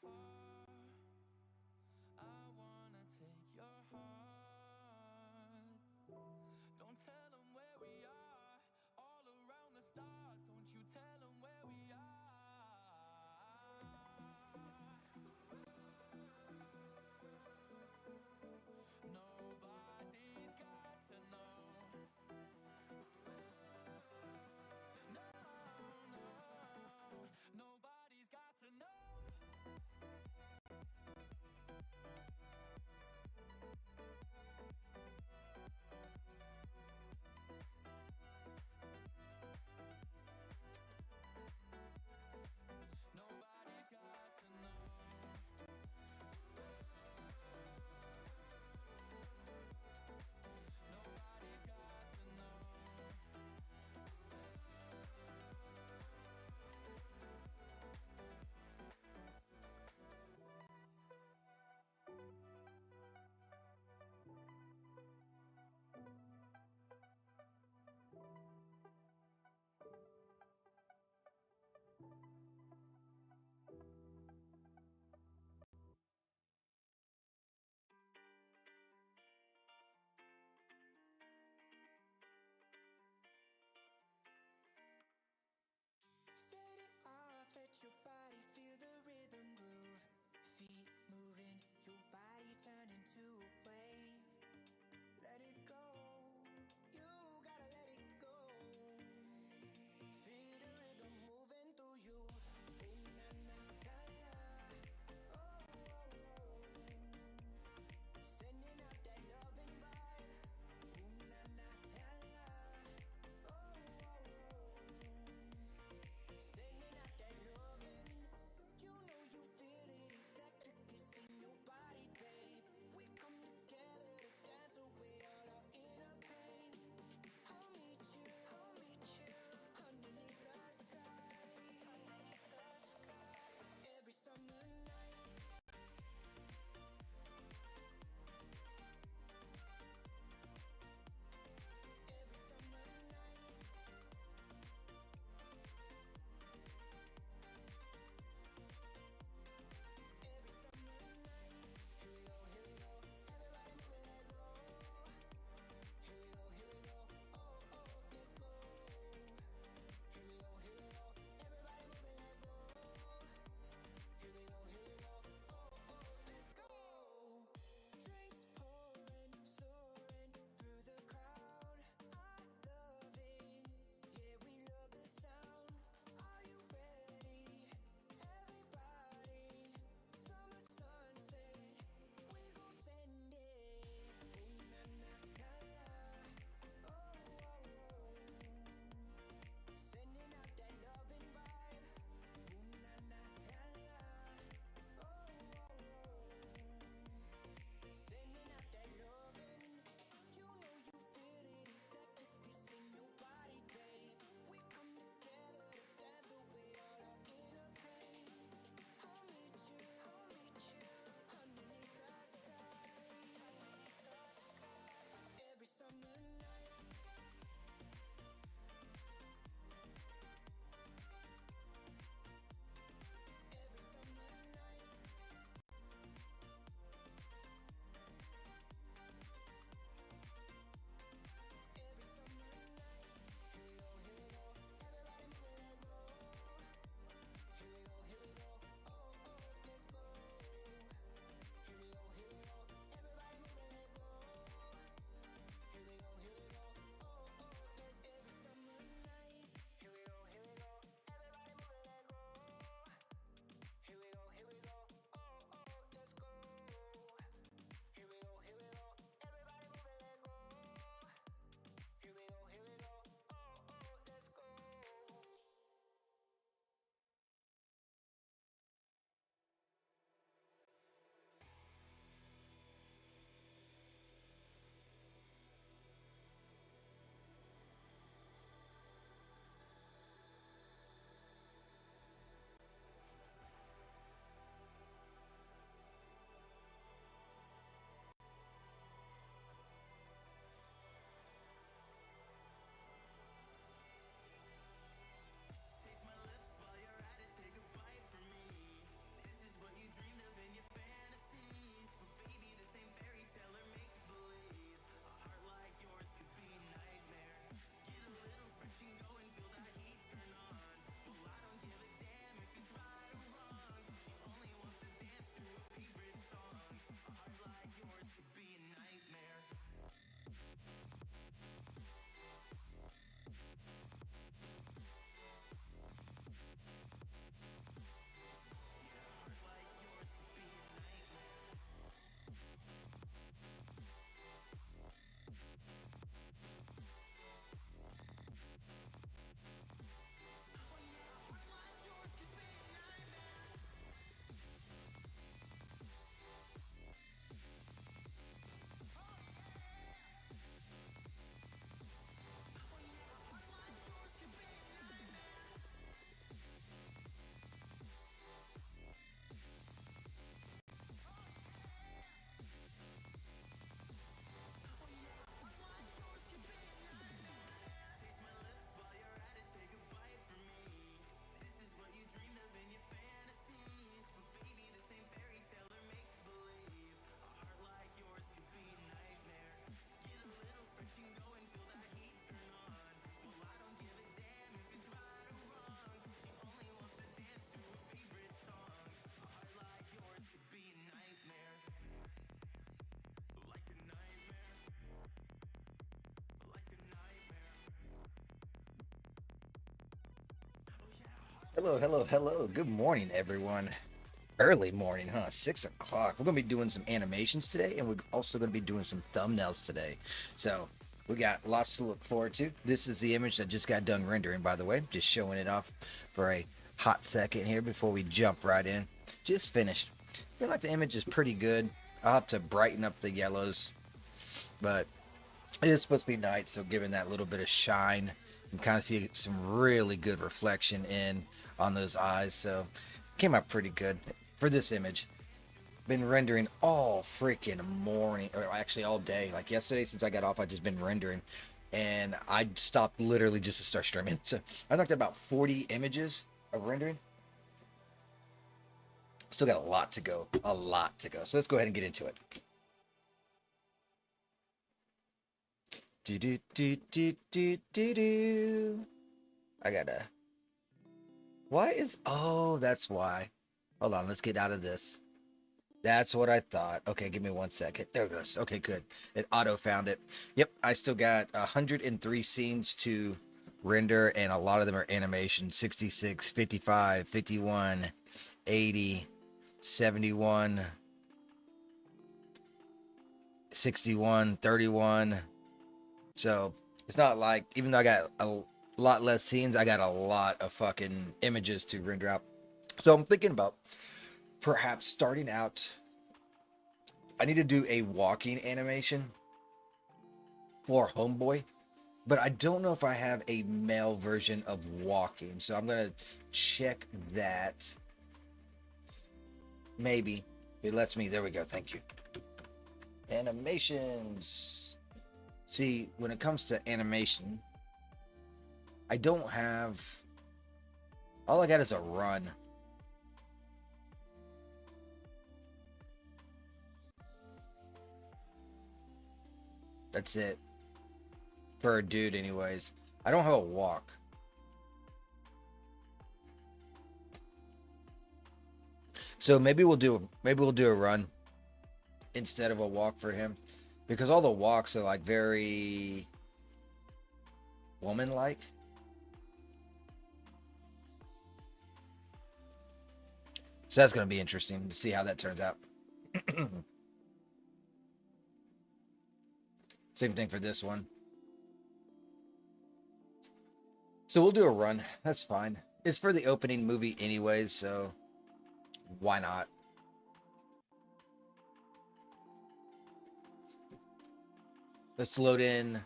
far. I wanna take your heart. Don't tell them where we are. All around the stars. Don't you tell them where we are. Nobody's got to know. No, no, nobody's got to know. Hello, hello, hello. Good morning, everyone. Early morning, huh? 6 o'clock. We're going to be doing some animations today, and we're also going to be doing some thumbnails today. So, we got lots to look forward to. This is the image that just got done rendering, by the way. Just showing it off for a hot second here before we jump right in. Just finished. I feel like the image is pretty good. I'll have to brighten up the yellows, but it is supposed to be night, so giving that little bit of shine and kind of see some really good reflection in on those eyes. So came out pretty good for this image. Been rendering all freaking morning, or actually all day. Like yesterday, since I got off, I just been rendering, and I stopped literally just to start streaming. So I knocked out about 40 images of rendering. Still got a lot to go, a lot to go. So let's go ahead and get into it. Do do do do do do do. I gotta. Why is? Oh, that's why. Hold on, let's get out of this. That's what I thought. Okay, give me 1 second. There it goes. Okay, good. It auto found it. Yep, I still got 103 scenes to render, and a lot of them are animation. 66, 55, 51, 80, 71, 61, 31. So it's not like, even though I got a lot less scenes, I got a lot of fucking images to render out. So I'm thinking about perhaps starting out. I need to do a walking animation for Homeboy, but I don't know if I have a male version of walking. So I'm going to check that. Maybe it lets me. There we go. Thank you. Animations. See, when it comes to animation, I don't have. All I got is a run. That's it. For a dude, anyways. I don't have a walk. So maybe we'll do a run instead of a walk for him, because all the walks are like very woman-like. So that's gonna be interesting to see how that turns out. Same thing for this one. So we'll do a run. That's fine. It's for the opening movie anyways, so why not? Let's load in.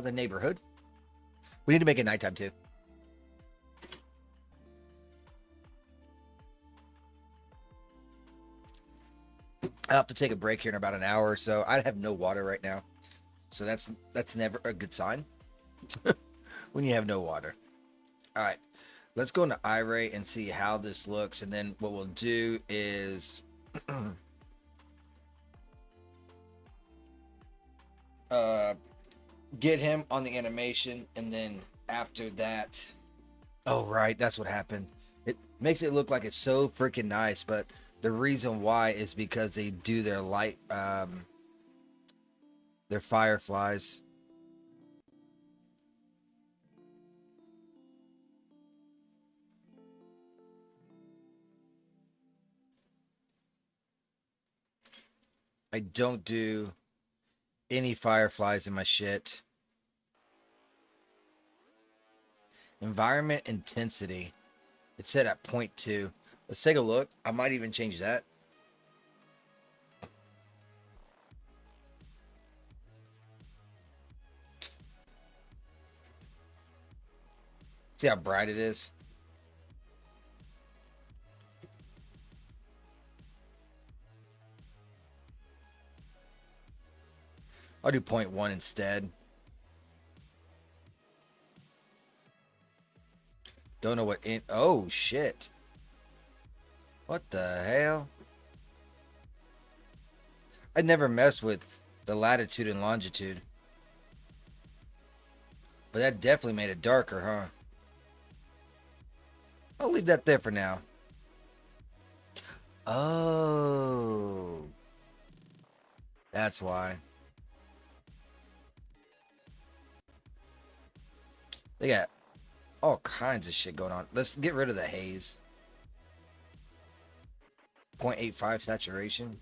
The neighborhood. We need to make it nighttime too. I'll have to take a break here in about an hour or so. I have no water right now, so that's never a good sign when you have no water. All right, let's go into iRay and see how this looks, and then what we'll do is get him on the animation, and then after that, oh right, that's what happened. It makes it look like it's so freaking nice, but the reason why is because they do their light, their fireflies. I don't do any fireflies in my shit. Environment intensity. It's set at 0.2. Let's take a look. I might even change that. See how bright it is? I'll do 0.1 instead. Don't know what in. Oh, shit. What the hell? I never mess with the latitude and longitude. But that definitely made it darker, huh? I'll leave that there for now. Oh. That's why. They got all kinds of shit going on. Let's get rid of the haze. 0.85 saturation.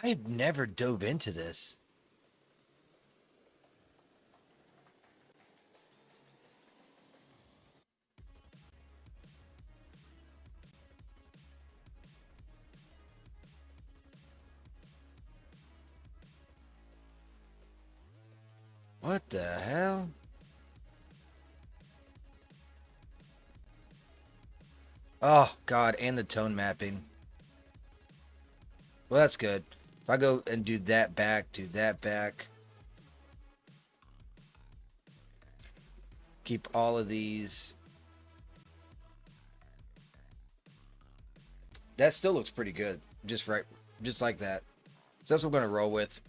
I've never dove into this. What the hell? Oh, God, and the tone mapping. Well, that's good. If I go and do that back, keep all of these. That still looks pretty good. Just right, just like that. So that's what we're going to roll with.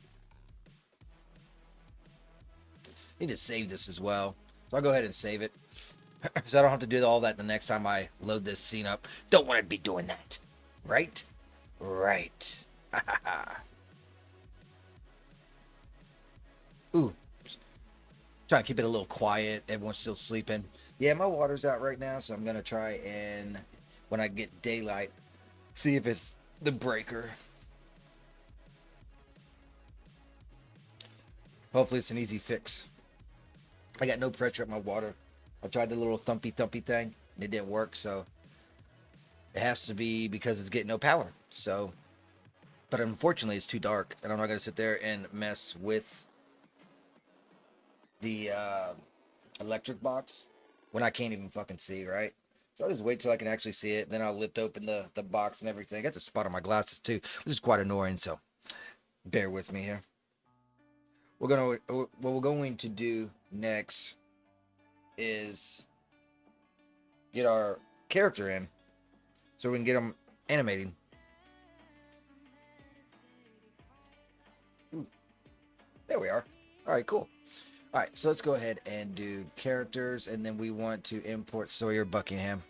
Need to save this as well. So I'll go ahead and save it. So I don't have to do all that the next time I load this scene up. Don't want to be doing that. Right? Right. Ooh. Trying to keep it a little quiet. Everyone's still sleeping. Yeah, my water's out right now, so I'm going to try and, when I get daylight, see if it's the breaker. Hopefully it's an easy fix. I got no pressure at my water. I tried the little thumpy thing, and it didn't work, so it has to be because it's getting no power. So, but unfortunately it's too dark, and I'm not going to sit there and mess with the electric box when I can't even fucking see, right? So I'll just wait till I can actually see it, then I'll lift open the box and everything. I got the spot on my glasses too, which is quite annoying, so bear with me here. What we're going to do next is get our character in so we can get them animating. Ooh, there we are. All right, cool. All right, so let's go ahead and do characters, and then we want to import Sawyer Buckingham.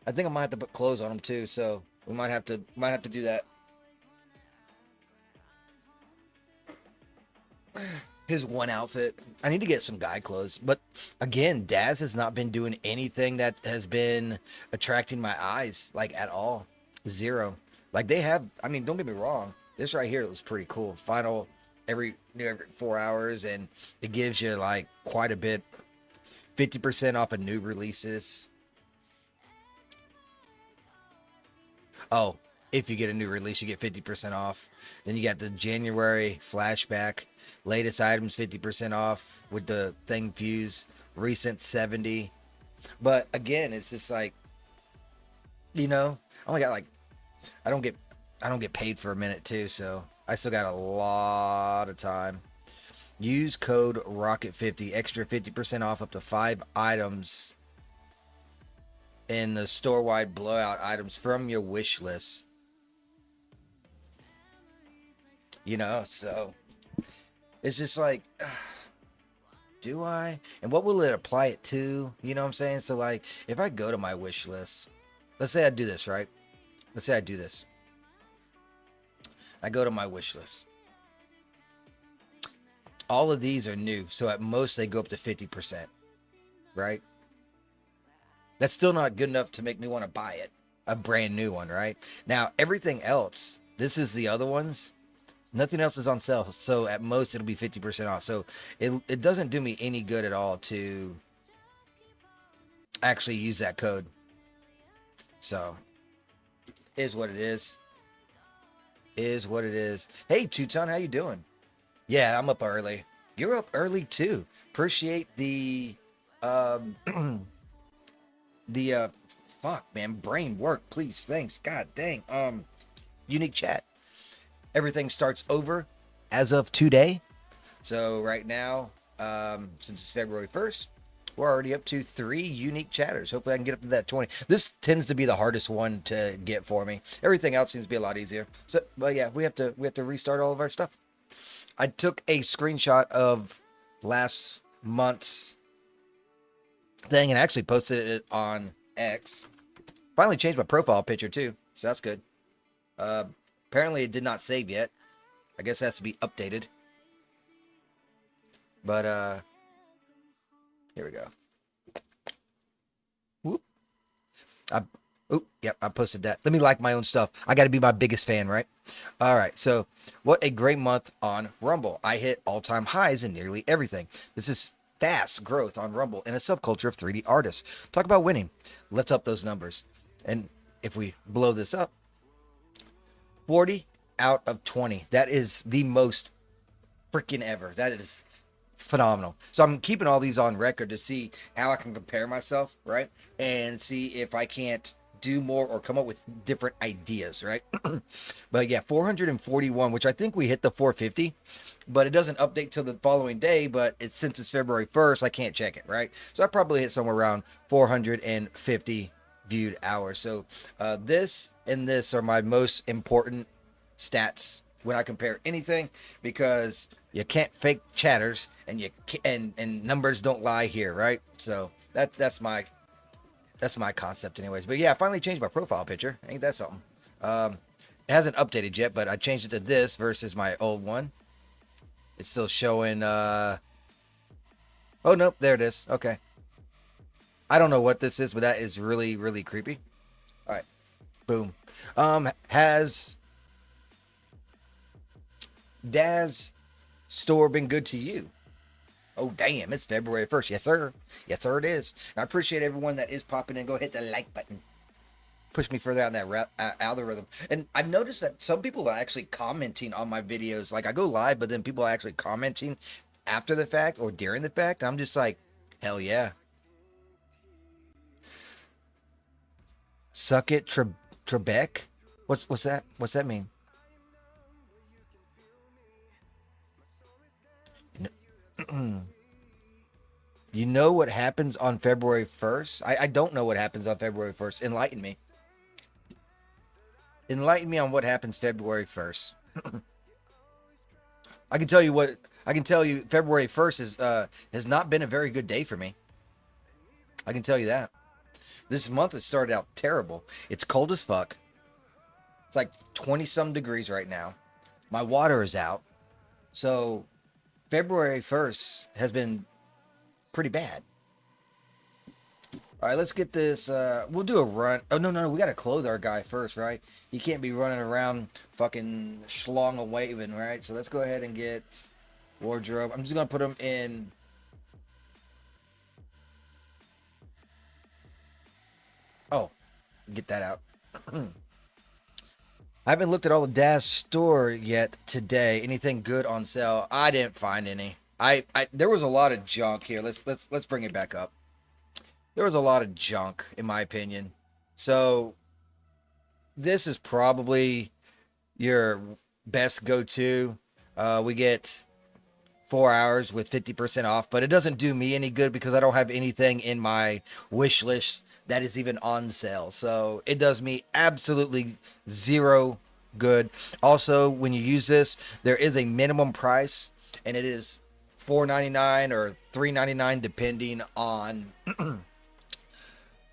I think I might have to put clothes on him too, so we might have to do that. His one outfit. I need to get some guy clothes. But again, Daz has not been doing anything that has been attracting my eyes, like at all. Zero. Like they have, I mean, don't get me wrong. This right here was pretty cool. Final every 4 hours, and it gives you like quite a bit. 50% off of new releases. Oh, if you get a new release, you get 50% off. Then you got the January flashback. Latest items 50% off with the thing fuse. Recent 70. But again, it's just like, you know, I only got like, I don't get paid for a minute too, so I still got a lot of time. Use code ROCKET50, extra 50% off up to 5 items in the store-wide blowout items from your wish list. You know, so it's just like, do I? And what will it apply it to? You know what I'm saying? So like, if I go to my wish list, let's say I do this, right? Let's say I do this. I go to my wish list. All of these are new, so at most they go up to 50%, right? That's still not good enough to make me want to buy it. A brand new one, right? Now, everything else, this is the other ones. Nothing else is on sale, so at most it'll be 50% off. So it doesn't do me any good at all to actually use that code. So, is what it is. Is what it is. Hey, Two-Ton, how you doing? Yeah, I'm up early. You're up early too. Appreciate the the fuck, man, brain work, please, thanks, god dang. Unique chat. Everything starts over as of today. So right now, since it's February 1st, we're already up to 3 unique chatters. Hopefully I can get up to that 20. This tends to be the hardest one to get for me. Everything else seems to be a lot easier. So, but yeah, we have to restart all of our stuff. I took a screenshot of last month's thing and actually posted it on X. Finally changed my profile picture too, so that's good. Apparently it did not save yet. I guess it has to be updated. But here we go. Whoop. Yep, I posted that. Let me like my own stuff. I got to be my biggest fan, right? All right, so what a great month on Rumble. I hit all-time highs in nearly everything. This is fast growth on Rumble in a subculture of 3D artists. Talk about winning. Let's up those numbers. And if we blow this up, 40 out of 20. That is the most freaking ever. That is phenomenal. So I'm keeping all these on record to see how I can compare myself, right? And see if I can't do more or come up with different ideas, right? But yeah, 441, which I think we hit the 450, but it doesn't update till the following day. But it's since it's February 1st, I can't check it, right? So I probably hit somewhere around 450 viewed hours. So this and this are my most important stats when I compare anything, because you can't fake chatters and and numbers don't lie here, right? So that's my concept anyways. But yeah, I finally changed my profile picture. Ain't that something? It hasn't updated yet, but I changed it to this versus my old one. It's still showing oh nope, there it is. Okay. I don't know what this is, but that is really, really creepy. All right. Boom. Has Daz store been good to you? Oh, damn, it's February 1st. Yes, sir. Yes, sir, it is. And I appreciate everyone that is popping in. Go hit the like button. Push me further out in that algorithm. And I've noticed that some people are actually commenting on my videos. Like, I go live, but then people are actually commenting after the fact or during the fact. And I'm just like, hell yeah. Suck it, Trebek? What's that? What's that mean? You know what happens on February 1st? I don't know what happens on February 1st. Enlighten me. Enlighten me on what happens February 1st. I can tell you February 1st has not been a very good day for me. I can tell you that. This month has started out terrible. It's cold as fuck. It's like 20 some degrees right now. My water is out. So February 1st has been pretty bad. All right, let's get this. We'll do a run. Oh, no. We got to clothe our guy first, right? He can't be running around fucking schlong a waving, right? So let's go ahead and get wardrobe. I'm just going to put him in. Oh, get that out. I haven't looked at all the Daz store yet today. Anything good on sale? I didn't find any. There was a lot of junk here. Let's bring it back up. There was a lot of junk, in my opinion. So this is probably your best go-to. We get 4 hours with 50% off, but it doesn't do me any good because I don't have anything in my wish list that is even on sale. So it does me absolutely zero good. Also, when you use this, there is a minimum price, and it is $4.99 or $3.99 depending on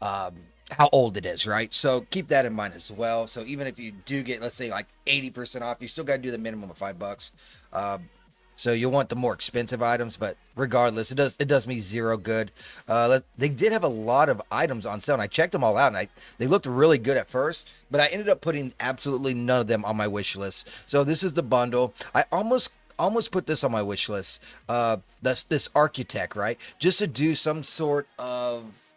how old it is, right? So keep that in mind as well. So even if you do get, let's say, like 80% off, you still got to do the minimum of $5. So you'll want the more expensive items, but regardless, it does me zero good. They did have a lot of items on sale, and I checked them all out, and they looked really good at first, but I ended up putting absolutely none of them on my wish list. So this is the bundle. I almost put this on my wish list. This architect, right? Just to do some sort of,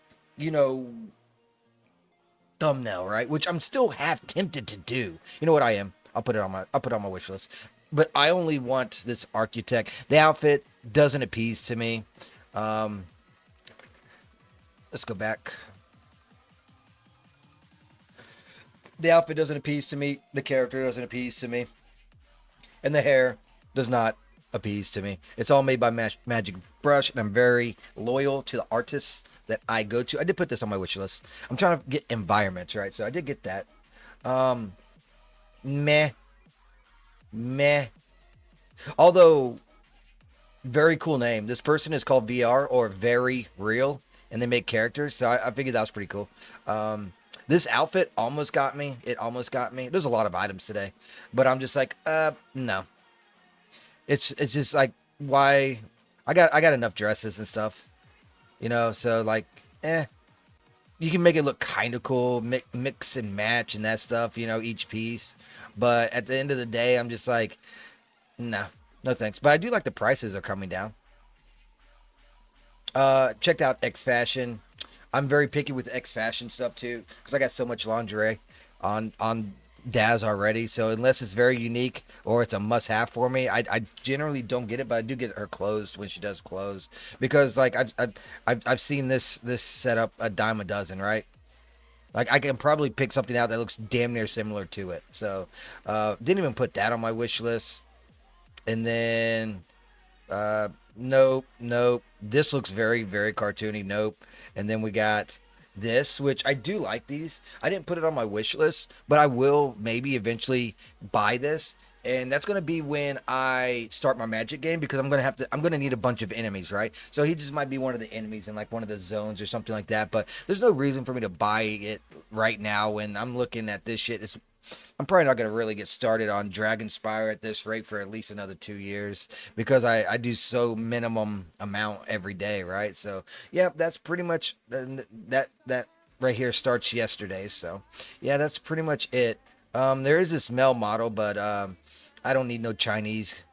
thumbnail, right? Which I'm still half tempted to do. You know what I am? I'll put it on my wish list. But I only want this architect. The outfit doesn't appease to me. Let's go back. The outfit doesn't appease to me. The character doesn't appease to me. And the hair does not appease to me. It's all made by Magic Brush, and I'm very loyal to the artists that I go to. I did put this on my wish list. I'm trying to get environments, right? So I did get that. Meh. Although Very cool name. This person is called VR or Very Real, and they make characters. So I figured that was pretty cool. This outfit almost got me. It almost got me. There's a lot of items today, but I'm just like, no. It's just like why I got enough dresses and stuff, you know. So like, you can make it look kind of cool, mix and match and that stuff, you know, each piece. But at the end of the day, I'm just like, no, no thanks. But I do like the prices are coming down. Checked out X Fashion. I'm very picky with X Fashion stuff too because I got so much lingerie on Daz already. So unless it's very unique or it's a must-have for me, I generally don't get it. But I do get her clothes when she does clothes because like I've seen this setup a dime a dozen, right? Like I can probably pick something out that looks damn near similar to it. So didn't even put that on my wish list. And then nope, nope. This looks very, very cartoony. Nope. And then we got this, which I do like these. I didn't put it on my wish list, but I will maybe eventually buy this. And that's going to be when I start my magic game because I'm going to need a bunch of enemies, right? So he just might be one of the enemies in like one of the zones or something like that. But there's no reason for me to buy it right now when I'm looking at this shit. I'm probably not going to really get started on Dragonspire at this rate for at least another 2 years because I do so minimum amount every day, right? So, yeah, that's pretty much that right here starts yesterday. So, yeah, that's pretty much it. There is this male model, but I don't need no Chinese.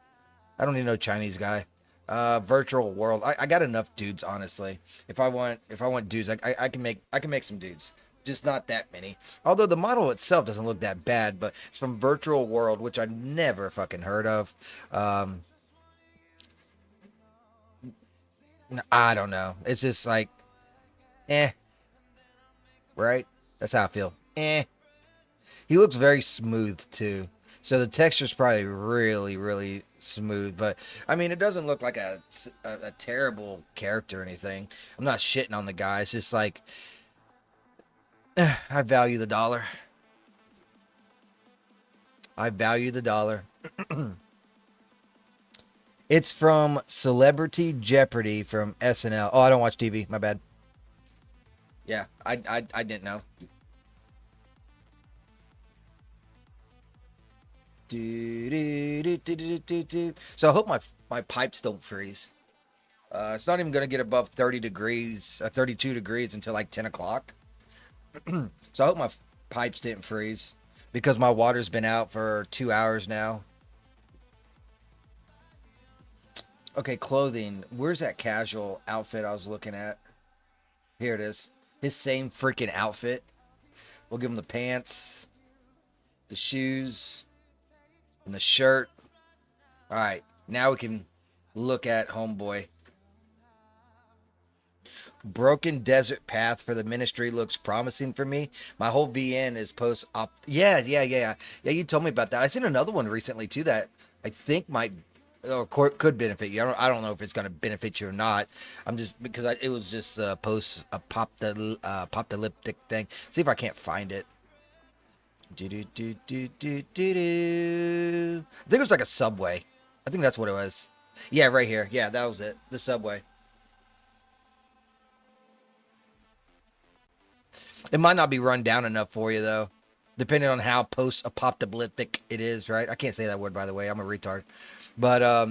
I don't need no Chinese guy. Virtual world. I got enough dudes, honestly. If I want dudes, I can make some dudes. Just not that many. Although the model itself doesn't look that bad, but it's from Virtual World, which I never fucking heard of. I don't know. It's just like, right? That's how I feel. He looks very smooth too. So the texture's probably really, really smooth. But I mean, it doesn't look like a terrible character or anything. I'm not shitting on the guy. It's just like, I value the dollar. I value the dollar. It's from Celebrity Jeopardy from SNL. Oh, I don't watch TV. My bad. Yeah, I didn't know. So I hope my pipes don't freeze. It's not even gonna get above 30 degrees, 32 degrees until like 10 o'clock. So I hope my pipes didn't freeze because my water's been out for 2 hours now. Okay, clothing. Where's that casual outfit I was looking at? Here it is. His same freaking outfit. We'll give him the pants, the shoes, and the shirt. All right, now we can look at Homeboy. Broken Desert Path for the Ministry looks promising for me. My whole VN is post-op. Yeah. Yeah, you told me about that. I seen another one recently, too, that I think might or could benefit you. I don't know if it's going to benefit you or not. I'm just because it was just apocalyptic thing. See if I can't find it. I think it was like a subway. I think that's what it was. Yeah, right here. Yeah, that was it. The subway. It might not be run down enough for you though, depending on how post-apocalyptic it is. Right? I can't say that word by the way. I'm a retard. But I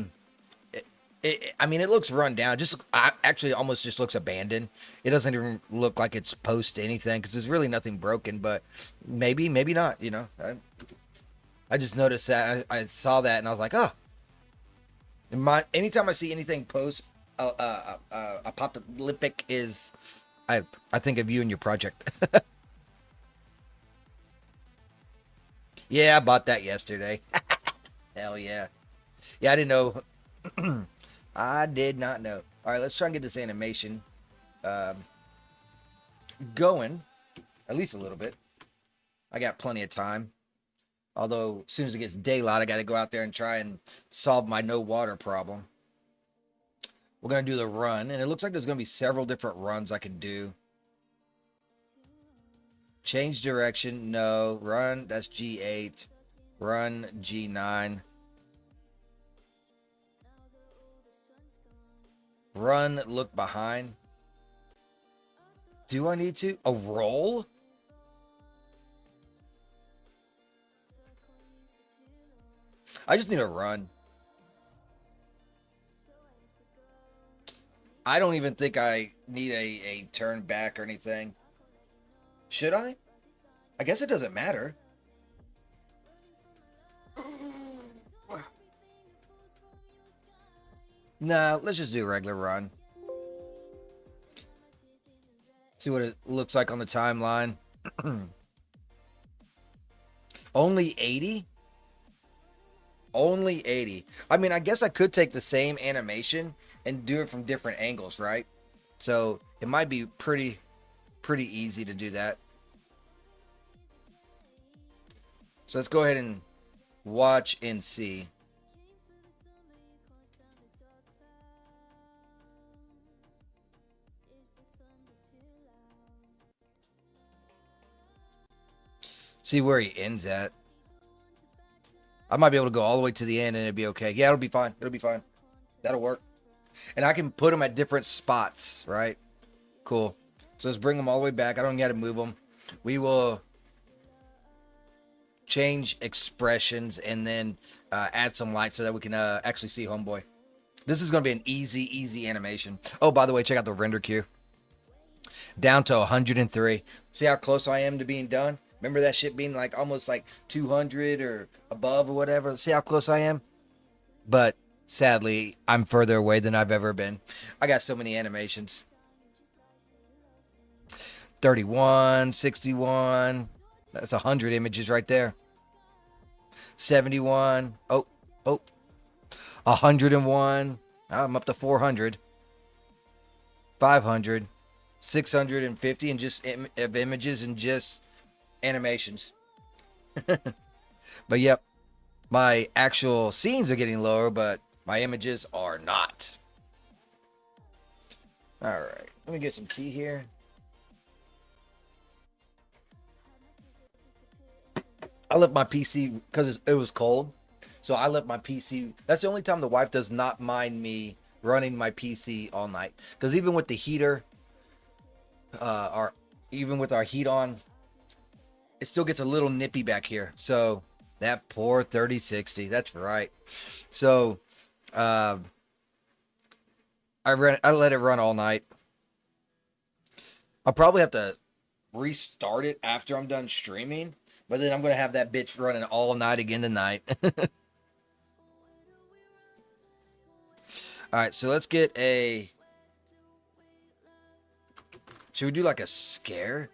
mean, it looks run down. Actually, almost just looks abandoned. It doesn't even look like it's post anything because there's really nothing broken. But maybe not. You know, I just noticed that. I saw that and I was like, oh. Anytime I see anything post apocalyptic is, I think of you and your project. Yeah, I bought that yesterday. Hell yeah. Yeah, I didn't know. I did not know. All right, let's try and get this animation going, at least a little bit. I got plenty of time. Although, as soon as it gets daylight, I got to go out there and try and solve my no water problem. We're going to do the run, and it looks like there's going to be several different runs I can do. Change direction, no. Run, that's G8. Run, G9. Run, look behind. Do I need to? A roll? I just need a run. I don't even think I need a turn back or anything. Should I? I guess it doesn't matter. Nah, let's just do a regular run. See what it looks like on the timeline. Only 80? Only 80. I mean, I guess I could take the same animation and do it from different angles, right? So it might be pretty easy to do that. So let's go ahead and watch and see. See where he ends at. I might be able to go all the way to the end and it'd be okay. Yeah, it'll be fine. It'll be fine. That'll work. And I can put them at different spots, right? Cool. So let's bring them all the way back. I don't got to move them. We will change expressions and then add some light so that we can actually see homeboy. This is going to be an easy animation. Oh, by the way, check out the render queue. Down to 103. See how close I am to being done? Remember that shit being like almost like 200 or above or whatever? See how close I am? But sadly, I'm further away than I've ever been. I got so many animations. 31, 61. That's 100 images right there. 71. Oh. 101. I'm up to 400. 500. 650 and just of images and just animations. But yep, my actual scenes are getting lower, but my images are not. All right, let me get some tea here. I left my PC because it was cold, so I left my PC. That's the only time the wife does not mind me running my PC all night, because even with the heater or even with our heat on, it still gets a little nippy back here. So that poor 3060, that's right. So I let it run all night. I'll probably have to restart it after I'm done streaming, but then I'm gonna have that bitch running all night again tonight. All right, so let's get a. Should we do like a scare?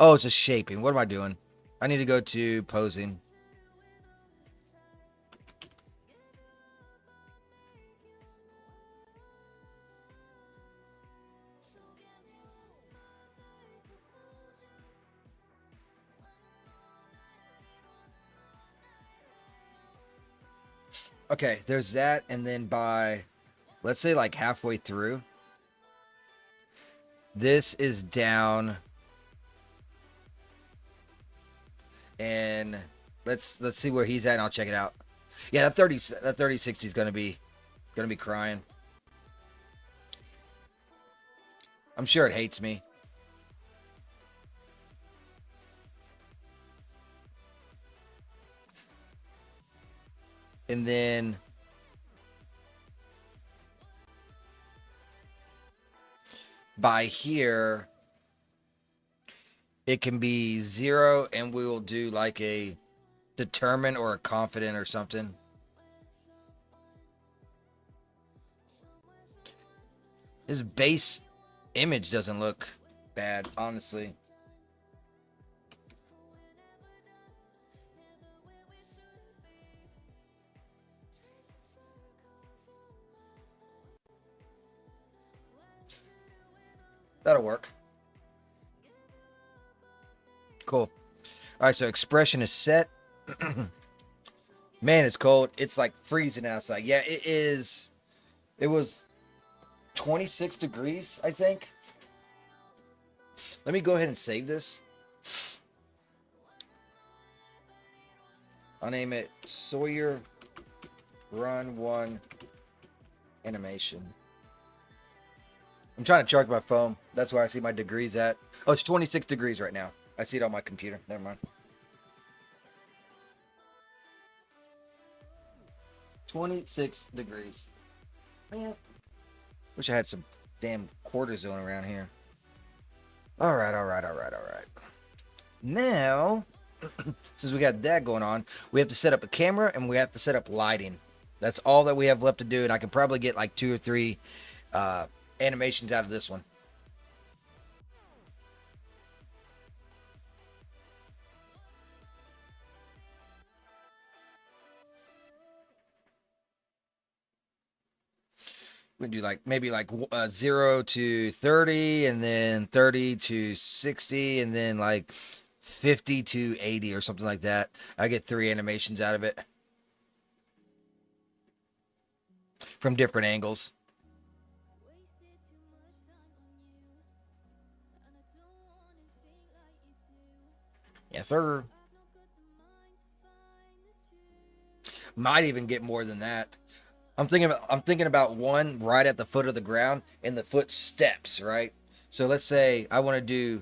Oh, it's a shaping. What am I doing? I need to go to posing. Okay, there's that, and then by, let's say like halfway through, this is down, and let's see where he's at, and I'll check it out. Yeah, that 3060 is gonna be crying. I'm sure it hates me. And then by here, it can be 0, and we will do like a determine or a confident or something. His base image doesn't look bad, honestly. That'll work. Cool. All right, so expression is set. Man, it's cold. It's like freezing outside. Yeah, it is. It was 26 degrees, I think. Let me go ahead and save this. I'll name it Sawyer Run 1 Animation. I'm trying to charge my phone. That's where I see my degrees at. Oh, it's 26 degrees right now. I see it on my computer. Never mind. 26 degrees. Man, wish I had some damn cortisone around here. All right. Now, since we got that going on, we have to set up a camera and we have to set up lighting. That's all that we have left to do, and I can probably get like 2 or 3 animations out of this one. We do like maybe like 0 to 30, and then 30 to 60, and then like 50 to 80 or something like that. I get 3 animations out of it from different angles. Yes, sir. Might even get more than that. I'm thinking about one right at the foot of the ground, and the foot steps, right? So let's say I want to do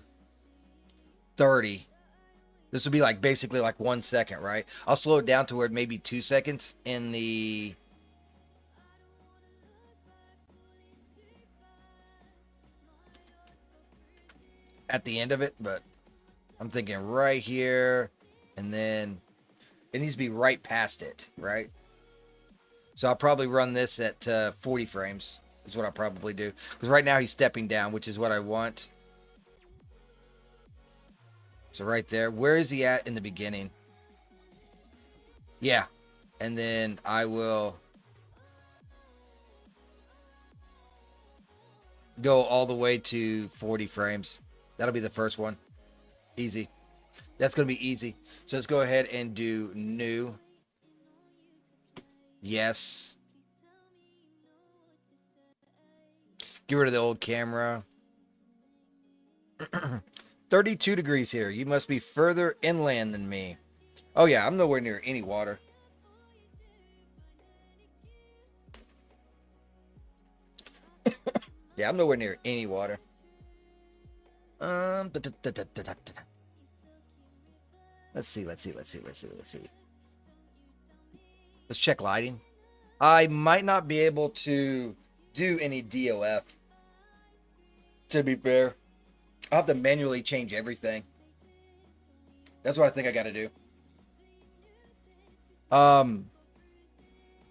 30. This would be like basically like 1 second, right? I'll slow it down to where maybe 2 seconds in the at the end of it, but I'm thinking right here, and then it needs to be right past it, right? So I'll probably run this at 40 frames is what I'll probably do. Because right now he's stepping down, which is what I want. So right there. Where is he at in the beginning? Yeah. And then I will go all the way to 40 frames. That'll be the first one. Easy. That's going to be easy. So let's go ahead and do new. Yes. Get rid of the old camera. 32 degrees here. You must be further inland than me. Oh yeah, I'm nowhere near any water. Yeah, I'm nowhere near any water. Let's see. Let's check lighting. I might not be able to do any DOF. To be fair, I'll have to manually change everything. That's what I think I got to do.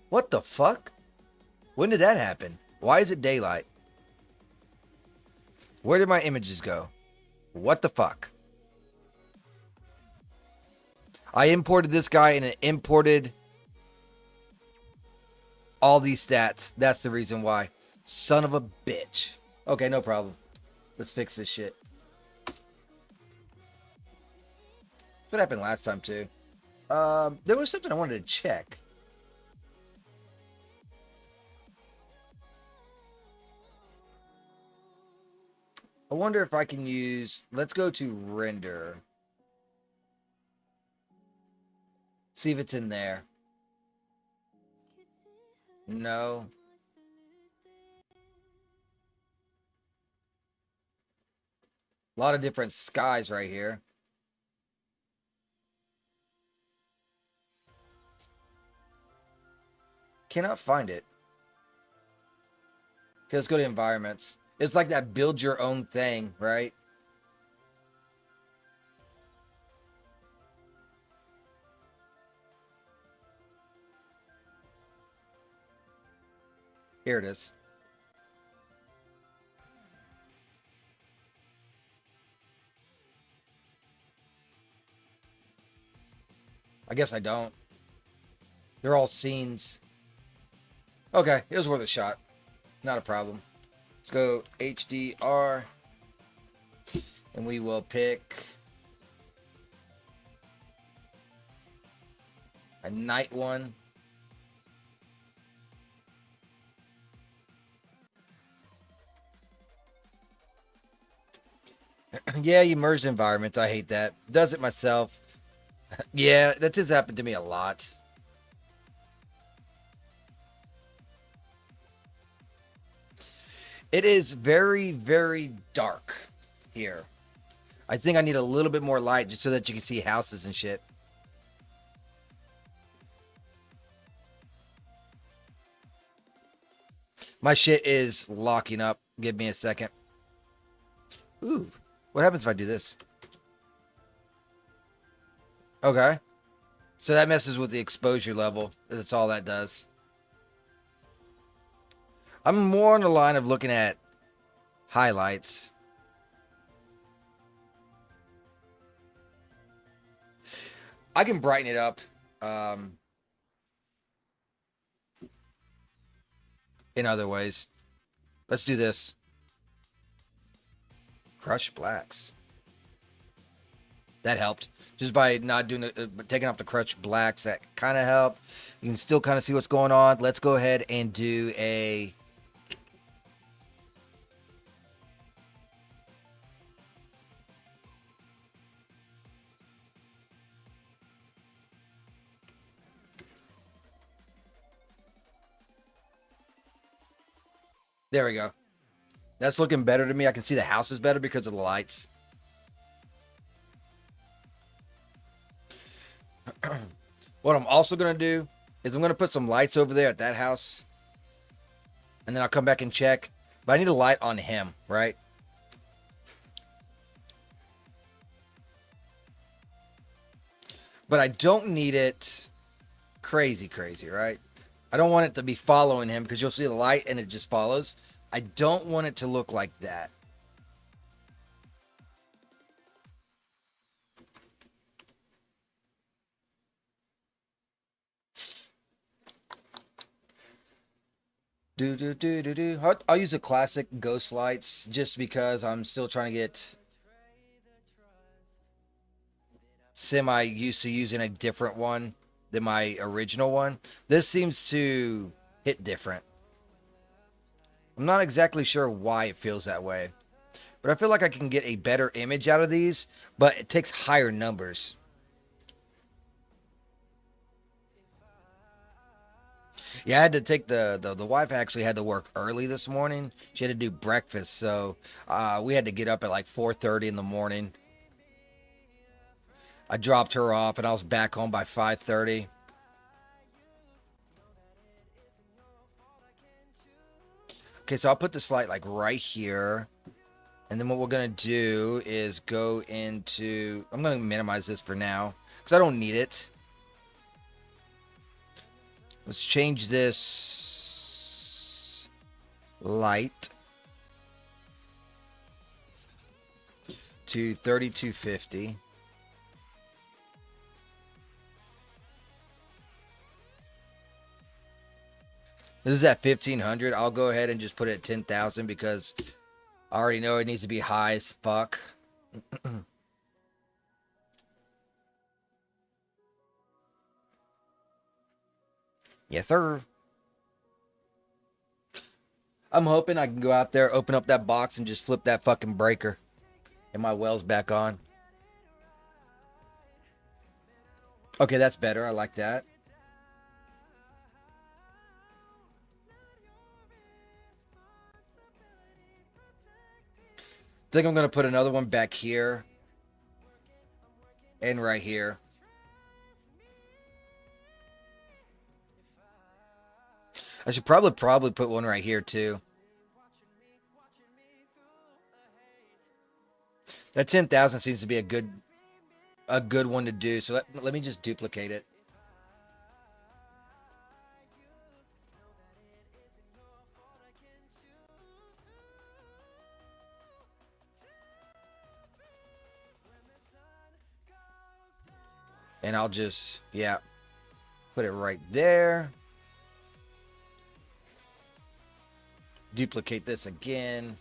What the fuck? When did that happen? Why is it daylight? Where did my images go? What the fuck? I imported this guy and it imported all these stats. That's the reason why. Son of a bitch. Okay, no problem. Let's fix this shit. What happened last time too? There was something I wanted to check. I wonder if I can use... Let's go to render. See if it's in there. No. A lot of different skies right here. Cannot find it. Okay, let's go to environments. It's like that build your own thing, right? Here it is. I guess I don't. They're all scenes. Okay, it was worth a shot. Not a problem. Let's go HDR. And we will pick a night one. Yeah, you merged environments. I hate that. Does it myself. Yeah, that has happened to me a lot. It is very, very dark here. I think I need a little bit more light just so that you can see houses and shit. My shit is locking up. Give me a second. Ooh, what happens if I do this? Okay. So that messes with the exposure level. That's all that does. I'm more on the line of looking at highlights. I can brighten it up in other ways. Let's do this. Crush blacks. That helped. Just by not doing it, taking off the crush blacks, that kind of helped. You can still kind of see what's going on. Let's go ahead and do a... There we go. That's looking better to me. I can see the houses better because of the lights. What I'm also going to do is I'm going to put some lights over there at that house. And then I'll come back and check. But I need a light on him, right? But I don't need it crazy, right? I don't want it to be following him because you'll see the light and it just follows. I don't want it to look like that. I'll use the classic ghost lights just because I'm still trying to get semi used to using a different one than my original one. This seems to hit different. I'm not exactly sure why it feels that way, but I feel like I can get a better image out of these, but it takes higher numbers. Yeah, I had to take the wife actually had to work early this morning. She had to do breakfast, so we had to get up at like 4:30 in the morning. I dropped her off, and I was back home by 5:30. Okay, so I'll put this light like right here. And then what we're going to do is go into... I'm going to minimize this for now because I don't need it. Let's change this light to 3250. This is at 1500. I'll go ahead and just put it at 10,000 because I already know it needs to be high as fuck. Yes, sir. I'm hoping I can go out there, open up that box, and just flip that fucking breaker. And my well's back on. Okay, that's better. I like that. I think I'm going to put another one back here. And right here. I should probably put one right here too. That 10,000 seems to be a good one to do. So let me just duplicate it. And I'll just, yeah, put it right there. Duplicate this again.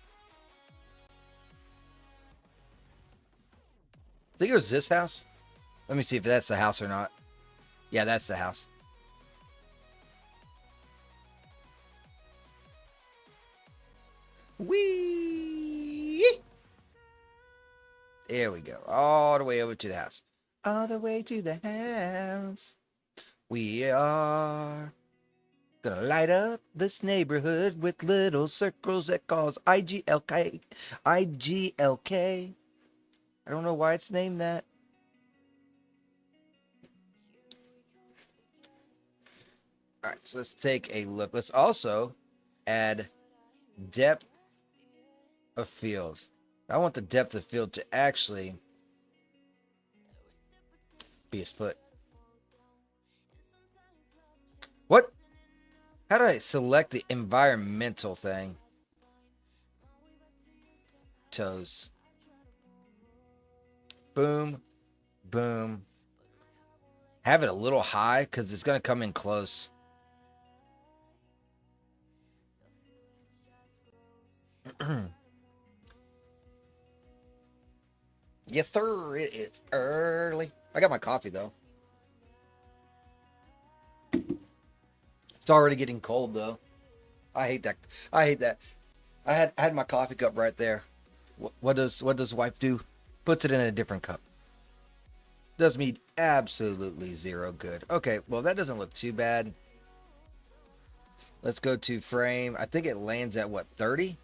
I think it was this house. Let me see if that's the house or not. Yeah, that's the house. Whee! There we go. All the way over to the house. all the way to the house. We are gonna light up this neighborhood with little circles that cause IGLK. IGLK. I don't know why it's named that. All right, so let's take a look. Let's also add depth of field. I want the depth of field to actually be his foot. What? How do I select the environmental thing? Toes. Boom. Boom. Have it a little high because it's going to come in close. Yes, sir. It's early. I got my coffee, though. It's already getting cold, though. I hate that. I hate that. I had my coffee cup right there. What does wife do? Puts it in a different cup. Does me absolutely zero good. Okay, well, that doesn't look too bad. Let's go to frame. I think it lands at, what, 30?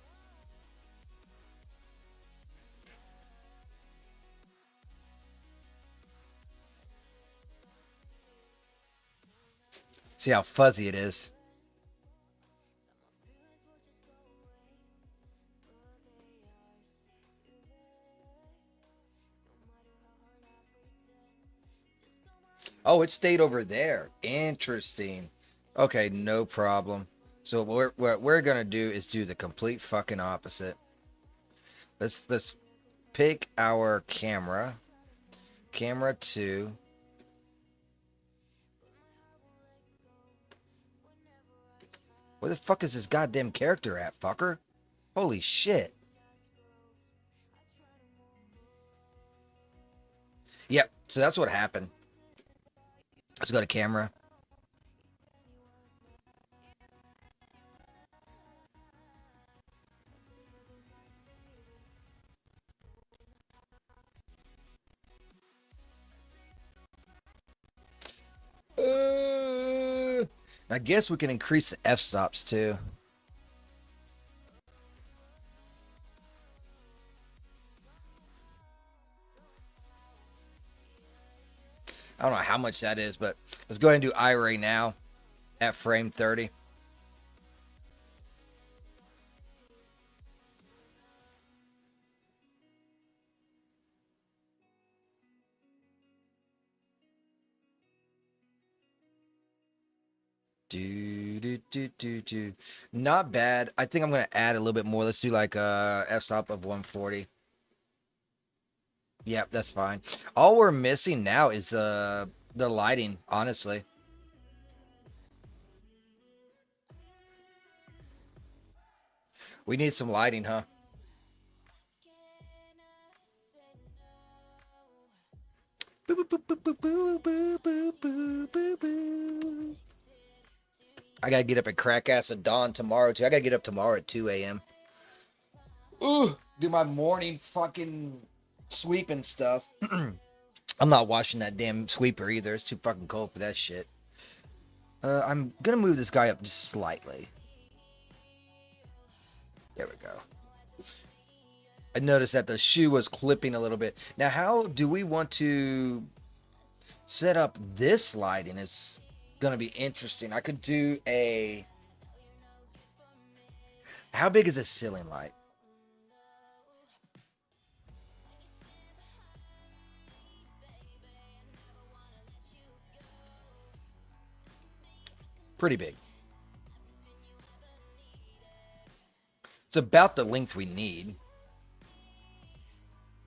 See how fuzzy it is. Oh, it stayed over there. Interesting. Okay, no problem. So what we're gonna do is do the complete fucking opposite. Let's pick our camera. Camera 2. Where the fuck is this goddamn character at, fucker? Holy shit. Yep, so that's what happened. Let's go to camera. I guess we can increase the f-stops too. I don't know how much that is, but let's go ahead and do iRay now at frame 30. Do. Not bad. I think I'm gonna add a little bit more. Let's do like a f-stop of 140. Yep, that's fine. All we're missing now is the lighting, honestly. We need some lighting, huh? I gotta get up at crack ass at dawn tomorrow too. I gotta get up tomorrow at 2 a.m. Ooh, do my morning fucking sweeping stuff. I'm not washing that damn sweeper either. It's too fucking cold for that shit. I'm gonna move this guy up just slightly. There we go. I noticed that the shoe was clipping a little bit. Now, how do we want to set up this lighting? It's gonna be interesting. I could do a... How big is a ceiling light? Pretty big. It's about the length we need.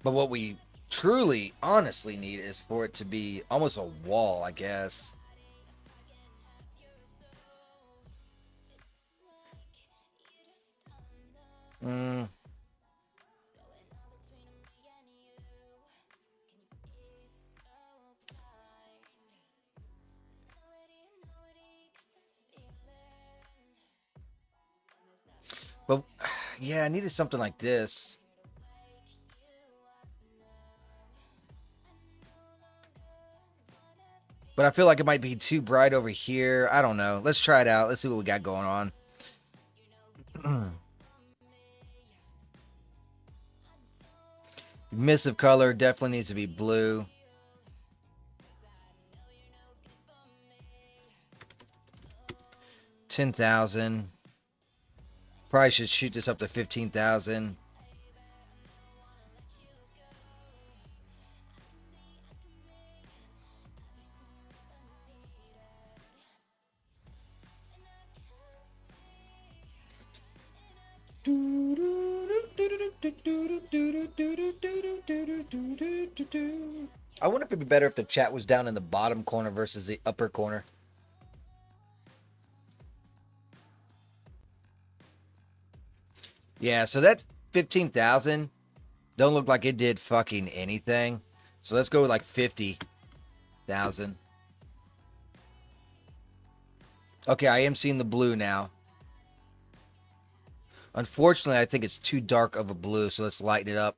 But what we truly, honestly need is for it to be almost a wall, I guess. Mm. But yeah, I needed something like this. But I feel like it might be too bright over here. I don't know. Let's try it out. Let's see what we got going on. Emissive color definitely needs to be blue. $10,000. Probably should shoot this up to 15,000. I wonder if it'd be better if the chat was down in the bottom corner versus the upper corner. Yeah, so that 15,000 don't look like it did fucking anything. So let's go with like 50,000. Okay, I am seeing the blue now. Unfortunately, I think it's too dark of a blue, so let's lighten it up.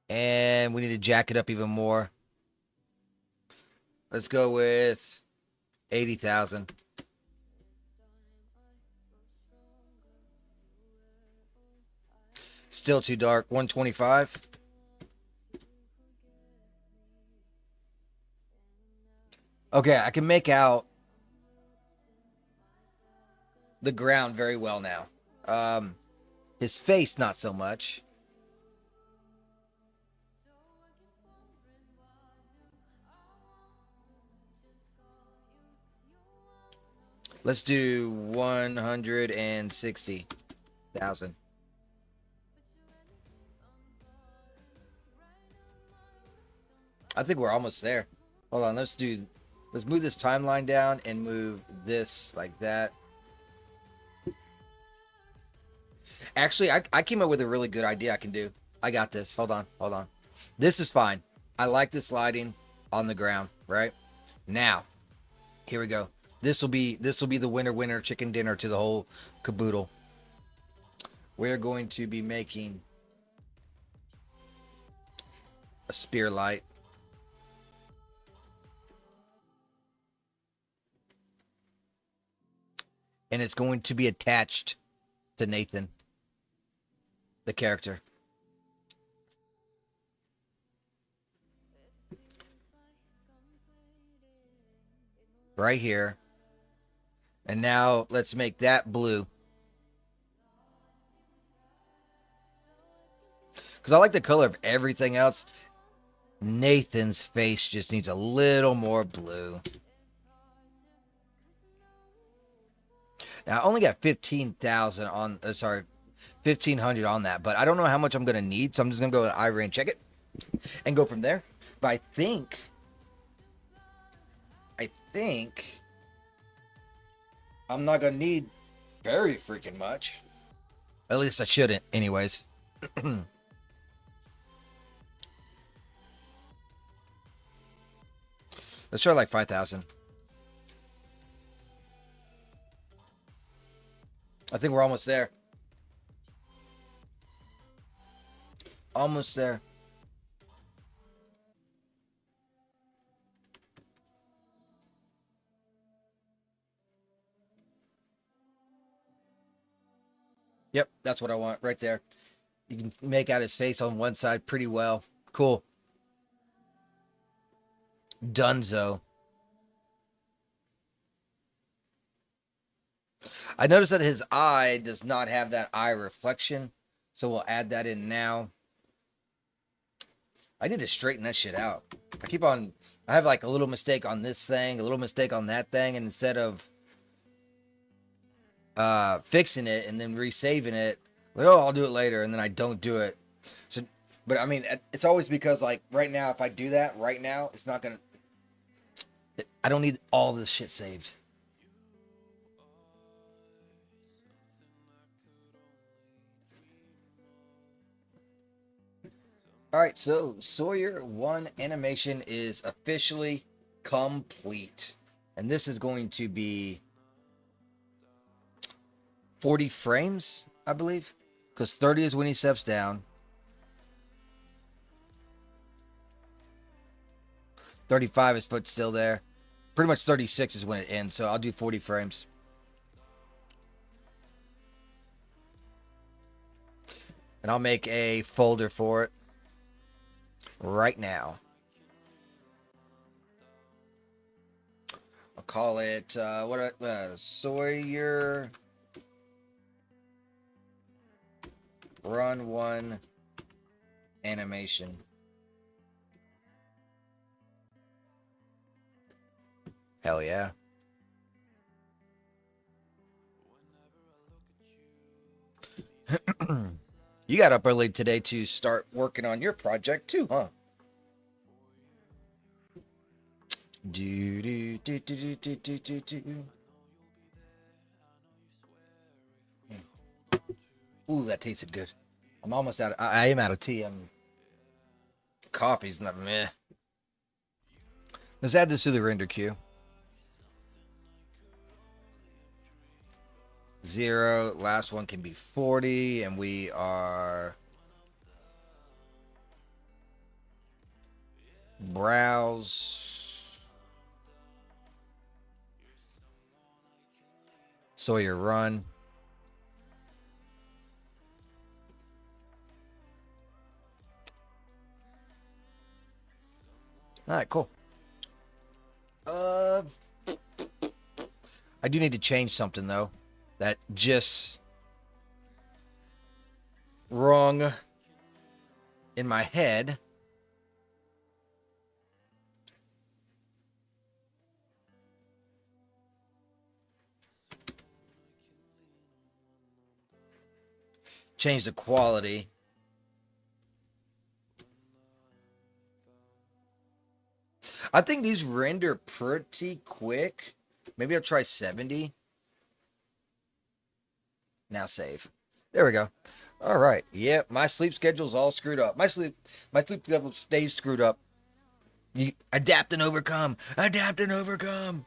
And we need to jack it up even more. Let's go with 80,000. Still too dark. 125. Okay, I can make out the ground very well now. His face, not so much. Let's do 160,000. I think we're almost there. Hold on, let's move this timeline down and move this like that. Actually, I came up with a really good idea I can do. I got this. Hold on. This is fine. I like this lighting on the ground, right? Now, here we go. This will be the winner chicken dinner to the whole caboodle. We're going to be making a spear light. And it's going to be attached to Nathan, the character. Right here. And now let's make that blue. Because I like the color of everything else. Nathan's face just needs a little more blue. Now I only got 15,000 on, 1,500 on that, but I don't know how much I'm going to need, so I'm just going to go to Ivory and check it and go from there. But I think I'm not going to need very freaking much. At least I shouldn't, anyways. Let's try like 5,000. I think we're almost there. Almost there. Yep, that's what I want right there. You can make out his face on one side pretty well. Cool. Dunzo. I noticed that his eye does not have that eye reflection, so we'll add that in now. I need to straighten that shit out. I have like a little mistake on this thing, a little mistake on that thing, and instead of fixing it and then resaving it, like, oh, I'll do it later, and then I don't do it. So, but I mean, it's always because like right now, if I do that right now, it's not gonna. I don't need all this shit saved. All right, so Sawyer 1 animation is officially complete. And this is going to be 40 frames. I believe. Because 30 is when he steps down. 35, his foot's still there. Pretty much 36 is when it ends, so I'll do 40 frames. And I'll make a folder for it right now. I'll call it, Sawyer Run 1 Animation. Hell yeah. You got up early today to start working on your project too, huh? Do do do do do do do do. Ooh, that tasted good. I'm almost out. I am out of tea. Coffee's not meh. Let's add this to the render queue. 0. Last one can be 40, and we are browse Sawyer Run. All right, cool. I do need to change something though. That just wrong in my head. Change the quality. I think these render pretty quick. Maybe I'll try 70. Now save. There we go. All right. Yep, my sleep schedule's all screwed up. My sleep schedule stays screwed up. You adapt and overcome. Adapt and overcome.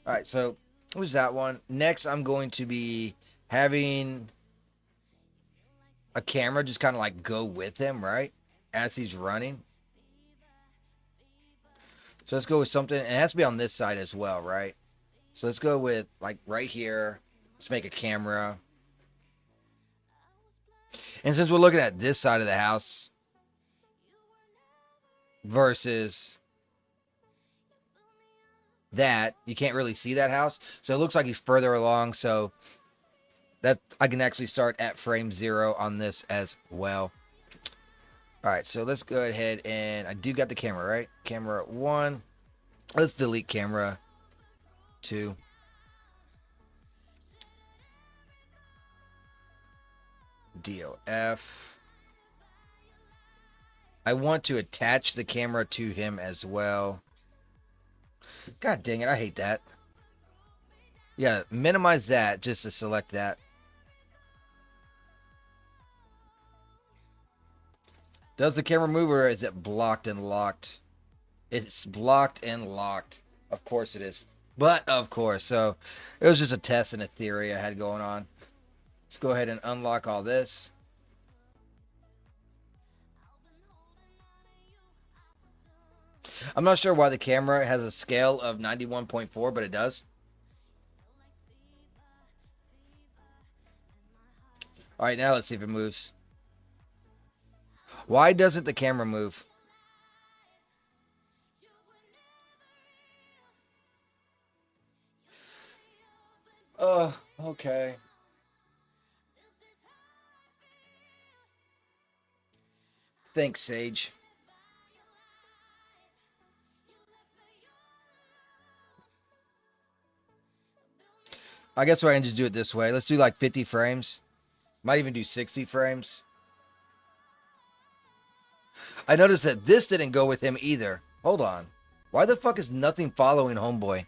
All right, so what was that one? Next, I'm going to be having a camera just kind of like go with him, right? As he's running. So let's go with something. And it has to be on this side as well, right? So let's go with like right here. Let's make a camera. And since we're looking at this side of the house versus that, you can't really see that house. So it looks like he's further along. So that I can actually start at frame 0 on this as well. All right, so let's go ahead and I do got the camera, right? Camera 1. Let's delete camera 2. DOF. I want to attach the camera to him as well. God dang it, I hate that. Yeah, minimize that just to select that. Does the camera move or is it blocked and locked? It's blocked and locked. Of course it is. But of course, so it was just a test and a theory I had going on. Let's go ahead and unlock all this. I'm not sure why the camera has a scale of 91.4, but it does. All right, now let's see if it moves. Why doesn't the camera move? Okay. Thanks, Sage. I guess I can just do it this way. Let's do like 50 frames. Might even do 60 frames. I noticed that this didn't go with him either. Hold on. Why the fuck is nothing following Homeboy?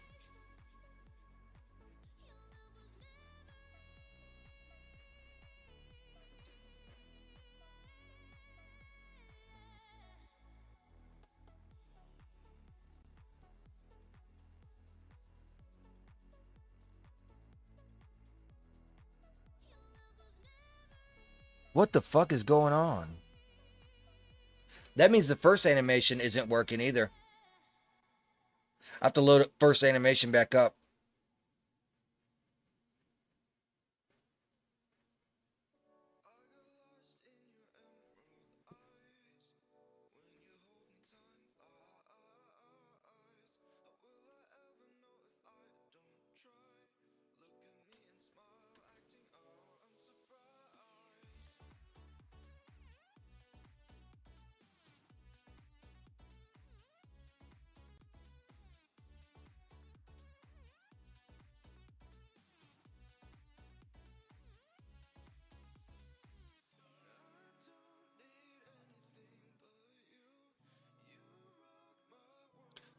What the fuck is going on? That means the first animation isn't working either. I have to load first animation back up.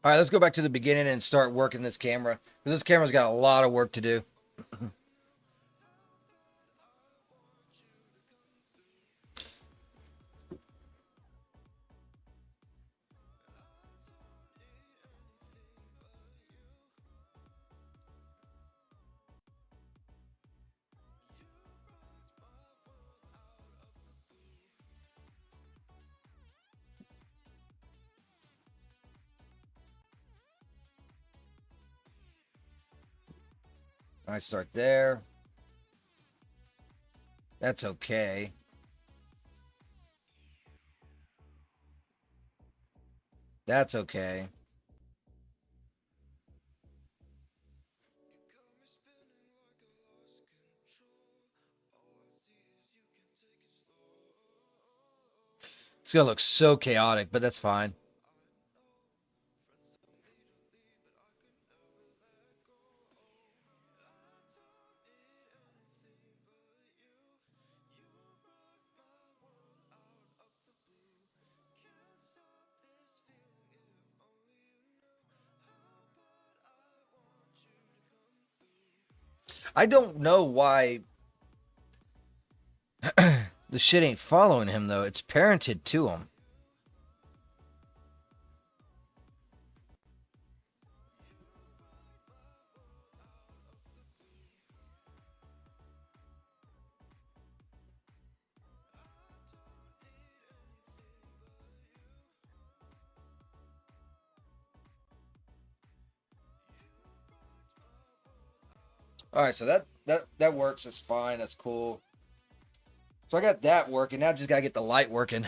All right, let's go back to the beginning and start working this camera. Because this camera's got a lot of work to do. I start there. That's okay. That's okay. It's gonna look so chaotic, but that's fine. I don't know why the shit ain't following him though. It's parented to him. All right, so that works. That's fine. That's cool. So I got that working. Now I just gotta get the light working.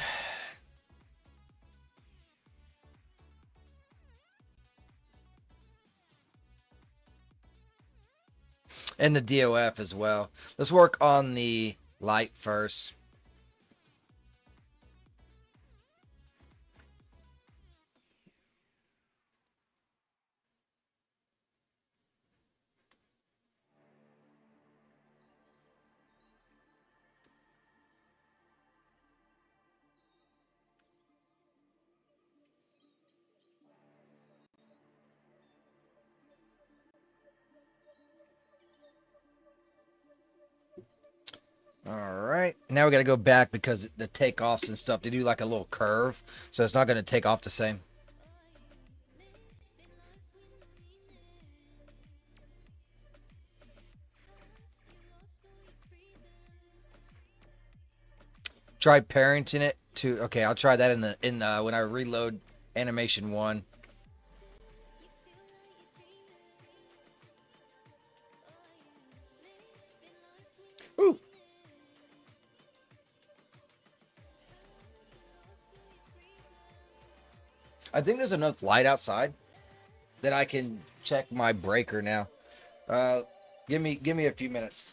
And the DOF as well. Let's work on the light first. All right. Now we got to go back because the takeoffs and stuff, they do like a little curve. So it's not going to take off the same. Try parenting it to, okay, I'll try that in the when I reload animation 1. Ooh. I think there's enough light outside that I can check my breaker now. Give me a few minutes.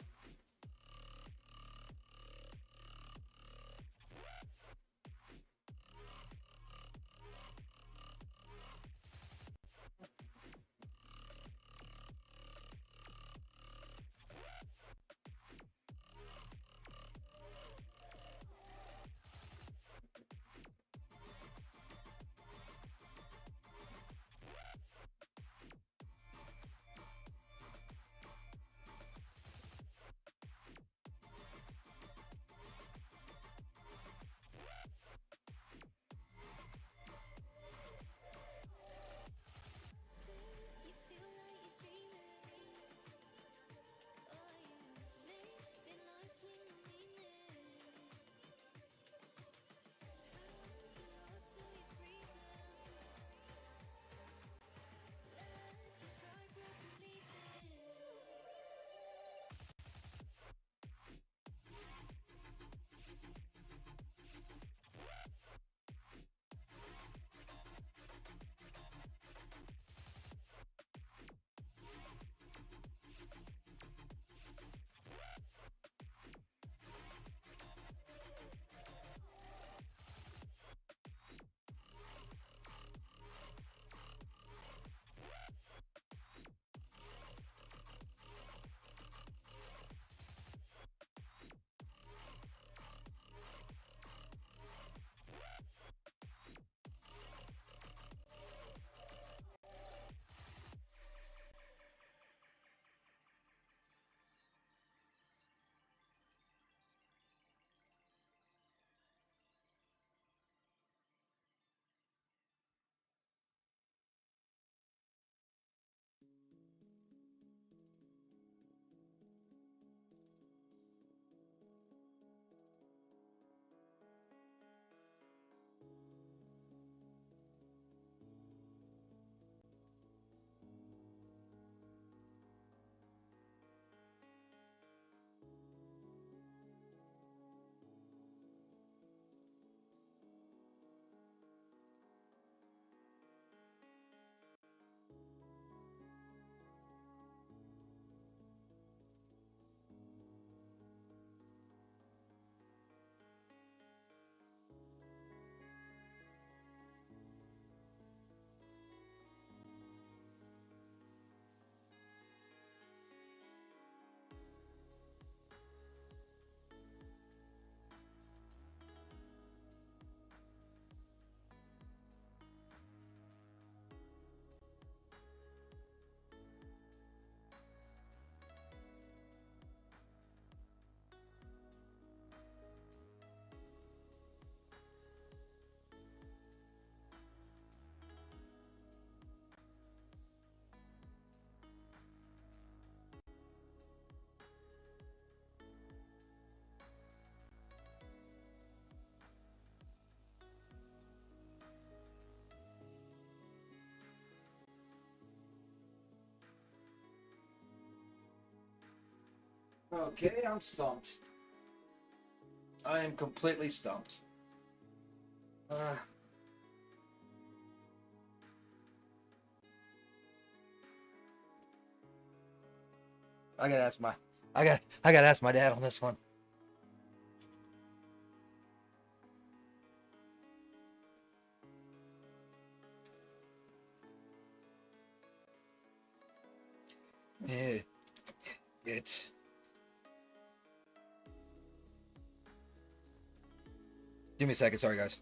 Okay, I'm stumped. I am completely stumped. I gotta ask my, I gotta ask my dad on this one. Yeah, it's. Give me a second. Sorry, guys.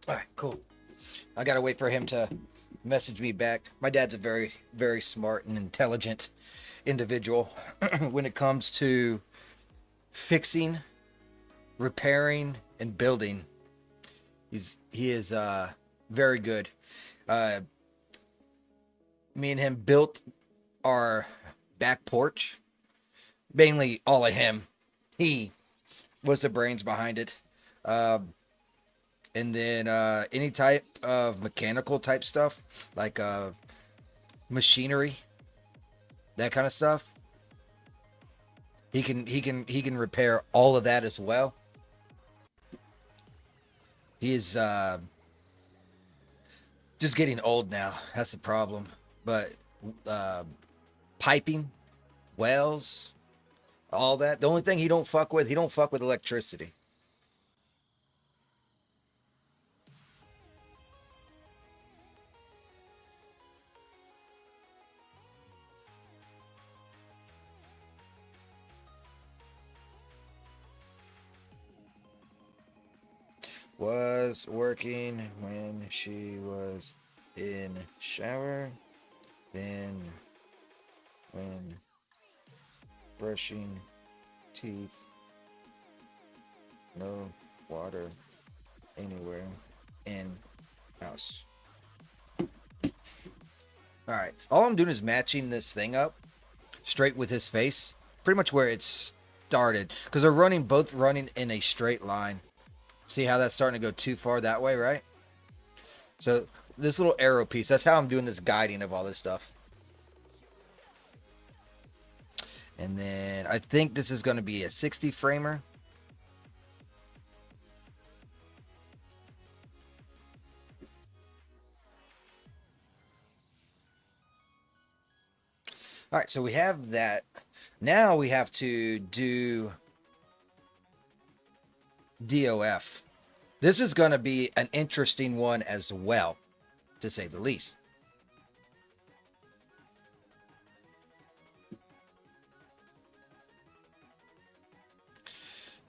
All right, cool. I gotta wait for him to message me back. My dad's a very, very smart and intelligent individual when it comes to fixing, repairing, and building. He is very good. Uh, Me and him built our back porch. Mainly all of him. He was the brains behind it. And then any type of mechanical type stuff, like machinery, that kind of stuff. He can repair all of that as well. He is just getting old now. That's the problem. But piping, wells, all that. The only thing he don't fuck with electricity. Was working when she was in shower, then when brushing teeth, no water anywhere in house. All right, all I'm doing is matching this thing up straight with his face, pretty much where it started, because they're both running in a straight line. See how that's starting to go too far that way, right? So this little arrow piece, that's how I'm doing this guiding of all this stuff. And then I think this is going to be a 60 framer. All right, so we have that. Now we have to do DOF. This is going to be an interesting one as well, to say the least.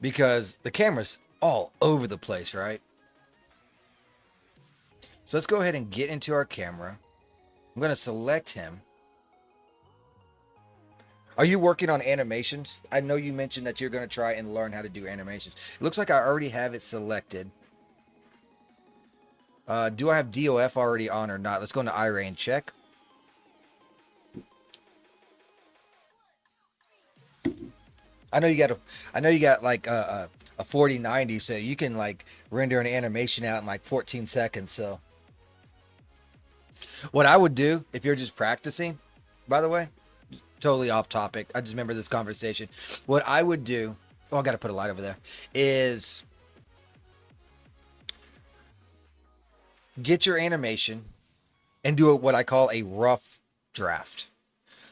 Because the camera's all over the place, right? So let's go ahead and get into our camera. I'm going to select him. Are you working on animations? I know you mentioned that you're going to try and learn how to do animations. It looks like I already have it selected. Do I have DOF already on or not? Let's go into iRay and check. I know you got like a 4090, so you can like render an animation out in like 14 seconds. So what I would do if you're just practicing, by the way, totally off topic. I just remember this conversation. What I would do, I got to put a light over there, is get your animation and do what I call a rough draft.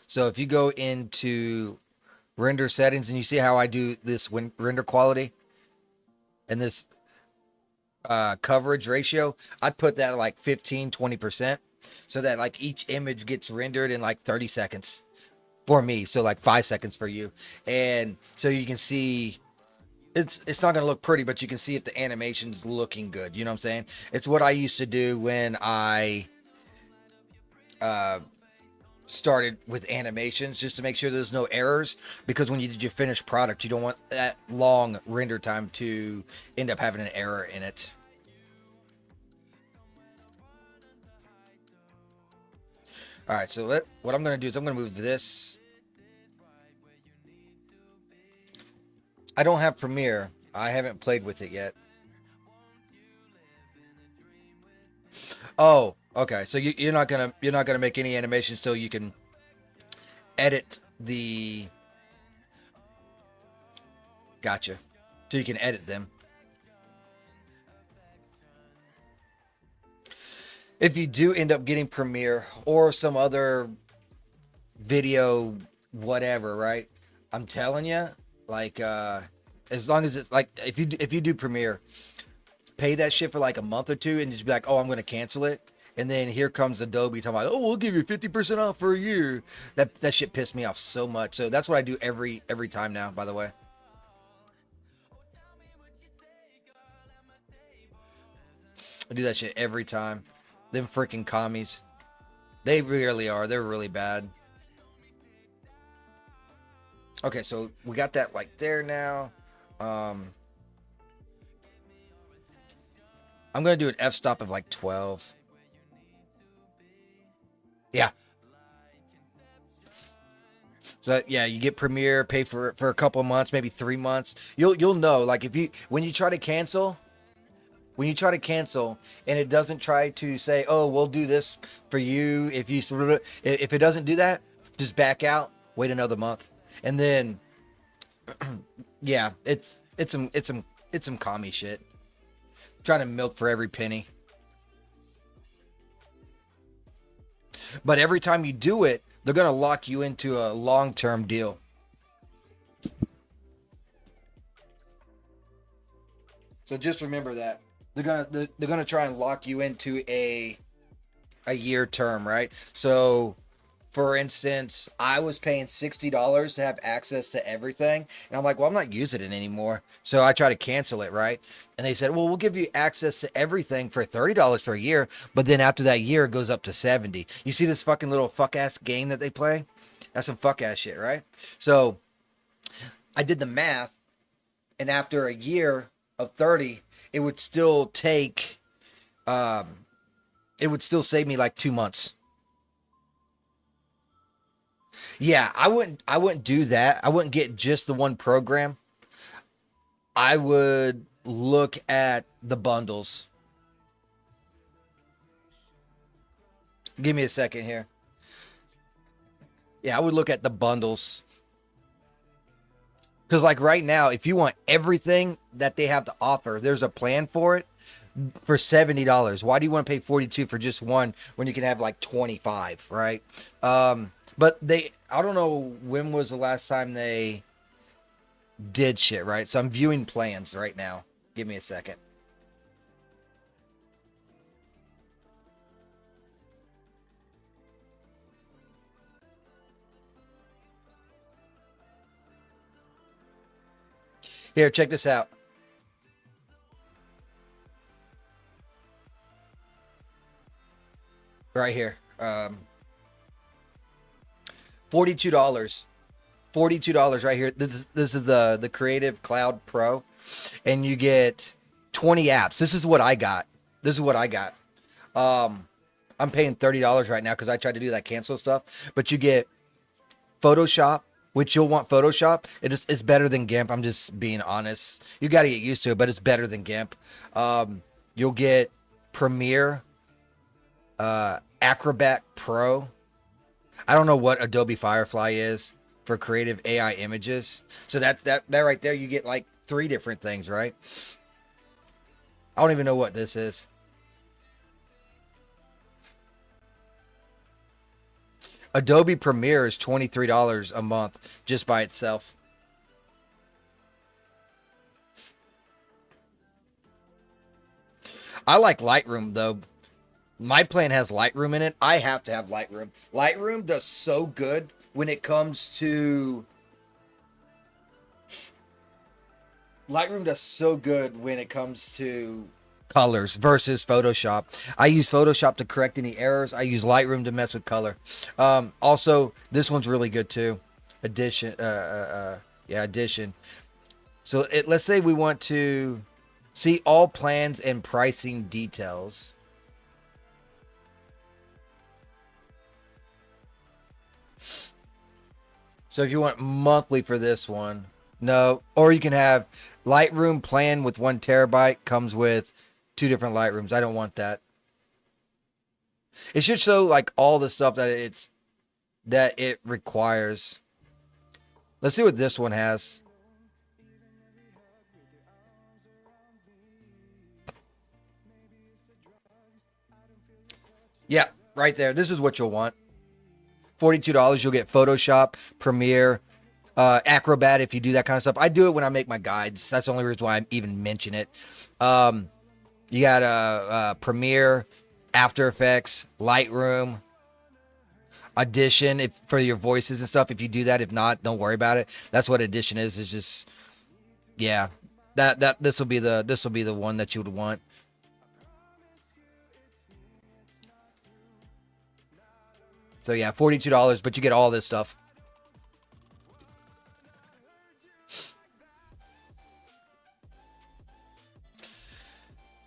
So if you go into render settings and you see how I do this render quality and this coverage ratio, I'd put that at like 15-20%, so that like each image gets rendered in like 30 seconds for me, so like 5 seconds for you. And so you can see it's not going to look pretty, but you can see if the animation's looking good. You know what I'm saying? It's what I used to do when I started with animations, just to make sure there's no errors, because when you did your finished product, you don't want that long render time to end up having an error in it. All right, so what I'm gonna do is I'm gonna move this. I don't have Premiere. I haven't played with it yet. Oh, okay. So you're not gonna make any animations till you can edit the. Gotcha. So you can edit them. If you do end up getting Premiere or some other video, whatever, right? I'm telling you, like, as long as it's like, if you do Premiere, pay that shit for like a month or two, and just be like, oh, I'm gonna cancel it. And then here comes Adobe talking about, oh, we'll give you 50% off for a year. That shit pissed me off so much. So that's what I do every time now. By the way, I do that shit every time. Them freaking commies. They really are. They're really bad. Okay, so we got that like there now. Um, I'm gonna do an f-stop of like 12. Yeah. So yeah, you get Premiere, pay for a couple of months, maybe 3 months. You'll know, like, if you when you try to cancel, and it doesn't try to say, oh, we'll do this for you, if it doesn't do that, just back out, wait another month, and then yeah, it's some commie shit, trying to milk for every penny. But every time you do it, they're gonna lock you into a long-term deal. So just remember that they're gonna try and lock you into a year term, right? So, for instance, I was paying $60 to have access to everything, and I'm like, well, I'm not using it anymore. So I try to cancel it, right? And they said, well, we'll give you access to everything for $30 for a year, but then after that year, it goes up to 70. You see this fucking little fuck ass game that they play? That's some fuck ass shit, right? So I did the math, and after a year of 30, it would still take, it would still save me like 2 months. Yeah, I wouldn't do that. I wouldn't get just the one program. I would look at the bundles. Give me a second here. Yeah, I would look at the bundles. Because, like, right now, if you want everything that they have to offer, there's a plan for it for $70. Why do you want to pay 42 for just one when you can have like 25, right? But I don't know when was the last time they did shit, right? So I'm viewing plans right now. Give me a second. Here, check this out. Right here. $42. $42 right here. This is the Creative Cloud Pro, and you get 20 apps. This is what I got. I'm paying $30 right now because I tried to do that cancel stuff. But you get Photoshop, which you'll want Photoshop. It's better than GIMP. I'm just being honest. You got to get used to it, but it's better than GIMP. You'll get Premiere, Acrobat Pro. I don't know what Adobe Firefly is for creative AI images. So that right there, you get like 3 different things, right? I don't even know what this is. Adobe Premiere is $23 a month just by itself. I like Lightroom though. My plan has Lightroom in it. I have to have Lightroom. Lightroom does so good when it comes to colors versus Photoshop. I use Photoshop to correct any errors. I use Lightroom to mess with color. Also, this one's really good too. Addition. Addition. So let's say we want to see all plans and pricing details. So if you want monthly for this one, no. Or you can have Lightroom plan with 1 terabyte, comes with 2 different Lightrooms. I don't want that. It should show like all the stuff that it requires. Let's see what this one has. Yeah, right there. This is what you'll want. $42, you'll get Photoshop, Premiere, Acrobat if you do that kind of stuff. I do it when I make my guides. That's the only reason why I even mention it. You got Premiere, After Effects, Lightroom, Audition for your voices and stuff. If you do that, if not, don't worry about it. That's what Audition is. It's just, yeah, this will be the one that you would want. So yeah, $42, but you get all this stuff.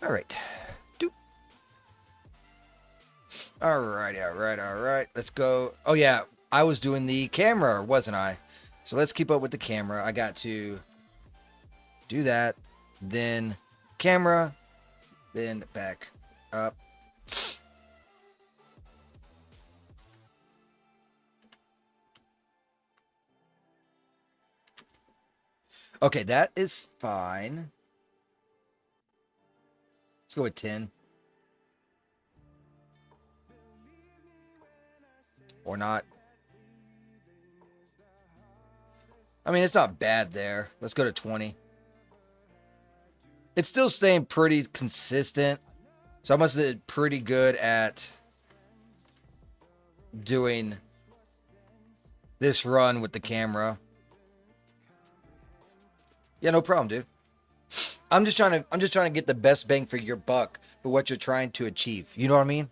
All right. Doop. All right. Let's go. Oh yeah, I was doing the camera, wasn't I? So let's keep up with the camera. I got to do that, then camera, then back up. Okay, that is fine. Let's go with 10. Or not. I mean, it's not bad there. Let's go to 20. It's still staying pretty consistent. So I must have did pretty good at doing this run with the camera. Yeah, no problem, dude. I'm just trying to get the best bang for your buck for what you're trying to achieve. You know what I mean?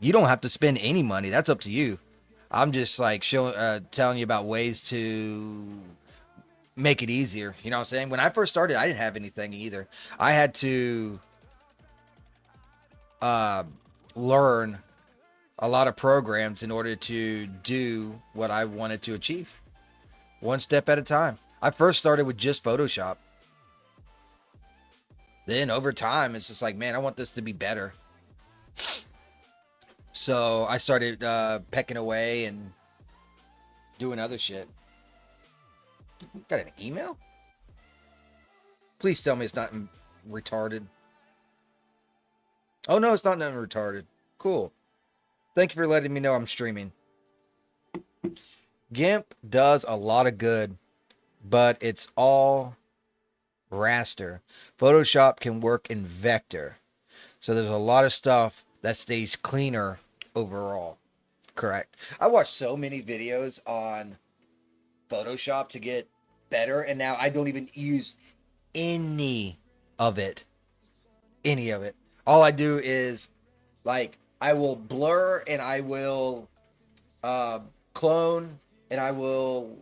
You don't have to spend any money. That's up to you. I'm just like telling you about ways to make it easier. You know what I'm saying? When I first started, I didn't have anything either. I had to learn a lot of programs in order to do what I wanted to achieve. One step at a time. I first started with just Photoshop. Then over time, it's just like, man, I want this to be better. So I started pecking away and doing other shit. Got an email? Please tell me it's not retarded. Oh, no, it's not nothing retarded. Cool. Thank you for letting me know I'm streaming. GIMP does a lot of good, but it's all raster. Photoshop can work in vector. So there's a lot of stuff that stays cleaner overall. Correct. I watched so many videos on Photoshop to get better, and now I don't even use any of it. Any of it. All I do is, like, I will blur and I will clone and I will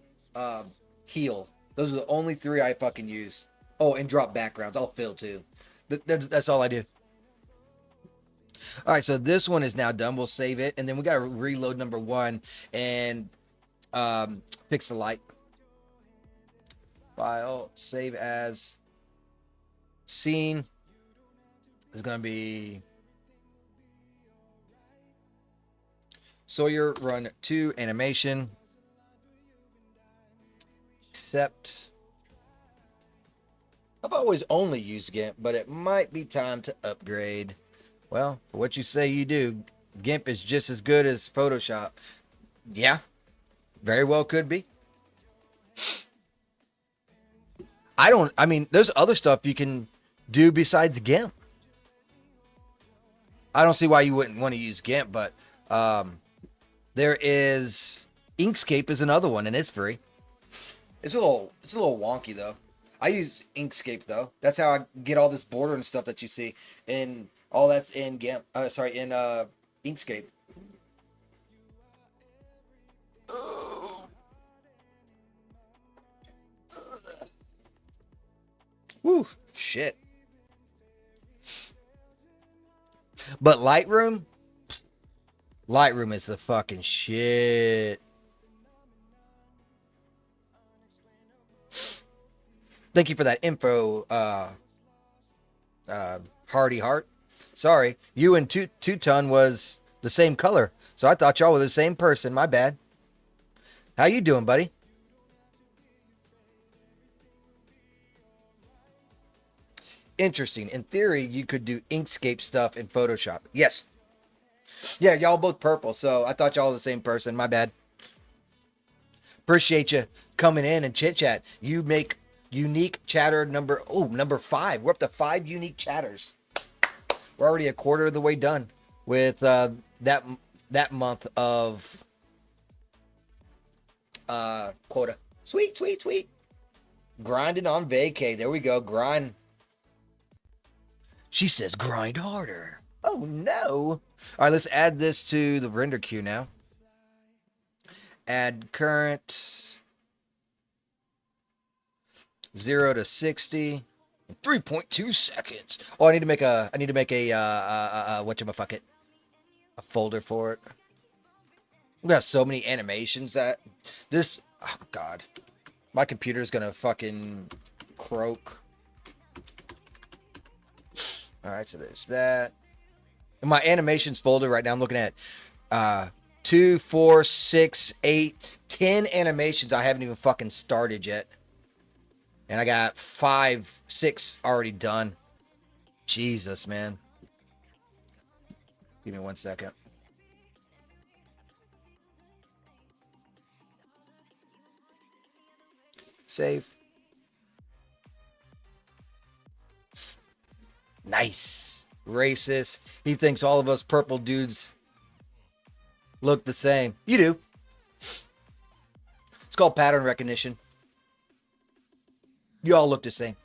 heal. Those are the only 3 I fucking use. Oh, and drop backgrounds. I'll fill too. That's all I do. All right, so this one is now done. We'll save it, and then we got to reload number 1 and fix the light. File, save as, scene is going to be Sawyer run 2 animation. Except I've always only used GIMP, but it might be time to upgrade. Well, for what you say you do, GIMP is just as good as Photoshop. Yeah, very well could be. I mean, there's other stuff you can do besides GIMP. I don't see why you wouldn't want to use GIMP, but there is Inkscape is another one, and it's free. It's a little wonky though. I use Inkscape though. That's how I get all this border and stuff that you see, and all that's in GIMP. In Inkscape. Woo, shit. But Lightroom is the fucking shit. Thank you for that info, Hardy Heart. Sorry, you and Two-Ton was the same color, so I thought y'all were the same person. My bad. How you doing, buddy? Interesting. In theory, you could do Inkscape stuff in Photoshop. Yes. Yeah, y'all both purple, so I thought y'all were the same person. My bad. Appreciate you coming in and chit chat. You make unique chatter number 5. We're up to 5 unique chatters. We're already a quarter of the way done with that month of quota. Sweet, sweet, sweet. Grinding on vacay. There we go. Grind. She says grind harder. Oh no. All right, let's add this to the render queue now. Add current 0 to 60 in 3.2 seconds. Oh, I need to make a whatchamaffuck, a folder for it. We got so many animations that this, oh god, my computer's gonna fucking croak. All right, so there's that. In my animations folder right now, I'm looking at 2, 4, 6, 8, 10 animations I haven't even fucking started yet. And I got 5, 6 already done. Jesus, man. Give me 1 second. Save. Nice. Racist. He thinks all of us purple dudes look the same. You do. It's called pattern recognition. You all look the same.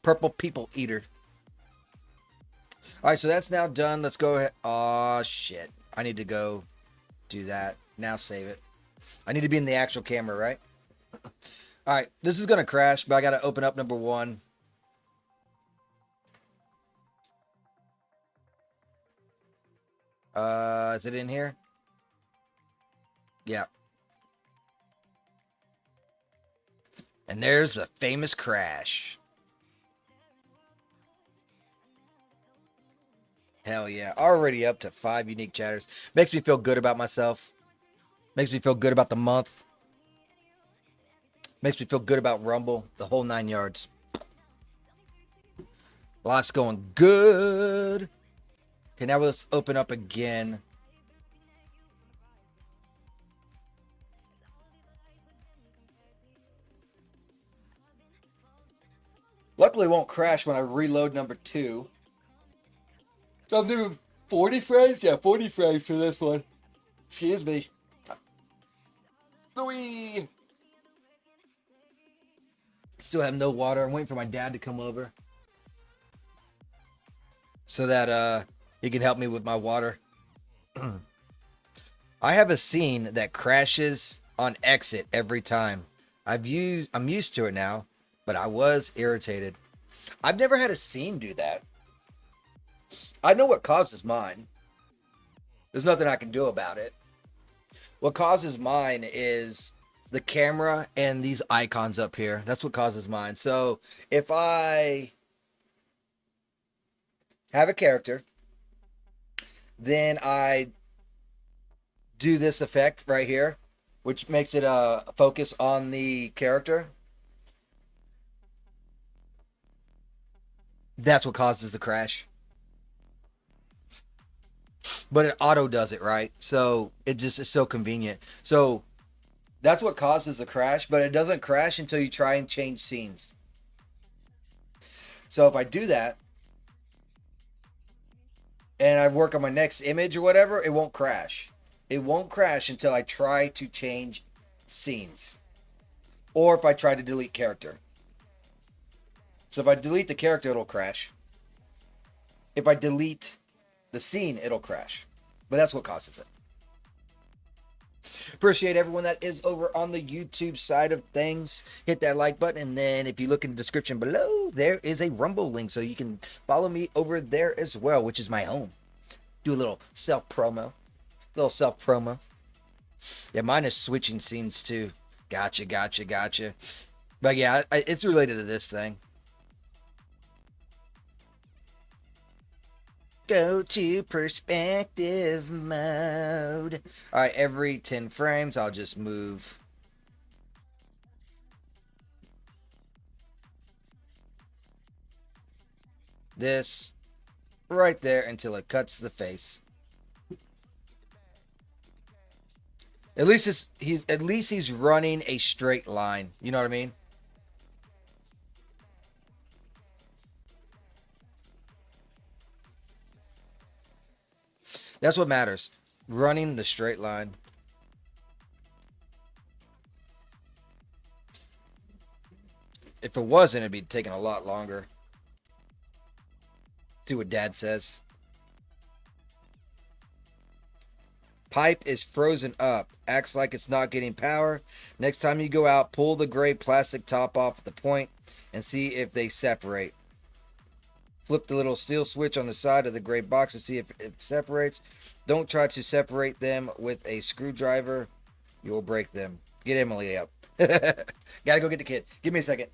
Purple people eater. All right, so that's now done. Let's go ahead. Oh, shit. I need to go do that. Now save it. I need to be in the actual camera, right? All right, this is going to crash, but I got to open up number 1. Is it in here? Yeah. And there's the famous crash. Hell yeah. Already up to 5 unique chatters. Makes me feel good about myself. Makes me feel good about the month. Makes me feel good about Rumble. The whole 9 yards. Lots going good. Okay, now let's open up again. Luckily, it won't crash when I reload number 2. So I'm doing 40 frames? Yeah, 40 frames for this one. Excuse me. Louis! Still have no water. I'm waiting for my dad to come over, so that he can help me with my water. I have a scene that crashes on exit every time. I'm used to it now, but I was irritated. I've never had a scene do that. I know what causes mine. There's nothing I can do about it. What causes mine is the camera and these icons up here. That's what causes mine. So if I have a character, then I do this effect right here, which makes it focus on the character. That's what causes the crash. But it auto does it, right? So it just is so convenient. So that's what causes the crash, but it doesn't crash until you try and change scenes. So if I do that and I work on my next image or whatever, it won't crash. It won't crash until I try to change scenes. Or if I try to delete character. So if I delete the character, it'll crash. If I delete the scene, it'll crash. But that's what causes it. Appreciate everyone that is over on the YouTube side of things. Hit that like button, and then if you look in the description below, there is a Rumble link, so you can follow me over there as well, which is my home. Do a little self-promo. Yeah, mine is switching scenes too. Gotcha. But yeah, it's related to this thing. Go to perspective mode. All right, every 10 frames, I'll just move this right there until it cuts the face. At least he's running a straight line. You know what I mean? That's what matters. Running the straight line. If it wasn't, it'd be taking a lot longer. See what Dad says. Pipe is frozen up. Acts like it's not getting power. Next time you go out, pull the gray plastic top off the point and see if they separate. Flip the little steel switch on the side of the gray box to see if it separates. Don't try to separate them with a screwdriver. You will break them. Get Emily up. Gotta go get the kid. Give me a second.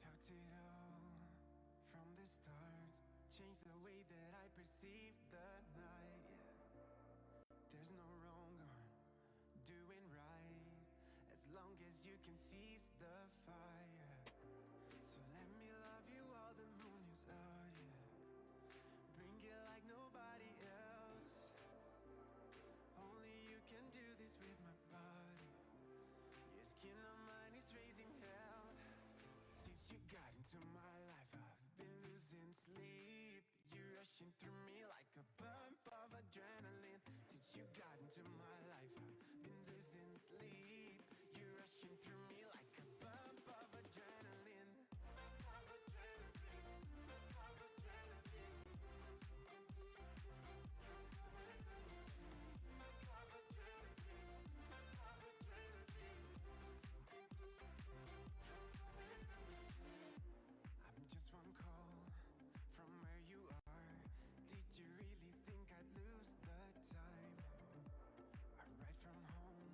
Felt it all from the start. Changed the way that I perceive the night. Yeah. There's no wrong or doing right as long as you can seize the fire. So let me love you while the moon is out. Yeah. Bring it like nobody else. Only you can do this with my body. Your skin on mine is raising hell. Since you got into my life, I've been losing sleep. You're rushing through me like a bump of adrenaline. Since you got into my life, I've been losing sleep. You're rushing through me like a bump of adrenaline. I'm just one call from where you are. Did you really think I'd lose the time? I'm right from home,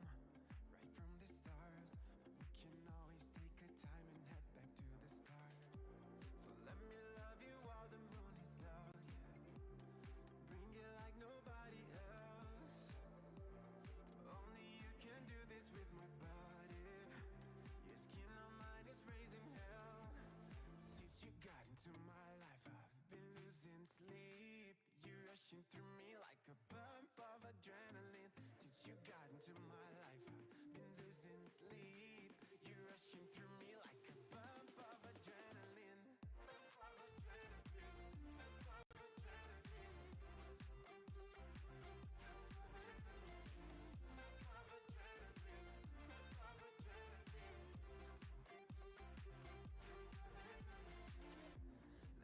right from the stars. We can always take a time and head back to the start. So let me love you while the moon is out. Yeah. Bring it like nobody else. Only you can do this with my body. Your skin on mine is raising hell. Since you got into my life, I've been losing sleep. You're rushing through me like a bump of adrenaline. Since you got into my life, I've been losing sleep. You're rushing through me like a bump of adrenaline.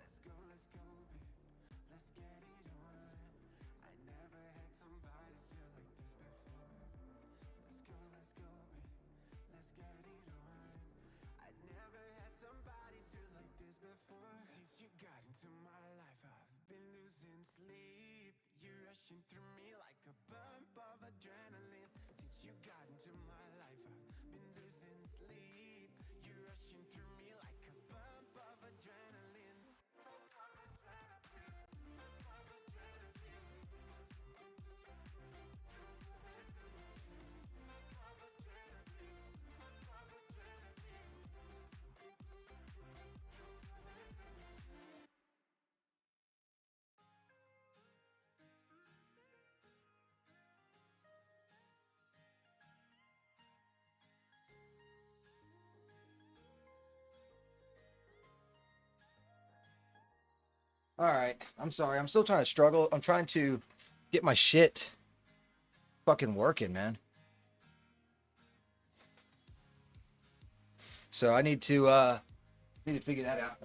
Let's go, babe. Let's get it on. I never had somebody do like this before. Let's go, babe. Let's get it on. I never had somebody do like this before. Since you got into my life, I've been losing sleep. You're rushing through me like a bump of adrenaline. Since you got into my life, I've been losing sleep. You're rushing through me like a bump of adrenaline. All right. I'm sorry. I'm still trying to struggle. I'm trying to get my shit fucking working, man. So I need to Need to figure that out.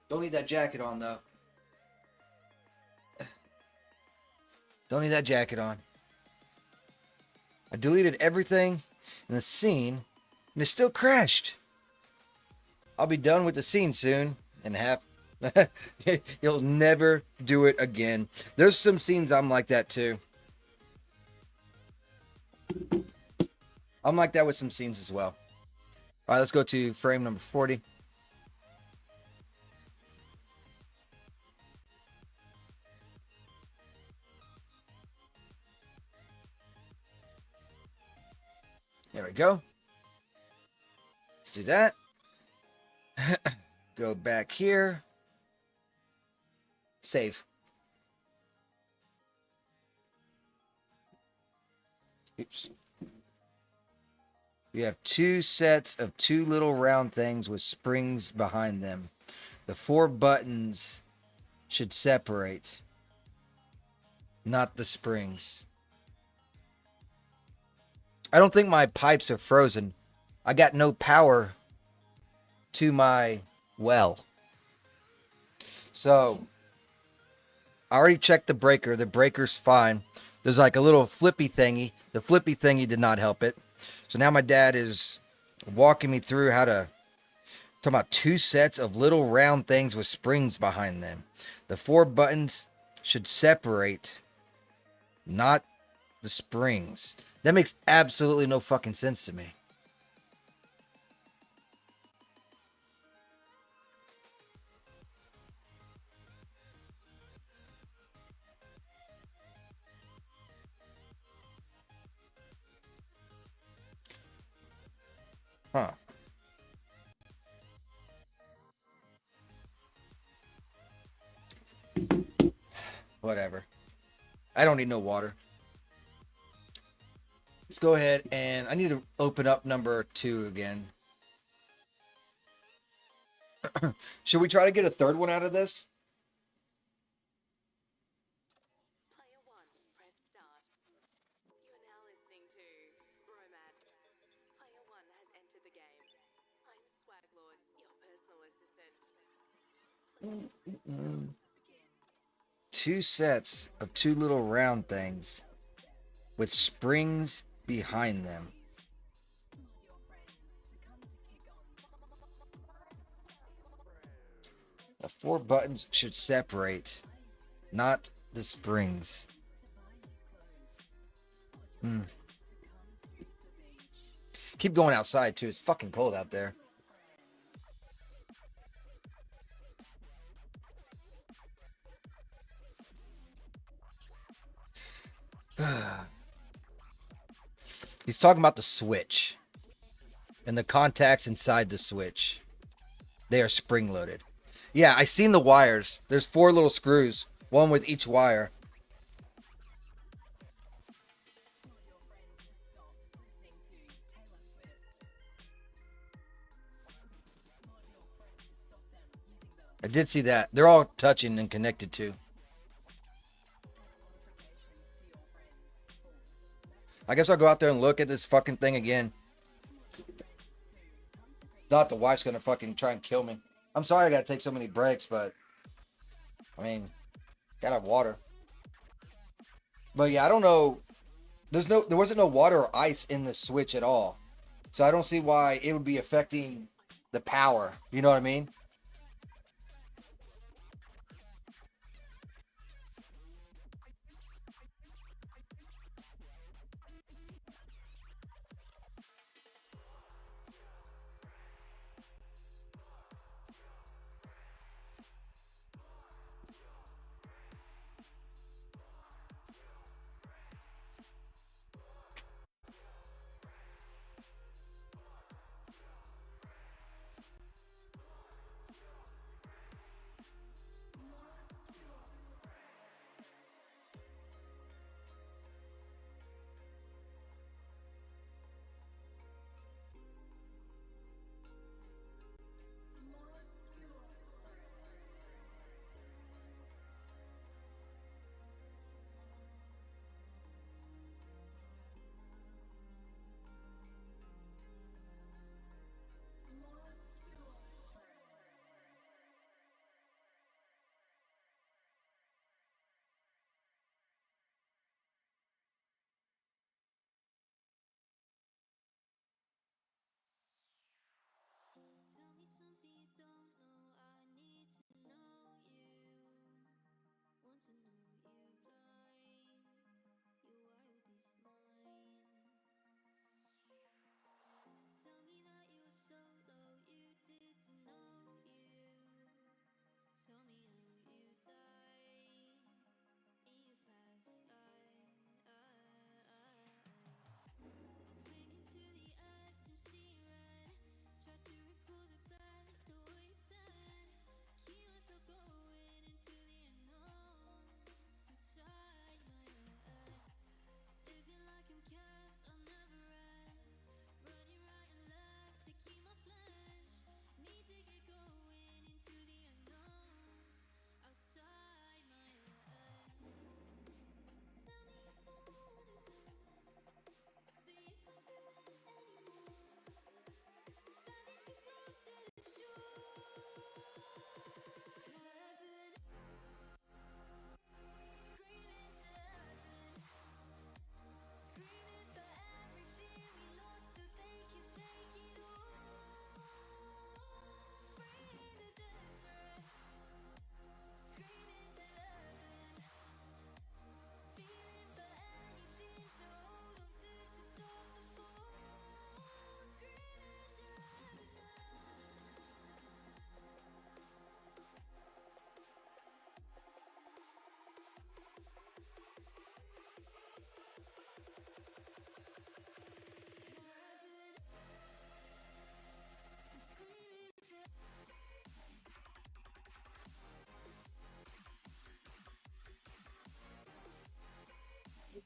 Don't need that jacket on though. Don't need that jacket on. I deleted everything in the scene and it still crashed. I'll be done with the scene soon and you'll never do it again. There's some scenes I'm like that too. I'm like that with some scenes as well. All right, let's go to frame number 40. There we go. Let's do that. Go back here. Save. Oops. We have two sets of two little round things with springs behind them. The 4 buttons should separate, not the springs. I don't think my pipes are frozen. I got no power to my well. So, I already checked the breaker. The breaker's fine. There's like a little flippy thingy. The flippy thingy did not help it. So now my dad is walking me through how to... Talking about 2 sets of little round things with springs behind them. The 4 buttons should separate, not the springs. That makes absolutely no fucking sense to me. Huh. Whatever. I don't need no water. Let's go ahead and I need to open up number 2 again. Should we try to get a third one out of this? Player 1, press start. You are now listening to Bromad. Player 1 has entered the game. I'm Swaglord, your personal assistant. Please press start to begin. 2 sets of 2 little round things with springs behind them. The 4 buttons should separate, not the springs. Keep going outside too. It's fucking cold out there. He's talking about the switch and the contacts inside the switch. They are spring loaded. Yeah, I seen the wires. There's 4 little screws, one with each wire. I did see that. They're all touching and connected too. I guess I'll go out there and look at this fucking thing again. Not the wife's gonna fucking try and kill me. I'm sorry I gotta take so many breaks, but I mean, gotta have water. But yeah, I don't know. There wasn't no water or ice in the switch at all. So I don't see why it would be affecting the power. You know what I mean?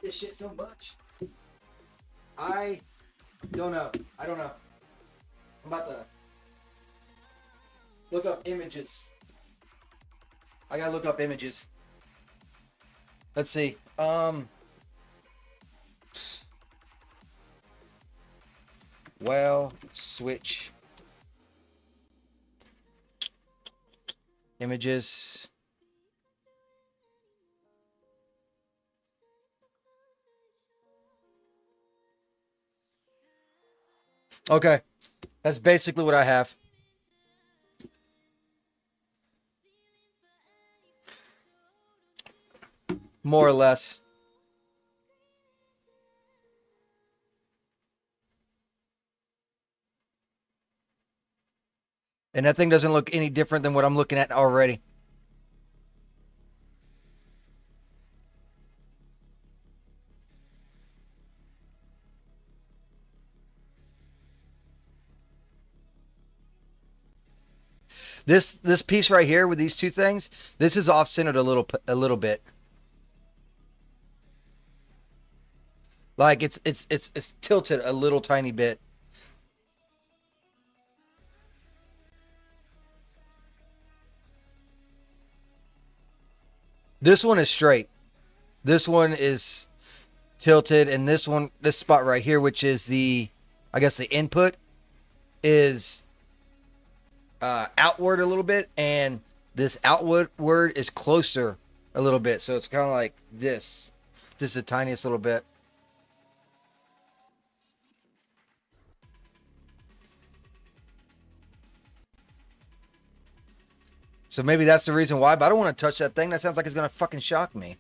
this shit so much. I don't know. I don't know. I'm about to look up images. I gotta look up images. Let's see. Well, switch images. Okay, that's basically what I have. More or less. And that thing doesn't look any different than what I'm looking at already. This piece right here with these two things, this is off centered a little bit. Like it's tilted a little tiny bit. This one is straight. This one is tilted, and this spot right here, which is I guess the input, is outward a little bit, and this outward word is closer a little bit. So it's kind of like this, just the tiniest little bit. So maybe that's the reason why, but I don't want to touch that thing. That sounds like it's going to fucking shock me.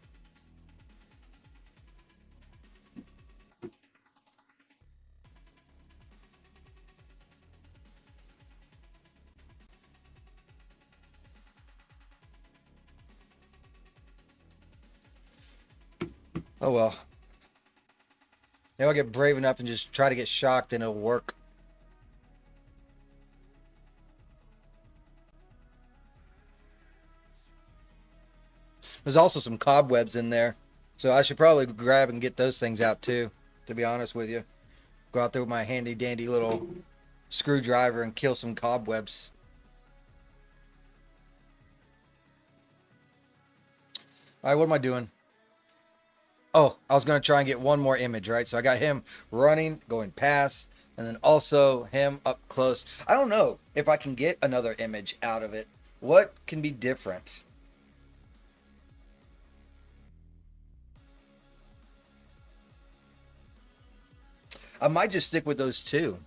Oh well. Maybe I'll get brave enough and just try to get shocked and it'll work. There's also some cobwebs in there. So I should probably grab and get those things out too, to be honest with you. Go out there with my handy dandy little screwdriver and kill some cobwebs. Alright, what am I doing? Oh, I was going to try and get one more image, right? So I got him running, going past, and then also him up close. I don't know if I can get another image out of it. What can be different? I might just stick with those two.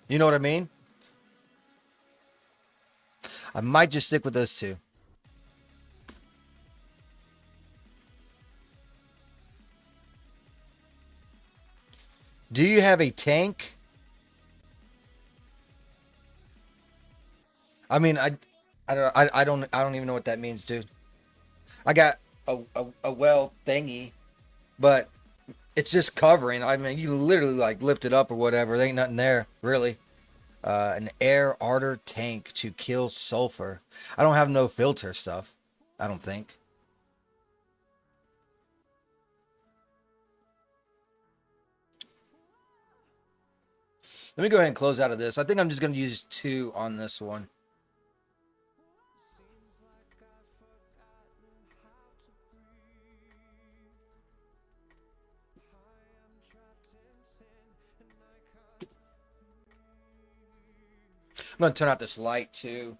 You know what I mean? I might just stick with those two. Do you have a tank? I mean, I don't even know what that means, dude. I got a well thingy, but it's just covering. I mean, you literally like lift it up or whatever. There ain't nothing there, really. An air arter tank to kill sulfur. I don't have no filter stuff. I don't think. Let me go ahead and close out of this. I think I'm just going to use two on this one. I'm going to turn out this light too.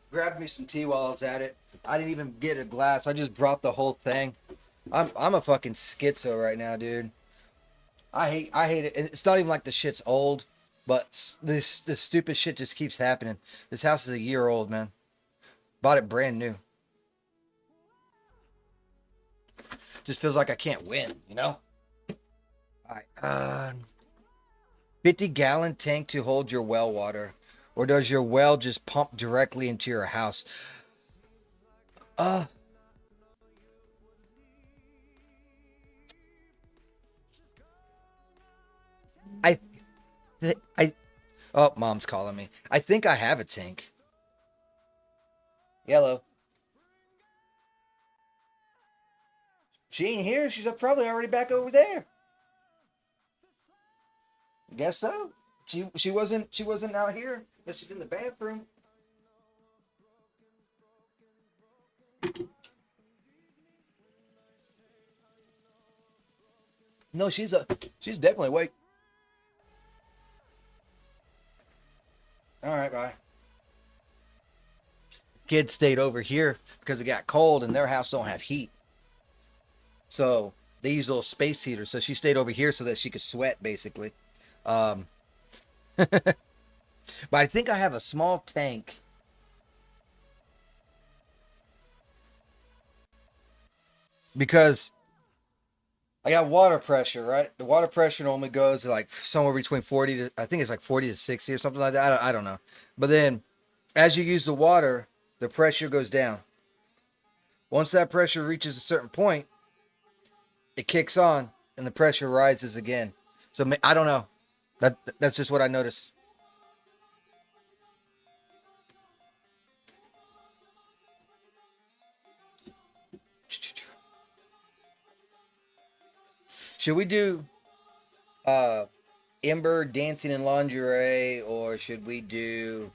Grabbed me some tea while I was at it. I didn't even get a glass. I just brought the whole thing. I'm a fucking schizo right now, dude. I hate it. It's not even like the shit's old. But this stupid shit just keeps happening. This house is a year old, man. Bought it brand new. Just feels like I can't win, you know? All right. 50-gallon tank to hold your well water. Or does your well just pump directly into your house? I I oh, mom's calling me. I think I have a tank. Yellow. She ain't here. She's probably already back over there. Guess so. She wasn't out here. But she's in the bathroom. No, she's definitely awake. All right, bye. Kids stayed over here because it got cold and their house don't have heat. So they use little space heaters. So she stayed over here so that she could sweat, basically. But I think I have a small tank. Because I got water pressure, right? The water pressure normally goes like somewhere between 40 to, I think it's like 40 to 60 or something like that. I don't know. But then as you use the water, the pressure goes down. Once that pressure reaches a certain point, it kicks on and the pressure rises again. So I don't know. That's just what I noticed. Should we do Ember dancing in lingerie, or should we do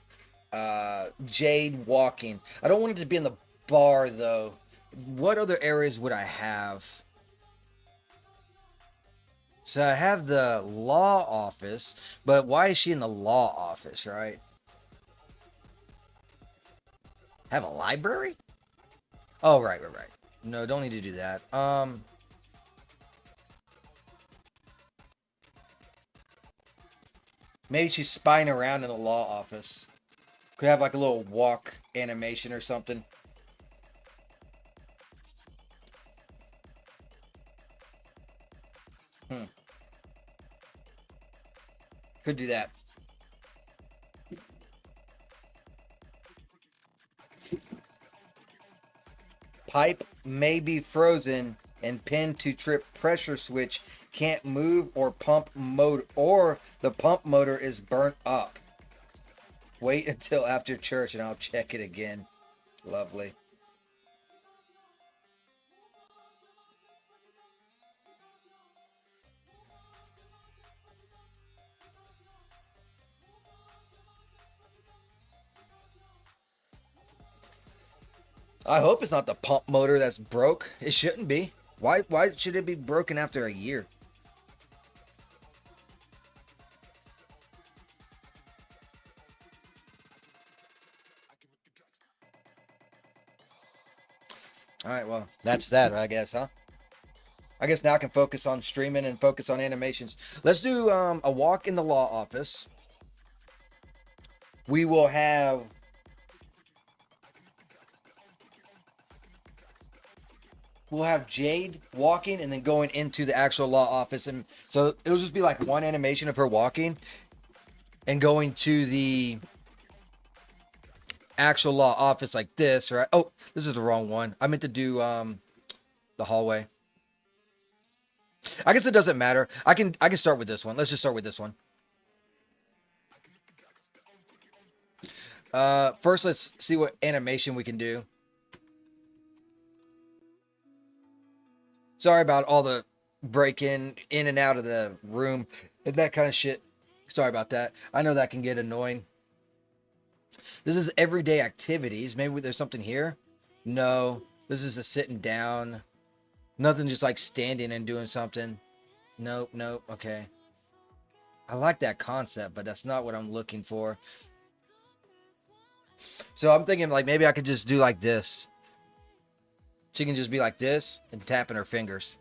Jade walking? I don't want it to be in the bar though. What other areas would I have? So I have the law office, but why is she in the law office, right? Have a library? Oh, right. No, don't need to do that. Maybe she's spying around in the law office. Could have like a little walk animation or something. Could do that. Pipe may be frozen and pinned to trip pressure switch can't move or pump motor, or the pump motor is burnt up. Wait until after church and I'll check it again. Lovely. I hope it's not the pump motor that's broke. It shouldn't be. Why should it be broken after a year? All right, well, that's that, I guess, huh? I guess now I can focus on streaming and focus on animations. Let's do a walk in the law office. We will have Jade walking and then going into the actual law office, and so it'll just be like one animation of her walking and going to the actual law office like this, right? Oh, this is the wrong one. I meant to do the hallway. I guess it doesn't matter. I can start with this one. Let's just start with this one. First, let's see what animation we can do. Sorry about all the breaking in and out of the room and that kind of shit. Sorry about that. I know that can get annoying. This is everyday activities. Maybe there's something here. No, this is a sitting down. Nothing, just like standing and doing something. Nope. Okay. I like that concept, but that's not what I'm looking for. So I'm thinking like maybe I could just do like this. She can just be like this and tapping her fingers.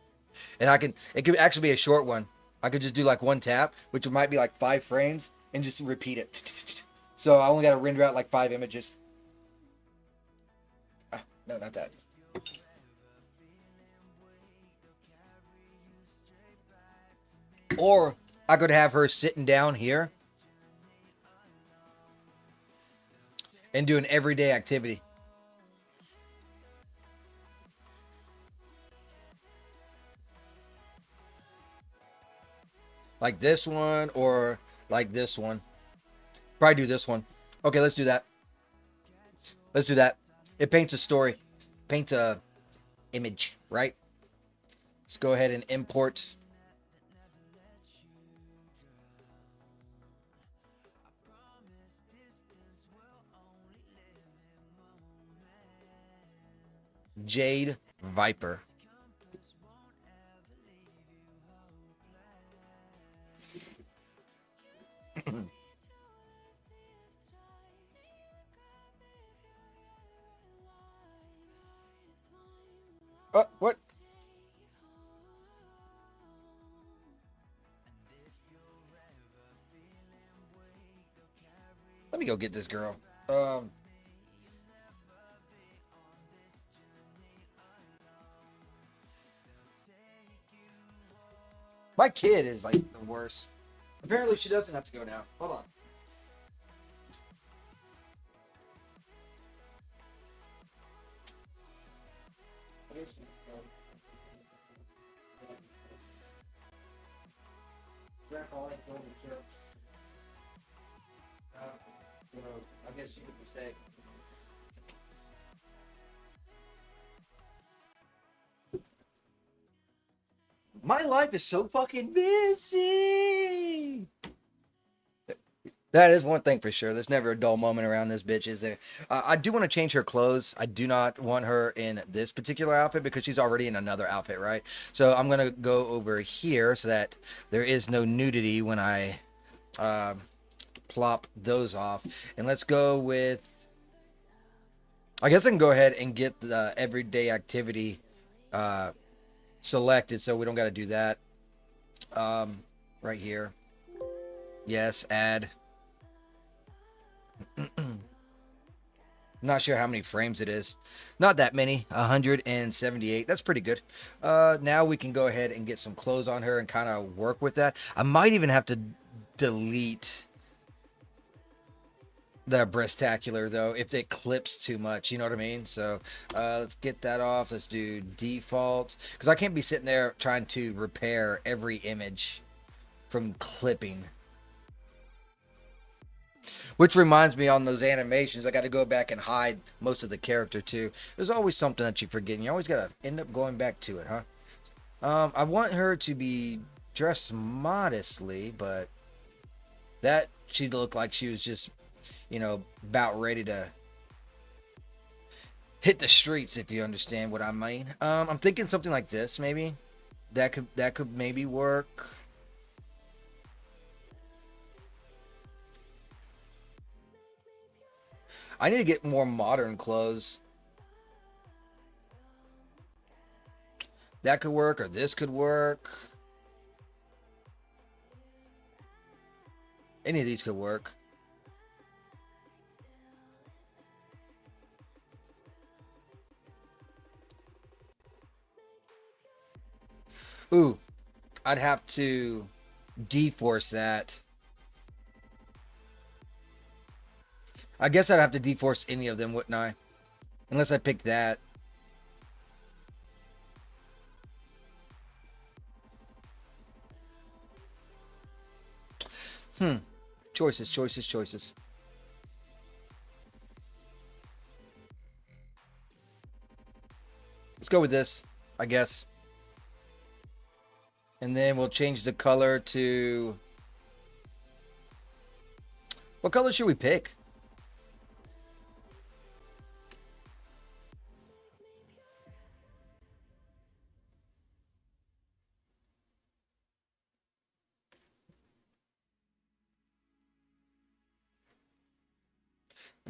And it could actually be a short one. I could just do like one tap, which might be like 5 frames. and just repeat it. So I only got to render out like 5 images. No, not that. Or I could have her sitting down here and do an everyday activity. Like this one or like this one. Probably do this one. Okay, let's do that. Let's do that. It paints a story. Paints a image, right? Let's go ahead and import. Jade Viper. What? Let me go get this girl. My kid is like the worst. Apparently she doesn't have to go now. Hold on. Grandpa ain't going to church. I guess you could stay. My life is so fucking busy. That is one thing for sure. There's never a dull moment around this bitch, is there? I do want to change her clothes. I do not want her in this particular outfit because she's already in another outfit, right? So I'm going to go over here so that there is no nudity when I plop those off. And let's go with... I guess I can go ahead and get the everyday activity selected so we don't got to do that. Right here. Yes, add. Not sure how many frames it is. Not that many. 178. That's pretty good. Now we can go ahead and get some clothes on her and kind of work with that. I might even have to delete the breastacular though if it clips too much. You know what I mean? So let's get that off. Let's do default, because I can't be sitting there trying to repair every image from clipping. Which reminds me, on those animations, I got to go back and hide most of the character too. There's always something that you forget, and you always got to end up going back to it, huh? I want her to be dressed modestly, but that she looked like she was just, you know, about ready to hit the streets, if you understand what I mean. I'm thinking something like this, maybe. That could maybe work. I need to get more modern clothes. That could work, or this could work. Any of these could work. Ooh, I'd have to deforce that. I guess I'd have to deforce any of them, wouldn't I? Unless I pick that. Choices, choices, choices. Let's go with this, I guess. And then we'll change the color to... What color should we pick?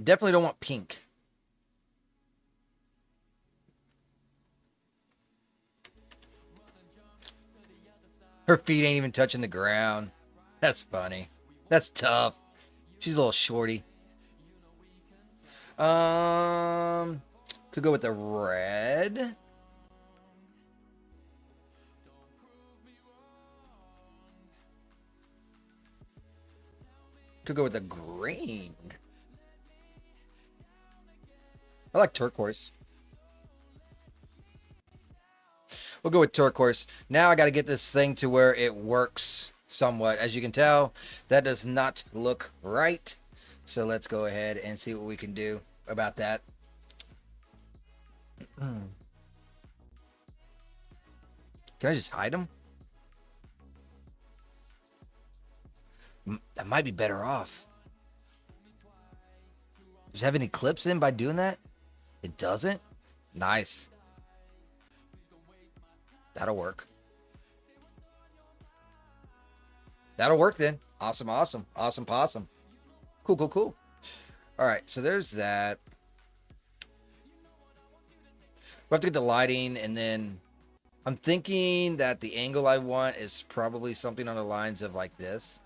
Definitely don't want pink. Her feet ain't even touching the ground. That's funny. That's tough. She's a little shorty. Could go with the red. Could go with the green. I like turquoise. We'll go with turquoise. Now I got to get this thing to where it works somewhat. As you can tell, that does not look right. So let's go ahead and see what we can do about that. Can I just hide them? That might be better off. Does it have any clips in by doing that? It doesn't? Nice. That'll work. That'll work then. Awesome, awesome. Awesome possum. Cool, cool, cool. All right, so there's that. We'll have to get the lighting, and then I'm thinking that the angle I want is probably something on the lines of like this.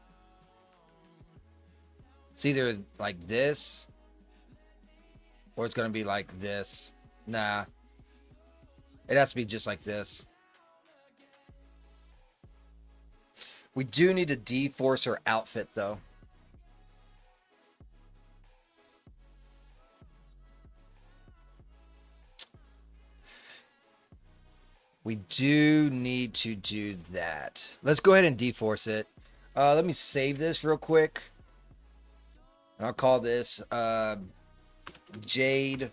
It's either like this, or it's going to be like this. Nah. It has to be just like this. We do need to de-force her outfit, though. We do need to do that. Let's go ahead and de-force it. Let me save this real quick. I'll call this Jade.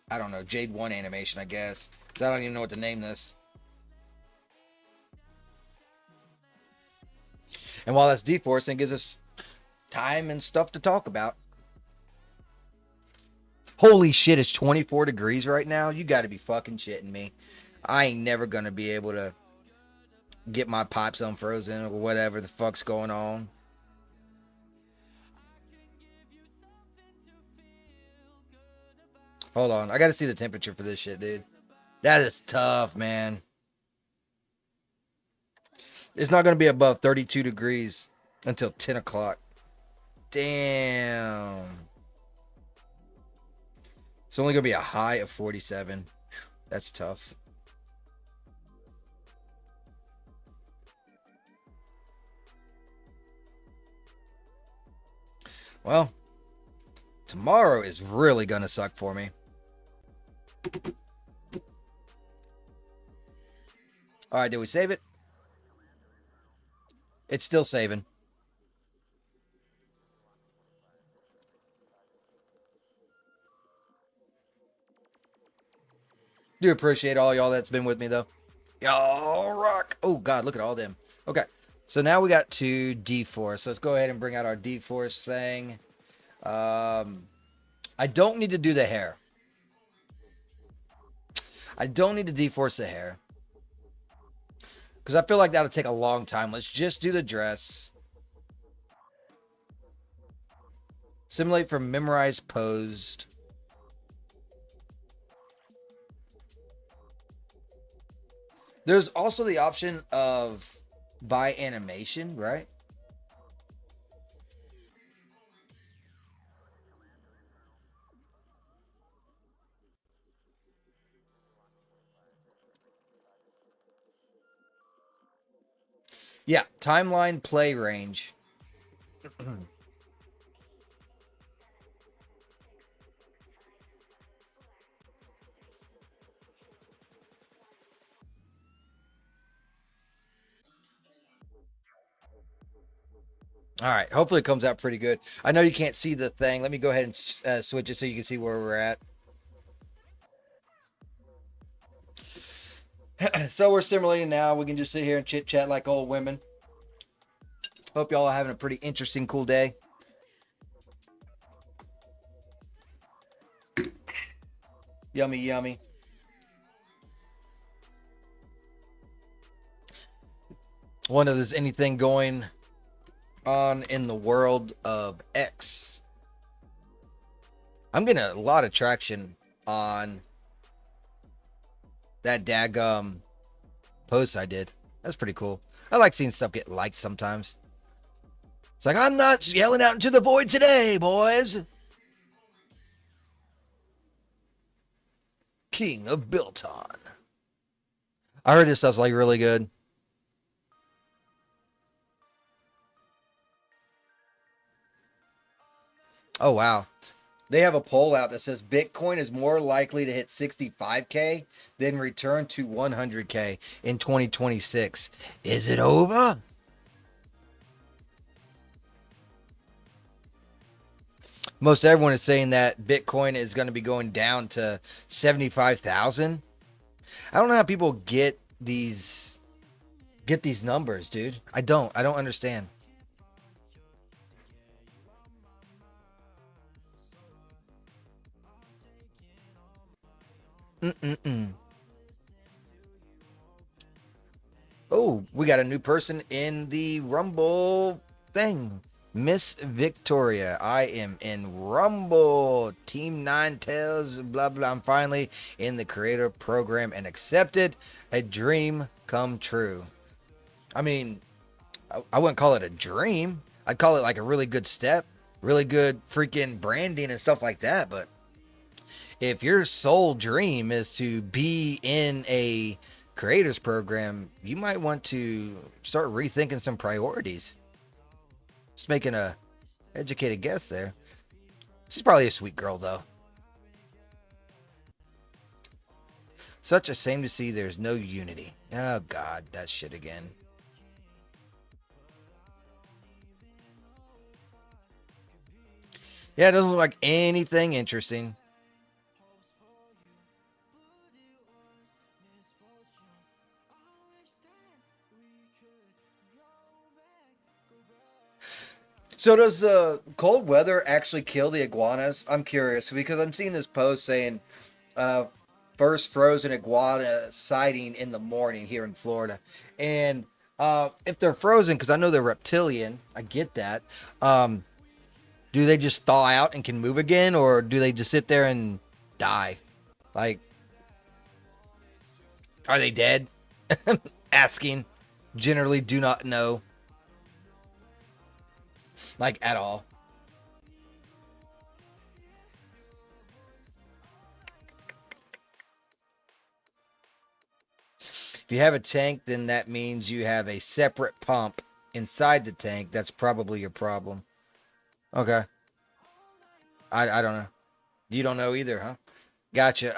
I don't know, Jade 1 animation, I guess. Because I don't even know what to name this. And while that's deforcing, it gives us time and stuff to talk about. Holy shit, it's 24 degrees right now. You got to be fucking shitting me. I ain't never going to be able to get my pipes unfrozen or whatever the fuck's going on. Hold on. I got to see the temperature for this shit, dude. That is tough, man. It's not going to be above 32 degrees until 10 o'clock. Damn. It's only going to be a high of 47. That's tough. Well, tomorrow is really going to suck for me. All right, did we save it? It's still saving. Do appreciate all y'all that's been with me, though. Y'all rock. Oh, God, look at all them. Okay, so now we got to D-Force. So let's go ahead and bring out our D-Force thing. I don't need to do the hair. I don't need to D-Force the hair. Because I feel like that'll take a long time. Let's just do the dress. Simulate for memorized posed. There's also the option of by animation, right? Yeah, timeline play range. All right, hopefully it comes out pretty good. I know you can't see the thing. Let me go ahead and switch it so you can see where we're at. So we're simulating now. We can just sit here and chit chat like old women. Hope y'all are having a pretty interesting, cool day. Yummy, yummy. Wonder if there's anything going on in the world of X. I'm getting a lot of traction on that daggum post I did. That's pretty cool. I like seeing stuff get liked sometimes. It's like, I'm not yelling out into the void today, boys. King of Bilton. I heard this stuff's like really good. Oh, wow. They have a poll out that says Bitcoin is more likely to hit 65K than return to 100K in 2026. Is it over? Most everyone is saying that Bitcoin is going to be going down to 75,000. I don't know how people get these numbers, dude. I don't understand. Oh, we got a new person in the Rumble thing. Miss Victoria. I am in Rumble. Team Nine Tails, blah, blah. I'm finally in the creator program and accepted. A dream come true. I mean, I wouldn't call it a dream. I'd call it like a really good step, really good freaking branding and stuff like that. But if your sole dream is to be in a creators program, you might want to start rethinking some priorities. Just making a educated guess there. She's probably a sweet girl though. Such a shame to see there's no unity. Oh God, that shit again. Yeah, it doesn't look like anything interesting. So does the cold weather actually kill the iguanas? I'm curious because I'm seeing this post saying first frozen iguana sighting in the morning here in Florida. And if they're frozen, because I know they're reptilian, I get that. Do they just thaw out and can move again, or do they just sit there and die? Like, are they dead? Asking. Generally do not know. Like, at all. If you have a tank, then that means you have a separate pump inside the tank. That's probably your problem. Okay. I don't know. You don't know either, huh? Gotcha.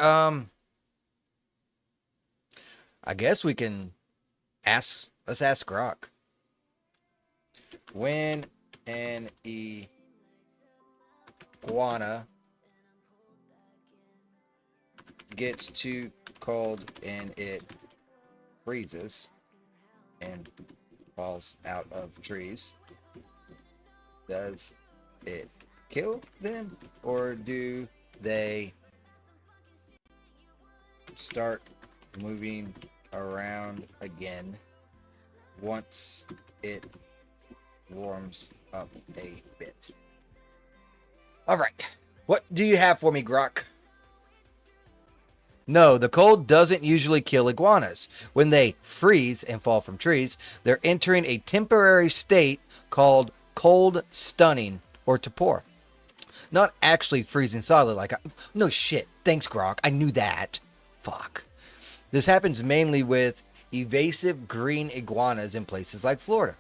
I guess we can ask. Let's ask Grok. When an iguana gets too cold and it freezes and falls out of trees, does it kill them, or do they start moving around again once it warms up a bit? All right. What do you have for me, Grok? No, the cold doesn't usually kill iguanas. When they freeze and fall from trees, they're entering a temporary state called cold stunning or torpor. Not actually freezing solid like no shit. Thanks, Grok. I knew that. Fuck. This happens mainly with evasive green iguanas in places like Florida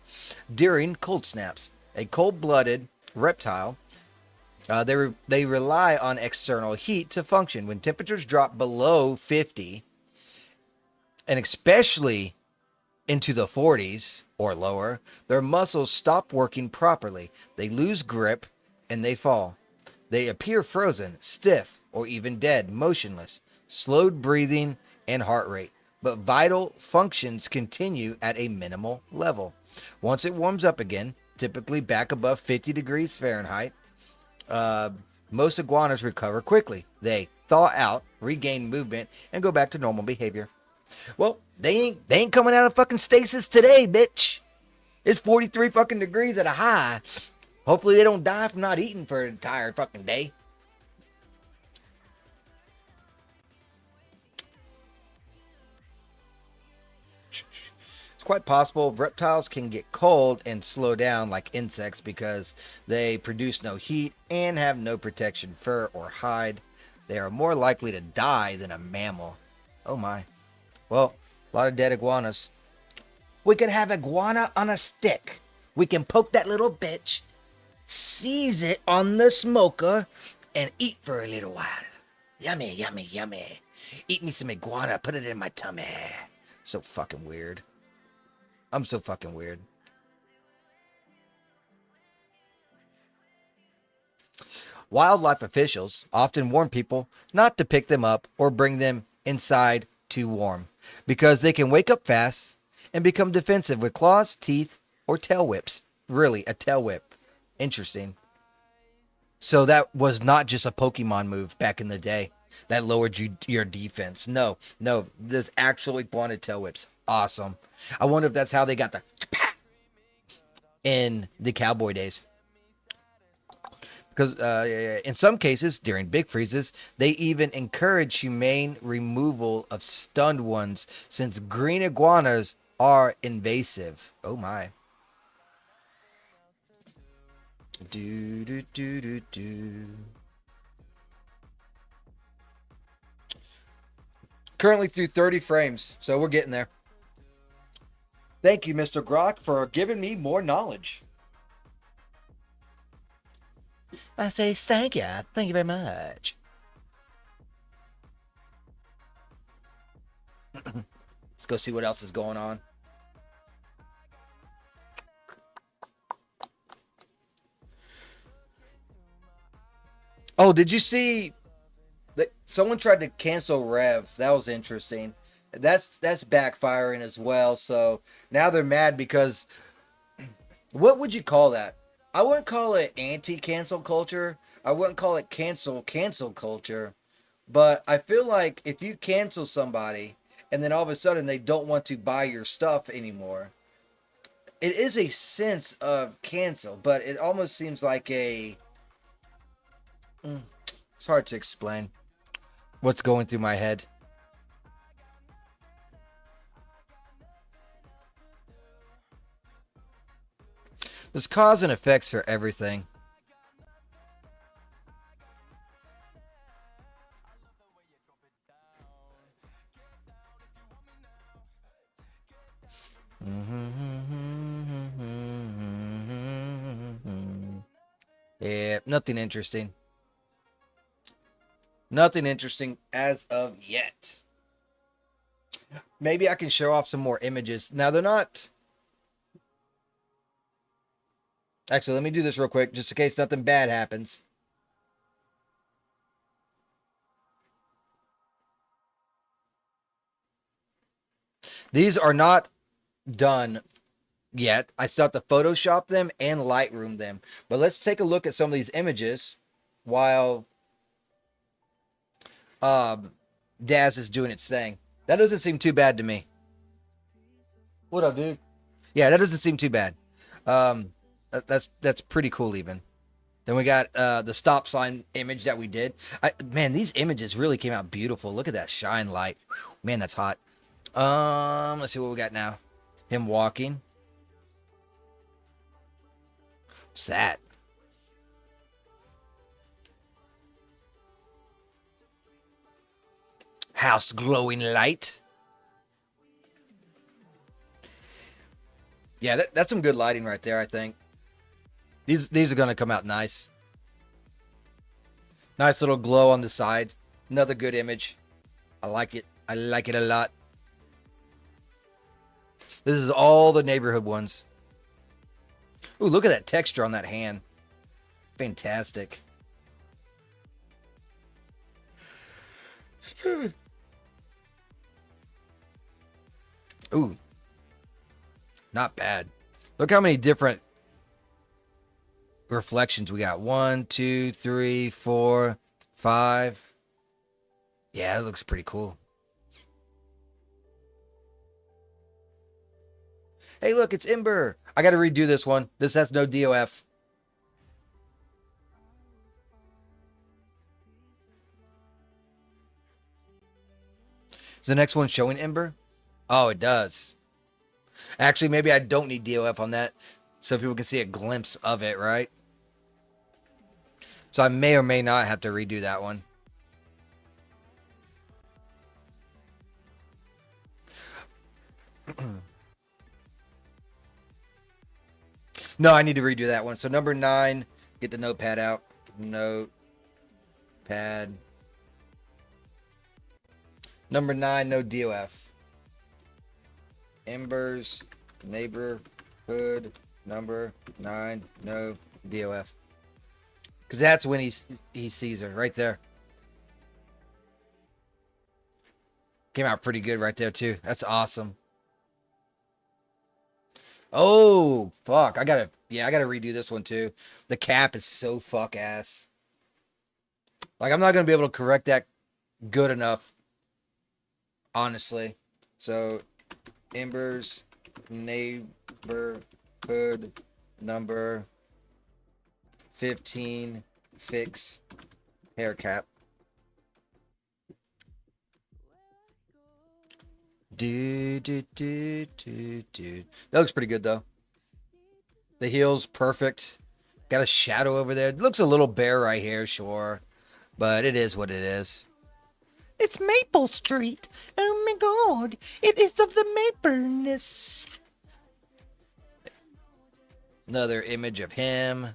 during cold snaps. A cold-blooded reptile, they rely on external heat to function. When temperatures drop below 50, and especially into the 40s or lower, their muscles stop working properly. They lose grip and they fall. They appear frozen, stiff, or even dead, motionless, slowed breathing and heart rate. But vital functions continue at a minimal level. Once it warms up again, typically back above 50 degrees Fahrenheit, most iguanas recover quickly. They thaw out, regain movement, and go back to normal behavior. Well, they ain't coming out of fucking stasis today, bitch. It's 43 fucking degrees at a high. Hopefully they don't die from not eating for an entire fucking day. quite possible reptiles can get cold and slow down like insects because they produce no heat and have no protection fur or hide. They are more likely to die than a mammal. Oh my. Well, a lot of dead iguanas. We could have iguana on a stick. We can poke that little bitch, seize it on the smoker, and eat for a little while. Yummy, yummy, yummy. Eat me some iguana, put it in my tummy. So fucking weird. I'm so fucking weird. Wildlife officials often warn people not to pick them up or bring them inside too warm because they can wake up fast and become defensive with claws, teeth, or tail whips. Really, a tail whip. Interesting. So that was not just a Pokemon move back in the day that lowered your defense. No, there's actually iguana tail whips. Awesome. I wonder if that's how they got the in the cowboy days. Because in some cases, during big freezes, they even encourage humane removal of stunned ones since green iguanas are invasive. Oh my. Do do do do do. Currently through 30 frames, so we're getting there. Thank you, Mr. Grok, for giving me more knowledge. I say thank you. Thank you very much. Let's go see what else is going on. Oh, did you see that someone tried to cancel Rev? That was interesting. That's backfiring as well. So now they're mad because what would you call that? I wouldn't call it anti-cancel culture. I wouldn't call it cancel culture. But I feel like if you cancel somebody and then all of a sudden they don't want to buy your stuff anymore, it is a sense of cancel, but it almost seems like a... It's hard to explain what's going through my head. There's cause and effects for everything. Yeah, nothing interesting. Nothing interesting as of yet. Maybe I can show off some more images. Now, they're not... Actually, let me do this real quick, just in case nothing bad happens. These are not done yet. I still have to Photoshop them and Lightroom them. But let's take a look at some of these images while Daz is doing its thing. That doesn't seem too bad to me. What up, dude? Yeah, that doesn't seem too bad. That's pretty cool even. Then we got the stop sign image that we did. Man, these images really came out beautiful. Look at that shine light. Whew, man, that's hot. Let's see what we got now. Him walking. What's that? House glowing light. Yeah, that's some good lighting right there, I think. These are going to come out nice. Nice little glow on the side. Another good image. I like it. I like it a lot. This is all the neighborhood ones. Ooh, look at that texture on that hand. Fantastic. Ooh. Not bad. Look how many different reflections we got. 1, 2, 3, 4, 5. Yeah, it looks pretty cool. Hey, look, it's Ember. I got to redo this one. This has no DOF. Is the next one showing Ember? Oh, it does. Actually, maybe I don't need DOF on that, so people can see a glimpse of it, right? So I may or may not have to redo that one. No, I need to redo that one. So number 9, get the notepad out. Notepad. Number 9, no DOF. Embers, neighborhood, number 9, no DOF. Because that's when he sees her, right there. Came out pretty good right there, too. That's awesome. Oh, fuck. I gotta redo this one, too. The cap is so fuck ass. Like, I'm not gonna be able to correct that good enough, honestly. So, Embers, neighborhood, number 15, fix, hair cap. That looks pretty good, though. The heel's perfect. Got a shadow over there. It looks a little bare right here, sure. But it is what it is. It's Maple Street. Oh my god. It is of the mapleness. Another image of him.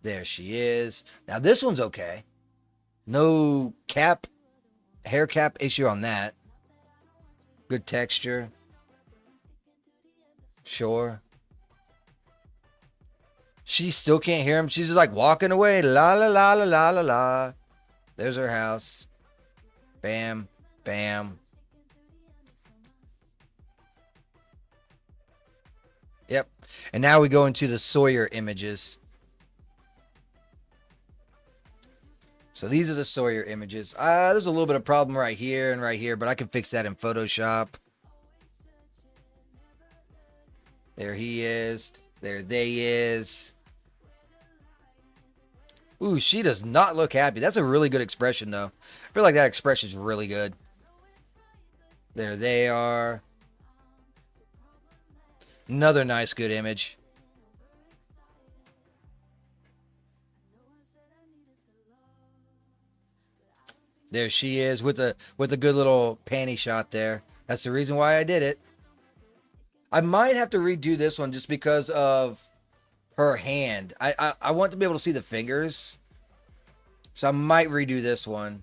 There she is. Now this one's okay. No cap, hair cap issue on that. Good texture. Sure. She still can't hear him. She's just like walking away. La la la la la la la. There's her house. Bam. Bam. Yep. And now we go into the Sawyer images. So these are the Sawyer images. There's a little bit of problem right here and right here, but I can fix that in Photoshop. There he is. There they is. Ooh, she does not look happy. That's a really good expression, though. I feel like that expression is really good. There they are. Another nice, good image. There she is with a good little panty shot there. That's the reason why I did it. I might have to redo this one just because of her hand. I want to be able to see the fingers. So I might redo this one.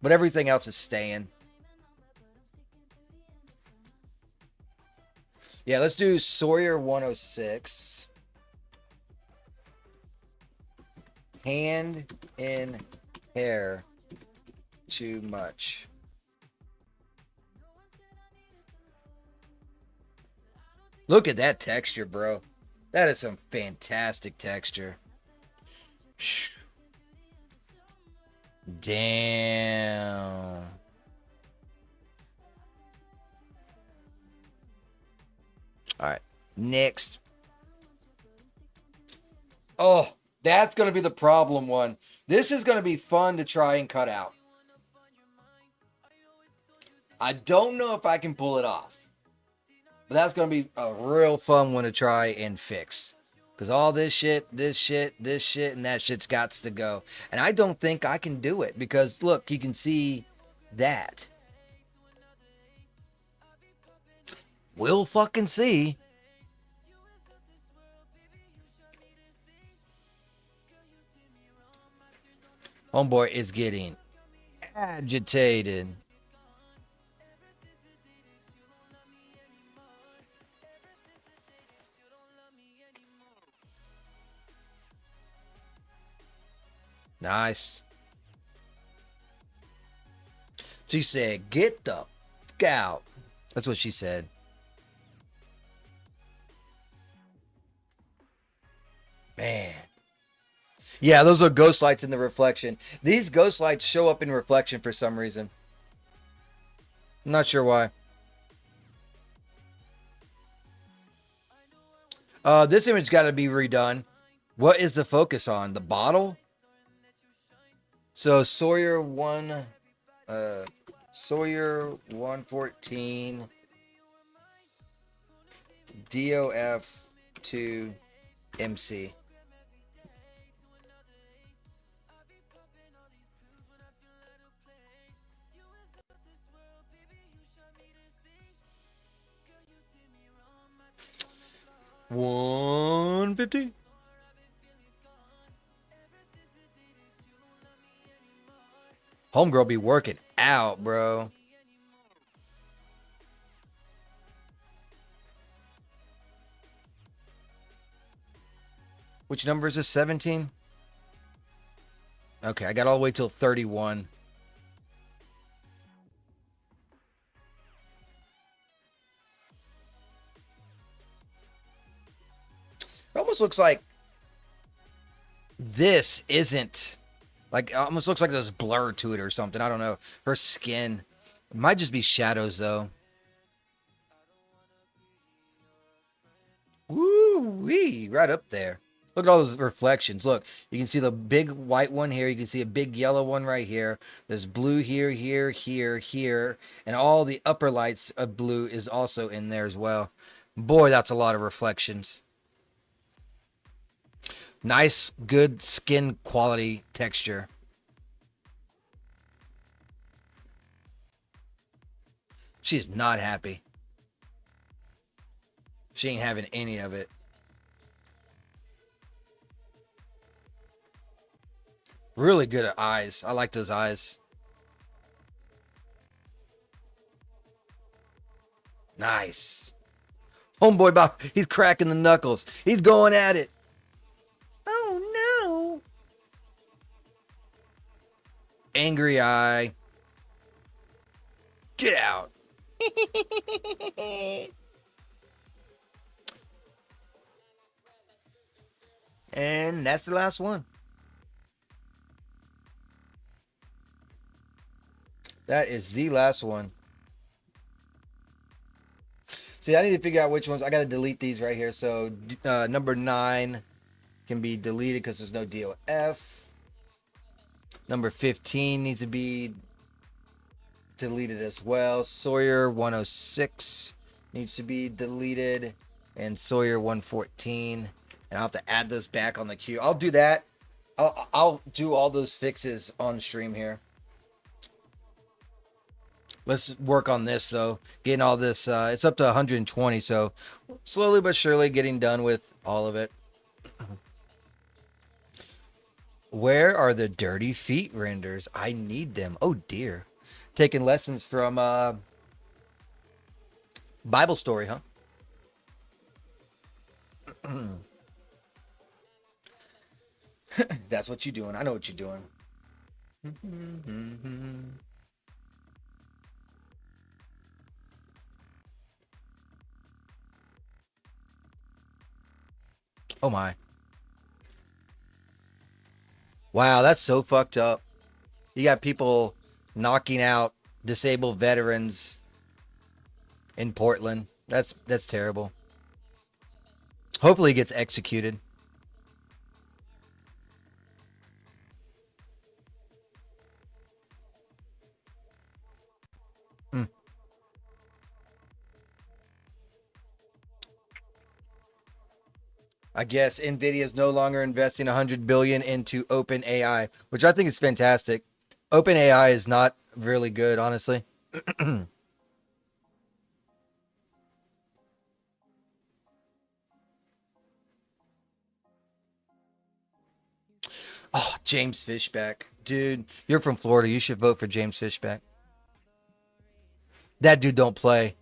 But everything else is staying. Yeah, let's do Sawyer 106. Hand in hair. Too much. Look at that texture, bro. That is some fantastic texture. Damn. All right. Next. Oh, that's going to be the problem one. This is going to be fun to try and cut out. I don't know if I can pull it off. But that's going to be a real fun one to try and fix. Because all this shit, and that shit's got to go. And I don't think I can do it. Because, look, you can see that. We'll fucking see. Homeboy is getting agitated. Nice. She said, get the fuck out. That's what she said. Man. Yeah, those are ghost lights in the reflection. These ghost lights show up in reflection for some reason. I'm not sure why. This image got to be redone. What is the focus on? The bottle? So Sawyer 114. DOF to MC. $150. Homegirl be working out, bro. Which number is this? 17? Okay, I got all the way till 31. It almost looks like this isn't, like, it almost looks like there's blur to it or something. I don't know. Her skin. It might just be shadows, though. Woo-wee, right up there. Look at all those reflections. Look, you can see the big white one here. You can see a big yellow one right here. There's blue here, here, here, here. And all the upper lights of blue is also in there as well. Boy, that's a lot of reflections. Nice, good skin quality texture. She's not happy. She ain't having any of it. Really good at eyes. I like those eyes. Nice. Homeboy, Bob, he's cracking the knuckles. He's going at it. Oh, no. Angry eye. Get out. And that's the last one. That is the last one. See, I need to figure out which ones. I got to delete these right here. So number 9 can be deleted because there's no DOF. Number 15 needs to be deleted as well. Sawyer 106 needs to be deleted. And Sawyer 114. And I'll have to add those back on the queue. I'll do that. I'll do all those fixes on stream here. Let's work on this, though. Getting all this. It's up to 120, so slowly but surely getting done with all of it. Where are the dirty feet renders? I need them. Oh, dear. Taking lessons from Bible story, huh? That's what you're doing. I know what you're doing. Oh my. Wow, that's so fucked up. You got people knocking out disabled veterans in Portland. That's terrible. Hopefully he gets executed. I guess Nvidia is no longer investing 100 billion into OpenAI, which I think is fantastic. OpenAI is not really good, honestly. Oh, James Fishback. Dude, you're from Florida. You should vote for James Fishback. That dude don't play.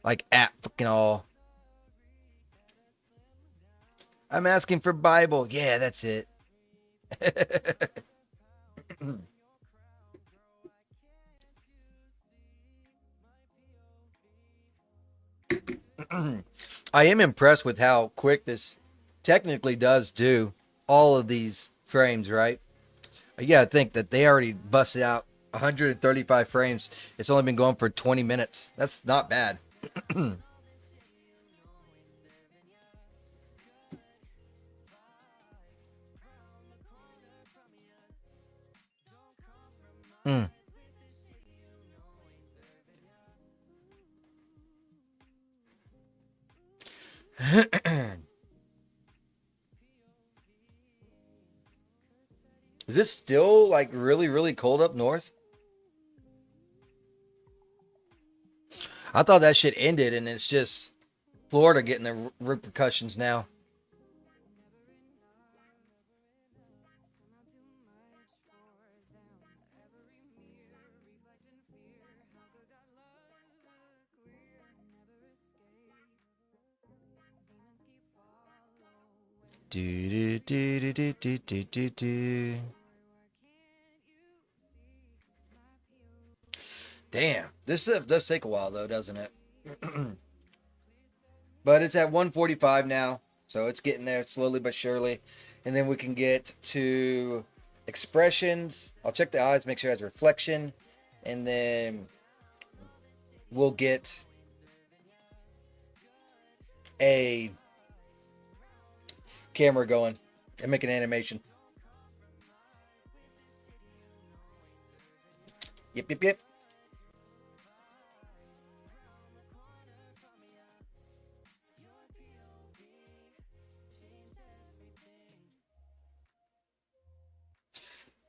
Like, at fucking all. I'm asking for Bible. Yeah, that's it. I am impressed with how quick this technically does do all of these frames, right? You gotta think that they already busted out 135 frames. It's only been going for 20 minutes. That's not bad. Mm. Is it still like really, really cold up north? I thought that shit ended and it's just Florida getting the repercussions now. Do do do do do do do do. Damn, this stuff does take a while though, doesn't it? But it's at 145 now, so it's getting there slowly but surely. And then we can get to expressions. I'll check the eyes, make sure it has reflection, and then we'll get a camera going and make an animation. Yep, yep, yep.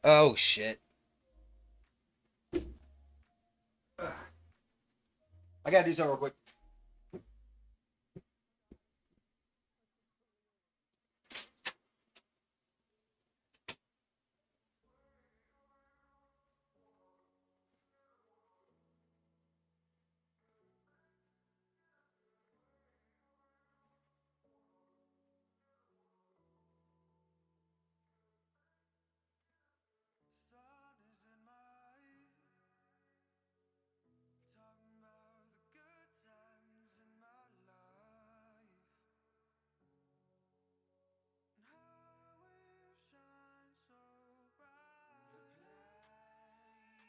Oh shit. I gotta do something real quick. Sun is in my eye, talking about the good times in my life, and how we shine so bright. The places we love, and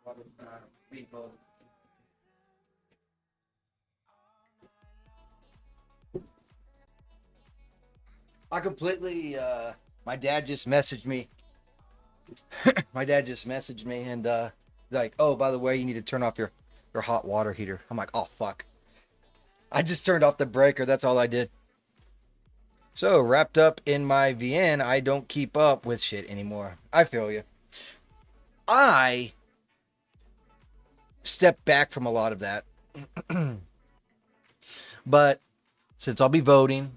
all the People. I completely my dad just messaged me. My dad just messaged me and like, oh, by the way, you need to turn off your hot water heater. I'm like, oh fuck. I just turned off the breaker, that's all I did. So wrapped up in my VN, I don't keep up with shit anymore. I feel you. I step back from a lot of that. But since I'll be voting,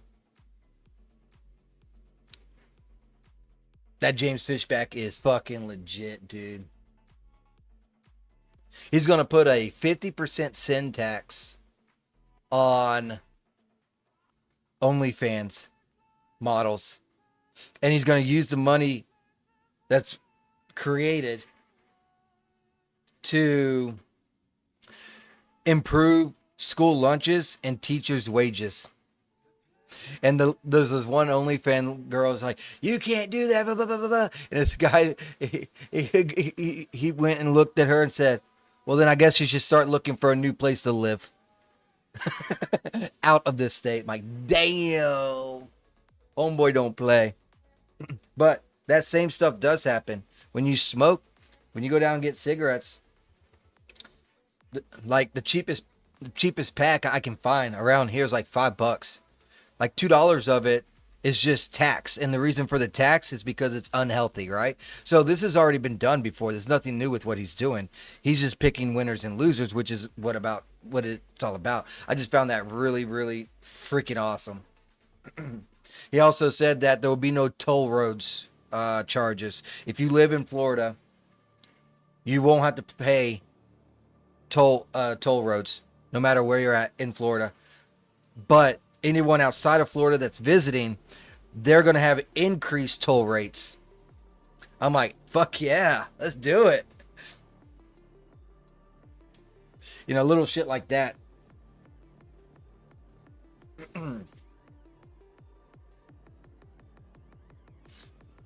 that James Fishback is fucking legit, dude. He's going to put a 50% sin tax on OnlyFans models. And he's going to use the money that's created to improve school lunches and teachers' wages. And there's this one OnlyFans girl is like, you can't do that, blah, blah, blah, blah, blah. And this guy, he went and looked at her and said, well, then I guess you should start looking for a new place to live. Out of this state. I'm like, damn. Homeboy don't play. But that same stuff does happen. When you smoke, when you go down and get cigarettes, like the cheapest pack I can find around here is like $5. Like $2 of it is just tax. And the reason for the tax is because it's unhealthy, right? So this has already been done before. There's nothing new with what he's doing. He's just picking winners and losers, which is what it's all about. I just found that really, really freaking awesome. He also said that there will be no toll roads charges. If you live in Florida, you won't have to pay toll roads, no matter where you're at in Florida. But anyone outside of Florida that's visiting, they're going to have increased toll rates. I'm like, fuck yeah, let's do it. You know, little shit like that.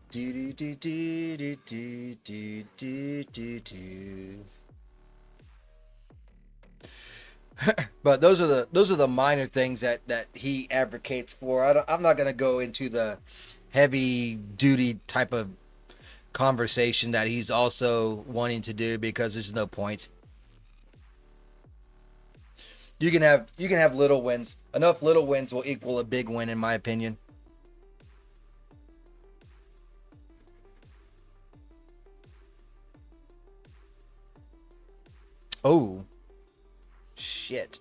Do do do do do do do do do. But those are the minor things that he advocates for. I'm not gonna go into the heavy duty type of conversation that he's also wanting to do, because there's no point. You can have little wins. Enough little wins will equal a big win, in my opinion. Oh, shit.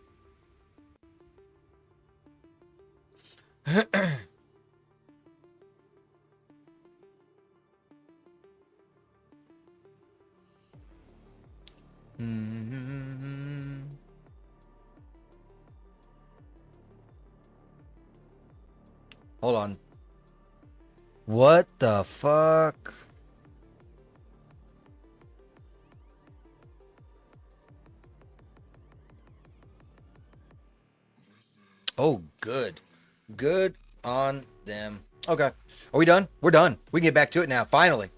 Hold on. What the fuck? Oh, good. Good on them. Okay. Are we done? We're done. We can get back to it now. Finally.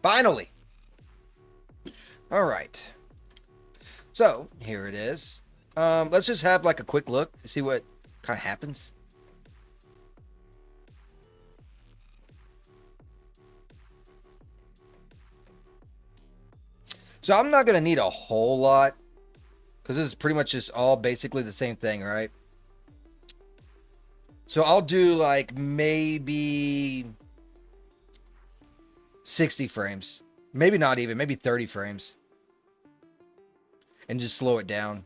Finally. All right. So, here it is. Let's just have like a quick look. See what kind of happens. So I'm not going to need a whole lot, because this is pretty much just all basically the same thing, right? So I'll do like maybe 60 frames. Maybe not even, maybe 30 frames. And just slow it down.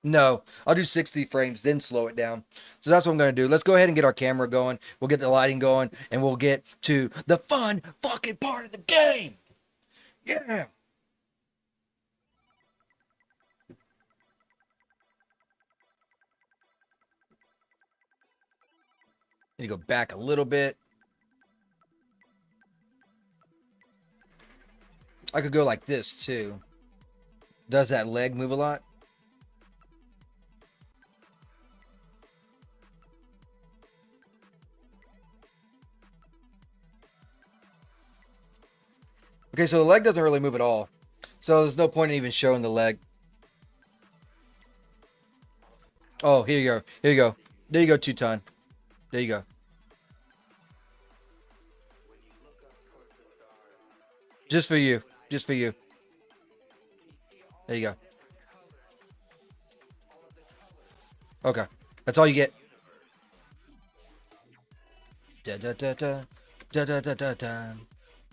No, I'll do 60 frames, then slow it down. So that's what I'm going to do. Let's go ahead and get our camera going. We'll get the lighting going, and we'll get to the fun fucking part of the game. Yeah. Need to go back a little bit. I could go like this too. Does that leg move a lot? Okay, so the leg doesn't really move at all. So there's no point in even showing the leg. Oh, here you go. Here you go. There you go, Two-Ton. There you go. Just for you. Just for you. There you go. Okay. That's all you get. Da da da da. Da da da da da.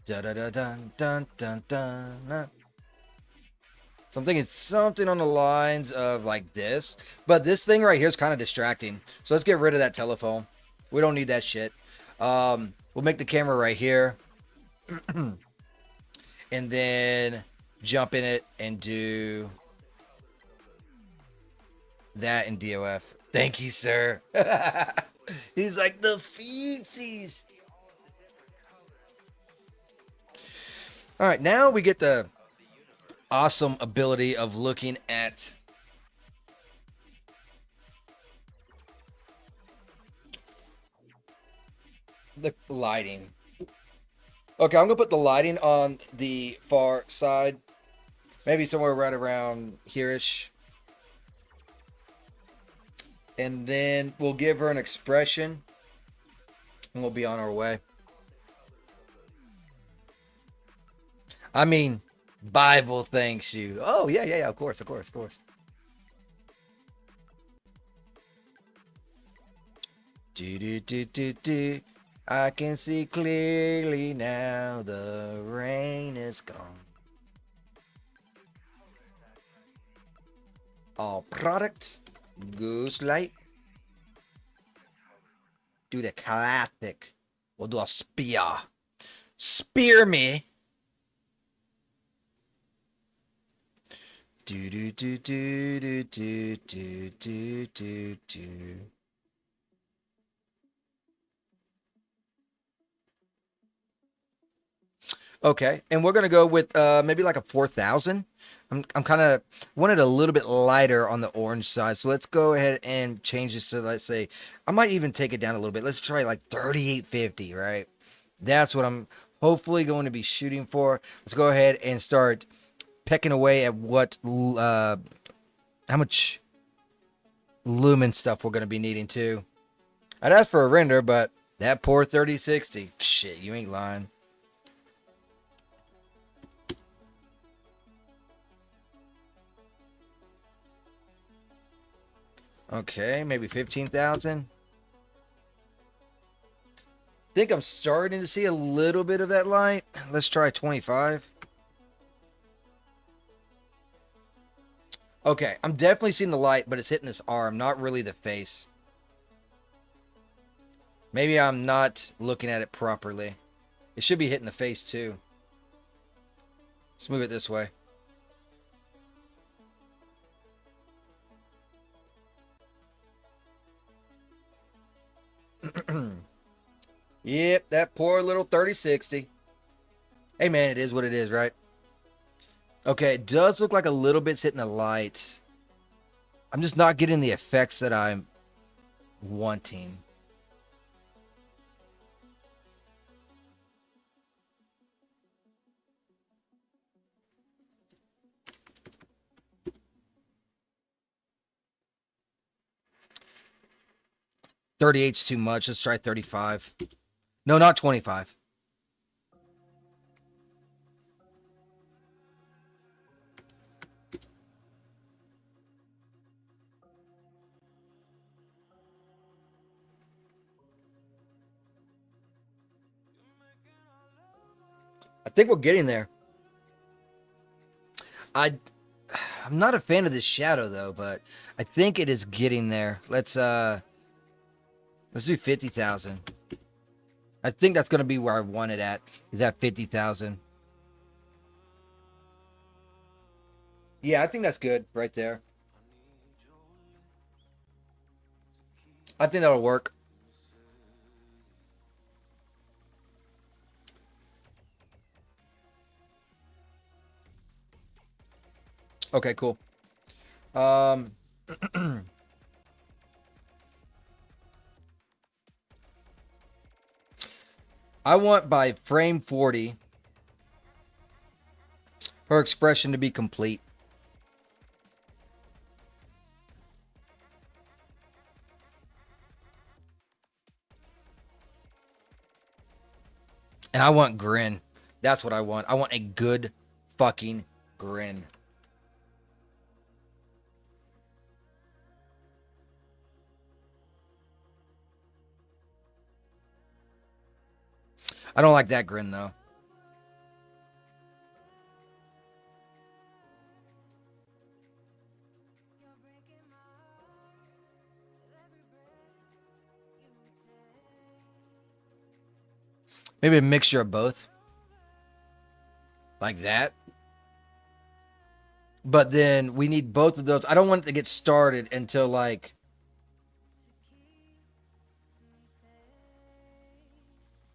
Da da da da dun dun dun. So I'm thinking something on the lines of like this. But this thing right here is kind of distracting. So let's get rid of that telephone. We don't need that shit. We'll make the camera right here. And then jump in it and do that in DOF. Thank you, sir. He's like the feetsies. All right, now we get the awesome ability of looking at the lighting. Okay, I'm gonna put the lighting on the far side, maybe somewhere right around here-ish, and then we'll give her an expression, and we'll be on our way. I mean, Bible thanks you. Oh yeah, yeah, yeah. Of course, of course, of course. Do do do do do. I can see clearly now. The rain is gone. All product, goose light. Do the classic. We'll do a spear. Spear me. Do do do do do do do do do do. Okay, and we're gonna go with maybe like a 4,000. I'm kind of wanted a little bit lighter on the orange side, so let's go ahead and change this to, let's say, I might even take it down a little bit. Let's try like 3850, right? That's what I'm hopefully going to be shooting for. Let's go ahead and start pecking away at what how much lumen stuff we're going to be needing too. I'd ask for a render, but That poor 3060. Shit, you ain't lying. Okay, maybe 15,000. Think I'm starting to see a little bit of that light. Let's try 25. Okay, I'm definitely seeing the light, but it's hitting this arm, not really the face. Maybe I'm not looking at it properly. It should be hitting the face too. Let's move it this way. Yep, that poor little 3060. Hey man, it is what it is, right? Okay, it does look like a little bit's hitting the light. I'm just not getting the effects that I'm wanting. $38's too much. Let's try 35. No, not 25. I think we're getting there. I'm not a fan of this shadow though, but I think it is getting there. Let's do 50,000. I think that's gonna be where I want it at. Is at 50,000. Yeah, I think that's good right there. I think that'll work. Okay, cool. I want by frame 40 her expression to be complete. And I want grin. That's what I want. I want a good fucking grin. I don't like that grin though. Maybe a mixture of both. Like that. But then we need both of those. I don't want it to get started until like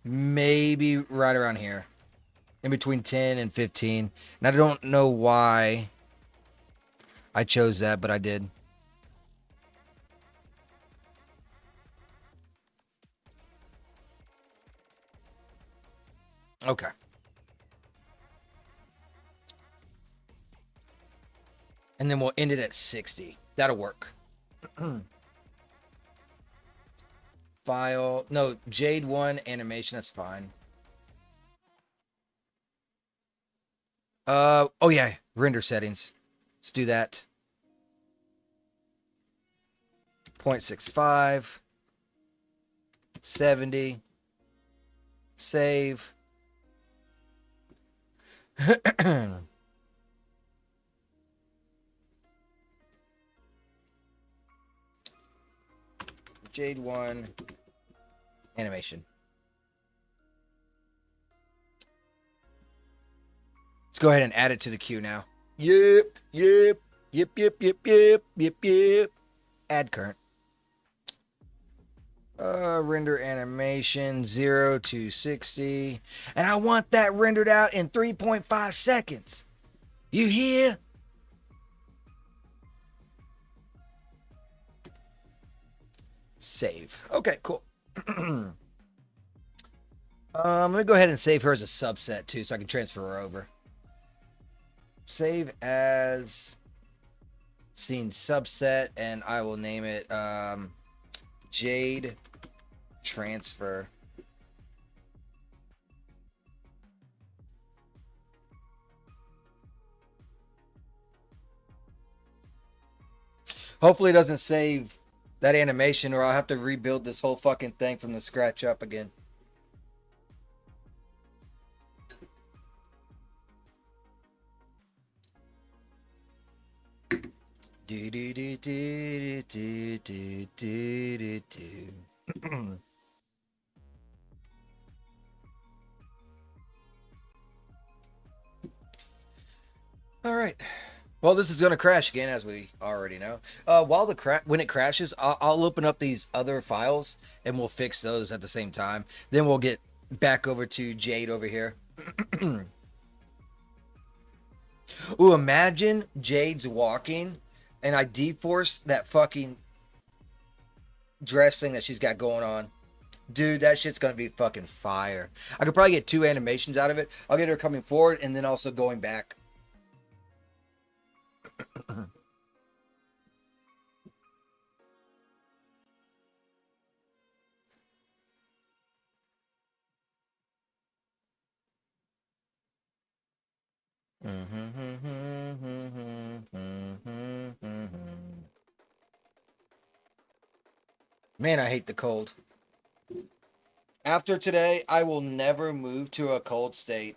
maybe right around here. In between 10 and 15. And I don't know why I chose that, but I did. Okay. And then we'll end it at 60. That'll work. File. No, Jade 1 animation. That's fine. Oh yeah. Render settings. Let's do that. 0.65. 70. Save. Jade 1 animation. Let's go ahead and add it to the queue now. Yep. Add current. Render animation 0 to 60. And I want that rendered out in 3.5 seconds. You hear? Save. Okay, cool. Let me go ahead and save her as a subset too, so I can transfer her over. Save as scene subset, and I will name it Jade Transfer. Hopefully it doesn't save that animation, or I'll have to rebuild this whole fucking thing from the scratch up again. Do do do do do do do do do. All right. Well, this is gonna crash again, as we already know. When it crashes, I'll open up these other files and we'll fix those at the same time. Then we'll get back over to Jade over here. Ooh, imagine Jade's walking and I deforce that fucking dress thing that she's got going on. Dude, that shit's gonna be fucking fire. I could probably get 2 animations out of it. I'll get her coming forward and then also going back. Man, I hate the cold. After today, I will never move to a cold state.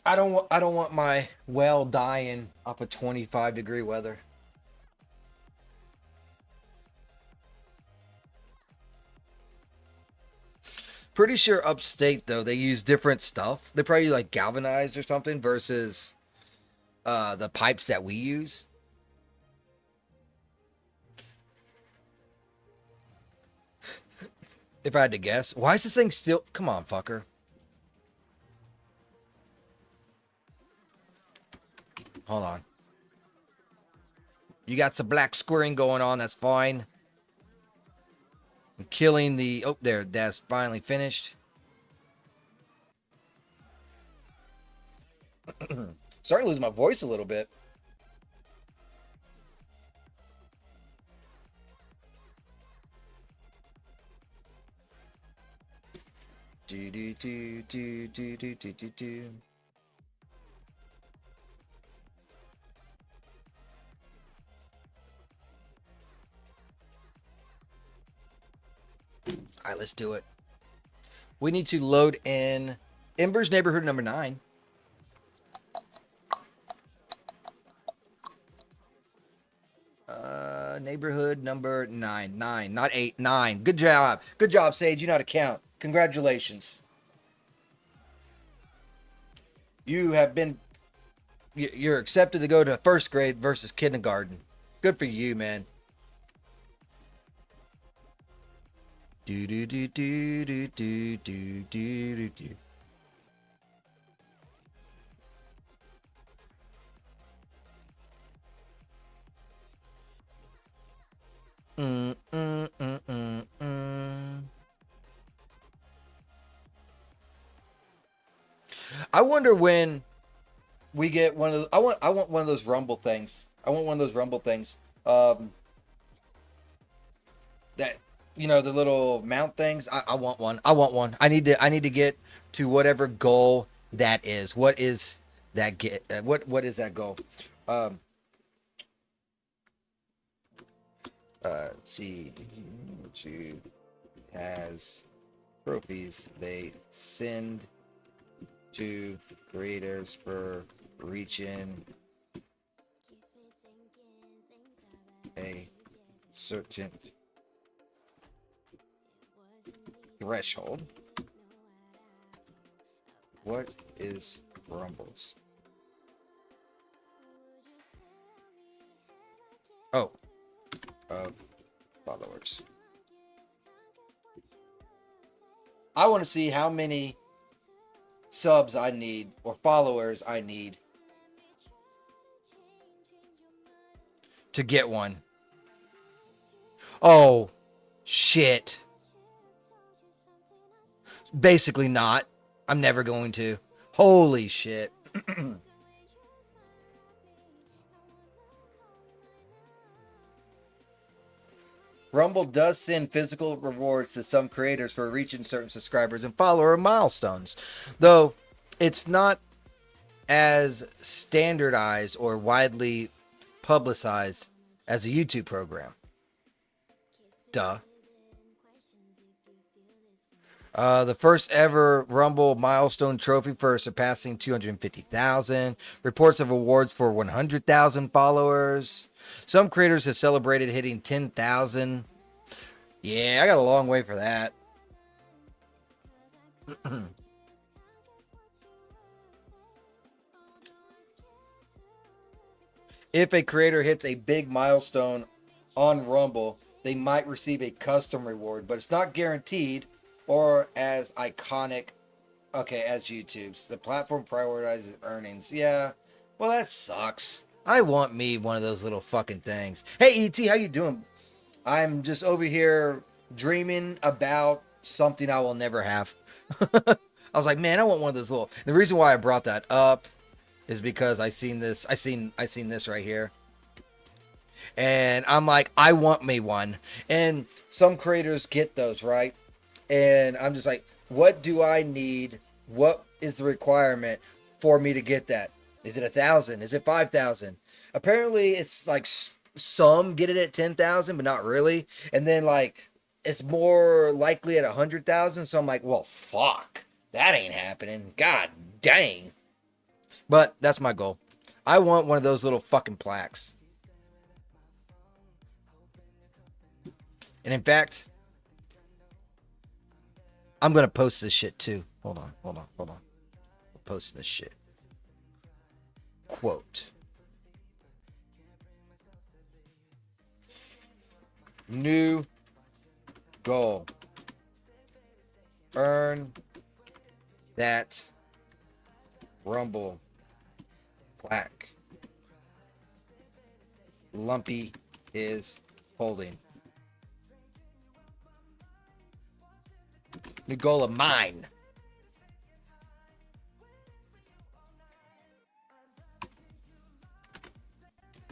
I don't want my well dying off of 25-degree weather. Pretty sure upstate though they use different stuff. They probably like galvanized or something versus the pipes that we use. If I had to guess. Why is this thing still... Come on, fucker. Hold on. You got some black squaring going on. That's fine. I'm killing the... Oh, there. That's finally finished. Starting to lose my voice a little bit. Do do do do do do do do do. All right, let's do it. We need to load in Ember's neighborhood number 9. Neighborhood number 9. 9, not 8. 9. Good job. Good job, Sage. You know how to count. Congratulations. You have been... You're accepted to go to first grade versus kindergarten. Good for you, man. Do do do do do do do do do. I wonder when we get one of those. I want one of those rumble things. I want one of those rumble things. That, you know, the little mount things. I want one. I want one. I need to get to whatever goal that is. What is that get? What is that goal? Let's see. She has trophies they send to creators for reaching a certain threshold. What is Rumbles? Oh, of followers. I want to see how many subs I need or followers I need to get one. Oh, shit. Basically not. I'm never going to. Holy shit. Rumble does send physical rewards to some creators for reaching certain subscribers and follower milestones. Though it's not as standardized or widely publicized as a YouTube program. Duh. The first ever Rumble milestone trophy for surpassing 250,000. Reports of awards for 100,000 followers. Some creators have celebrated hitting 10,000. Yeah, I got a long way for that. If a creator hits a big milestone on Rumble, they might receive a custom reward, but it's not guaranteed or as iconic, okay, as YouTube's. The platform prioritizes earnings. Yeah, well, that sucks. I want me one of those little fucking things. Hey, ET, how you doing? I'm just over here dreaming about something I will never have. I was like, man, I want one of those little. The reason why I brought that up is because I seen this right here. And I'm like, I want me one. And some creators get those, right? And I'm just like, what do I need? What is the requirement for me to get that? Is it 1,000? Is it 5,000? Apparently, it's like some get it at 10,000, but not really. And then like, it's more likely at 100,000. So I'm like, well, fuck, that ain't happening. God dang. But that's my goal. I want one of those little fucking plaques. And in fact, I'm going to post this shit too. Hold on. I'm posting this shit. Quote. New goal. Earn that Rumble plaque. Lumpy is holding. New goal of mine.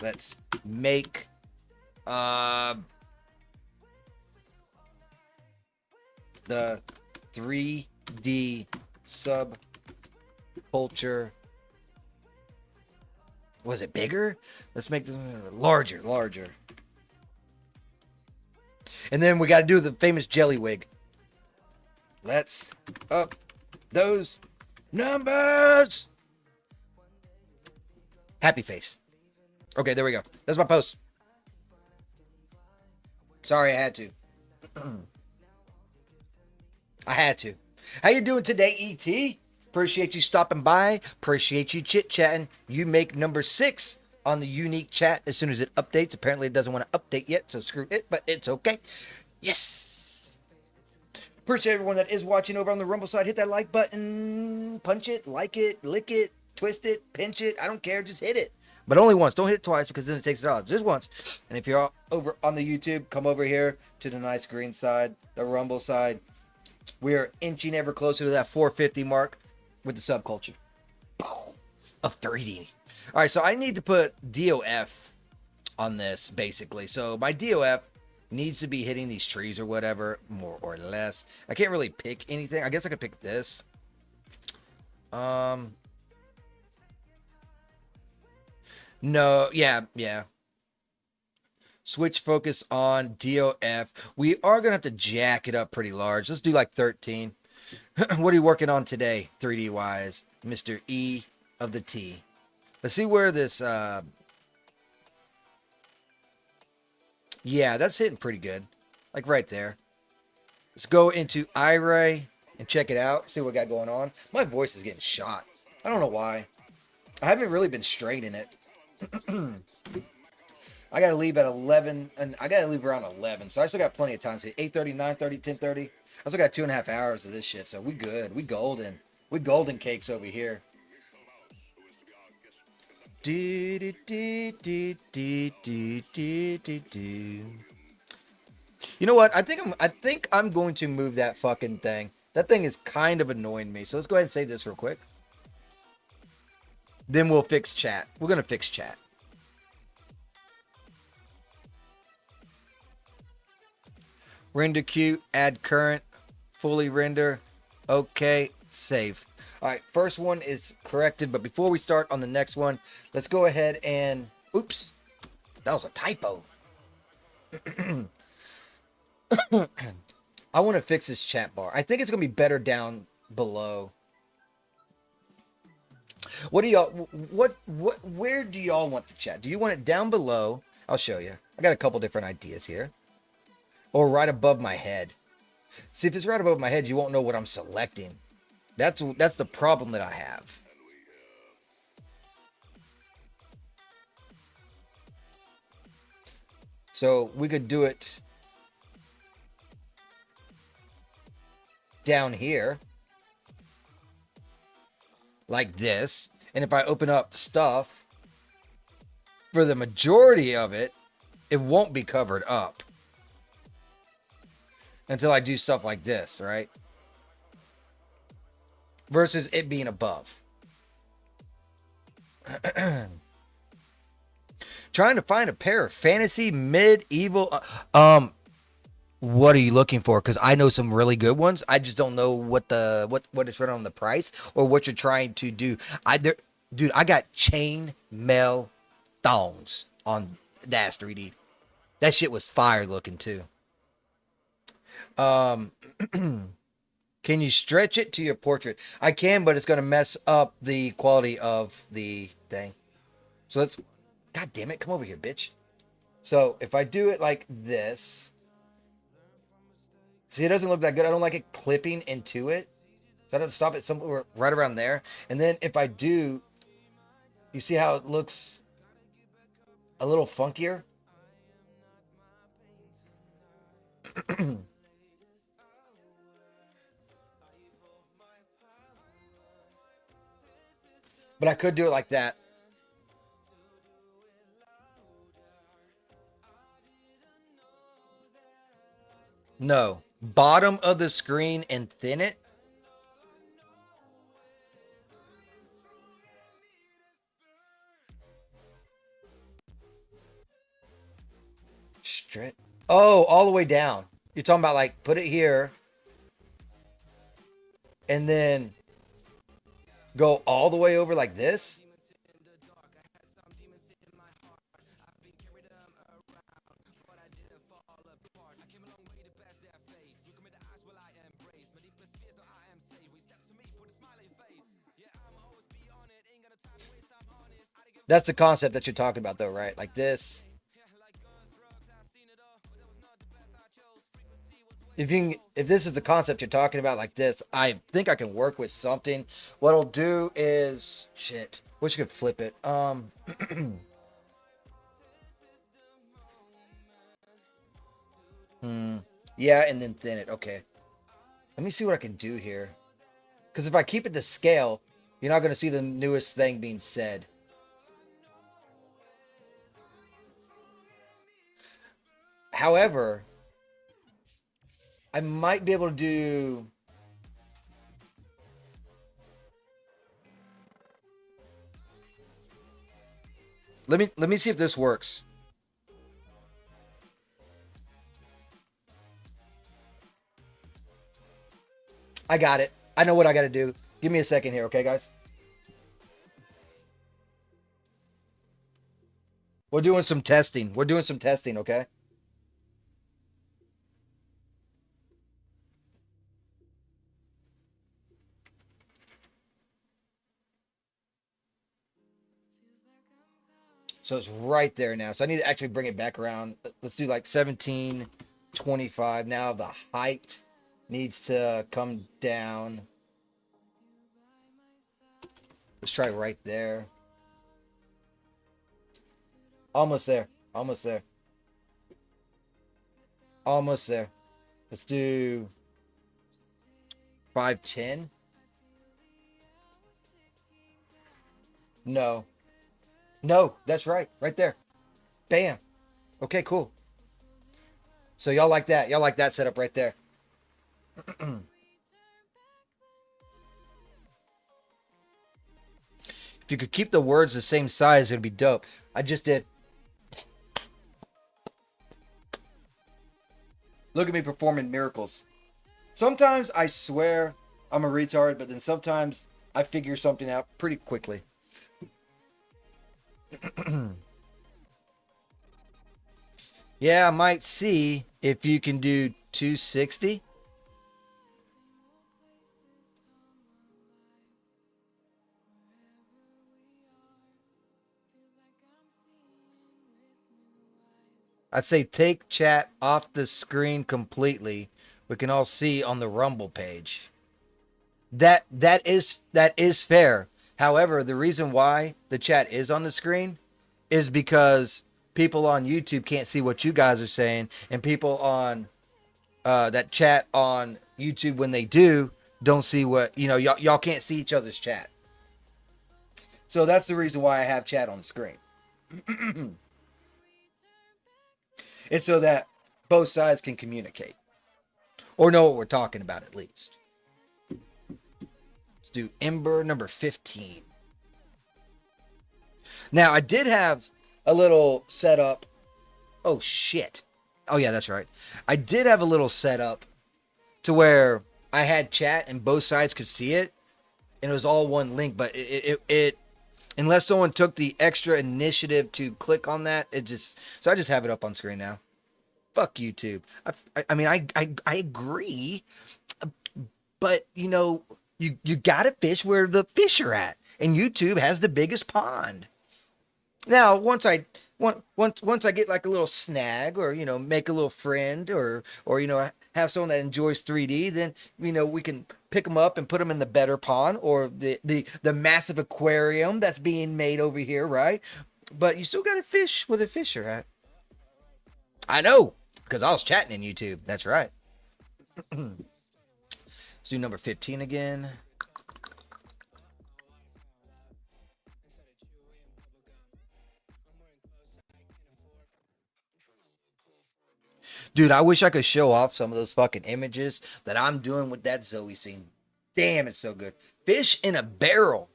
Let's make the 3D subculture. Was it bigger? Let's make this larger. And then we got to do the famous jelly wig. Let's up those numbers. Happy face. Okay, there we go. That's my post. Sorry, I had to. I had to. How you doing today, ET? Appreciate you stopping by. Appreciate you chit-chatting. You make number 6 on the unique chat as soon as it updates. Apparently, it doesn't want to update yet, so screw it, but it's okay. Yes. Appreciate everyone that is watching over on the Rumble side. Hit that like button. Punch it, like it, lick it, twist it, pinch it. I don't care. Just hit it. But only once. Don't hit it twice because then it takes it out. Just once. And if you're over on the YouTube, come over here to the nice green side, the Rumble side. We are inching ever closer to that 450 mark with the subculture of 3D. All right, so I need to put DOF on this, basically. So my DOF needs to be hitting these trees or whatever, more or less. I can't really pick anything. I guess I could pick this. No, yeah. Switch focus on DOF. We are going to have to jack it up pretty large. Let's do like 13. What are you working on today, 3D wise, Mr. E of the T? Let's see where this, yeah, that's hitting pretty good. Like right there. Let's go into iRay and check it out. See what we got going on. My voice is getting shot. I don't know why. I haven't really been straight in it. I got to leave at 11, and I got to leave around 11, so I still got plenty of time. So 8:30, 9:30, 10:30. I still got 2.5 hours of this shit, so we good. We golden. We golden cakes over here. You know what? I think I'm going to move that fucking thing. That thing is kind of annoying me. So let's go ahead and save this real quick. Then we'll fix chat. We're going to fix chat. Render queue, add current, fully render. Okay, save. All right, first one is corrected, but before we start on the next one, let's go ahead and... Oops, that was a typo. I want to fix this chat bar. I think it's going to be better down below. What do y'all... Where do y'all want the chat? Do you want it down below? I'll show you. I got a couple different ideas here. Or right above my head. See, if it's right above my head, you won't know what I'm selecting. That's the problem that I have. So we could do it down here. Like this. And if I open up stuff, for the majority of it, it won't be covered up. Until I do stuff like this, right? Versus it being above. Trying to find a pair of fantasy medieval. What are you looking for? Because I know some really good ones. I just don't know what is running on the price or what you're trying to do. Dude, I got chain mail thongs on Daz3D. That shit was fire looking too. Can you stretch it to your portrait? I can, but it's going to mess up the quality of the thing. So let's... God damn it. Come over here, bitch. So if I do it like this... See, it doesn't look that good. I don't like it clipping into it. So I have to stop it somewhere right around there. And then if I do... You see how it looks a little funkier? But I could do it like that. No. Bottom of the screen and thin it. Stretch. Oh, all the way down. You're talking about like put it here. And then go all the way over like this. That's the concept that you're talking about though, right? Like this. If this is the concept you're talking about like this, I think I can work with something. What I'll do is shit. Wish you could flip it. Yeah, and then thin it. Okay. Let me see what I can do here. Because if I keep it to scale, you're not going to see the newest thing being said. However, I might be able to do... Let me see if this works. I got it. I know what I got to do. Give me a second here, okay, guys? We're doing some testing. We're doing some testing, okay? So it's right there now. So I need to actually bring it back around. Let's do like 1725. Now the height needs to come down. Let's try right there. Almost there. Almost there. Almost there. Let's do 510. No. No, that's right. Right there. Bam. Okay, cool. So y'all like that. Y'all like that setup right there. If you could keep the words the same size, it'd be dope. I just did. Look at me performing miracles. Sometimes I swear I'm a retard, but then sometimes I figure something out pretty quickly. Yeah, I might see if you can do 260. I'd say take chat off the screen completely. We can all see on the Rumble page. That is fair. However, the reason why the chat is on the screen is because people on YouTube can't see what you guys are saying, and people on that chat on YouTube when they do don't see what y'all can't see each other's chat. So that's the reason why I have chat on the screen. It's so that both sides can communicate or know what we're talking about at least. Let's do Ember number 15. Now, I did have a little setup. Oh, shit. Oh, yeah, that's right. I did have a little setup to where I had chat and both sides could see it, and it was all one link, but it unless someone took the extra initiative to click on that, so I just have it up on screen now. Fuck YouTube. I mean, I agree, but you gotta fish where the fish are at, and YouTube has the biggest pond. Now, once I get like a little snag, or make a little friend, or have someone that enjoys 3D, then we can pick them up and put them in the better pond, or the massive aquarium that's being made over here, right? But you still got to fish where the fish are at. I know, because I was chatting in YouTube. That's right. Let's do number 15 again. Dude, I wish I could show off some of those fucking images that I'm doing with that Zoe scene. Damn, it's so good. Fish in a barrel.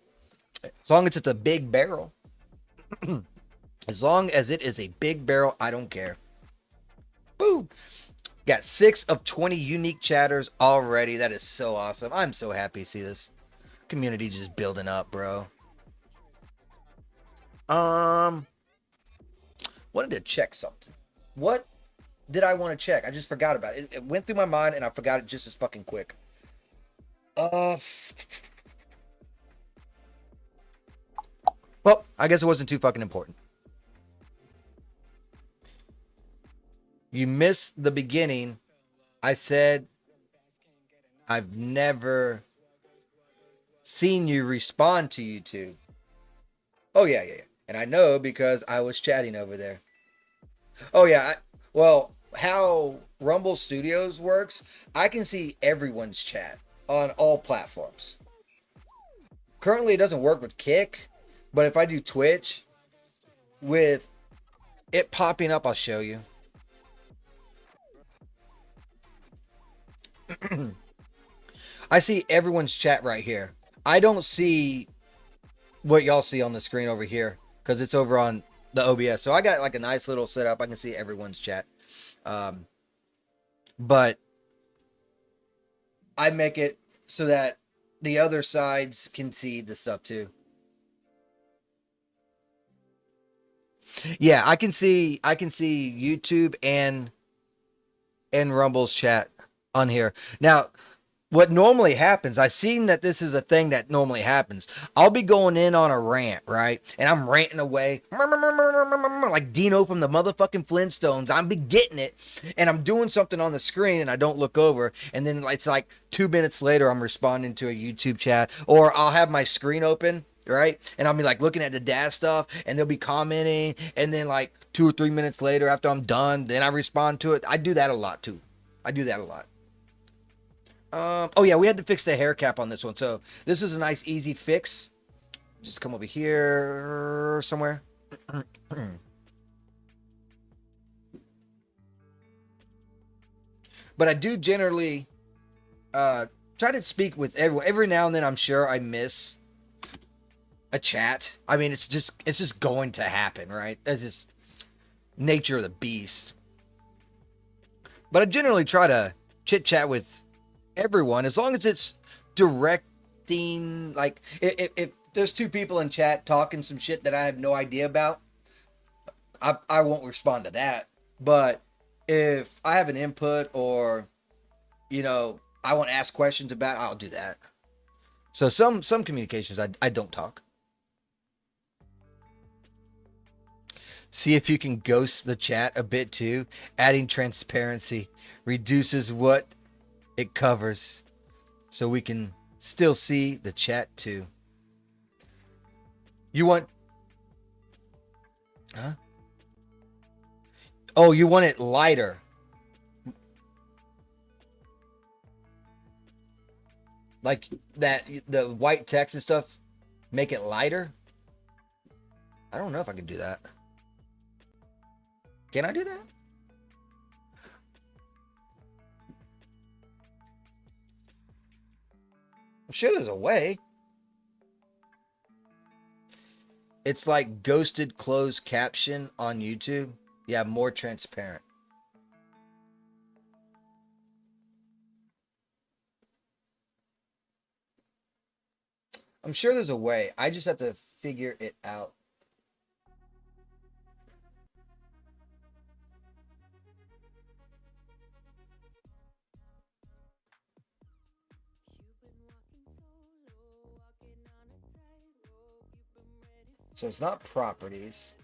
As long as it's a big barrel. As long as it is a big barrel, I don't care. Boom. Got 6 of 20 unique chatters already. That is so awesome. I'm so happy to see this community just building up, bro. Wanted to check something. What did I want to check? I just forgot about it. It went through my mind and I forgot it just as fucking quick. Well, I guess it wasn't too fucking important. You missed the beginning. I said I've never seen you respond to YouTube. Oh, yeah. And I know because I was chatting over there. Oh, yeah. Well, how Rumble Studios works, I can see everyone's chat on all platforms. Currently, it doesn't work with Kick, but if I do Twitch, with it popping up, I'll show you. I see everyone's chat right here. I don't see what y'all see on the screen over here because it's over on the OBS. So I got like a nice little setup. I can see everyone's chat. But I make it so that the other sides can see the stuff too. Yeah, I can see YouTube and Rumble's chat on here. Now, what normally happens, I've seen that this is a thing that normally happens. I'll be going in on a rant, right? And I'm ranting away like Dino from the motherfucking Flintstones. I'm be getting it, and I'm doing something on the screen, and I don't look over. And then it's like 2 minutes later, I'm responding to a YouTube chat, or I'll have my screen open, right? And I'll be like looking at the Daz stuff, and they'll be commenting. And then like 2 or 3 minutes later, after I'm done, then I respond to it. I do that a lot too. Oh yeah, we had to fix the hair cap on this one. So this is a nice easy fix. Just come over here somewhere. But I do generally try to speak with everyone. Every now and then I'm sure I miss a chat. I mean, it's just going to happen, right? That's just nature of the beast. But I generally try to chit chat with everyone as long as it's directed interacting. Like if there's two people in chat talking some shit that I have no idea about, I won't respond to that. But if I have an input or, you know, I want to ask questions about, I'll do that. So some communications I don't talk. See if you can ghost the chat a bit too. Adding transparency reduces what it covers, so we can still see the chat too. You want? Huh? Oh, you want it lighter. Like that, the white text and stuff, make it lighter? I don't know if I can do that. Can I do that? I'm sure there's a way. It's like ghosted closed caption on YouTube. Yeah, more transparent. I'm sure there's a way. I just have to figure it out. So it's not properties.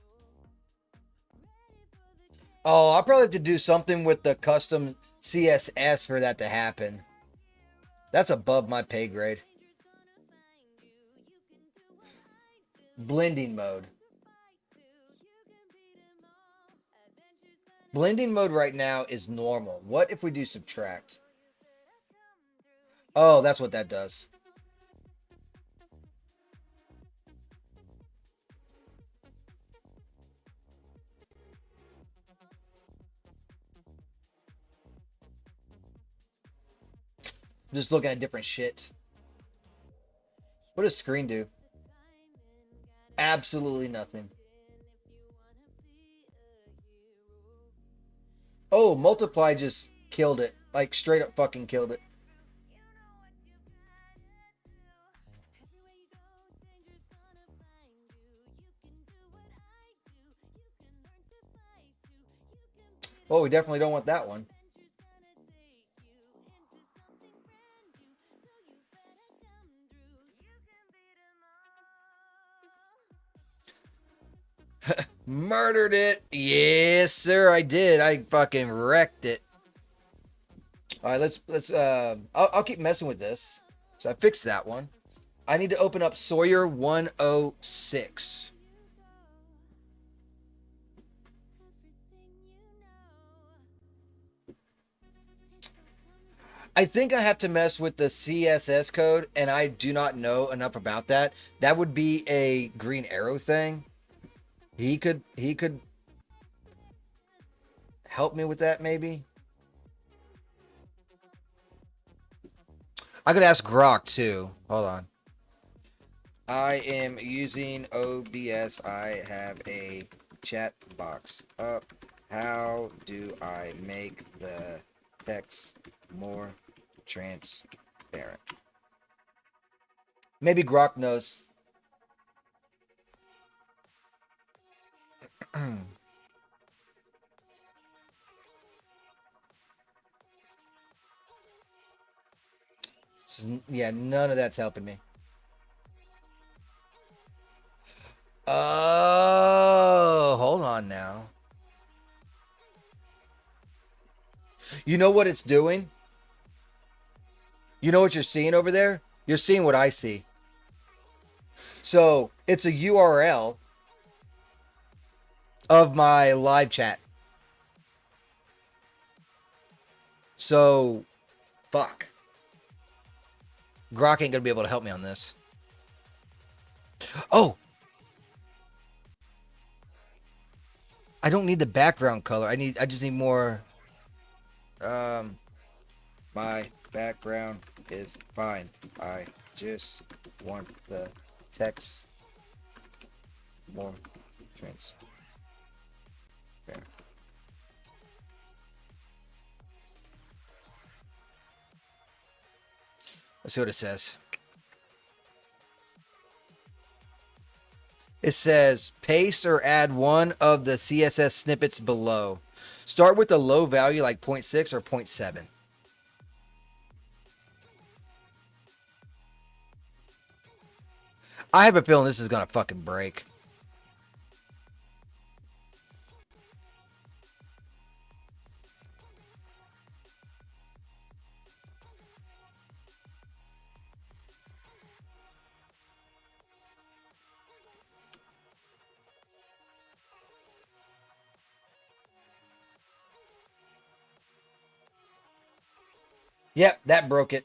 Oh, I'll probably have to do something with the custom CSS for that to happen. That's above my pay grade. Blending mode. Blending mode right now is normal. What if we do subtract? Oh, that's what that does. Just looking at different shit. What does screen do? Absolutely nothing. Oh, multiply just killed it. Like straight up fucking killed it. Oh, we definitely don't want that one. Murdered it. Yes, sir, I did. I fucking wrecked it. All right, let's I'll keep messing with this. So I fixed that one. I need to open up Sawyer 106. I think I have to mess with the CSS code, and I do not know enough about that. That would be a green arrow thing. He could help me with that, maybe. I could ask Grok too. Hold on. I am using OBS. I have a chat box up. How do I make the text more transparent? Maybe Grok knows. Yeah, none of that's helping me. Oh, hold on now. You know what it's doing? You know what you're seeing over there? You're seeing what I see. So it's a URL of my live chat. So, fuck. Grok ain't gonna be able to help me on this. Oh! I don't need the background color. I just need more. My background is fine. I just want the text more transparent. Let's see what it says. It says paste or add one of the CSS snippets below. Start with a low value like 0.6 or 0.7. I have a feeling this is going to fucking break. Yep, that broke it.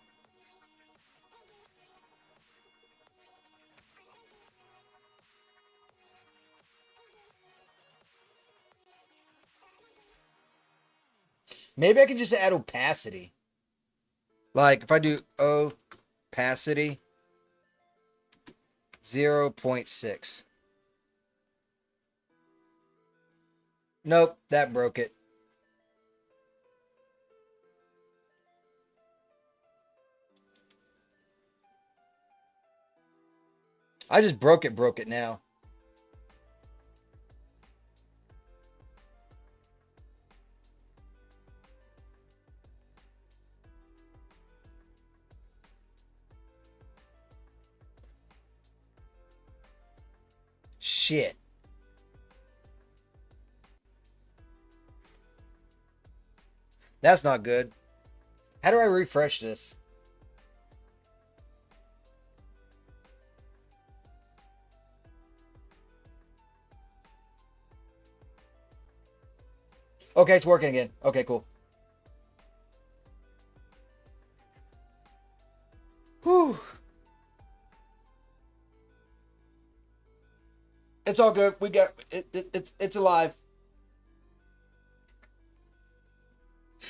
Maybe I can just add opacity. Like if I do opacity 0.6. Nope, that broke it. I just broke it now. Shit. That's not good. How do I refresh this? Okay, it's working again. Okay, cool. Whew. It's all good. We got it. It's alive.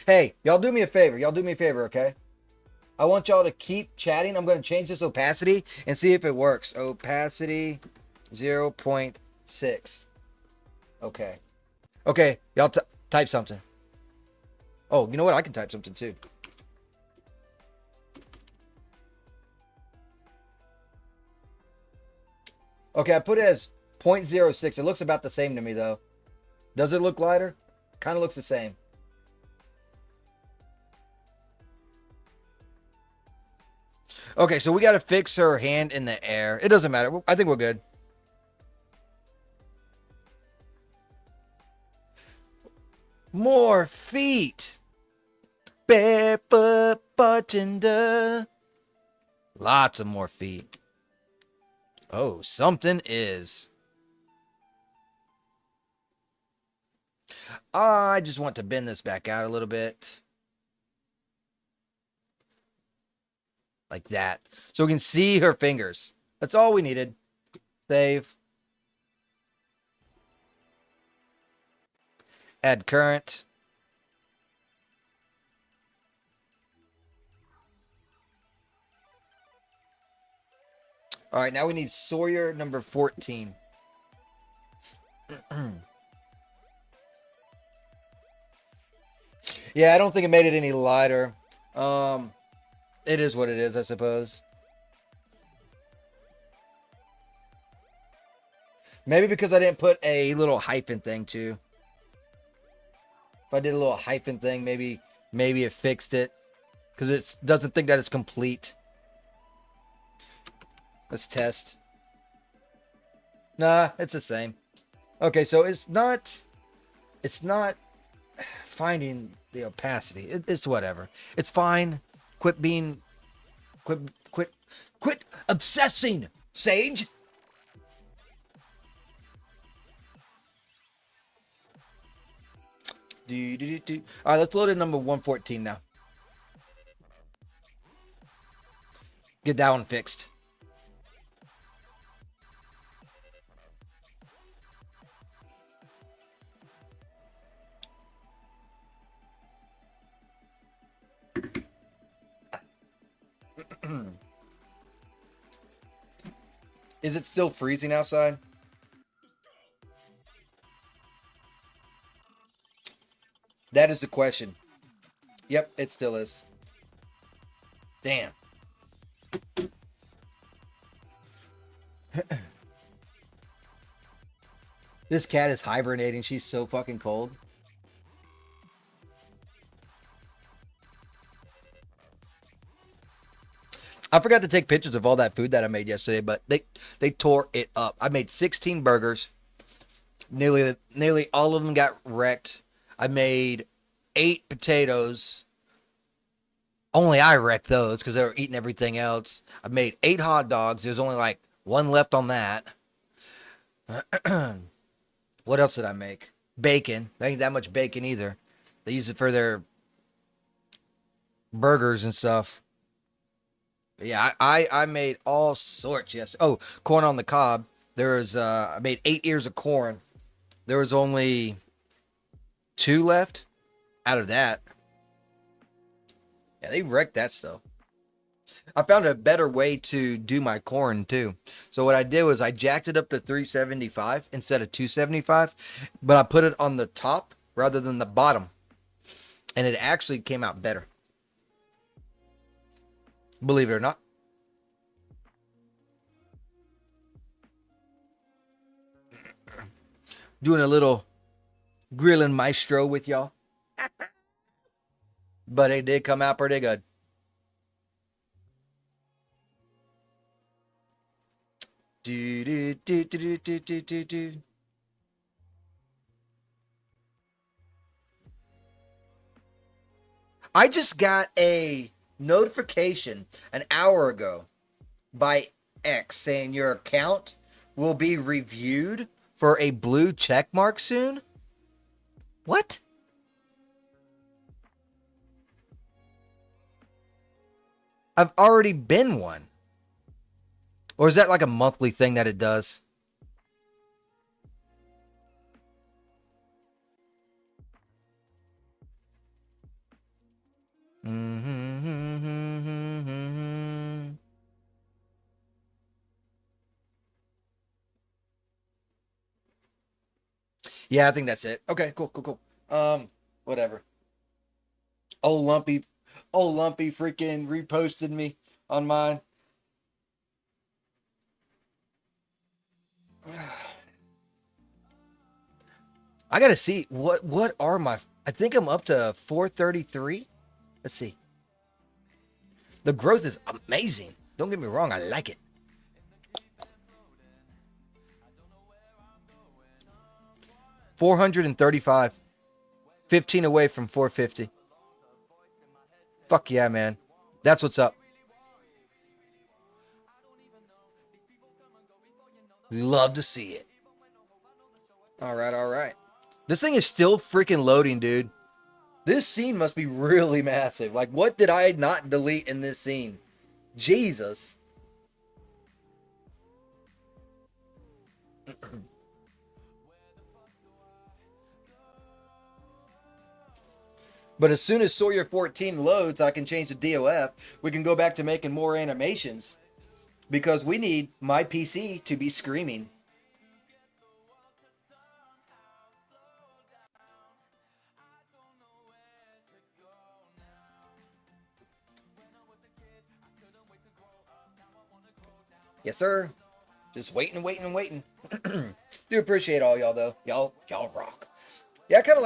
Hey, y'all do me a favor. Y'all do me a favor, okay? I want y'all to keep chatting. I'm going to change this opacity and see if it works. Opacity 0.6. Okay. Okay, y'all type something. Oh, you know what? I can type something too. Okay, I put it as 0.06. It looks about the same to me, though. Does it look lighter? Kind of looks the same. Okay, so we got to fix her hand in the air. It doesn't matter. I think we're good. More feet. Barefoot bartender. Lots of more feet. Oh, something is. I just want to bend this back out a little bit. Like that. So we can see her fingers. That's all we needed. Save. Add current. All right, now we need Sawyer number 14. Yeah, I don't think it made it any lighter. It is what it is, I suppose. Maybe because I didn't put a little hyphen thing too. If I did a little hyphen thing, maybe it fixed it. Because it doesn't think that it's complete. Let's test. Nah, it's the same. Okay, so it's not finding the opacity. It's whatever. It's fine. Quit obsessing, Sage. All right, let's load in number 114 now. Get that one fixed. Is it still freezing outside? That is the question. Yep, it still is. Damn. This cat is hibernating. She's so fucking cold. I forgot to take pictures of all that food that I made yesterday, but they tore it up. I made 16 burgers. Nearly all of them got wrecked. I made 8 potatoes. Only I wrecked those because they were eating everything else. I made 8 hot dogs. There's only like 1 left on that. What else did I make? Bacon. There ain't that much bacon either. They use it for their burgers and stuff. But yeah, I made all sorts. Yes. Oh, corn on the cob. I made 8 ears of corn. There was only 2 left out of that. Yeah, they wrecked that stuff. I found a better way to do my corn too. So what I did was I jacked it up to 375 instead of 275, but I put it on the top rather than the bottom. And it actually came out better. Believe it or not. Doing a little grilling maestro with y'all. But it did come out pretty good. Do, do, do, do, do, do, do, do. I just got a notification an hour ago by X saying your account will be reviewed for a blue check mark soon. What? I've already been one. Or is that like a monthly thing that it does? Yeah, I think that's it. Okay, cool. Whatever. Old Lumpy freaking reposted me on mine. I gotta see what are my. I think I'm up to 433. Let's see. The growth is amazing. Don't get me wrong, I like it. 435. 15 away from 450. Fuck yeah, man. That's what's up. Love to see it. All right. This thing is still freaking loading, dude. This scene must be really massive. Like, what did I not delete in this scene? Jesus. But as soon as Sawyer 14 loads, I can change the DOF. We can go back to making more animations. Because we need my PC to be screaming. Yes, sir. Just waiting. Do appreciate all y'all though. Y'all rock. Yeah, I kind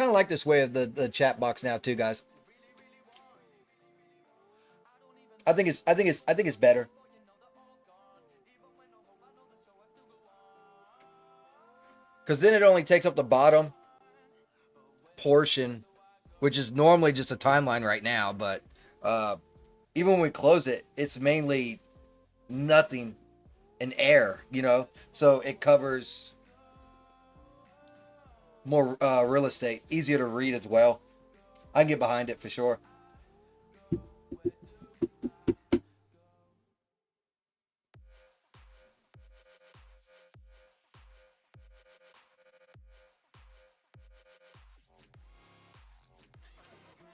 of like this way of the chat box now too, guys. I think it's better. Cuz then it only takes up the bottom portion, which is normally just a timeline right now, but even when we close it, it's mainly nothing and air, you know, so it covers more real estate, easier to read as well. I can get behind it for sure.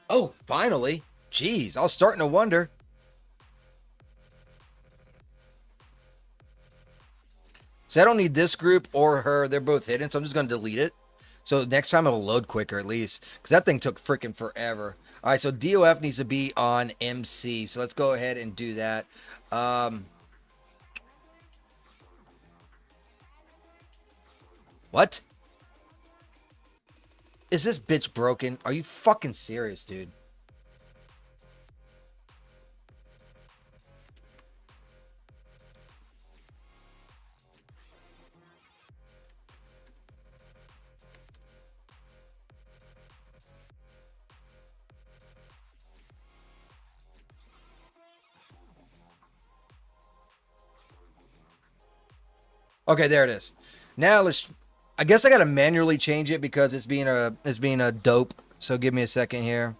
Oh, finally. Jeez, I was starting to wonder. So I don't need this group or her. They're both hidden, so I'm just going to delete it. So next time it'll load quicker at least. Because that thing took freaking forever. All right, so DOF needs to be on MC. So let's go ahead and do that. What? Is this bitch broken? Are you fucking serious, dude? Okay, there it is. Now let's. I guess I gotta manually change it because it's being a dope. So give me a second here.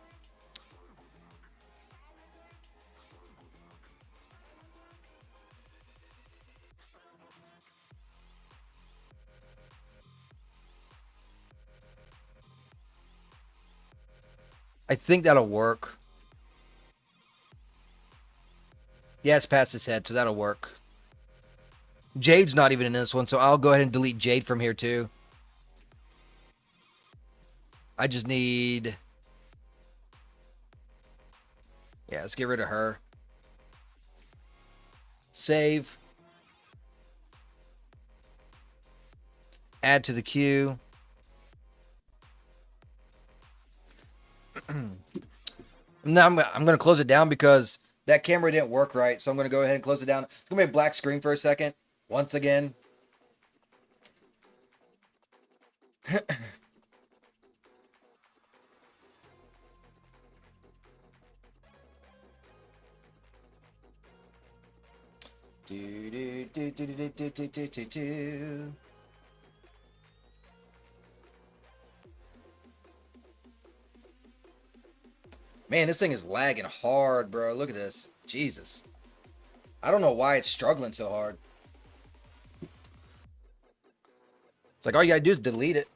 I think that'll work. Yeah, it's past his head, so that'll work. Jade's not even in this one, so I'll go ahead and delete Jade from here too. I just need. Yeah, let's get rid of her. Save. Add to the queue. Now I'm going to close it down because that camera didn't work right. So I'm going to go ahead and close it down. It's going to be a black screen for a second. Once again. Do, do, do, do, do, do, do, do, do, do. Man, this thing is lagging hard, bro. Look at this. Jesus. I don't know why it's struggling so hard. It's like all you gotta do is delete it.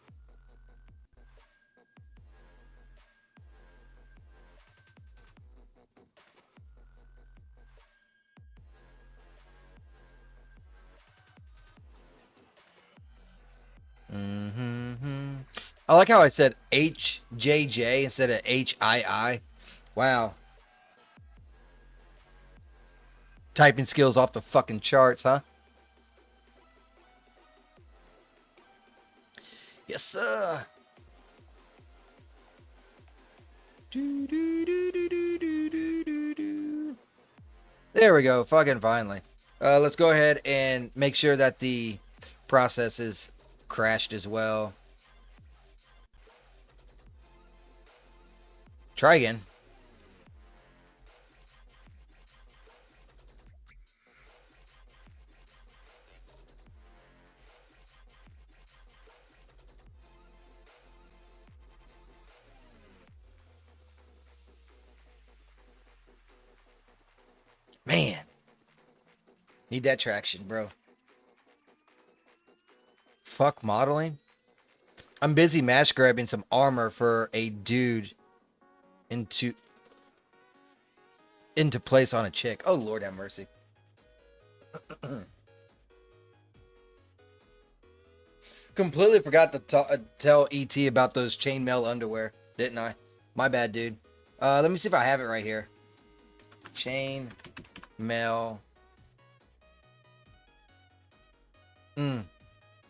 I like how I said HJJ instead of HII. Wow. Typing skills off the fucking charts, huh? Yes, sir. There we go. Fucking finally. Let's go ahead and make sure that the process is crashed as well. Try again. Man. Need that traction, bro. Fuck modeling. I'm busy match grabbing some armor for a dude into place on a chick. Oh, Lord have mercy. Completely forgot to tell ET about those chainmail underwear, didn't I? My bad, dude. Let me see if I have it right here. Chainmail.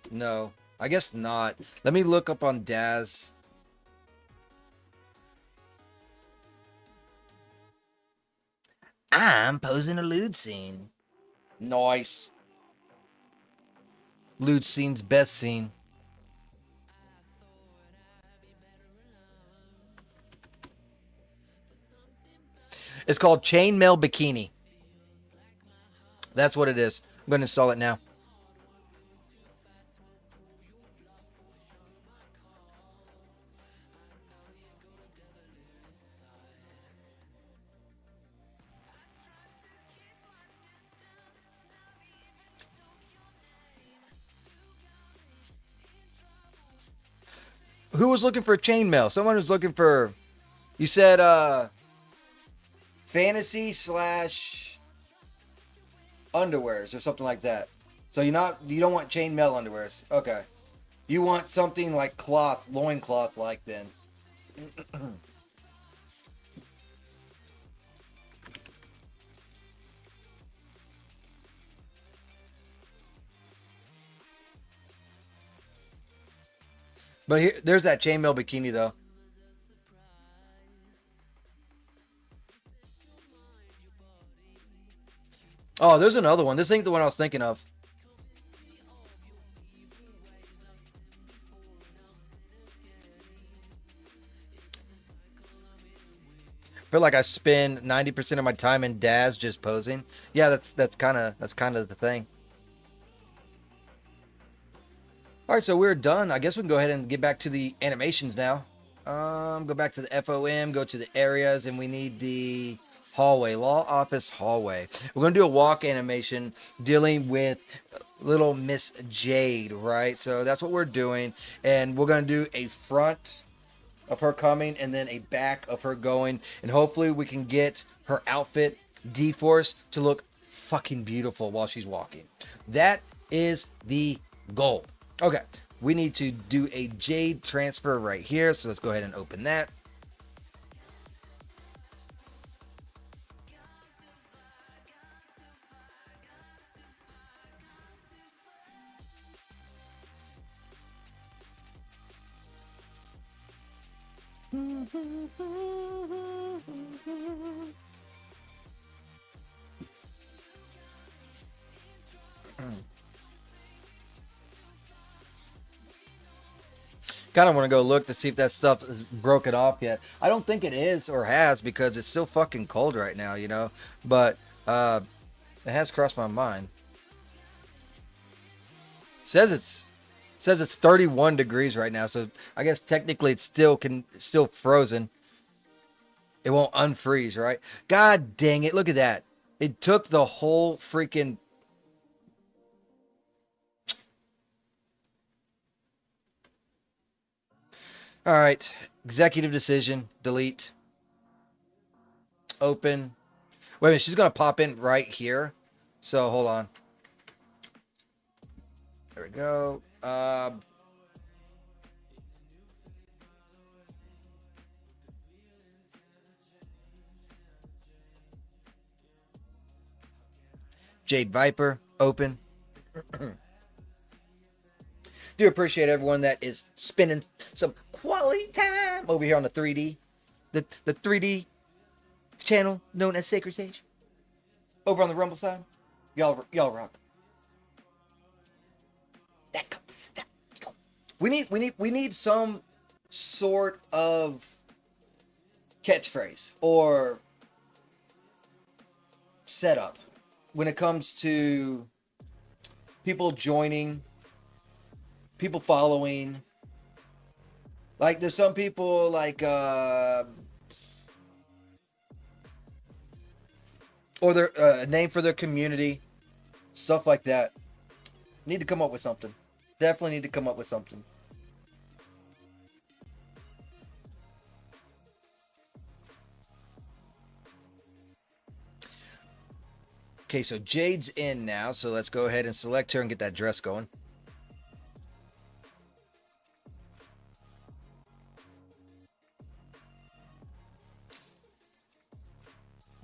No, I guess not. Let me look up on Daz. I'm posing a lewd scene. Nice. Lewd scene's best scene. It's called Chainmail Bikini. That's what it is. I'm going to install it now. Who was looking for chainmail? Someone was looking for. You said fantasy / underwears or something like that. So you don't want chainmail underwears. Okay. You want something like cloth, loincloth like then. But here, there's that chainmail bikini though. Oh, there's another one. This ain't the one I was thinking of. I feel like I spend 90% of my time in Daz just posing. Yeah, that's kind of the thing. All right, so we're done. I guess we can go ahead and get back to the animations now. Go back to the FOM, go to the areas, and we need the hallway, law office hallway. We're gonna do a walk animation dealing with little Miss Jade, right? So that's what we're doing, and we're gonna do a front of her coming and then a back of her going, and hopefully we can get her outfit D-Force to look fucking beautiful while she's walking. That is the goal. Okay, we need to do a Jade transfer right here, so let's go ahead and open that. Kind of want to go look to see if that stuff is broken off yet. I don't think it is or has, because it's still fucking cold right now, you know. But it has crossed my mind. Says it's 31 degrees right now, so I guess technically it's still frozen. It won't unfreeze, right? God dang it! Look at that. It took the whole freaking. All right, executive decision, delete, open. Wait a minute, she's gonna pop in right here. So hold on. There we go. Jade Viper, open. Do appreciate everyone that is spending some quality time over here on the 3D. The 3D channel known as Sacred Sage. Over on the Rumble side. Y'all rock. We need some sort of catchphrase or setup when it comes to people joining, people following. Like there's some people like or their name for their community, stuff like that. Need to come up with something. Definitely need to come up with something. Okay, so Jade's in now, so let's go ahead and select her and get that dress going.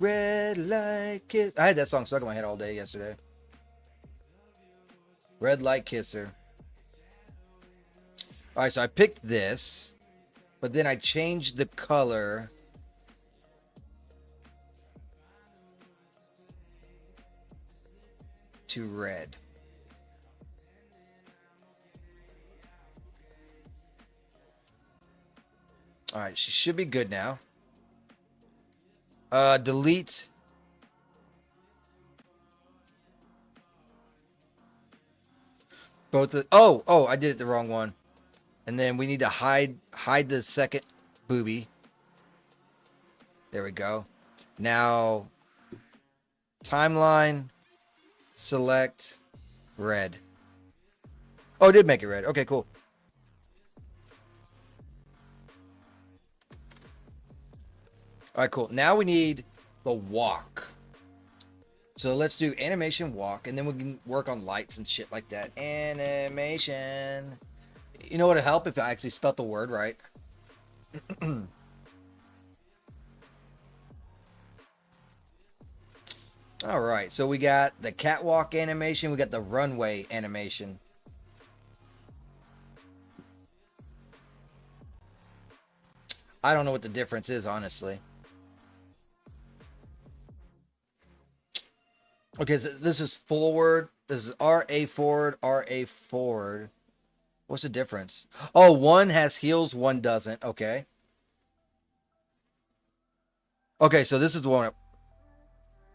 Red light kiss. I had that song stuck in my head all day yesterday. Red light kisser. All right, so I picked this, but then I changed the color to red. All right, she should be good now. Delete. Both the oh, I did it the wrong one. And then we need to hide the second boobie. There we go. Now timeline, select red. Oh, it did make it red. Okay, cool. All right, cool. Now we need the walk. So let's do animation walk, and then we can work on lights and shit like that. Animation. You know what would help if I actually spelled the word right? All right, so we got the catwalk animation. We got the runway animation. I don't know what the difference is, honestly. Okay, so this is forward. This is RA forward, RA forward. What's the difference? Oh, one has heels, one doesn't. Okay. Okay, so this is the one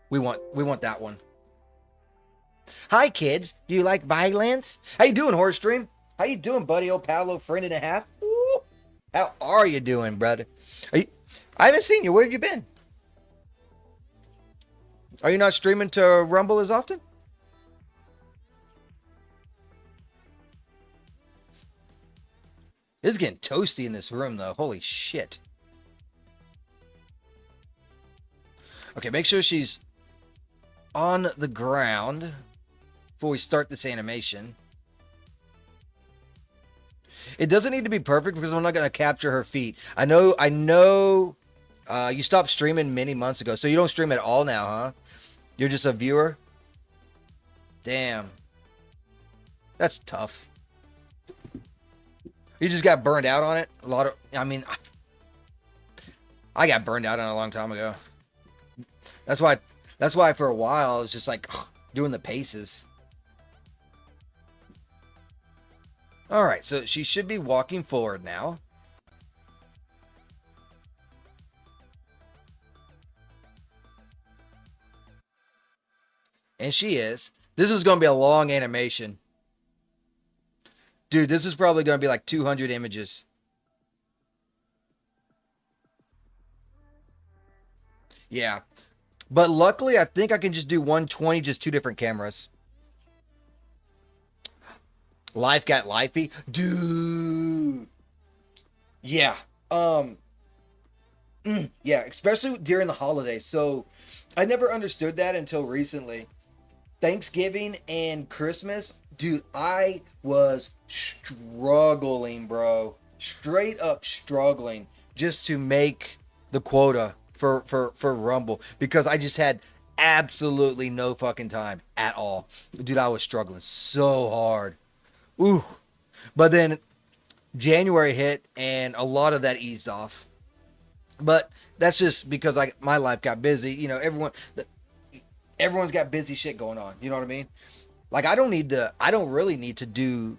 we want. We want that one. Hi, kids. Do you like violence? How you doing, Horror Stream? How you doing, buddy? Old Paolo, friend and a half. Ooh. How are you doing, brother? I haven't seen you. Where have you been? Are you not streaming to Rumble as often? It's getting toasty in this room, though. Holy shit. Okay, make sure she's on the ground before we start this animation. It doesn't need to be perfect because I'm not going to capture her feet. I know. You stopped streaming many months ago, so you don't stream at all now, huh? You're just a viewer? Damn. That's tough. You just got burned out on it? I got burned out on it a long time ago. That's why for a while I was just like doing the paces. All right, so she should be walking forward now. And she is. This is going to be a long animation. Dude, this is probably going to be like 200 images. Yeah. But luckily, I think I can just do 120, just two different cameras. Life got lifey. Dude. Yeah. Yeah, especially during the holidays. So I never understood that until recently. Thanksgiving and Christmas, dude, I was struggling, bro. Straight up struggling just to make the quota for Rumble because I just had absolutely no fucking time at all. Dude, I was struggling so hard. Ooh. But then January hit and a lot of that eased off. But that's just because my life got busy. You know, everyone's got busy shit going on. You know what I mean? Like I don't really need to do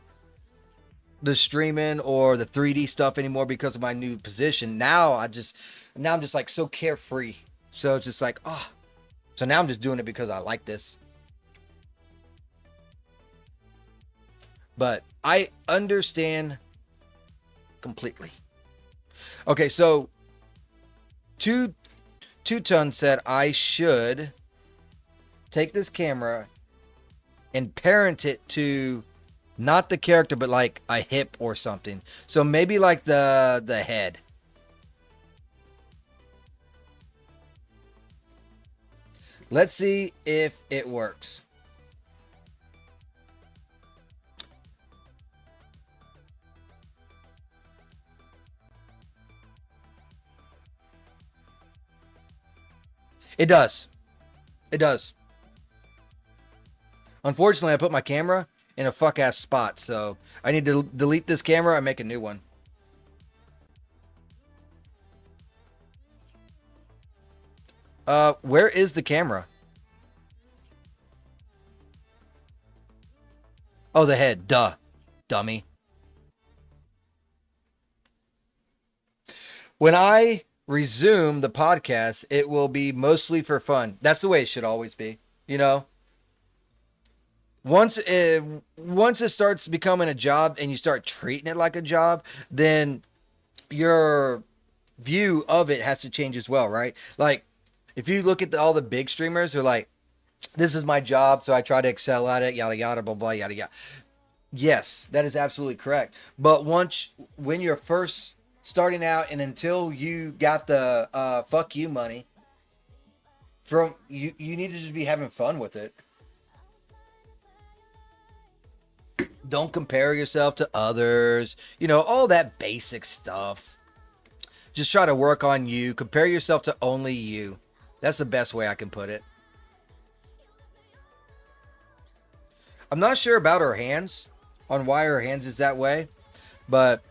the streaming or the 3D stuff anymore because of my new position. Now I'm just like so carefree. So it's just like, so now I'm just doing it because I like this. But I understand completely. Okay, so Two Ton said I should take this camera and parent it to not the character, but like a hip or something. So maybe like the head. Let's see if it works. It does. It does. Unfortunately, I put my camera in a fuck-ass spot, so I need to delete this camera and make a new one. Where is the camera? Oh, the head. Duh. Dummy. When I resume the podcast, it will be mostly for fun. That's the way it should always be, you know? Once it starts becoming a job and you start treating it like a job, then your view of it has to change as well, right? Like, if you look at all the big streamers, they're like, this is my job, so I try to excel at it, yada, yada, blah, blah, yada, yada. Yes, that is absolutely correct. But when you're first starting out and until you got the fuck you money, you need to just be having fun with it. Don't compare yourself to others. You know, all that basic stuff. Just try to work on you. Compare yourself to only you. That's the best way I can put it. I'm not sure about her hands, on why her hands is that way, but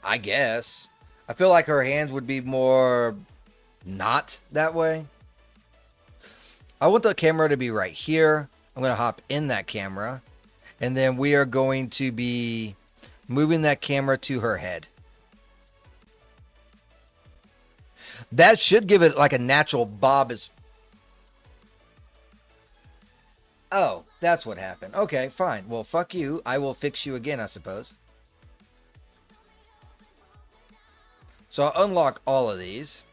I guess. I feel like her hands would be more not that way. I want the camera to be right here. I'm going to hop in that camera. And then we are going to be moving that camera to her head. That should give it like a natural bob. Oh, that's what happened. Okay, fine. Well, fuck you. I will fix you again, I suppose. So I'll unlock all of these.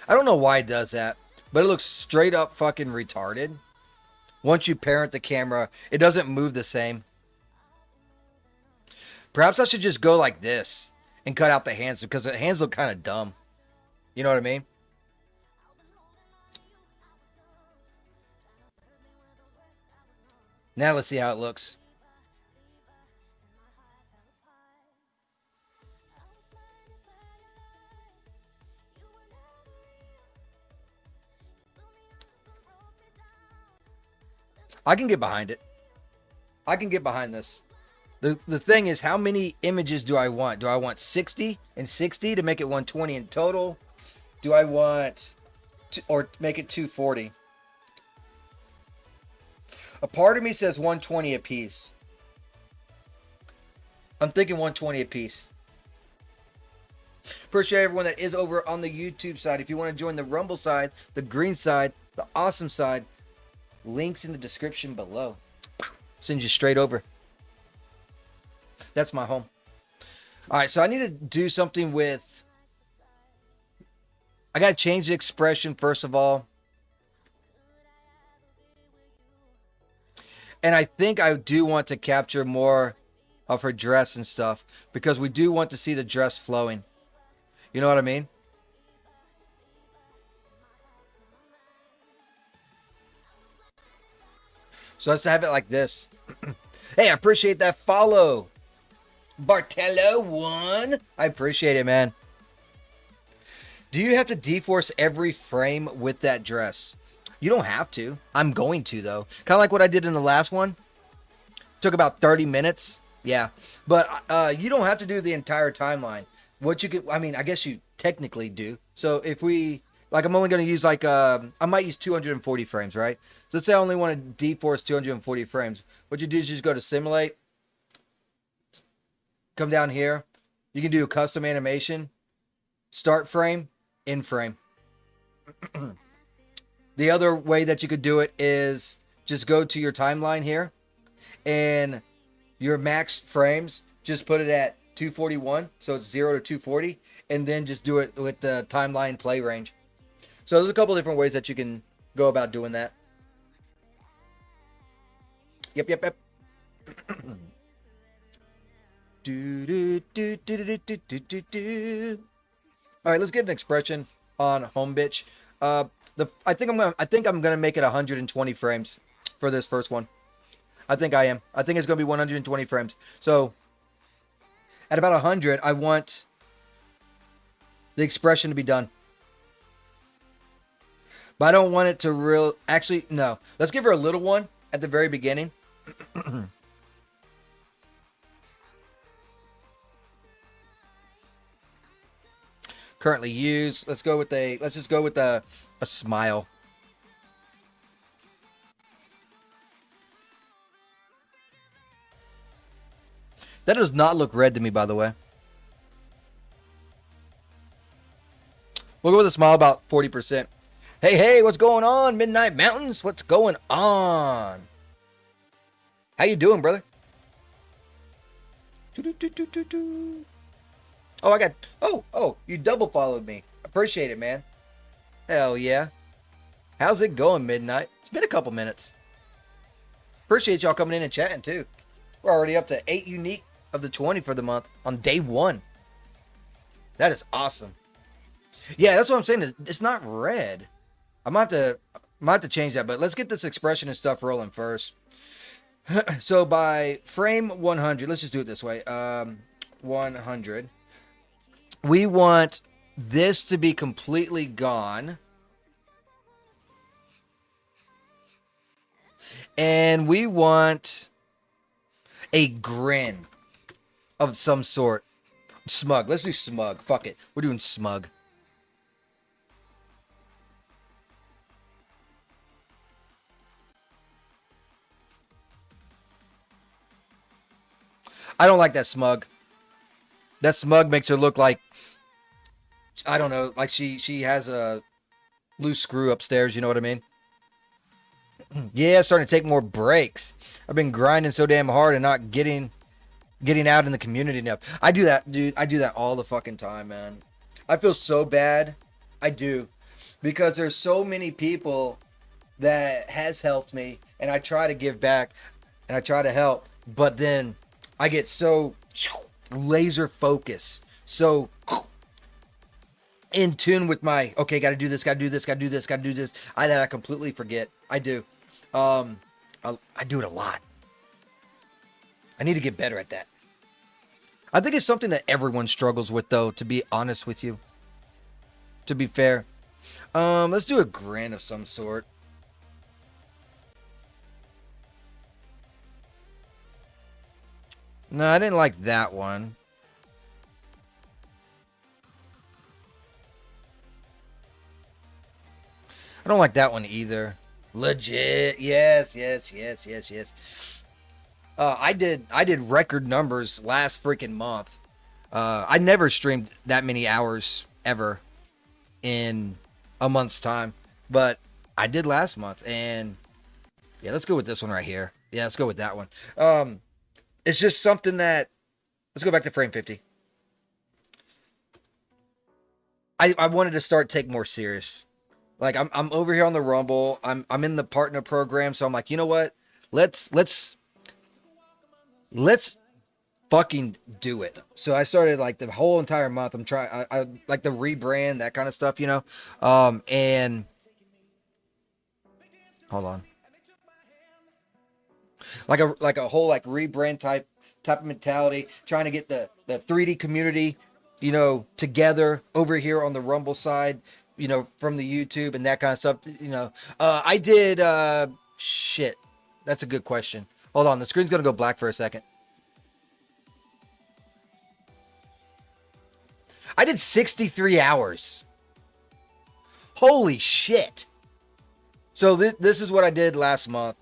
I don't know why it does that, but it looks straight up fucking retarded. Once you parent the camera, it doesn't move the same. Perhaps I should just go like this and cut out the hands because the hands look kind of dumb. You know what I mean? Now let's see how it looks. I can get behind it. I can get behind this. The thing is, how many images do I want? Do I want 60 and 60 to make it 120 in total? Do I want or make it 240? A part of me says 120 a piece. I'm thinking 120 a piece. Appreciate everyone that is over on the YouTube side. If you want to join the Rumble side, the green side, the awesome side, links in the description below. Send you straight over. That's my home. All right, so I need to do something with... I got to change the expression first of all. And I think I do want to capture more of her dress and stuff because we do want to see the dress flowing. You know what I mean? So let's have it like this. Hey, I appreciate that follow. Bartello1. I appreciate it, man. Do you have to deforce every frame with that dress? You don't have to. I'm going to, though. Kind of like what I did in the last one. Took about 30 minutes. Yeah. But you don't have to do the entire timeline. What you could, I mean, I guess you technically do. So if we, like, I'm only going to use like, I might use 240 frames, right? So let's say I only want to deforce 240 frames. What you do is just go to simulate. Come down here. You can do a custom animation. Start frame, end frame. The other way that you could do it is just go to your timeline here and your max frames, just put it at 241. So it's 0 to 240 and then just do it with the timeline play range. So there's a couple different ways that you can go about doing that. Yep. All right, let's get an expression on home bitch. I think I'm gonna make it 120 frames for this first one. I think I am. I think it's gonna be 120 frames. So at about 100, I want the expression to be done. But I don't want it to actually, no. Let's give her a little one at the very beginning. Currently used. Let's just go with a smile. That does not look red to me, by the way. We'll go with a smile about 40%. Hey, what's going on? Midnight Mountains, what's going on? How you doing, brother? Oh, you double followed me. Appreciate it, man. Hell yeah. How's it going, Midnight? It's been a couple minutes. Appreciate y'all coming in and chatting, too. We're already up to 8 unique of the 20 for the month on day 1. That is awesome. Yeah, that's what I'm saying. It's not red. I might have to change that, but let's get this expression and stuff rolling first. So by frame 100, let's just do it this way. 100. We want this to be completely gone. And we want a grin of some sort. Smug. Let's do smug. Fuck it. We're doing smug. I don't like that smug. That smug makes her look like, I don't know, like she has a loose screw upstairs, you know what I mean? Yeah, starting to take more breaks. I've been grinding so damn hard and not getting out in the community enough. I do that, dude. I do that all the fucking time, man. I feel so bad. I do. Because there's so many people that has helped me, and I try to give back and I try to help, but then I get so laser focused, so in tune with my, okay, gotta do this, gotta do this, gotta do this, gotta do this. I completely forget. I do. I do it a lot. I need to get better at that. I think it's something that everyone struggles with, though, to be honest with you. To be fair. Let's do a grin of some sort. No, I didn't like that one. I don't like that one either. Legit. Yes. I did record numbers last freaking month. I never streamed that many hours ever in a month's time, but I did last month. And yeah, let's go with this one right here. Yeah, let's go with that one. It's just something that, let's go back to frame 50. I wanted to start take more serious. Like I'm over here on the Rumble. I'm in the partner program, so I'm like, you know what? Let's fucking do it. So I started like the whole entire month. I'm trying. I like the rebrand, that kind of stuff, you know. And hold on. Like a whole like rebrand type of mentality, trying to get the 3D community, you know, together over here on the Rumble side, you know, from the YouTube and that kind of stuff, you know. I did shit. That's a good question. Hold on, the screen's gonna go black for a second. I did 63 hours. Holy shit. So this is what I did last month.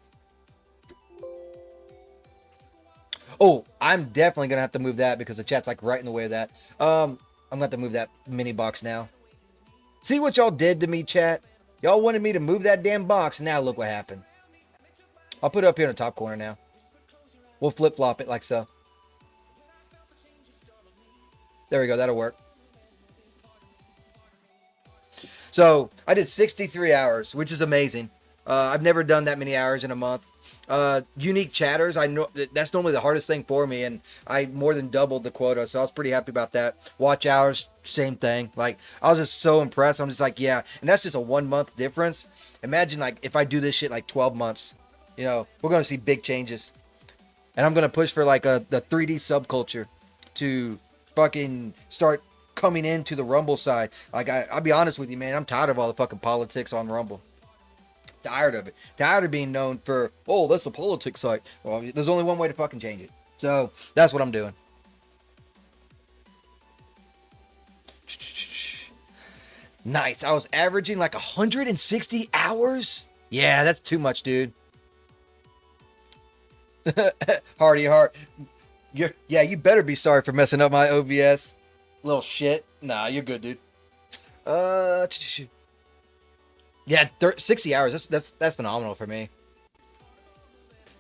Oh, I'm definitely going to have to move that because the chat's like right in the way of that. I'm going to have to move that mini box now. See what y'all did to me, chat? Y'all wanted me to move that damn box. Now look what happened. I'll put it up here in the top corner now. We'll flip-flop it like so. There we go. That'll work. So I did 63 hours, which is amazing. I've never done that many hours in a month. Unique chatters, I know that's normally the hardest thing for me, and I more than doubled the quota, so I was pretty happy about that. Watch hours, same thing. Like, I was just so impressed. I'm just like, yeah, and that's just a 1 month difference. Imagine like if I do this shit like 12 months, you know, we're gonna see big changes, and I'm gonna push for like the 3D subculture to fucking start coming into the Rumble side. Like, I'll be honest with you, man, I'm tired of all the fucking politics on Rumble. Tired of it. Tired of being known for, oh, that's a politics site. Well, there's only one way to fucking change it. So that's what I'm doing. Nice. I was averaging like 160 hours. Yeah, that's too much, dude. Hardy heart. Yeah, you better be sorry for messing up my OBS. Little shit. Nah, you're good, dude. Yeah, 60 hours. That's phenomenal for me.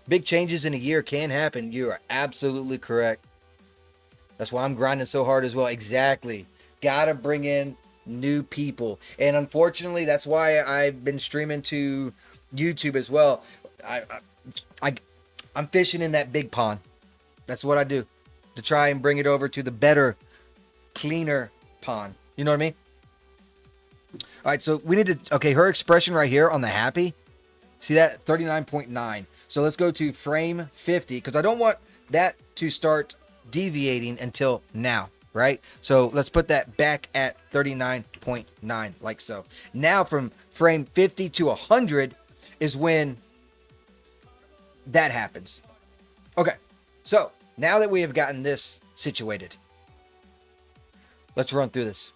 Big changes in a year can happen. You are absolutely correct. That's why I'm grinding so hard as well. Exactly. Gotta bring in new people. And unfortunately, that's why I've been streaming to YouTube as well. I'm fishing in that big pond. That's what I do. To try and bring it over to the better, cleaner pond. You know what I mean? All right, so we need to, okay, her expression right here on the happy. See that? 39.9. So let's go to frame 50 because I don't want that to start deviating until now, right? So let's put that back at 39.9 like so. Now from frame 50 to 100 is when that happens. Okay, so now that we have gotten this situated, let's run through this.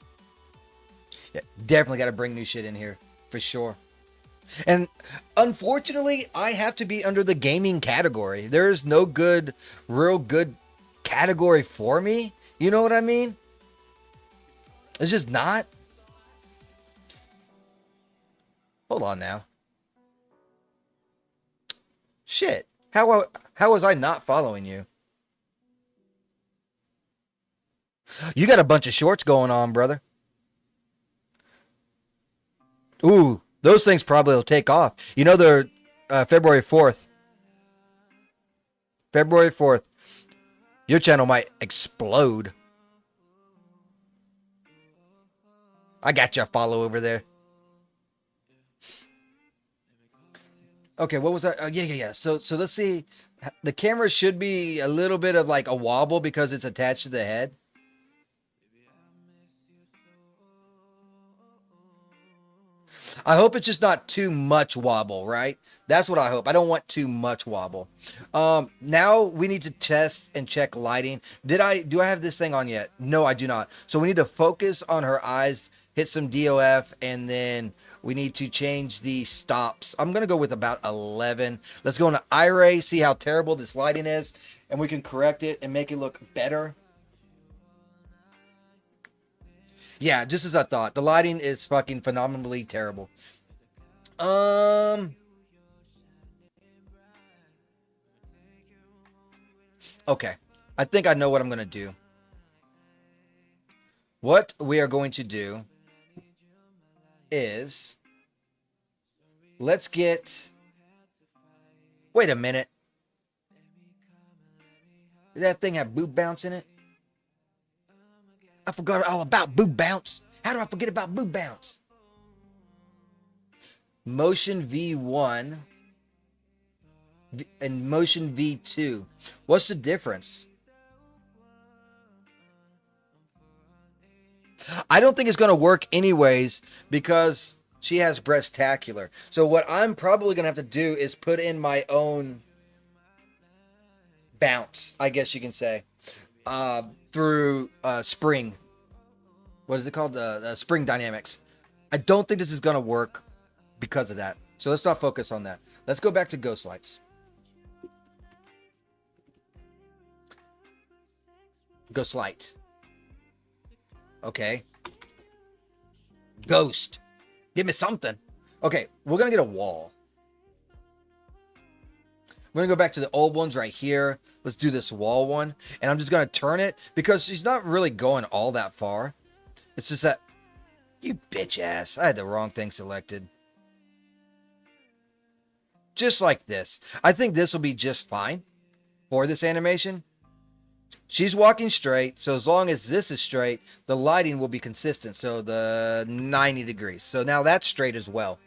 Yeah, definitely got to bring new shit in here for sure. And unfortunately, I have to be under the gaming category. There's no good, real good category for me. You know what I mean? It's just not. Hold on now. Shit. How was I not following you? You got a bunch of shorts going on, brother. Ooh, those things probably will take off. You know, they're February 4th. February 4th. Your channel might explode. I got you a follow over there. Okay, what was that? Yeah. So let's see. The camera should be a little bit of like a wobble because it's attached to the head. I hope it's just not too much wobble, right? That's what I hope. I don't want too much wobble. Now we need to test and check lighting. Do I have this thing on yet? No, I do not. So we need to focus on her eyes, hit some DOF, and then we need to change the stops. I'm going to go with about 11. Let's go into iRay, see how terrible this lighting is, and we can correct it and make it look better. Yeah, just as I thought. The lighting is fucking phenomenally terrible. Okay. I think I know what I'm going to do. What we are going to do is let's get... Wait a minute. Did that thing have boob bounce in it? I forgot all about boob bounce. How do I forget about boob bounce? Motion V1 and Motion V2. What's the difference? I don't think it's going to work anyways because she has breastacular. So what I'm probably going to have to do is put in my own bounce, I guess you can say. Through spring. What is it called? Spring dynamics. I don't think this is going to work because of that. So let's not focus on that. Let's go back to ghost lights. Ghost light. Okay. Ghost. Give me something. Okay, we're going to get a wall. We're going to go back to the old ones right here. Let's do this wall one. And I'm just going to turn it because she's not really going all that far. It's just that... You bitch ass. I had the wrong thing selected. Just like this. I think this will be just fine for this animation. She's walking straight. So as long as this is straight, the lighting will be consistent. So the 90 degrees. So now that's straight as well.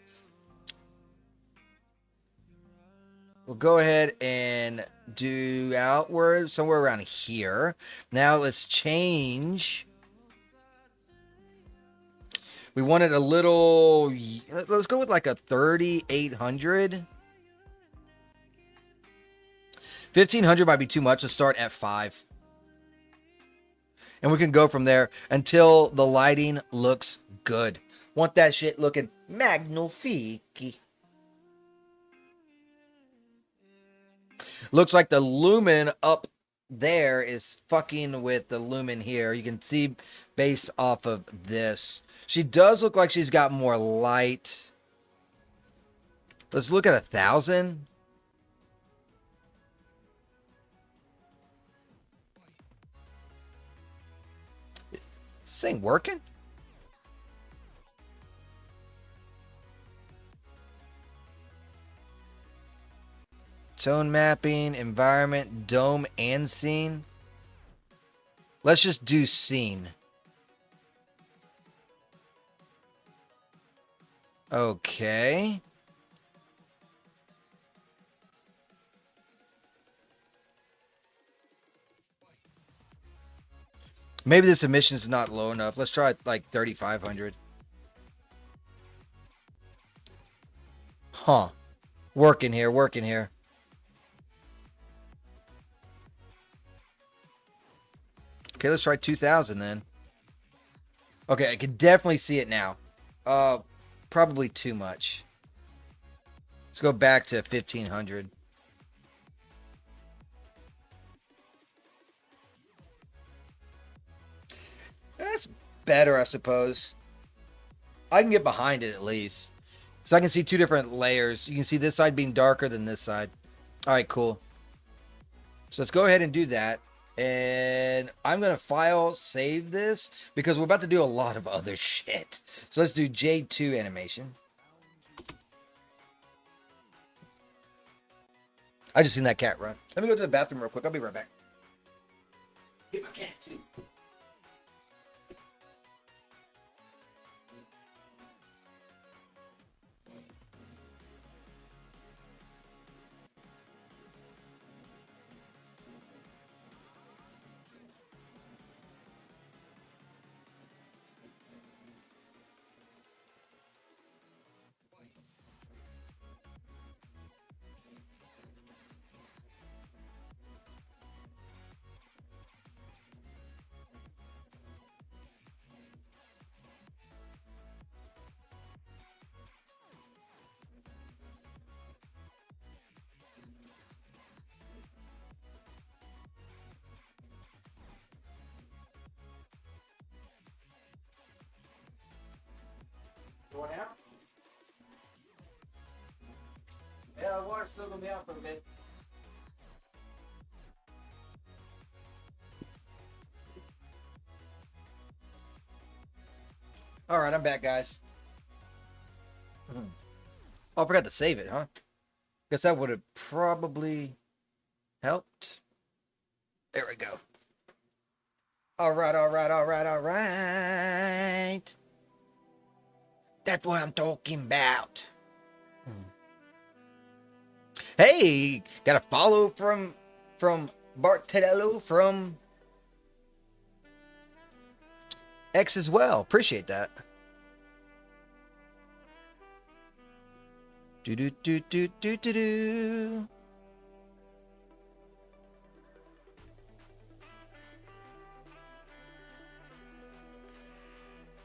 We'll go ahead and do outward somewhere around here. Now let's change. We wanted a little, let's go with like a 3,800. 1,500 might be too much. Let's start at 5. And we can go from there until the lighting looks good. Want that shit looking magnifique. Looks like the lumen up there is fucking with the lumen here. You can see based off of this. She does look like she's got more light. Let's look at 1,000. This ain't working. Tone mapping, environment, dome, and scene. Let's just do scene. Okay. Maybe this emission is not low enough. Let's try like 3,500. Huh. Working here, working here. Okay, let's try 2,000 then. Okay, I can definitely see it now. Probably too much. Let's go back to 1,500. That's better, I suppose. I can get behind it at least. So I can see two different layers. You can see this side being darker than this side. All right, cool. So let's go ahead and do that. And I'm going to file save this because we're about to do a lot of other shit. So let's do J2 animation. I just seen that cat run. Let me go to the bathroom real quick. I'll be right back. Get my cat too. Going out? Yeah, the water's still gonna be out for a bit. All right, I'm back, guys. Oh, I forgot to save it, huh? Guess that would have probably helped. There we go. All right, all right, all right, all right. That's what I'm talking about. Hey, got a follow from Bartello from X as well. Appreciate that. Do do do do do do do.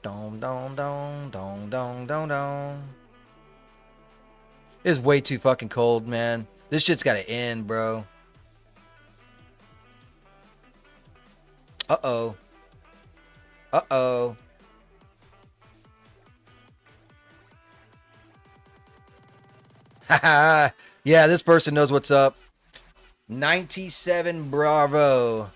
Dong dong dong dong dong dong dong. It's way too fucking cold, man. This shit's gotta end, bro. Uh-oh. Uh-oh. Haha. Yeah, this person knows what's up. 97 Bravo.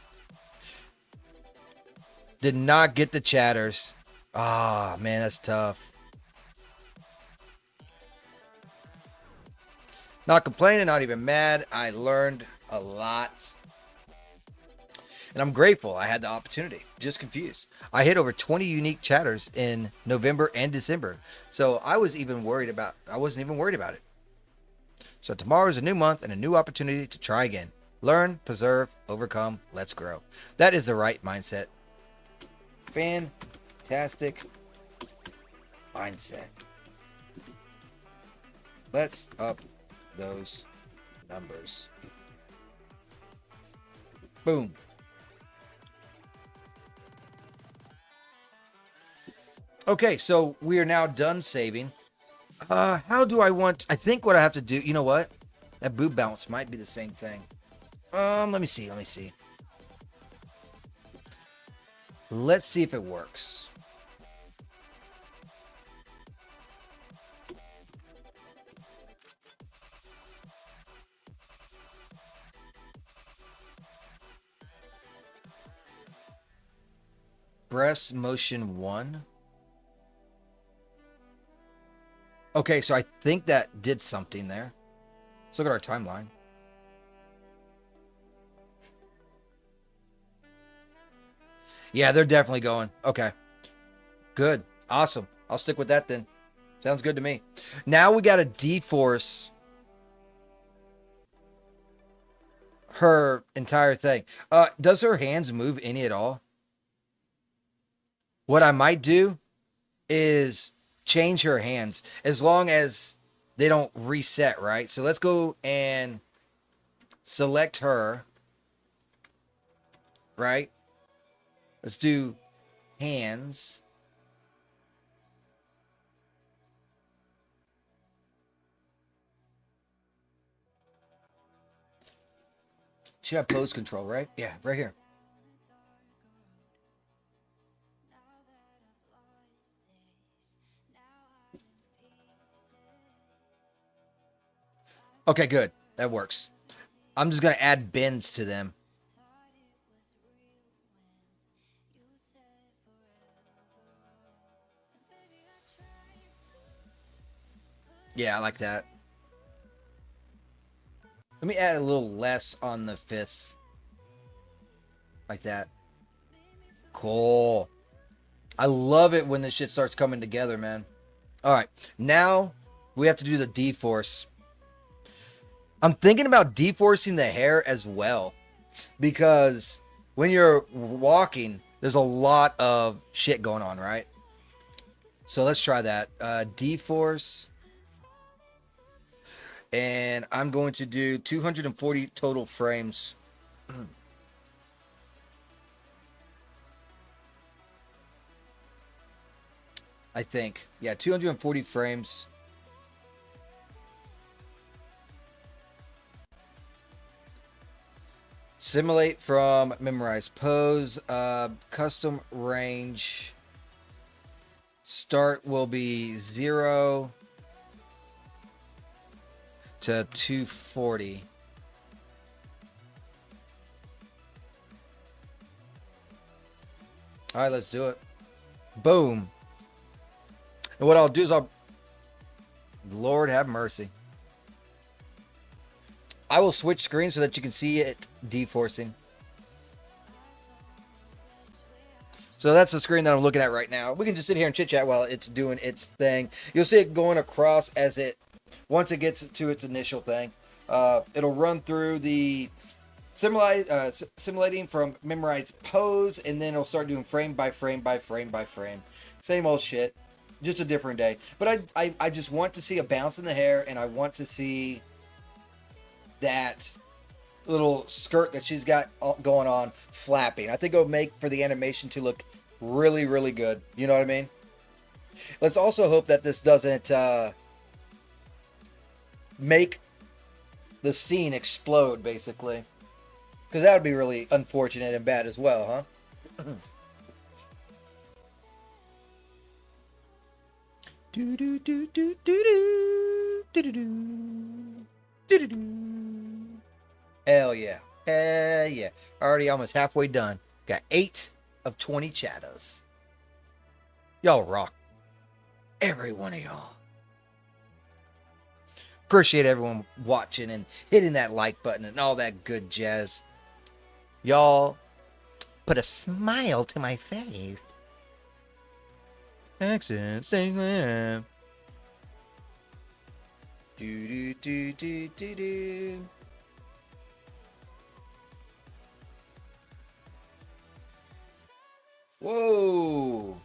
Did not get the chatters. Ah, man, that's tough. Not complaining, not even mad. I learned a lot. And I'm grateful I had the opportunity. Just confused. I hit over 20 unique chatters in November and December. So I wasn't even worried about it. So tomorrow is a new month and a new opportunity to try again. Learn, preserve, overcome, let's grow. That is the right mindset. Fantastic mindset. Let's up those numbers. Boom. Okay, so we are now done saving. How do I want... I think what I have to do... You know what? That boob bounce might be the same thing. Let me see. Let's see if it works. Breast motion 1. Okay, so I think that did something there. Let's look at our timeline. Yeah, they're definitely going. Okay. Good. Awesome. I'll stick with that then. Sounds good to me. Now we got to de-force her entire thing. Does her hands move any at all? What I might do is change her hands as long as they don't reset, right? So let's go and select her, right? Let's do hands. Should have pose control, right? Yeah, right here. Okay, good. That works. I'm just going to add bends to them. Yeah, I like that. Let me add a little less on the fists. Like that. Cool. I love it when this shit starts coming together, man. All right. Now we have to do the D-force. I'm thinking about deforcing the hair as well. Because when you're walking, there's a lot of shit going on, right? So let's try that. D-force. And I'm going to do 240 total frames. I think. Yeah, 240 frames. Simulate from memorize pose. Custom range. Start will be 0 to 240. All right, let's do it. Boom. And what I'll do is Lord have mercy. I will switch screens so that you can see it deforcing. So that's the screen that I'm looking at right now. We can just sit here and chit chat while it's doing its thing. You'll see it going across once it gets to its initial thing. It'll run through the simulating from memorized pose, and then it'll start doing frame by frame by frame by frame. Same old shit, just a different day. But I just want to see a bounce in the hair, and I want to see that little skirt that she's got going on flapping. I think it'll make for the animation to look really, really good. You know what I mean? Let's also hope that this doesn't make the scene explode, basically. Because that would be really unfortunate and bad as well, huh? Do do do do do do do do do do do. Hell yeah. Hell yeah. Already almost halfway done. Got 8 of 20 chatters. Y'all rock. Every one of y'all. Appreciate everyone watching and hitting that like button and all that good jazz. Y'all put a smile to my face. Accent, staying there. Do do do do do do. Whoa.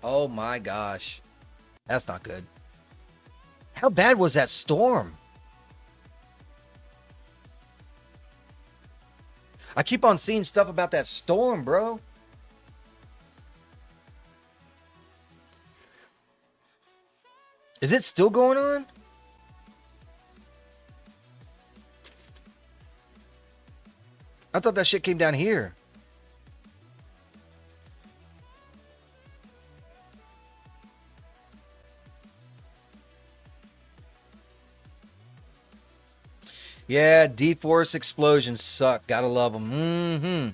Oh my gosh. That's not good. How bad was that storm? I keep on seeing stuff about that storm, bro. Is it still going on? I thought that shit came down here. Yeah, D-Force explosions suck. Gotta love them. Mm-hmm.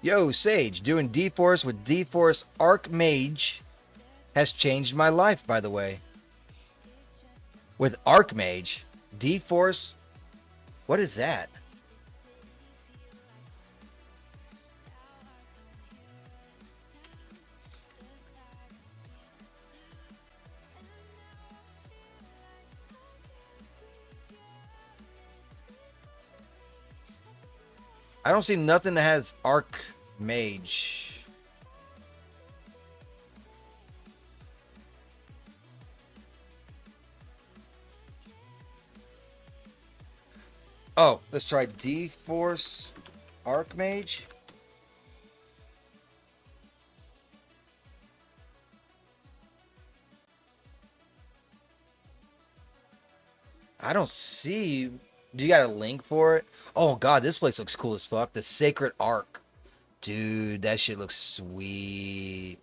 Yo, Sage, doing D-Force with D-Force Archmage has changed my life, by the way. With Archmage, D-Force, what is that? I don't see nothing that has Archmage. Oh, let's try D-Force Archmage. I don't see. Do you got a link for it? Oh god, this place looks cool as fuck. The Sacred Ark. Dude, that shit looks sweet.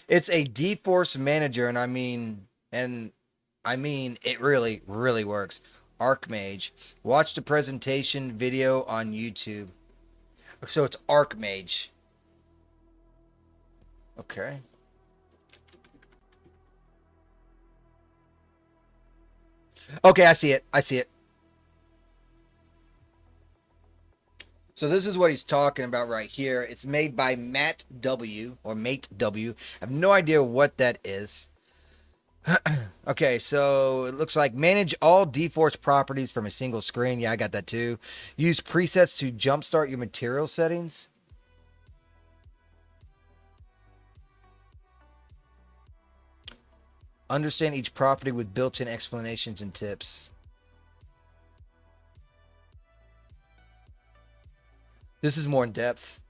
It's a D-Force manager, and it really, really works. Archmage. Watch the presentation video on YouTube. So it's Archmage. Okay. Okay, I see it. I see it. So this is what he's talking about right here. It's made by Matt W. or Mate W. I have no idea what that is. Okay, so it looks like manage all D-Force properties from a single screen. Yeah, I got that too. Use presets to jumpstart your material settings. Understand each property with built-in explanations and tips. This is more in depth.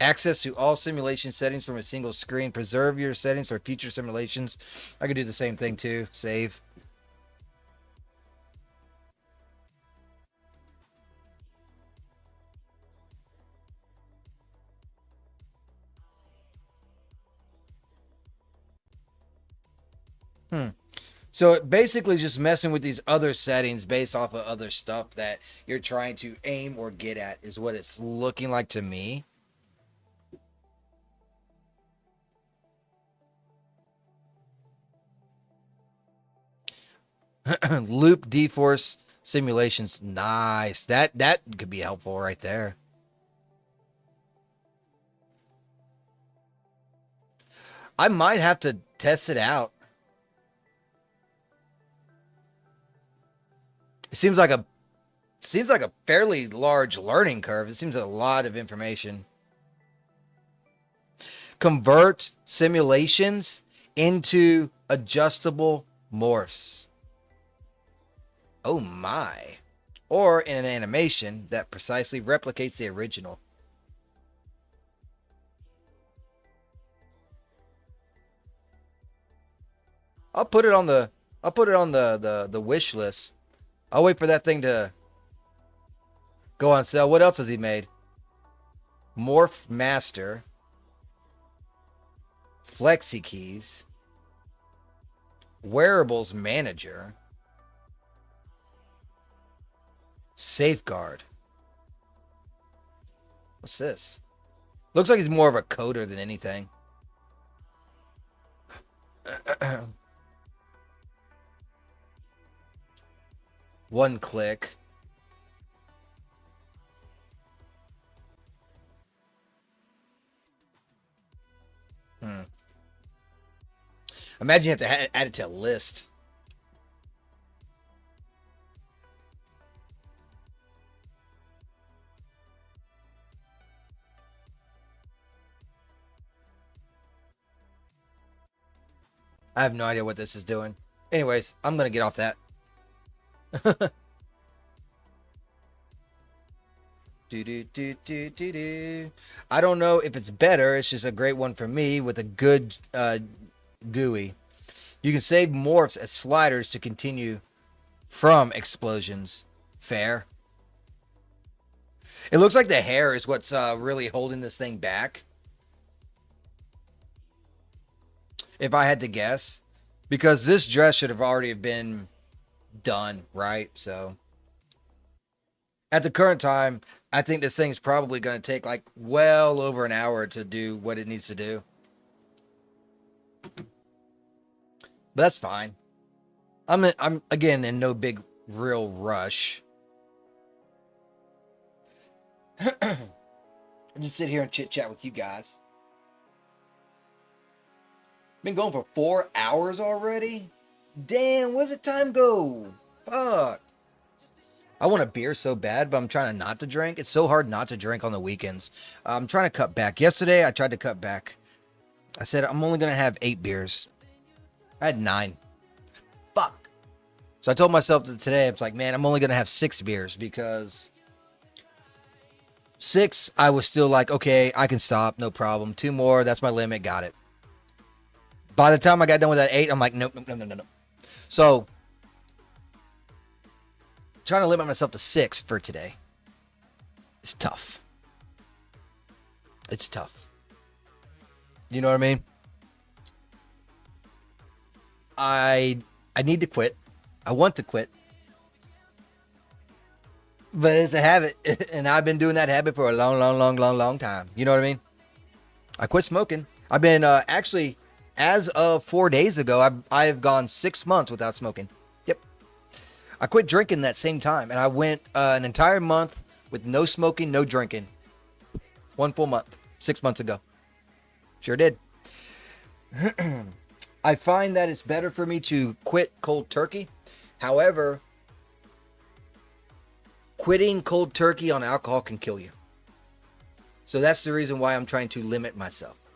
Access to all simulation settings from a single screen. Preserve your settings for future simulations. I could do the same thing too. Save. So it basically just messing with these other settings based off of other stuff that you're trying to aim or get at is what it's looking like to me. Loop D-Force simulations. Nice. That could be helpful right there. I might have to test it out. It seems like a fairly large learning curve. It seems like a lot of information. Convert simulations into adjustable morphs. Oh my. Or in an animation that precisely replicates the original. I'll put it on the wish list. I'll wait for that thing to go on sale. What else has he made? Morph Master. Flexi Keys. Wearables Manager. Safeguard. What's this? Looks like he's more of a coder than anything. One click. Imagine you have to add it to a list. I have no idea what this is doing. Anyways, I'm going to get off that. I don't know if it's better. It's just a great one for me with a good GUI. You can save morphs as sliders to continue from explosions. Fair. It looks like the hair is what's really holding this thing back. If I had to guess. Because this dress should have already been done, right? So at the current time, I think this thing's probably going to take like well over an hour to do what it needs to do. But that's fine. I'm again in no big real rush. Just sit here and chit chat with you guys. Been going for 4 hours already? Damn, where's the time go? Fuck. I want a beer so bad, but I'm trying not to drink. It's so hard not to drink on the weekends. I'm trying to cut back. Yesterday, I tried to cut back. I said I'm only gonna have 8 beers. I had 9. Fuck. So I told myself that today, it's like, man, I'm only gonna have 6 beers because 6, I was still like, okay, I can stop, no problem. 2 more, that's my limit, got it. By the time I got done with that 8, I'm like, nope, nope, no, no, no, no. So, trying to limit myself to 6 for today. It's tough. It's tough. You know what I mean? I need to quit. I want to quit. But it's a habit. And I've been doing that habit for a long time. You know what I mean? I quit smoking. I've been actually, as of 4 days ago, I've gone 6 months without smoking. Yep. I quit drinking that same time. And I went an entire month with no smoking, no drinking. 1 full month. 6 months ago. Sure did. I find that it's better for me to quit cold turkey. However, quitting cold turkey on alcohol can kill you. So that's the reason why I'm trying to limit myself.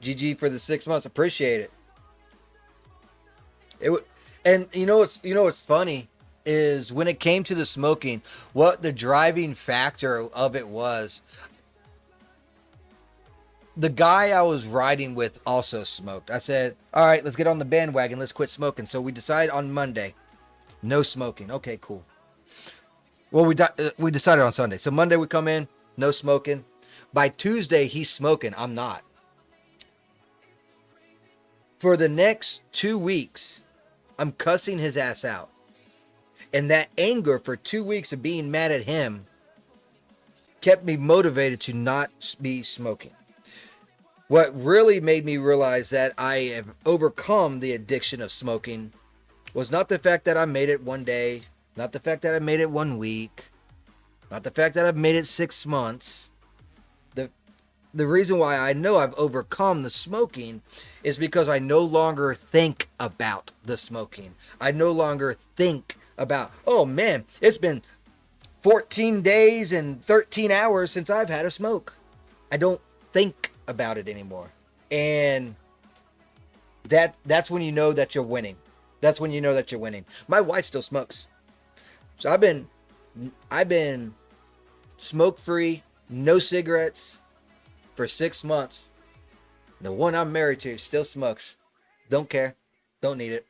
GG for the 6 months. Appreciate it. And you know what's funny is when it came to the smoking, what the driving factor of it was. The guy I was riding with also smoked. I said, all right, let's get on the bandwagon. Let's quit smoking. So we decide on Monday, no smoking. Okay, cool. Well, we decided on Sunday. So Monday we come in, no smoking. By Tuesday, he's smoking. I'm not. For the next 2 weeks, I'm cussing his ass out. And that anger for 2 weeks of being mad at him kept me motivated to not be smoking. What really made me realize that I have overcome the addiction of smoking was not the fact that I made it one day, not the fact that I made it 1 week, not the fact that I've made it 6 months. The reason why I know I've overcome the smoking is because I no longer think about the smoking. I no longer think about, oh man, it's been 14 days and 13 hours since I've had a smoke. I don't think about it anymore. And that's when you know that you're winning. That's when you know that you're winning. My wife still smokes. So I've been smoke free, no cigarettes for 6 months. The one I'm married to still smokes. Don't care. Don't need it.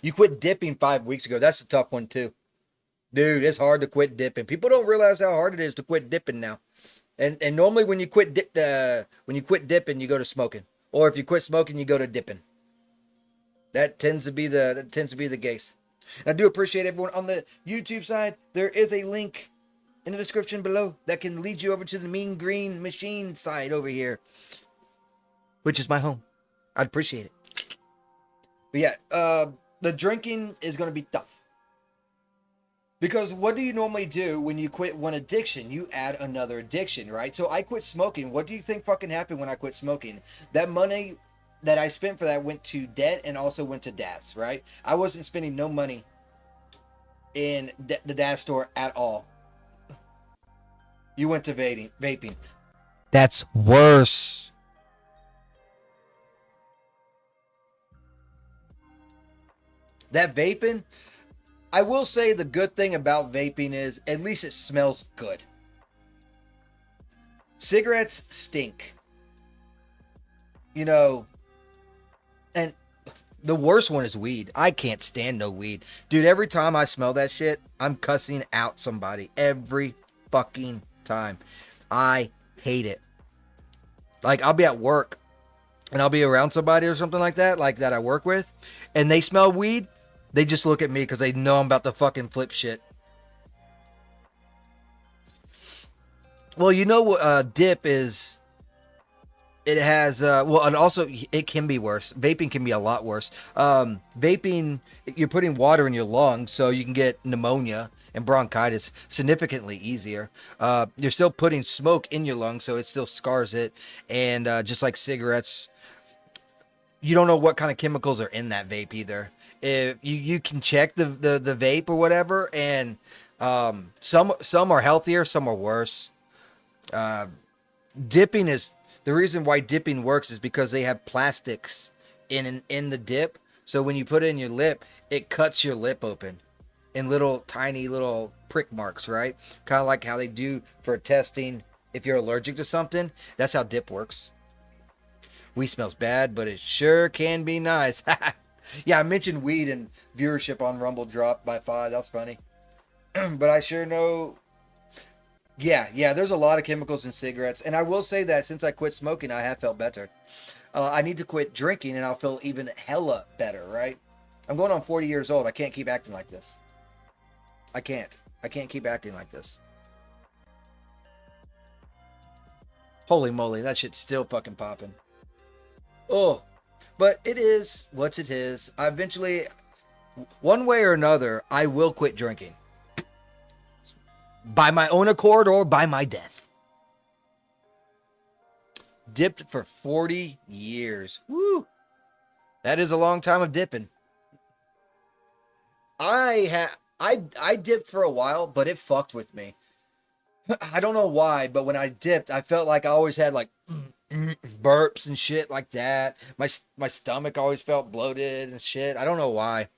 You quit dipping 5 weeks ago. That's a tough one too. Dude, it's hard to quit dipping. People don't realize how hard it is to quit dipping now. And normally when you quit dipping, you go to smoking. Or if you quit smoking, you go to dipping. That tends to be the case. And I do appreciate everyone on the YouTube side. There is a link in the description below that can lead you over to the Mean Green Machine side over here, which is my home. I'd appreciate it. But yeah, the drinking is going to be tough. Because what do you normally do when you quit one addiction? You add another addiction, right? So I quit smoking. What do you think fucking happened when I quit smoking? That money that I spent for that went to debt and also went to Daz, right? I wasn't spending no money in the Daz store at all. You went to vaping. That's worse. That vaping, I will say the good thing about vaping is at least it smells good. Cigarettes stink. You know, and the worst one is weed. I can't stand no weed. Dude, every time I smell that shit, I'm cussing out somebody. Every fucking time. I hate it. Like, I'll be at work and I'll be around somebody or something like that I work with, and they smell weed. They just look at me because they know I'm about to fucking flip shit. Well, you know what dip is? It has, and also it can be worse. Vaping can be a lot worse. Vaping, you're putting water in your lungs, so you can get pneumonia and bronchitis significantly easier. You're still putting smoke in your lungs, so it still scars it. And just like cigarettes, you don't know what kind of chemicals are in that vape either. If you can check the vape or whatever, and some are healthier, some are worse. Dipping is the reason why dipping works is because they have plastics in the dip. So when you put it in your lip, it cuts your lip open in little tiny little prick marks, right? Kind of like how they do for testing if you're allergic to something. That's how dip works. Weed smells bad, but it sure can be nice. Yeah, I mentioned weed and viewership on Rumble dropped by 5. That's funny. But I sure know. Yeah, there's a lot of chemicals in cigarettes. And I will say that since I quit smoking, I have felt better. I need to quit drinking and I'll feel even hella better, right? I'm going on 40 years old. I can't keep acting like this. I can't. I can't keep acting like this. Holy moly, that shit's still fucking popping. Oh, but it is what it is. I eventually, one way or another, I will quit drinking. By my own accord or by my death. Dipped for 40 years. Woo! That is a long time of dipping. I dipped for a while, but it fucked with me. I don't know why, but when I dipped, I felt like I always had like burps and shit like that. My stomach always felt bloated and shit. I don't know why.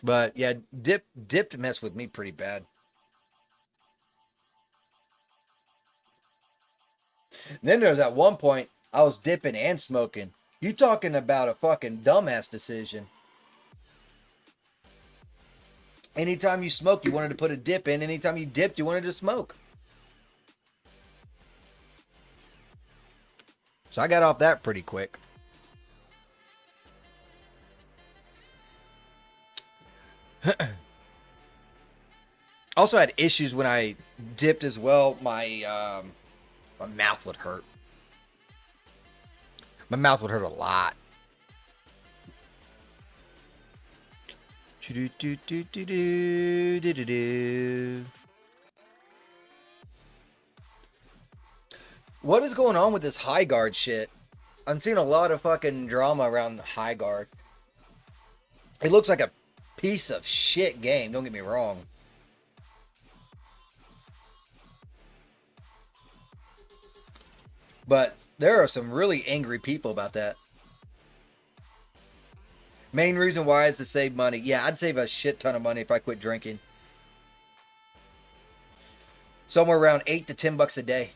But yeah, dipped messed with me pretty bad. And then there's at one point I was dipping and smoking. You talking about a fucking dumbass decision. Anytime you smoke, you wanted to put a dip in. Anytime you dipped, you wanted to smoke. So I got off that pretty quick. Also had issues when I dipped as well. My mouth would hurt. My mouth would hurt a lot. What is going on with this high guard shit? I'm seeing a lot of fucking drama around the high guard. It looks like a piece of shit game, don't get me wrong. But there are some really angry people about that. Main reason why is to save money. Yeah, I'd save a shit ton of money if I quit drinking. Somewhere around $8 to $10 a day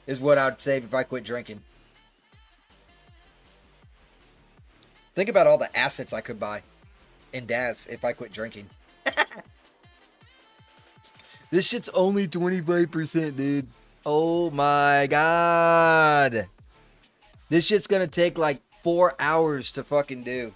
is what I'd save if I quit drinking. Think about all the assets I could buy in Daz if I quit drinking. This shit's only 25%, dude. Oh my god. This shit's gonna take like 4 hours to fucking do.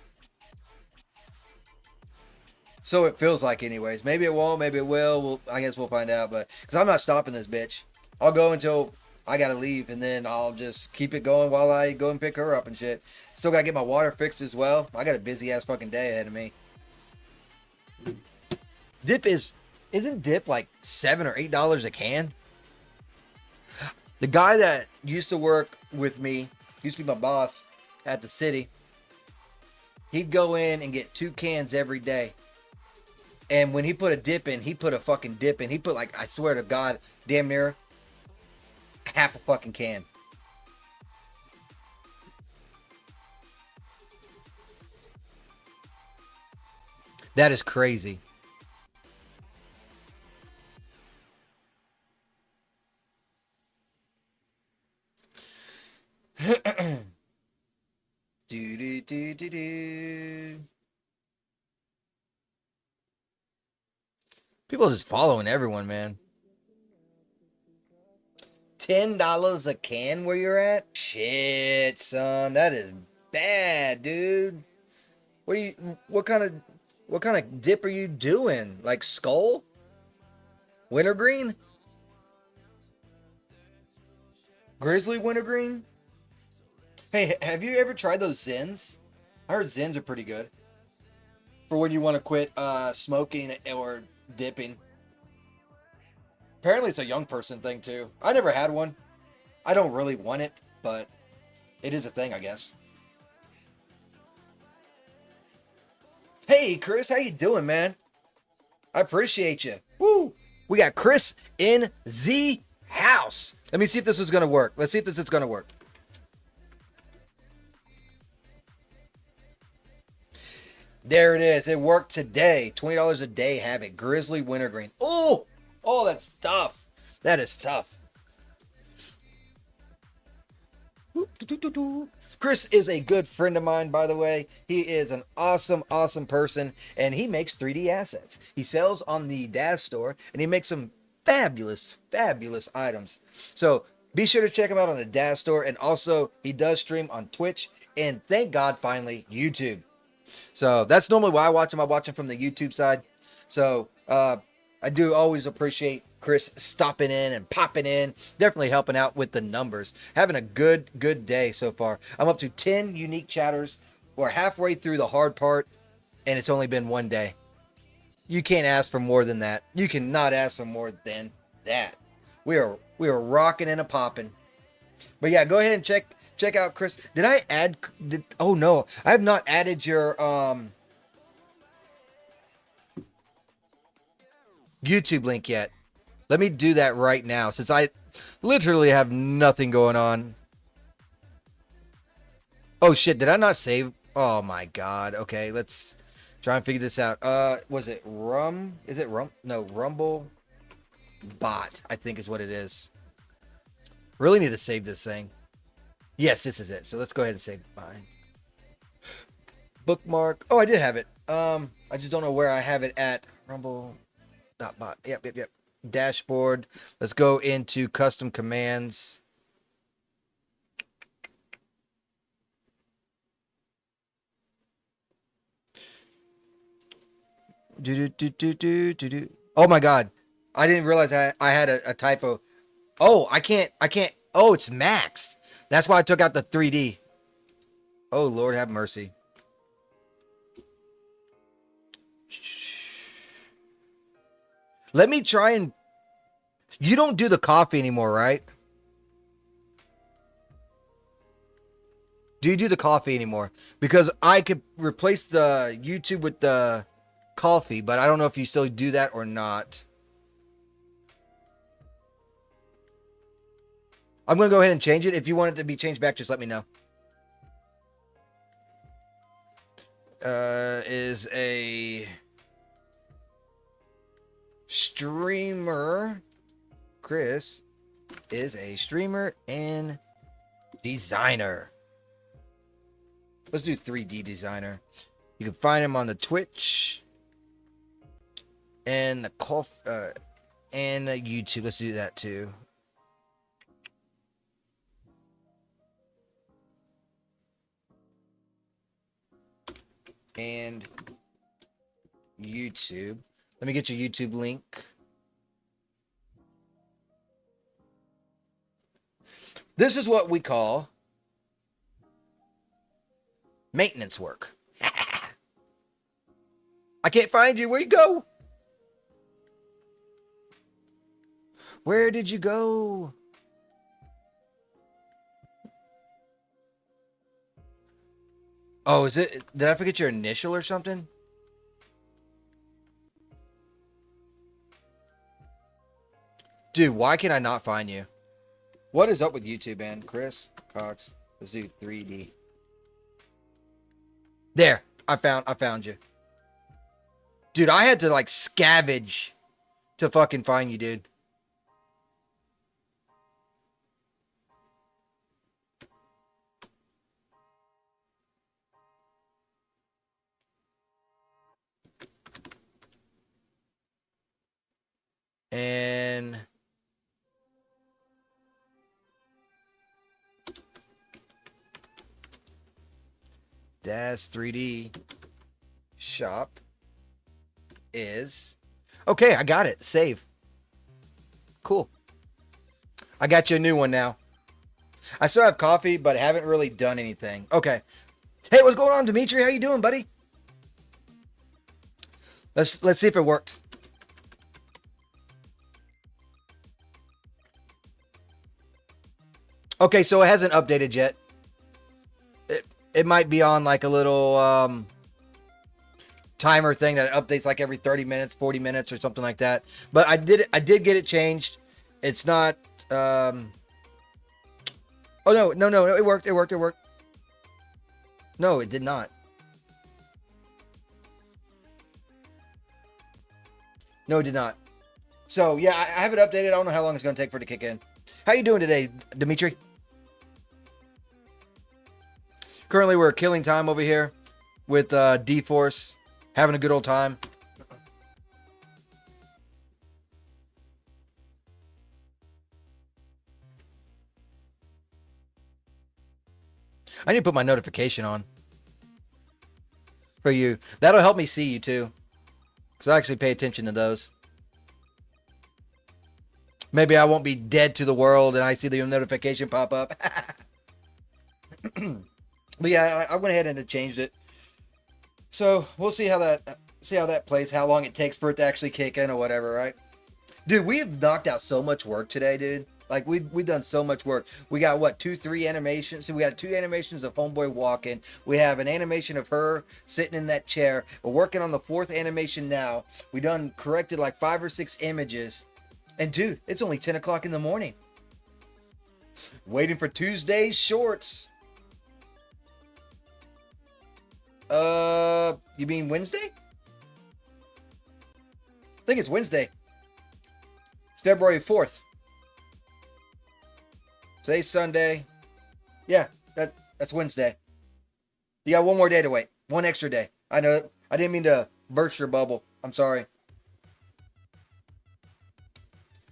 So it feels like anyways. Maybe it won't, maybe it will. I guess we'll find out. But because I'm not stopping this bitch. I'll go until I gotta leave, and then I'll just keep it going while I go and pick her up and shit. Still gotta get my water fixed as well. I got a busy ass fucking day ahead of me. Isn't dip like $7 or $8 a can? The guy that used to work with me, used to be my boss at the city, he'd go in and get 2 cans every day. And when he put a dip in, he put a fucking dip in. He put like, I swear to God, damn near half a fucking can. That is crazy. Do. People are just following everyone, man. $10 a can where you're at? Shit, son, that is bad, dude. What kind of dip are you doing? Like Skull? Wintergreen? Grizzly Wintergreen? Hey, have you ever tried those Zins? I heard Zins are pretty good for when you want to quit smoking or dipping. Apparently it's a young person thing too. I never had one. I don't really want it, but it is a thing, I guess. Hey, Chris, how you doing, man? I appreciate you. Woo! We got Chris in the house. Let me see if this is going to work. Let's see if this is going to work. There it is. It worked today. $20 a day. Have it. Grizzly wintergreen. Oh, that's tough. That is tough. Chris is a good friend of mine, by the way. He is an awesome, awesome person, and he makes 3D assets. He sells on the Daz store, and he makes some fabulous, fabulous items. So be sure to check him out on the Daz store, and also he does stream on Twitch, and thank God, finally, YouTube. So that's normally why I watch him. I watch him from the YouTube side. So I do always appreciate Chris stopping in and popping in, definitely helping out with the numbers. Having a good day so far. I'm up to 10 unique chatters. We're halfway through the hard part, and it's only been one day. You can't ask for more than that. You cannot ask for more than that. We are rocking and a popping. But yeah, go ahead and check out Chris. Did I add? Oh no, I have not added your YouTube link yet. Let me do that right now, since I literally have nothing going on. Oh shit, did I not save? Oh my god. Okay, let's try and figure this out. Was it Is it Rum? No, Rumble Bot, I think is what it is. Really need to save this thing. Yes, this is it. So let's go ahead and save mine. Bookmark. Oh, I did have it. I just don't know where I have it at. Rumble.bot. Yep. Dashboard. Let's go into custom commands. Oh my god. I didn't realize I had a typo. Oh, I can't. Oh, it's maxed. That's why I took out the 3D. Oh, Lord have mercy. Let me try and... You don't do the coffee anymore, right? Do you do the coffee anymore? Because I could replace the YouTube with the coffee, but I don't know if you still do that or not. I'm going to go ahead and change it. If you want it to be changed back, just let me know. Is a streamer. Chris is a streamer and designer. Let's do 3D designer. You can find him on the Twitch and the and the YouTube. Let's do that too. And YouTube. Let me get your YouTube link. This is what we call maintenance work. I can't find you. Where you go? Where did you go? Oh, is it? Did I forget your initial or something? Dude, why can I not find you? What is up with YouTube, man? Chris Cox. Let's do 3D. There. I found you. Dude, I had to like scavenge to fucking find you, dude. And Daz3D shop is okay. I got it. Save. Cool. I got you a new one now. I still have coffee, but haven't really done anything. Okay. Hey, what's going on, Dimitri? How you doing, buddy? Let's see if it worked. Okay, so it hasn't updated yet. It might be on like a little timer thing that it updates like every 30 minutes, 40 minutes or something like that. But I did get it changed. It's not oh no, it worked. No, it did not. No, it did not. So yeah, I have it updated. I don't know how long it's gonna take for it to kick in. How you doing today, Dimitri? Currently we're killing time over here with D-Force, having a good old time. I need to put my notification on for you. That'll help me see you too, because I actually pay attention to those. Maybe I won't be dead to the world and I see the notification pop up. But yeah, I went ahead and changed it. So we'll see how that plays, how long it takes for it to actually kick in or whatever, right? Dude, we have knocked out so much work today, dude. Like we've done so much work. We got what, 3 animations? So we got 2 animations of Homeboy walking. We have an animation of her sitting in that chair. We're working on the 4th animation now. We done corrected like 5 or 6 images. And dude, it's only 10 o'clock in the morning. Waiting for Tuesday's shorts. You mean Wednesday? I think it's Wednesday. It's February 4th. Today's Sunday. Yeah, that's Wednesday. You got one more day to wait. One extra day. I know. I didn't mean to burst your bubble. I'm sorry.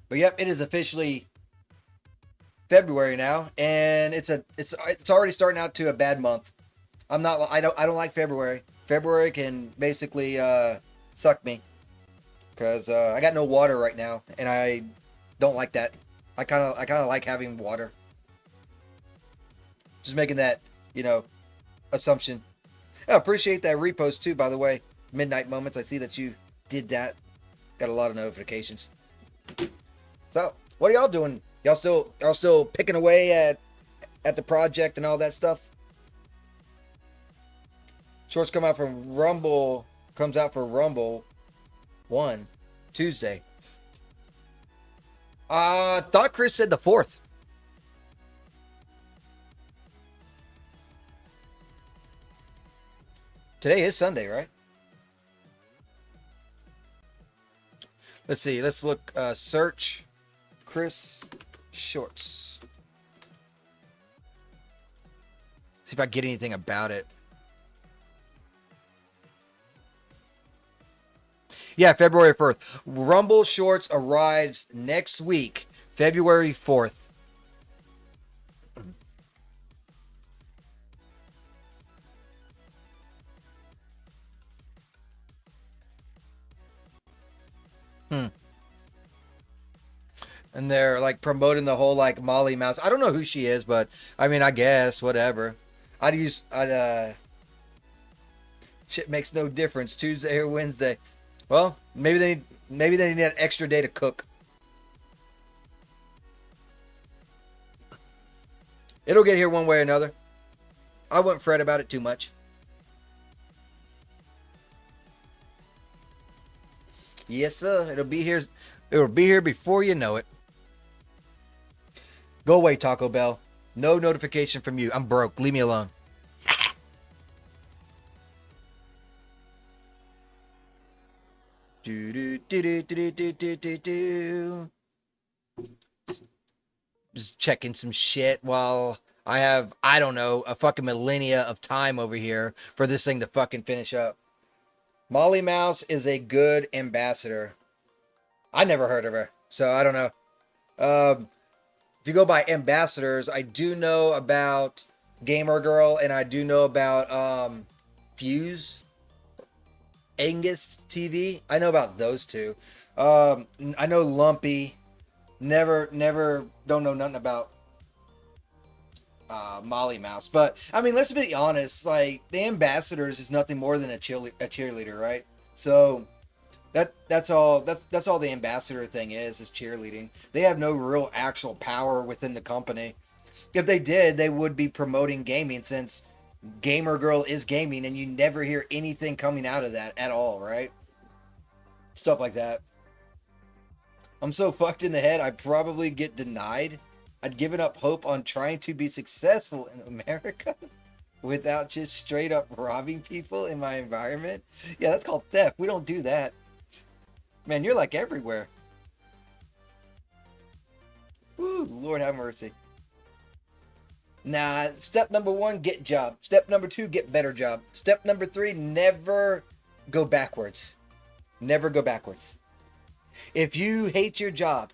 But yep, it is officially February now, and it's already starting out to a bad month. I don't like February. February can basically suck me because I got no water right now, and I don't like that. I kind of like having water. Just making that, assumption. I appreciate that repost too, by the way. Midnight Moments. I see that you did that. Got a lot of notifications. So, what are y'all doing? Y'all still picking away at the project and all that stuff? Shorts comes out for Rumble 1 Tuesday. Thought Chris said the 4th. Today is Sunday, right? Let's see. Let's look. Search Chris Shorts. See if I get anything about it. Yeah, February 4th. Rumble Shorts arrives next week, February 4th. And they're like promoting the whole like Molly Mouse. I don't know who she is, but I mean, I guess whatever. Shit makes no difference, Tuesday or Wednesday. Well, maybe they need that extra day to cook. It'll get here one way or another. I wouldn't fret about it too much. Yes, sir. It'll be here. It'll be here before you know it. Go away, Taco Bell. No notification from you. I'm broke. Leave me alone. Just checking some shit while I have, I don't know, a fucking millennia of time over here for this thing to fucking finish up. Molly Mouse is a good ambassador. I never heard of her, so I don't know. If you go by ambassadors, I do know about Gamer Girl, and I do know about Fuse, Angus TV. I know about those two. I know Lumpy. Never, don't know nothing about Molly Mouse. But I mean, let's be honest. Like, the ambassadors is nothing more than a cheerleader, right? So that's all the ambassador thing is cheerleading. They have no real actual power within the company. If they did, they would be promoting gaming, since Gamer Girl is gaming, and you never hear anything coming out of that at all, right? Stuff like that. I'm so fucked in the head, I'd probably get denied. I'd given up hope on trying to be successful in America without just straight up robbing people in my environment. Yeah, that's called theft. We don't do that. Man, you're like everywhere. Woo, Lord have mercy. Nah, step number 1, get job. Step number 2, get better job. Step number 3, never go backwards. Never go backwards. If you hate your job,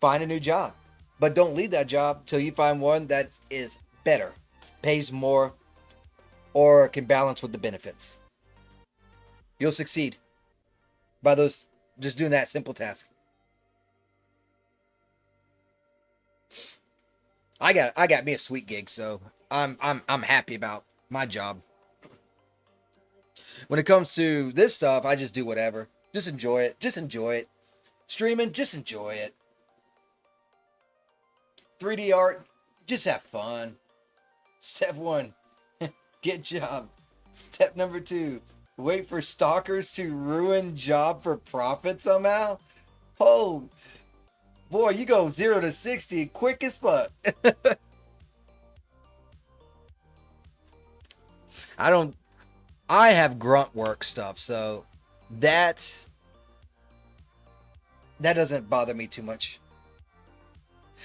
find a new job. But don't leave that job till you find one that is better, pays more, or can balance with the benefits. You'll succeed by those, just doing that simple task. I got me a sweet gig, so I'm happy about my job. When it comes to this stuff, I just do whatever. Just enjoy it. Just enjoy it. Streaming, just enjoy it. 3D art, just have fun. Step 1, get job. Step number 2, wait for stalkers to ruin job for profit somehow. Oh, boy, you go 0 to 60 quick as fuck. I have grunt work stuff, so that doesn't bother me too much.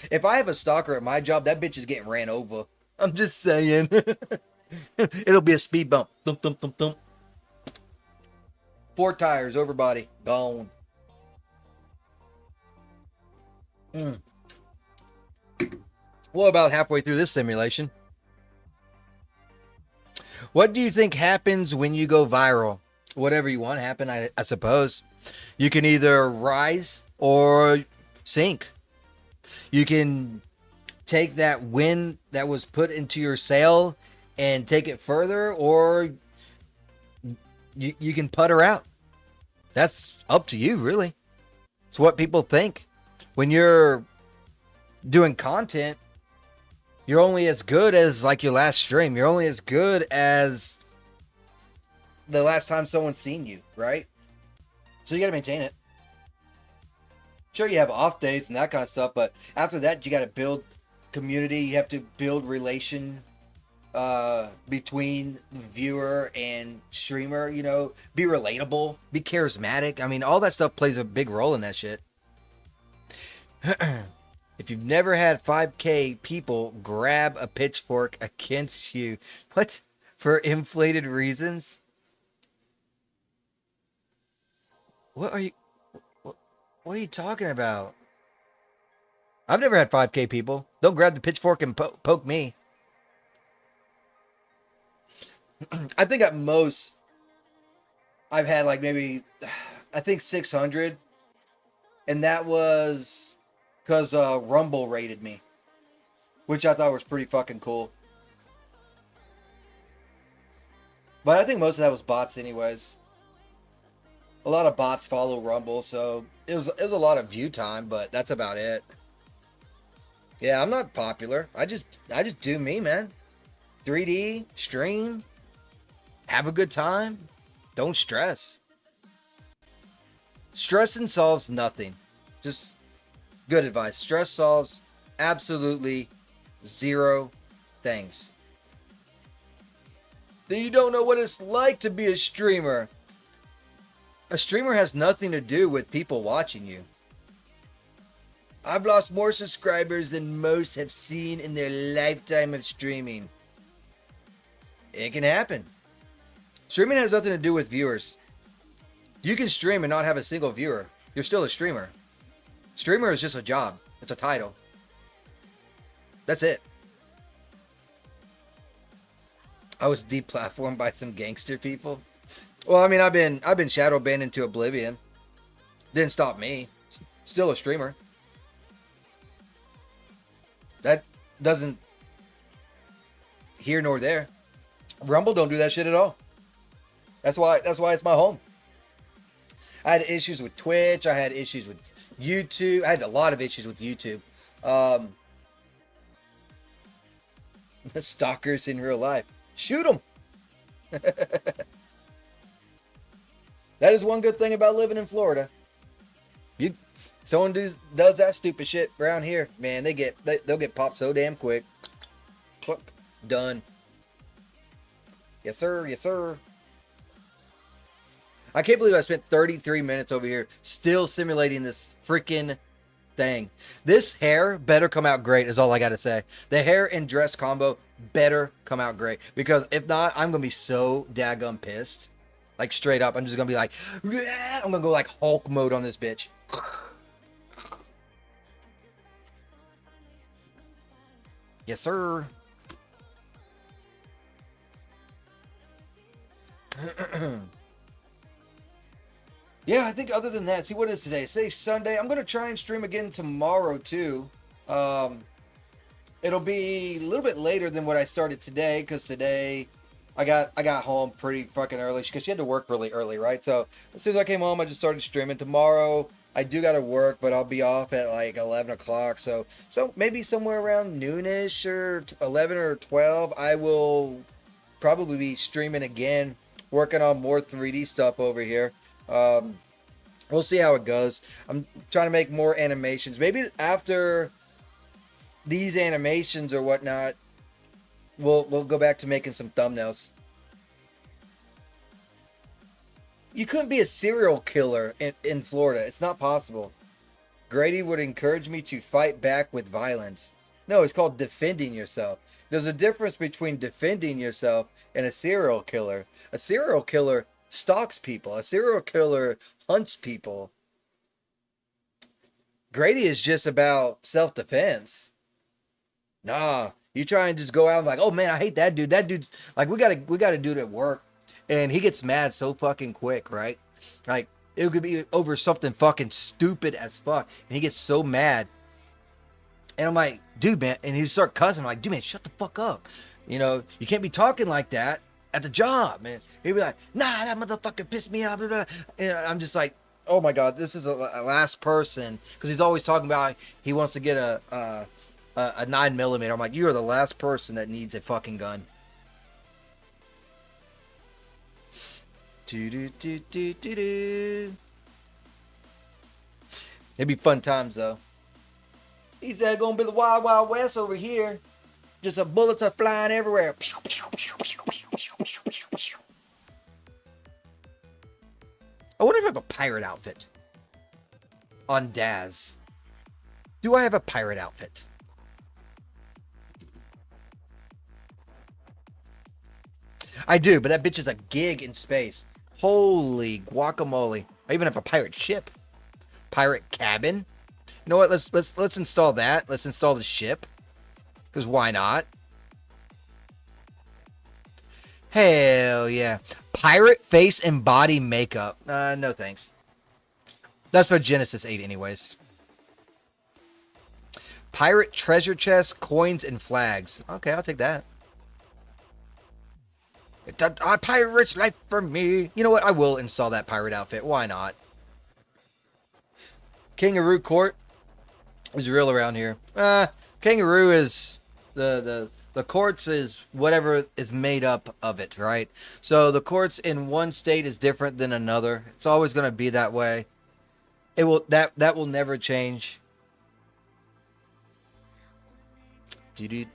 If I have a stalker at my job, that bitch is getting ran over. I'm just saying. It'll be a speed bump. Thump, thump, thump, thump. 4 tires, over body, gone. Well, about halfway through this simulation. What do you think happens when you go viral? Whatever you want to happen, I suppose. You can either rise or sink. You can take that wind that was put into your sail and take it further, or you can putter out. That's up to you, really. It's what people think. When you're doing content, you're only as good as like your last stream. You're only as good as the last time someone's seen you, right? So you got to maintain it. Sure, you have off days and that kind of stuff, but after that, you got to build community. You have to build relation between the viewer and streamer. You know, be relatable, be charismatic. I mean, all that stuff plays a big role in that shit. If you've never had 5K people grab a pitchfork against you, what? For inflated reasons? What are you talking about? I've never had 5K people. Don't grab the pitchfork and poke me. I think at most I've had like maybe, I think 600. And that was because Rumble rated me, which I thought was pretty fucking cool. But I think most of that was bots anyways. A lot of bots follow Rumble, so it was a lot of view time, but that's about it. Yeah, I'm not popular. I just do me, man. 3D, stream, have a good time, don't stress. Stressing solves nothing. Just good advice. Stress solves absolutely zero things. Then you don't know what it's like to be a streamer. A streamer has nothing to do with people watching you. I've lost more subscribers than most have seen in their lifetime of streaming. It can happen. Streaming has nothing to do with viewers. You can stream and not have a single viewer. You're still a streamer. Streamer is just a job. It's a title. That's it. I was deplatformed by some gangster people. Well, I mean, I've been shadow banned into oblivion. Didn't stop me. Still a streamer. That doesn't here nor there. Rumble don't do that shit at all. That's why it's my home. I had issues with Twitch. I had issues with YouTube. I had a lot of issues with YouTube. Stalkers in real life. Shoot them. That is one good thing about living in Florida. Someone does that stupid shit around here, man, they'll get popped so damn quick. Click, done. Yes, sir. Yes, sir. I can't believe I spent 33 minutes over here still simulating this freaking thing. This hair better come out great is all I got to say. The hair and dress combo better come out great. Because if not, I'm going to be so daggum pissed. Like straight up, I'm just going to be like, I'm going to go like Hulk mode on this bitch. Yes, sir. Yeah, I think other than that, see what is today? Today's Sunday. I'm gonna try and stream again tomorrow too. It'll be a little bit later than what I started today because today I got home pretty fucking early because she had to work really early, right? So as soon as I came home, I just started streaming. Tomorrow I do gotta work, but I'll be off at like 11 o'clock. So maybe somewhere around noonish or 11 or 12, I will probably be streaming again, working on more 3D stuff over here. We'll see how it goes. I'm trying to make more animations. Maybe after these animations or whatnot, we'll go back to making some thumbnails. You couldn't be a serial killer in Florida. It's not possible. Grady would encourage me to fight back with violence. No, it's called defending yourself. There's a difference between defending yourself and a serial killer. A serial killer stalks people. A serial killer hunts people. Grady is just about self-defense. Nah, you try and just go out and like, oh man, I hate that dude. That dude's like, we gotta do it at work, and he gets mad so fucking quick, right? Like it could be over something fucking stupid as fuck, and he gets so mad. And I'm like, dude, man, and he start cussing. I'm like, dude, man, shut the fuck up. You know, you can't be talking like that at the job, man. He'd be like, nah, that motherfucker pissed me off. Blah, blah. And I'm just like, oh my god, this is a last person, because he's always talking about he wants to get a 9mm. I'm like, you are the last person that needs a fucking gun. It'd be fun times though. He said gonna be the Wild Wild West over here. Just a bullets are flying everywhere. Pew, pew, pew, pew, pew, pew, pew, pew, pew. I wonder if I have a pirate outfit on Daz. Do I have a pirate outfit? I do, but that bitch is a gig in space. Holy guacamole. I even have a pirate ship. Pirate cabin. You know what? Let's install that. Let's install the ship. Because why not? Hell yeah. Pirate face and body makeup. No thanks. That's for Genesis 8 anyways. Pirate treasure chest, coins, and flags. Okay, I'll take that. It's a pirate's life for me. You know what? I will install that pirate outfit. Why not? Kangaroo Court is real around here. Kangaroo is the courts is whatever is made up of it, right? So the courts in one state is different than another. It's always going to be that way. It will that will never change. Do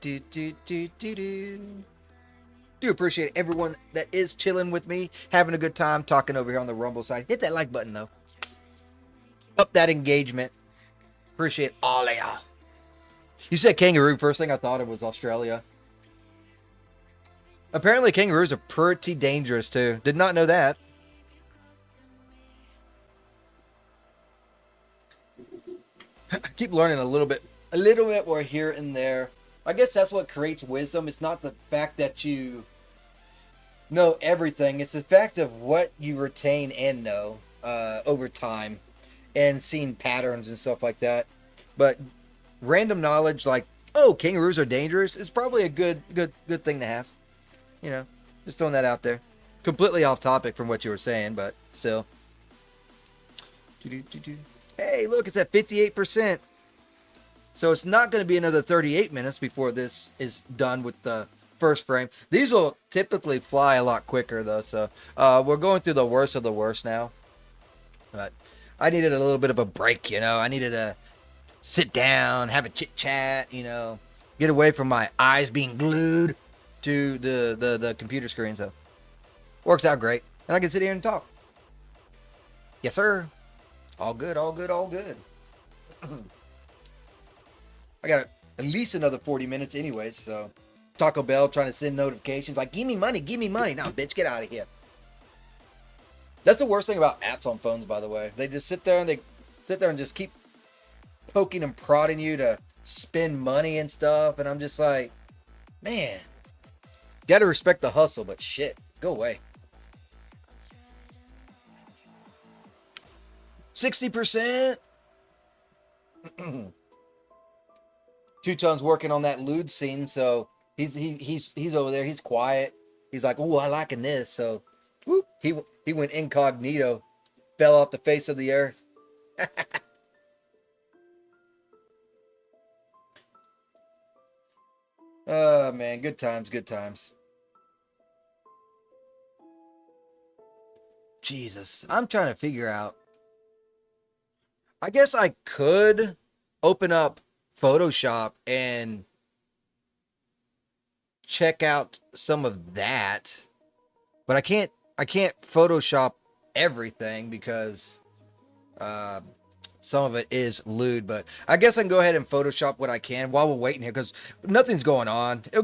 appreciate everyone that is chilling with me, having a good time, talking over here on the Rumble side. Hit that like button though. Up that engagement. Appreciate all of y'all. You said kangaroo. First thing I thought of was Australia. Apparently kangaroos are pretty dangerous too. Did not know that. Keep learning a little bit more here and there. I guess that's what creates wisdom. It's not the fact that you know everything. It's the fact of what you retain and know over time, and seeing patterns and stuff like that. But random knowledge like, oh, kangaroos are dangerous is probably a good thing to have. You know, just throwing that out there. Completely off topic from what you were saying, but still. Hey, look, it's at 58%. So it's not going to be another 38 minutes before this is done with the first frame. These will typically fly a lot quicker though. So we're going through the worst of the worst now. But I needed a little bit of a break, you know. I needed to sit down, have a chit chat, you know, get away from my eyes being glued to the computer screen. So works out great. And I can sit here and talk. Yes, sir. All good, all good, all good. I got at least another 40 minutes anyways, so Taco Bell trying to send notifications like, give me money, give me money. Nah, bitch, get out of here. That's the worst thing about apps on phones, by the way. They just sit there and just keep poking and prodding you to spend money and stuff. And I'm just like, man, gotta respect the hustle, but shit, go away. 60%. Two-Tone's working on that lewd scene, so he's over there. He's quiet. He's like, "Ooh, I liking this." So, whoop, he went incognito, fell off the face of the earth. Oh man, good times, good times. Jesus, I'm trying to figure out. I guess I could open up Photoshop and check out some of that, but I can't Photoshop everything because some of it is lewd. But I guess I can go ahead and Photoshop what I can while we're waiting here because nothing's going on. It'll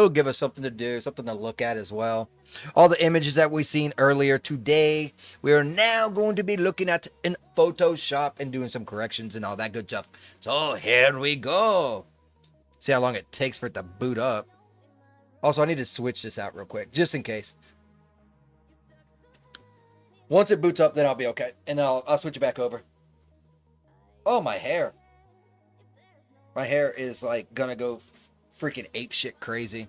give us something to do, something to look at as well. All the images that we seen earlier today, we are now going to be looking at in Photoshop and doing some corrections and all that good stuff. So here we go. See how long it takes for it to boot up. Also, I need to switch this out real quick, just in case. Once it boots up, then I'll be okay, and I'll switch it back over. Oh, my hair. My hair is like gonna go freaking ape shit crazy.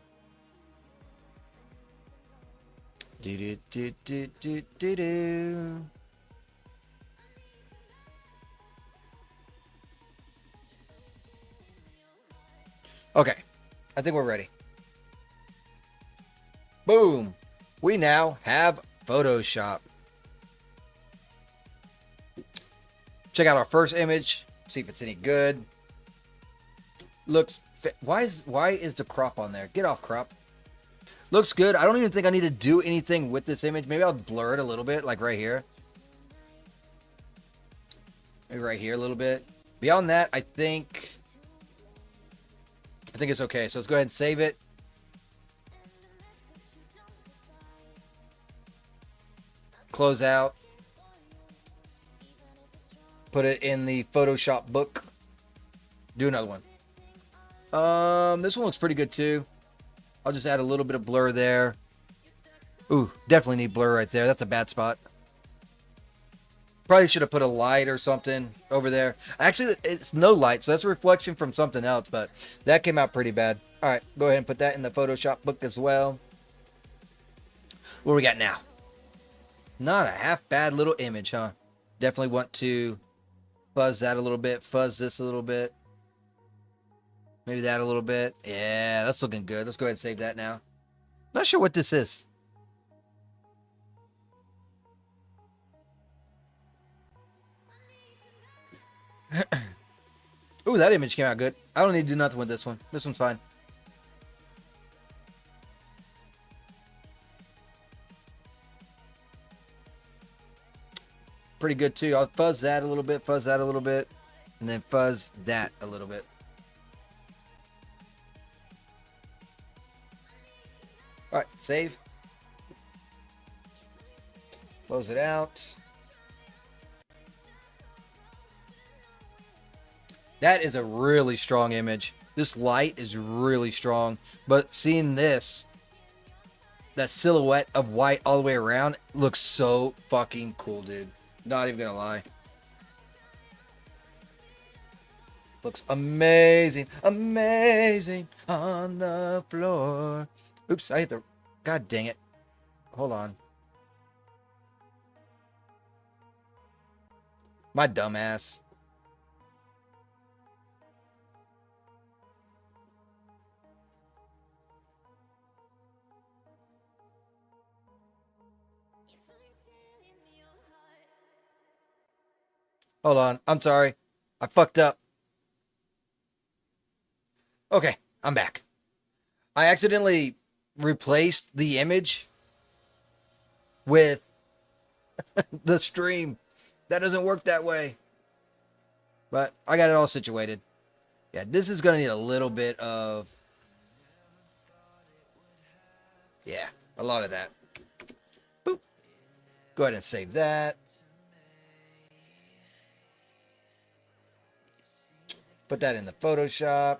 Do do do do do do do. Okay, I think we're ready. Boom. We now have Photoshop. Check out our first image. See if it's any good. Looks. Why is the crop on there? Get off, crop. Looks good. I don't even think I need to do anything with this image. Maybe I'll blur it a little bit, like right here. Maybe right here a little bit. Beyond that, I think it's okay. So let's go ahead and save it. Close out. Put it in the Photoshop book. Do another one. This one looks pretty good too. I'll just add a little bit of blur there. Ooh, definitely need blur right there. That's a bad spot. Probably should have put a light or something over there. Actually, it's no light, so that's a reflection from something else, but that came out pretty bad. All right, go ahead and put that in the Photoshop book as well. What do we got now? Not a half bad little image, huh? Definitely want to fuzz that a little bit, fuzz this a little bit. Maybe that a little bit. Yeah, that's looking good. Let's go ahead and save that now. Not sure what this is. Ooh, that image came out good. I don't need to do nothing with this one. This one's fine. Pretty good too. I'll fuzz that a little bit, fuzz that a little bit, and then fuzz that a little bit. All right, save. Close it out. That is a really strong image. This light is really strong, but seeing this, that silhouette of white all the way around looks so fucking cool, dude. Not even gonna lie. Looks amazing. Amazing on the floor. Oops, I hit the... God dang it. Hold on. My dumbass. Hold on. I'm sorry. I fucked up. Okay, I'm back. I accidentally replaced the image with the stream. That doesn't work that way. But I got it all situated. Yeah, this is going to need a little bit of... Yeah, a lot of that. Boop. Go ahead and save that. Put that in the Photoshop.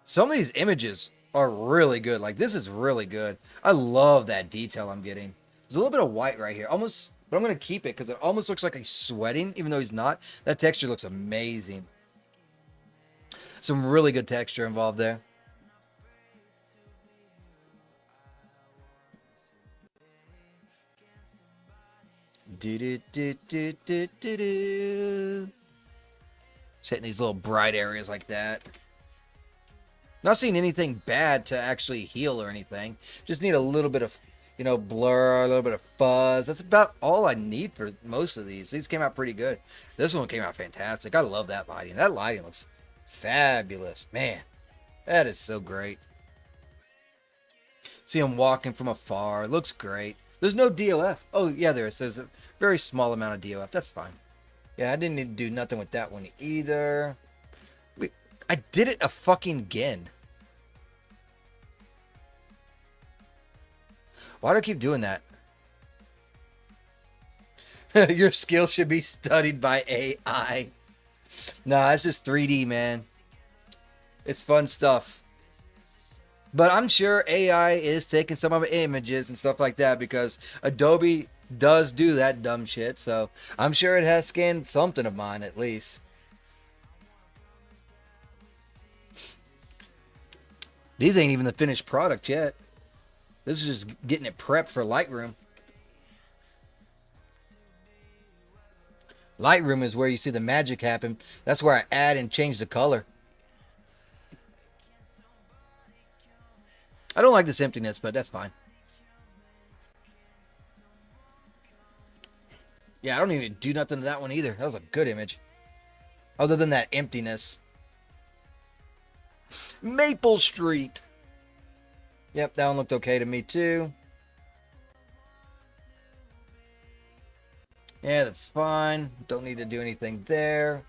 Some of these images are really good. Like, this is really good. I love that detail I'm getting. There's a little bit of white right here. Almost, but I'm going to keep it because it almost looks like he's sweating, even though he's not. That texture looks amazing. Some really good texture involved there. Just hitting these little bright areas like that. Not seeing anything bad to actually heal or anything. Just need a little bit of, blur, a little bit of fuzz. That's about all I need for most of these. These came out pretty good. This one came out fantastic. I love that lighting. That lighting looks fabulous. Man, that is so great. See him walking from afar. It looks great. There's no DOF. Oh, yeah, there is. There's a very small amount of DOF. That's fine. Yeah, I didn't need to do nothing with that one either. Wait, I did it a fucking again. Why do I keep doing that? Your skill should be studied by AI. Nah, it's just 3D, man. It's fun stuff. But I'm sure AI is taking some of the images and stuff like that because Adobe does do that dumb shit. So I'm sure it has scanned something of mine at least. These ain't even the finished product yet. This is just getting it prepped for Lightroom. Lightroom is where you see the magic happen. That's where I add and change the color. I don't like this emptiness, but that's fine. Yeah, I don't even do nothing to that one either. That was a good image. Other than that emptiness. Maple Street. Yep, that one looked okay to me too. Yeah, that's fine. Don't need to do anything there.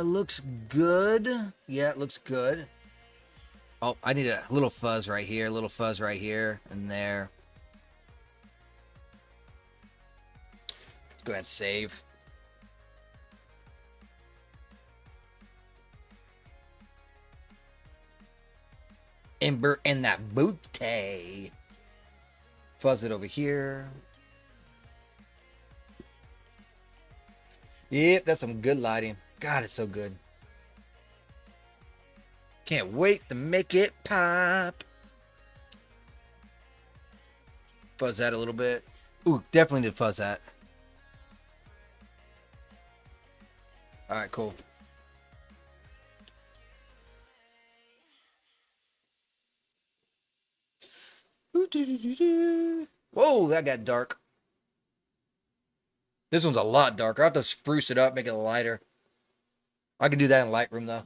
Looks good. Yeah, it looks good. Oh, I need a little fuzz right here, a little fuzz right here and there. Let's go ahead and save. Ember and that booty. Fuzz it over here. Yep, that's some good lighting. God, it's so good. Can't wait to make it pop. Fuzz that a little bit. Ooh, definitely need to fuzz that. Alright, cool. Whoa, that got dark. This one's a lot darker. I have to spruce it up, make it lighter. I can do that in Lightroom, though.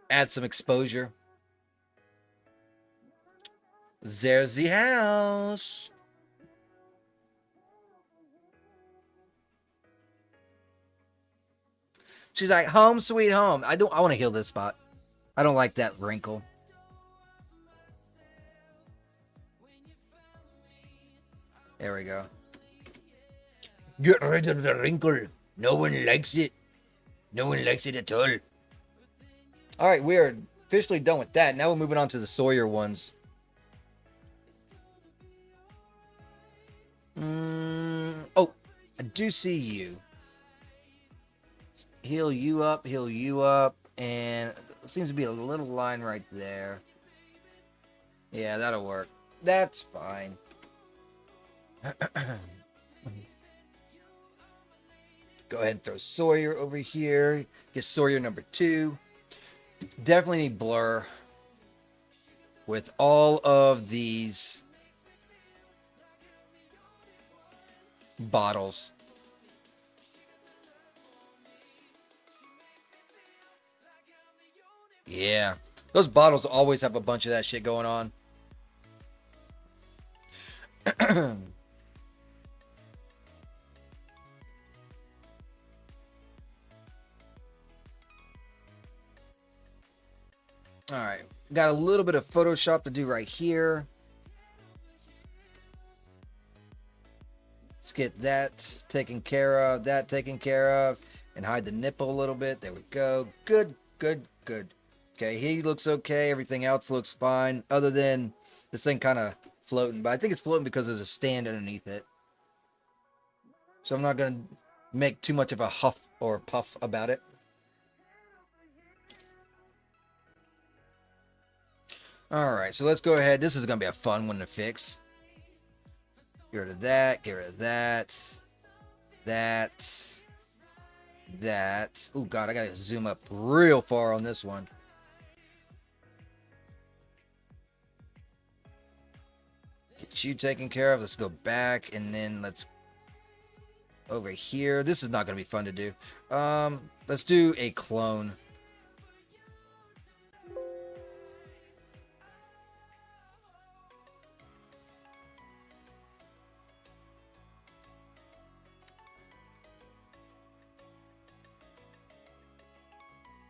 Add some exposure. There's the house. She's like, home sweet home. I want to heal this spot. I don't like that wrinkle. There we go. Get rid of the wrinkle. No one likes it. No one likes it at all. Alright, we are officially done with that. Now we're moving on to the Sawyer ones. Oh, I do see you. Heal you up, and there seems to be a little line right there. Yeah, that'll work. That's fine. Go ahead and throw Sawyer over here. Get Sawyer number 2. Definitely need blur. with all of these bottles. Yeah. Those bottles always have a bunch of that shit going on. All right. Got a little bit of Photoshop to do right here. Let's get that taken care of, that taken care of, and hide the nipple a little bit. There we go. Good, good, good. Okay, he looks okay. Everything else looks fine, other than this thing kind of floating. But I think it's floating because there's a stand underneath it. So I'm not going to make too much of a huff or puff about it. Alright, so let's go ahead. This is going to be a fun one to fix. Get rid of that. Get rid of that. That. Oh, God, I got to zoom up real far on this one. Get you taken care of. Let's go back, and then let's over here. This is not going to be fun to do. Let's do a clone.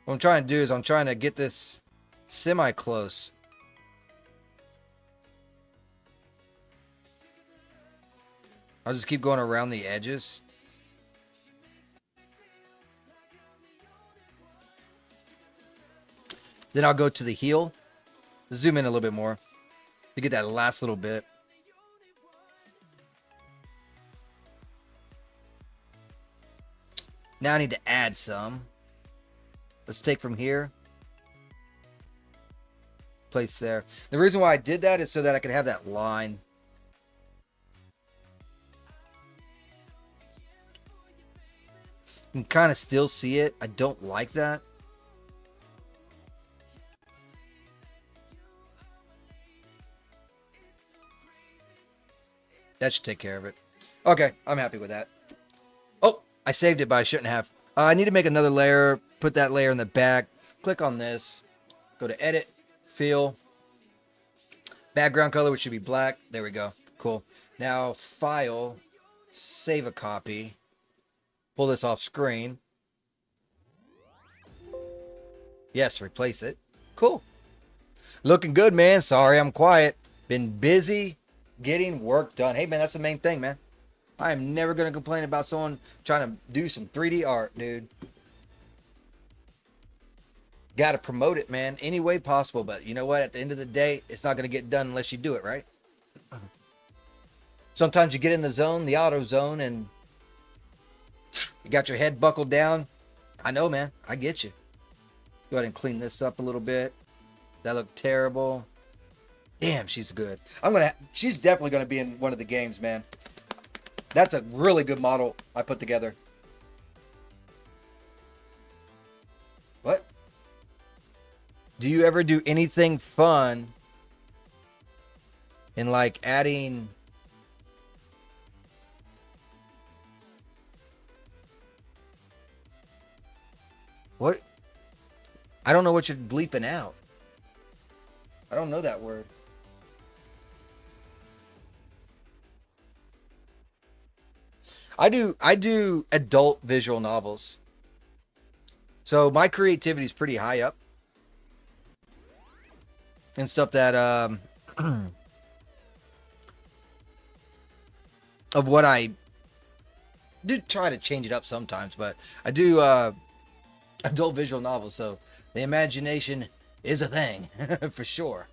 What I'm trying to do is I'm trying to get this semi-close. I'll just keep going around the edges. Then I'll go to the heel. Zoom in a little bit more to get that last little bit. Now I need to add some. Let's take from here. Place there. The reason why I did that is so that I could have that line. You can kind of still see it. I don't like that. That should take care of it. Okay, I'm happy with that. Oh, I saved it, but I shouldn't have. I need to make another layer. Put that layer in the back. Click on this. Go to Edit, Fill. Background color, which should be black. There we go. Cool. Now, File. Save a copy. Pull this off screen. Yes, replace it. Cool. Looking good, man. Sorry I'm quiet. Been busy getting work done. Hey, man, that's the main thing, man. I am never going to complain about someone trying to do some 3D art, dude. Got to promote it, man, any way possible. But you know what? At the end of the day, it's not going to get done unless you do it, right? Sometimes you get in the zone, the auto zone, and you got your head buckled down. I know, man. I get you. Go ahead and clean this up a little bit. That looked terrible. Damn, she's good. She's definitely going to be in one of the games, man. That's a really good model I put together. What? Do you ever do anything fun in like adding... What? I don't know what you're bleeping out. I don't know that word. I do adult visual novels. So my creativity is pretty high up. And stuff that of what I do try to change it up sometimes, but I do adult visual novels, so the imagination is a thing for sure.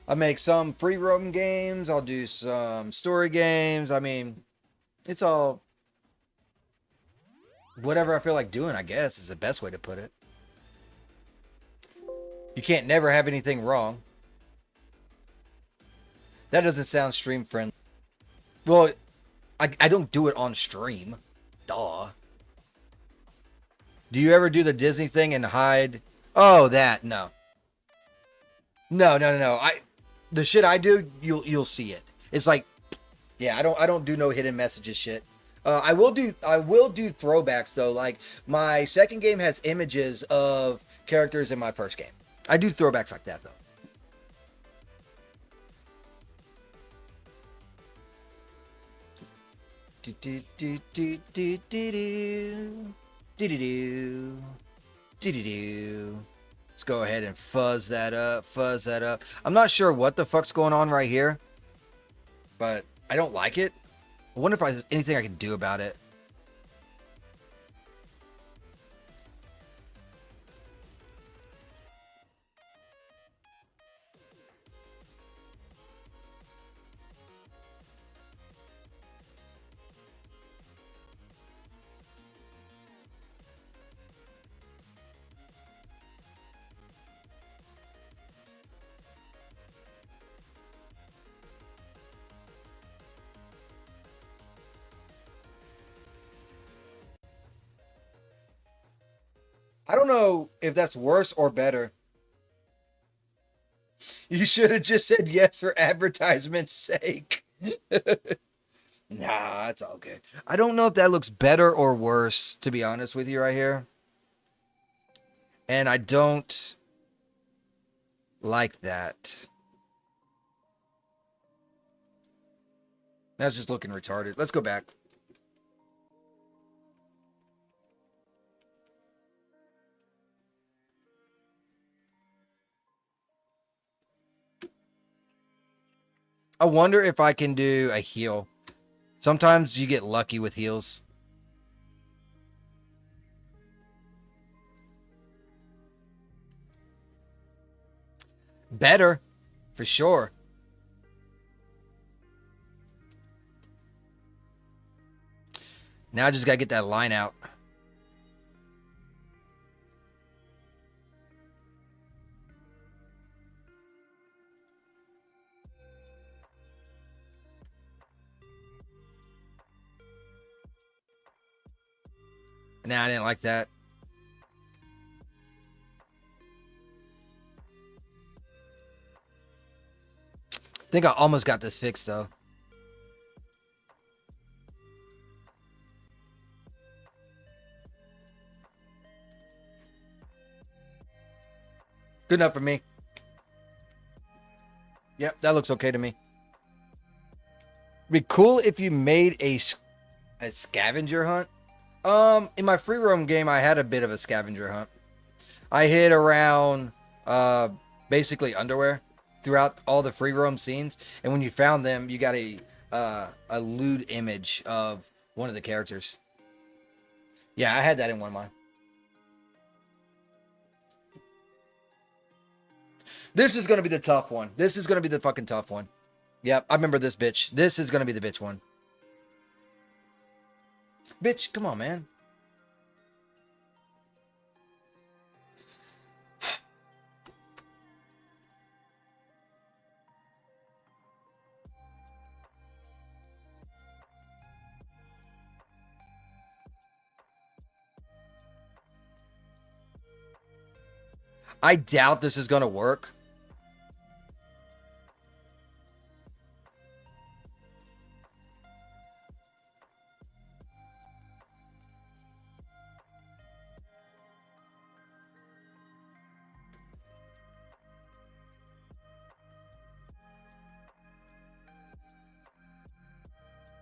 I make some free roam games. I'll do some story games. I mean, it's all whatever I feel like doing, I guess, is the best way to put it. You can't never have anything wrong. That doesn't sound stream friendly. Well, I don't do it on stream. Duh. Do you ever do the Disney thing and hide Oh, that no. No. The shit I do, you'll see it. It's like, yeah, I don't do no hidden messages shit. I will do throwbacks though. Like my second game has images of characters in my first game. I do throwbacks like that though. Do do do do do do do do do do do do. Let's go ahead and fuzz that up. Fuzz that up. I'm not sure what the fuck's going on right here, but I don't like it. I wonder if there's anything I can do about it. I don't know if that's worse or better. You should have just said yes for advertisement's sake. Nah, it's all good. I don't know if that looks better or worse, to be honest with you, right here. And I don't like that. That's just looking retarded. Let's go back. I wonder if I can do a heal. Sometimes you get lucky with heals. Better, for sure. Now I just gotta get that line out. Nah, I didn't like that. I think I almost got this fixed though. Good enough for me. Yep, that looks okay to me. Be cool if you made a scavenger hunt. In my free roam game, I had a bit of a scavenger hunt. I hid around, basically underwear throughout all the free roam scenes, and when you found them, you got a lewd image of one of the characters. Yeah, I had that in one of mine. This is gonna be the tough one. This is gonna be the fucking tough one. Yep, I remember this bitch. This is gonna be the bitch one. Bitch, come on, man. I doubt this is gonna work.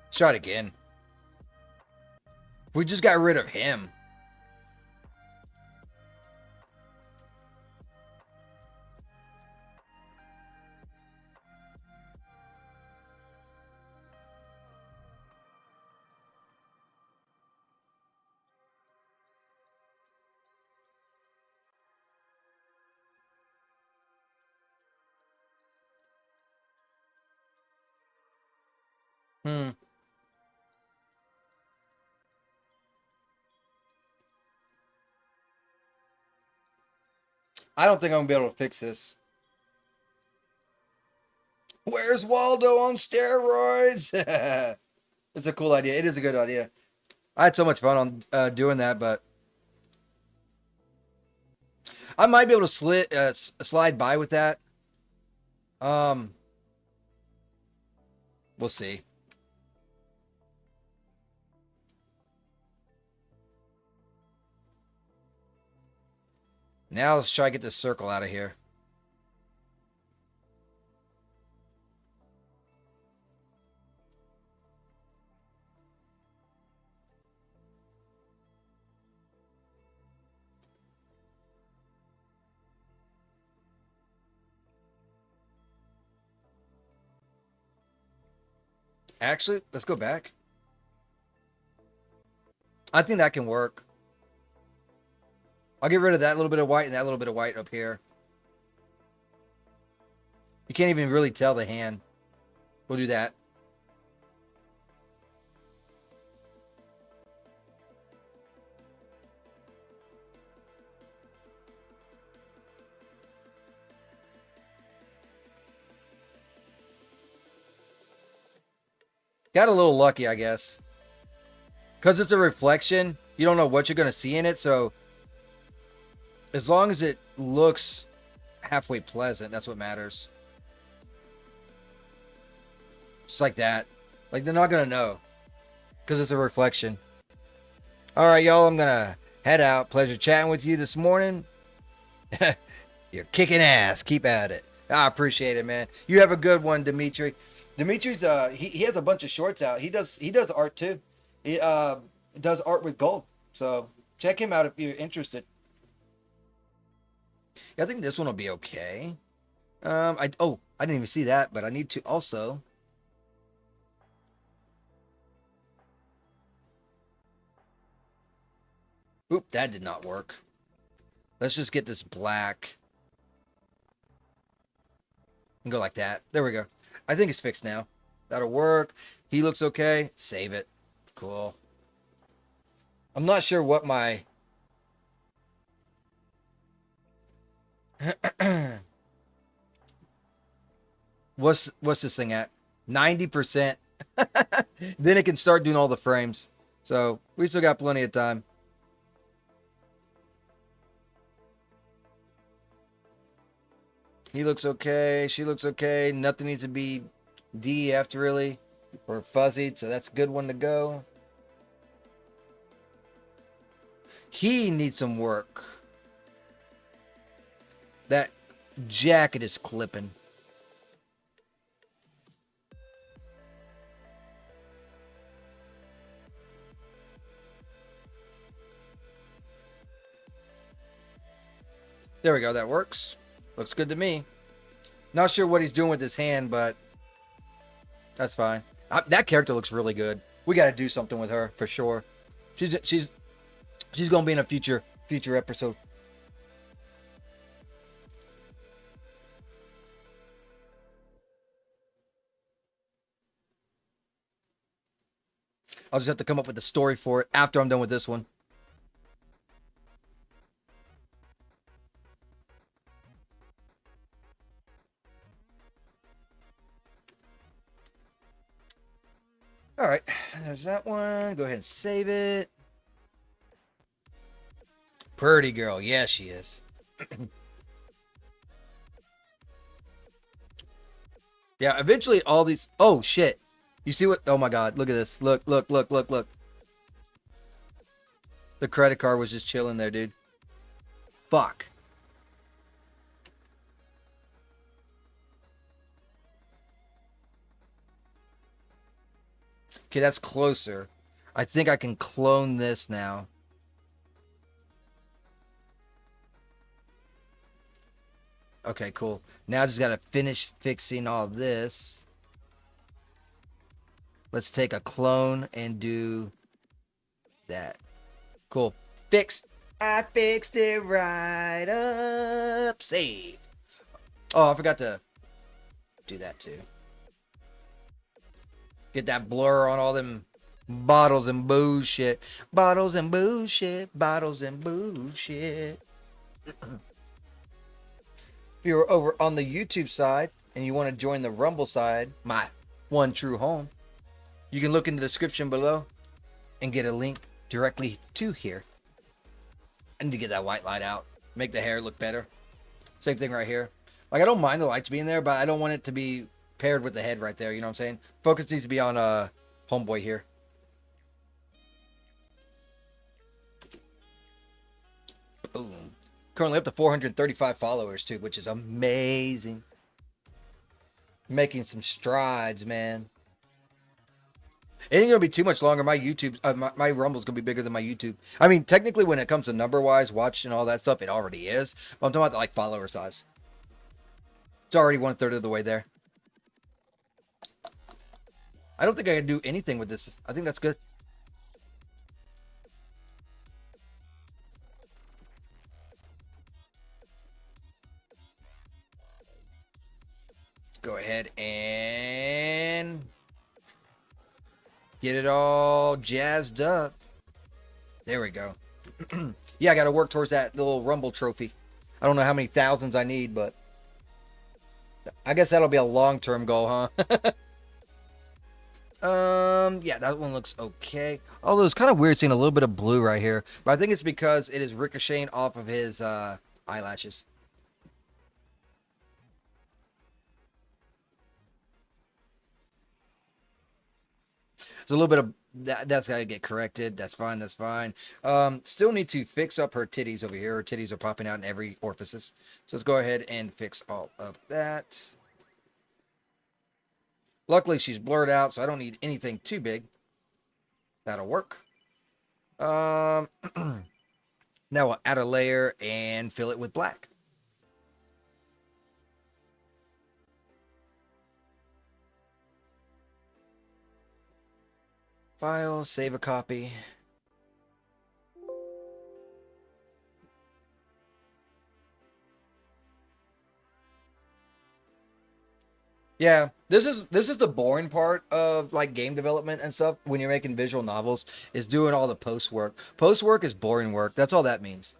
Let's try it again. We just got rid of him. Hmm. I don't think I'm gonna be able to fix this. Where's Waldo on steroids? It's a cool idea. It is a good idea. I had so much fun on doing that, but I might be able to slide by with that. We'll see. Now let's try to get this circle out of here. Actually, let's go back. I think that can work. I'll get rid of that little bit of white and that little bit of white up here. You can't even really tell the hand. We'll do that. Got a little lucky, I guess. Because it's a reflection, you don't know what you're going to see in it. So as long as it looks halfway pleasant, that's what matters. Just like that. Like, they're not going to know. Because it's a reflection. All right, y'all. I'm going to head out. Pleasure chatting with you this morning. You're kicking ass. Keep at it. I appreciate it, man. You have a good one, Dimitri. Dimitri's he has a bunch of shorts out. He does art too. He does art with gold. So check him out if you're interested. Yeah, I think this one will be okay. I didn't even see that, but I need to also. Oop, that did not work. Let's just get this black. And go like that. There we go. I think it's fixed now. That'll work. He looks okay. Save it. Cool. I'm not sure what my... What's this thing at? 90%. Then it can start doing all the frames. So we still got plenty of time. He looks okay. She looks okay. Nothing needs to be DEF'd really or fuzzied, so that's a good one to go. He needs some work. That jacket is clipping. There we go. That works. Looks good to me. Not sure what he's doing with his hand, but that's fine. That character looks really good. We got to do something with her for sure. She's gonna be in a future episode. I'll just have to come up with a story for it after I'm done with this one. All right, there's that one. Go ahead and save it. Pretty girl. Yeah, she is. Yeah, eventually all these... Oh, shit. You see what... Oh, my God. Look at this. Look. The credit card was just chilling there, dude. Fuck. Okay, that's closer. I think I can clone this now. Okay, cool. Now I just got to finish fixing all this. Let's take a clone and do that. Cool. Fixed. I fixed it right up. Save. Oh, I forgot to do that too. Get that blur on all them bottles and bullshit. Bottles and bullshit. Bottles and bullshit. If you're over on the YouTube side and you want to join the Rumble side, my one true home, you can look in the description below and get a link directly to here. I need to get that white light out. make the hair look better. Same thing right here. Like, I don't mind the lights being there, but I don't want it to be paired with the head right there. You know what I'm saying? Focus needs to be on homeboy here. Boom. Currently up to 435 followers too, which is amazing. Making some strides, man. It ain't gonna be too much longer. My YouTube, my Rumble's gonna be bigger than my YouTube. I mean, technically, when it comes to number-wise, watch and all that stuff, it already is. But I'm talking about the, like, follower size. It's already 1/3 of the way there. I don't think I can do anything with this. I think that's good. Go ahead and get it all jazzed up. There we go. Yeah, I got to work towards that little Rumble trophy. I don't know how many thousands I need, but I guess that'll be a long-term goal, huh? Yeah, that one looks okay. Although it's kind of weird seeing a little bit of blue right here, but I think it's because it is ricocheting off of his eyelashes. There's a little bit of that's got to get corrected. That's fine. That's fine. Still need to fix up her titties over here. Her titties are popping out in every orifice. So let's go ahead and fix all of that. Luckily, she's blurred out, so I don't need anything too big. That'll work. Now we'll add a layer and fill it with black. File, save a copy. Yeah, this is the boring part of, like, game development and stuff when you're making visual novels, is doing all the post work. Post work is boring work. That's all that means.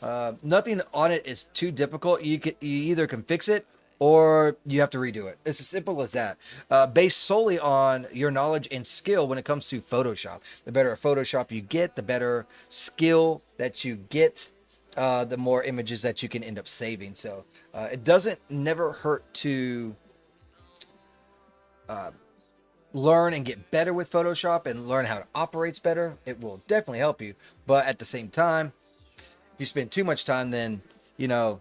Nothing on it is too difficult. You either can fix it or you have to redo it. It's as simple as that. Based solely on your knowledge and skill when it comes to Photoshop. The better Photoshop you get, the better skill that you get, the more images that you can end up saving. So it doesn't never hurt to learn and get better with Photoshop and learn how it operates better. It will definitely help you. But at the same time, if you spend too much time, then, you know,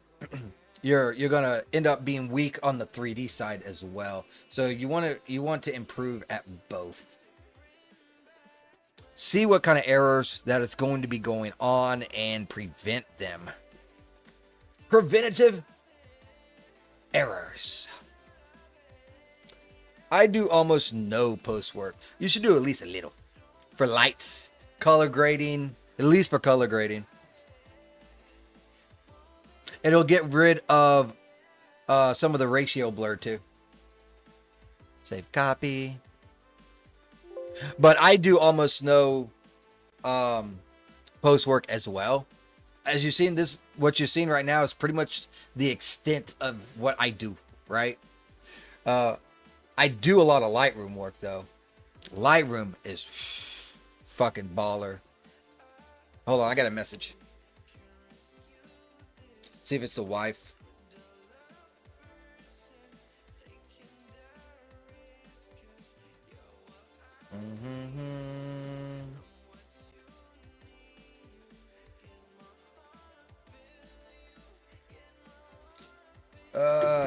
you're gonna end up being weak on the 3D side as well. So you want to improve at both. See what kind of errors that is going to be going on and prevent them. Preventative errors. I do almost no post work. You should do at least a little. For lights, color grading, at least for color grading. It'll get rid of some of the ratio blur too. Save copy. But I do almost no post work as well. As you've seen, what you're seeing right now is pretty much the extent of what I do, right? I do a lot of Lightroom work though. Lightroom is fucking baller. Hold on, I got a message. See if it's the wife.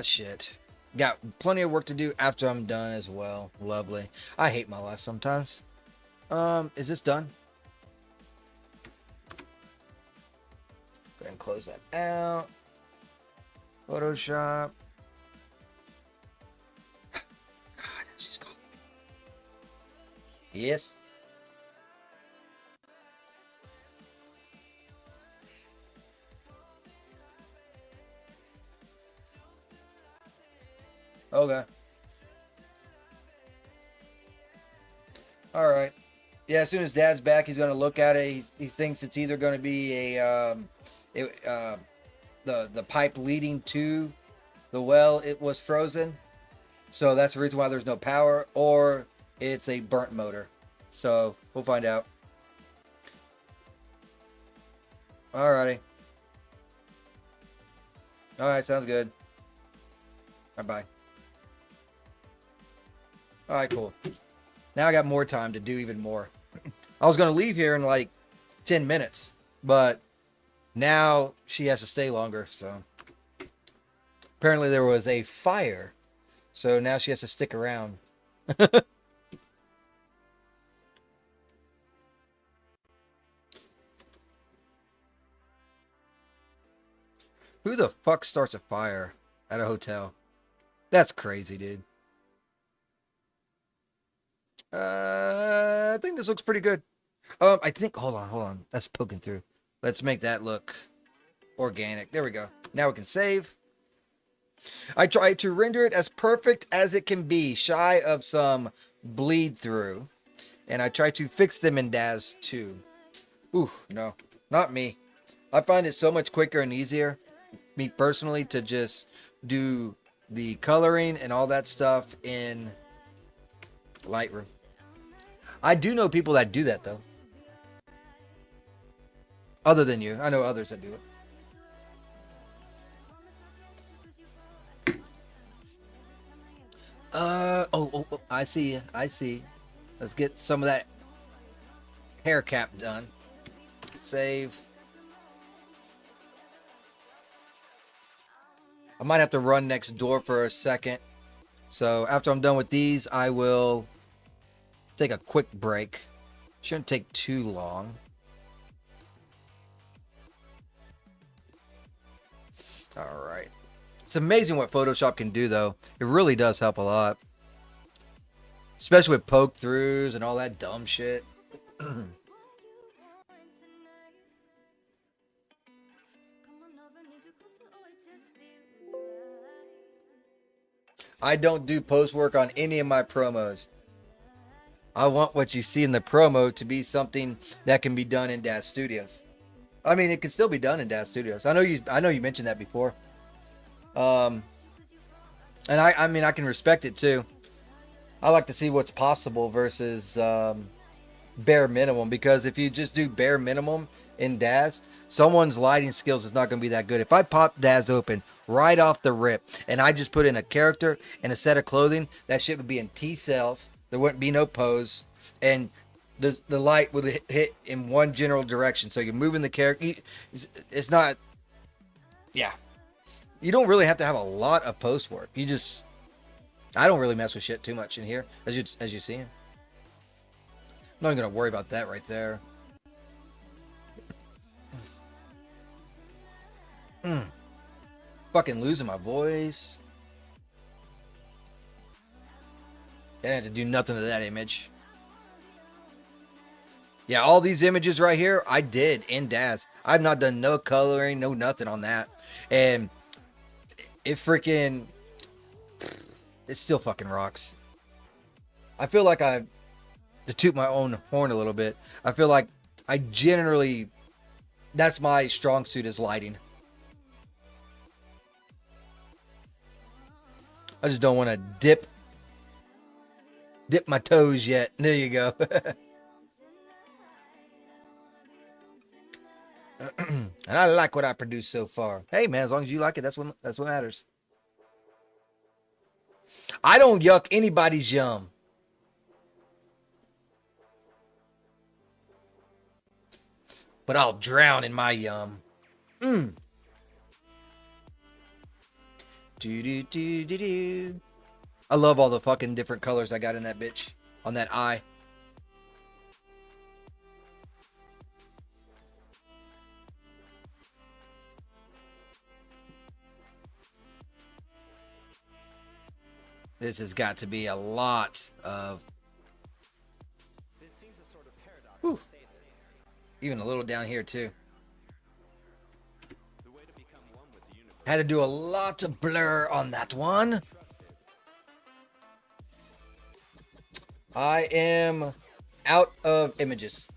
Shit. Got plenty of work to do after I'm done as well. Lovely. I hate my life sometimes. Is this done? Go ahead and close that out. Photoshop. God, she's calling me. Yes. Okay. All right. Yeah, as soon as Dad's back, he's going to look at it. He thinks it's either going to be the pipe leading to the well, it was frozen. So that's the reason why there's no power, or it's a burnt motor. So we'll find out. Alrighty. All right, sounds good. Bye-bye. All right, cool. Now I got more time to do even more. I was going to leave here in like 10 minutes, but now she has to stay longer, so. Apparently there was a fire, so now she has to stick around. Who the fuck starts a fire at a hotel? That's crazy, dude. I think this looks pretty good. I think, hold on. That's poking through. Let's make that look organic. There we go. Now we can save. I try to render it as perfect as it can be, shy of some bleed through. And I try to fix them in Daz3D. Ooh, no, not me. I find it so much quicker and easier, me personally, to just do the coloring and all that stuff in Lightroom. I do know people that do that, though. Other than you. I know others that do it. Oh, I see. Let's get some of that hair cap done. Save. I might have to run next door for a second. So after I'm done with these, I will take a quick break. Shouldn't take too long. All right. It's amazing what Photoshop can do, though. It really does help a lot. Especially with poke throughs and all that dumb shit. I don't do post work on any of my promos. I want what you see in the promo to be something that can be done in Daz Studios. I mean, it can still be done in Daz Studios. I know you mentioned that before. And I mean, I can respect it too. I like to see what's possible versus bare minimum, because if you just do bare minimum in Daz, someone's lighting skills is not going to be that good. If I pop Daz open right off the rip and I just put in a character and a set of clothing, that shit would be in T cells. There wouldn't be no pose, and the light would hit in one general direction. So you're moving the character. It's not. Yeah, you don't really have to have a lot of post work. You just. I don't really mess with shit too much in here, as you see. I'm not even gonna worry about that right there. Fucking losing my voice. I didn't have to do nothing to that image. Yeah, all these images right here, I did in Daz. I've not done no coloring, no nothing on that. And it freaking... It still fucking rocks. I feel like to toot my own horn a little bit, I feel like I generally... That's my strong suit, is lighting. I just don't want to dip my toes yet. There you go. And I like what I produced so far. Hey man, as long as you like it, that's what matters. I don't yuck anybody's yum. But I'll drown in my yum. Do do do do do. I love all the fucking different colors I got in that bitch. On that eye. This has got to be a lot of... Whew. Even a little down here too. Had to do a lot of blur on that one. I am out of images.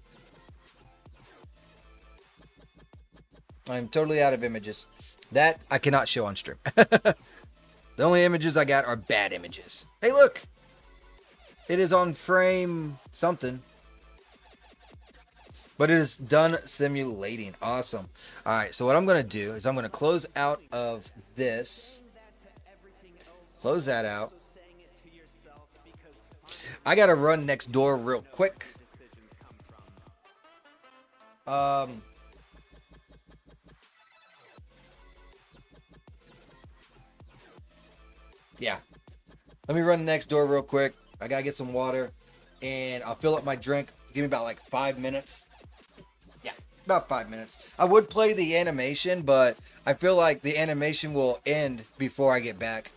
I'm totally out of images. That I cannot show on stream. The only images I got are bad images. Hey, look! It is on frame something. But it is done simulating. Awesome. All right, so what I'm going to do is I'm going to close out of this. Close that out. I got to run next door real quick. Yeah. Let me run next door real quick. I got to get some water and I'll fill up my drink. Give me about like 5 minutes. Yeah, about 5 minutes. I would play the animation, but I feel like the animation will end before I get back.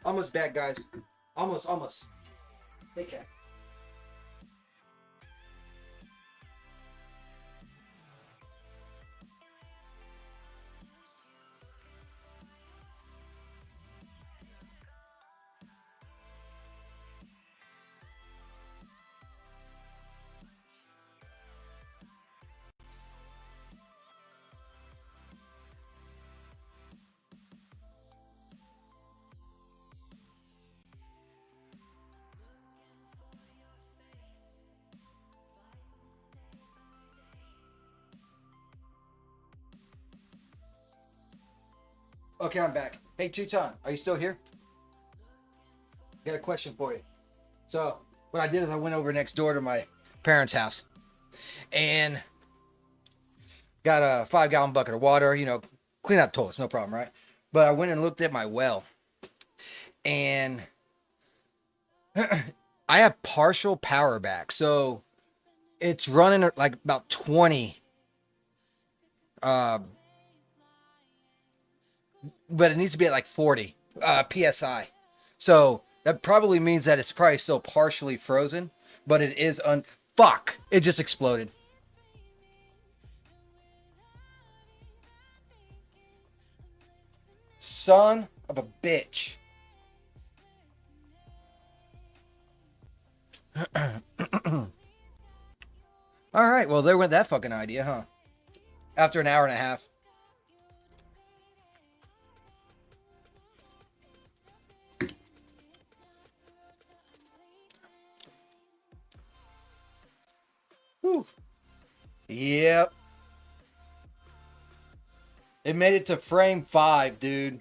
Almost back, guys. Almost. Hey, cat. Okay, I'm back. Hey, Tuton, are you still here? Got a question for you. So, what I did is I went over next door to my parents' house and got a 5-gallon bucket of water, clean out toilets, no problem, right? But I went and looked at my well and I have partial power back. So, it's running at like about 20 but it needs to be at like 40 psi. So that probably means that it's probably still partially frozen, but it is fuck. It just exploded. Son of a bitch. All right, well there went that fucking idea, huh? After an hour and a half. Whew. Yep. It made it to frame 5, dude.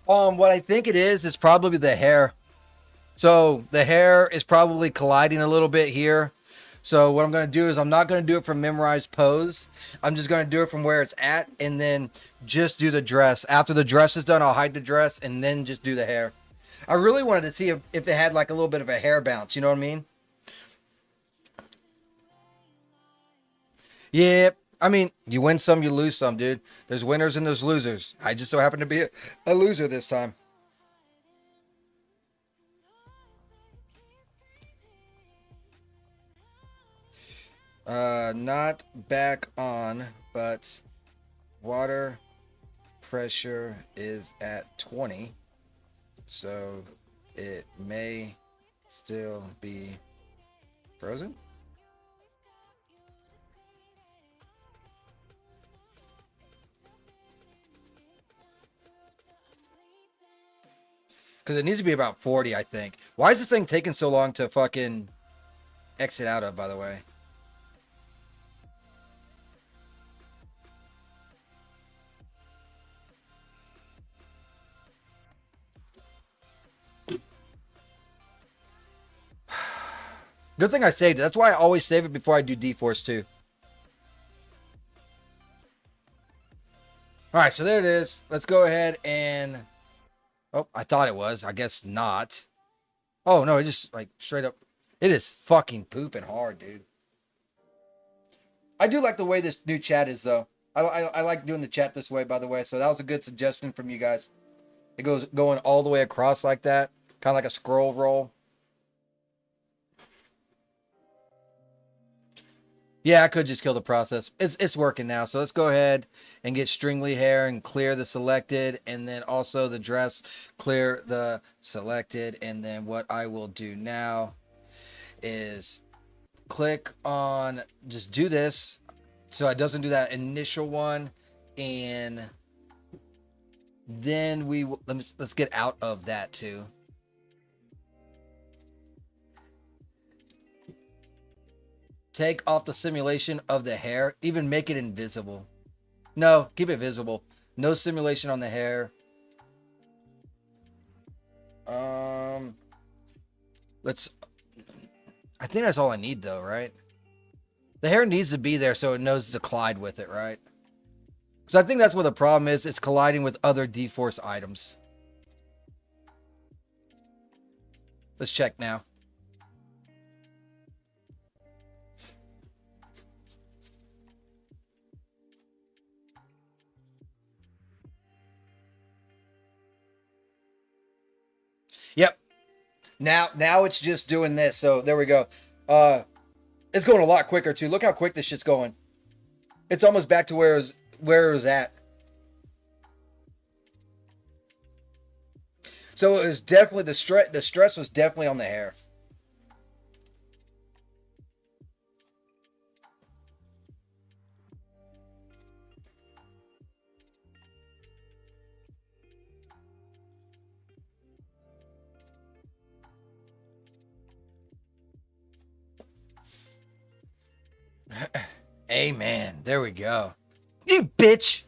What I think it is probably the hair. So the hair is probably colliding a little bit here. So what I'm going to do is I'm not going to do it from memorized pose. I'm just going to do it from where it's at and then just do the dress. After the dress is done, I'll hide the dress and then just do the hair. I really wanted to see if it had like a little bit of a hair bounce. You know what I mean? Yeah. I mean, you win some, you lose some, dude. There's winners and there's losers. I just so happen to be a loser this time. Not back on, but water pressure is at 20, so it may still be frozen. Because it needs to be about 40, I think. Why is this thing taking so long to fucking exit out of, by the way? Good thing I saved it. That's why I always save it before I do D-Force too. All right, so there it is. Let's go ahead and... Oh, I thought it was. I guess not. Oh, no, it just, like, straight up... It is fucking pooping hard, dude. I do like the way this new chat is, though. I like doing the chat this way, by the way. So that was a good suggestion from you guys. It goes going all the way across like that. Kind of like a scroll roll. Yeah, I could just kill the process. It's working now. So let's go ahead and get stringly hair and clear the selected. And then also the dress, clear the selected. And then what I will do now is click on, just do this. So it doesn't do that initial one. And then let's get out of that too. Take off the simulation of the hair. Even make it invisible. No, keep it visible. No simulation on the hair. I think that's all I need though, right? The hair needs to be there so it knows to collide with it, right? Because I think that's what the problem is. It's colliding with other D-Force items. Let's check now. Yep. Now it's just doing this. So there we go. It's going a lot quicker too. Look how quick this shit's going. It's almost back to where it was at. So it was definitely the stress was definitely on the hair. Amen. There we go. You bitch.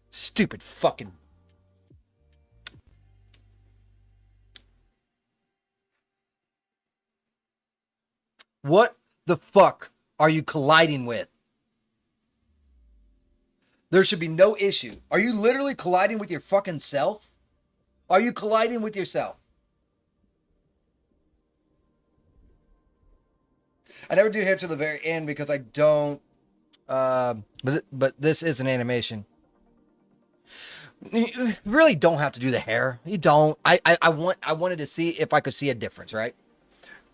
Stupid fucking. What the fuck are you colliding with? There should be no issue. Are you literally colliding with your fucking self? Are you colliding with yourself? I never do hair to the very end because I don't. But this is an animation. You really don't have to do the hair. You don't. I wanted to see if I could see a difference, right?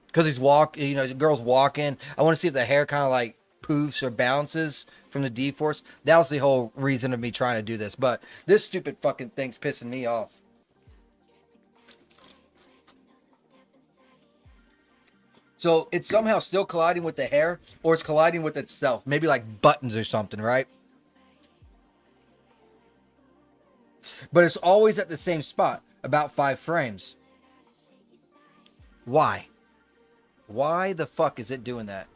Because the girl's walking. I want to see if the hair kind of like poofs or bounces from the D-force. That was the whole reason of me trying to do this. But this stupid fucking thing's pissing me off. So it's somehow still colliding with the hair, or it's colliding with itself. Maybe like buttons or something, right? But it's always at the same spot, about 5 frames. Why? Why the fuck is it doing that?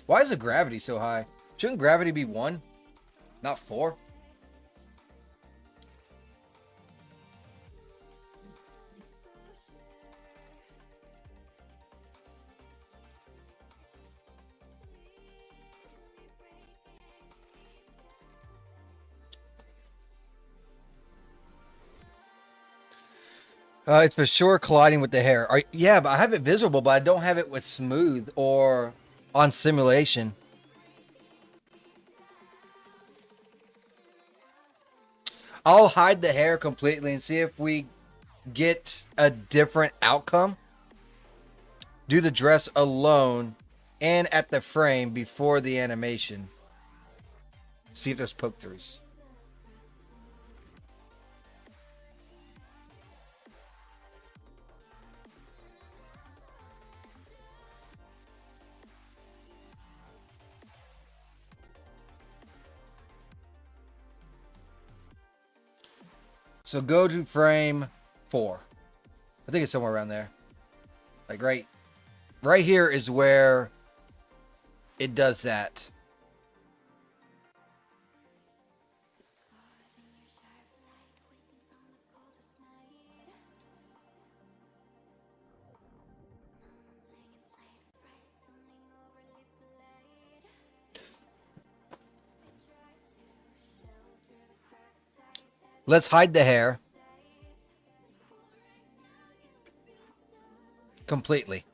Why is the gravity so high? Shouldn't gravity be 1, not 4? It's for sure colliding with the hair. Yeah, but I have it visible, but I don't have it with smooth or on simulation. I'll hide the hair completely and see if we get a different outcome. Do the dress alone and at the frame before the animation. See if there's poke throughs. So go to frame 4. I think it's somewhere around there. Like right here is where it does that. Let's hide the hair completely.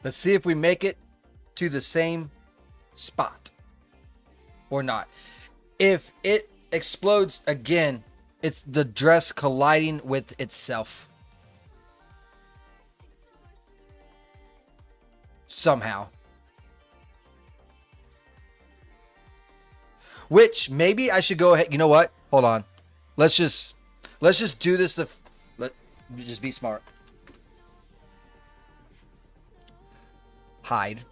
Let's see if we make it to the same spot or not. If it explodes again, it's the dress colliding with itself. Somehow. Which maybe I should go ahead. You know what? Hold on. Let's just do this. Let just be smart. Hide.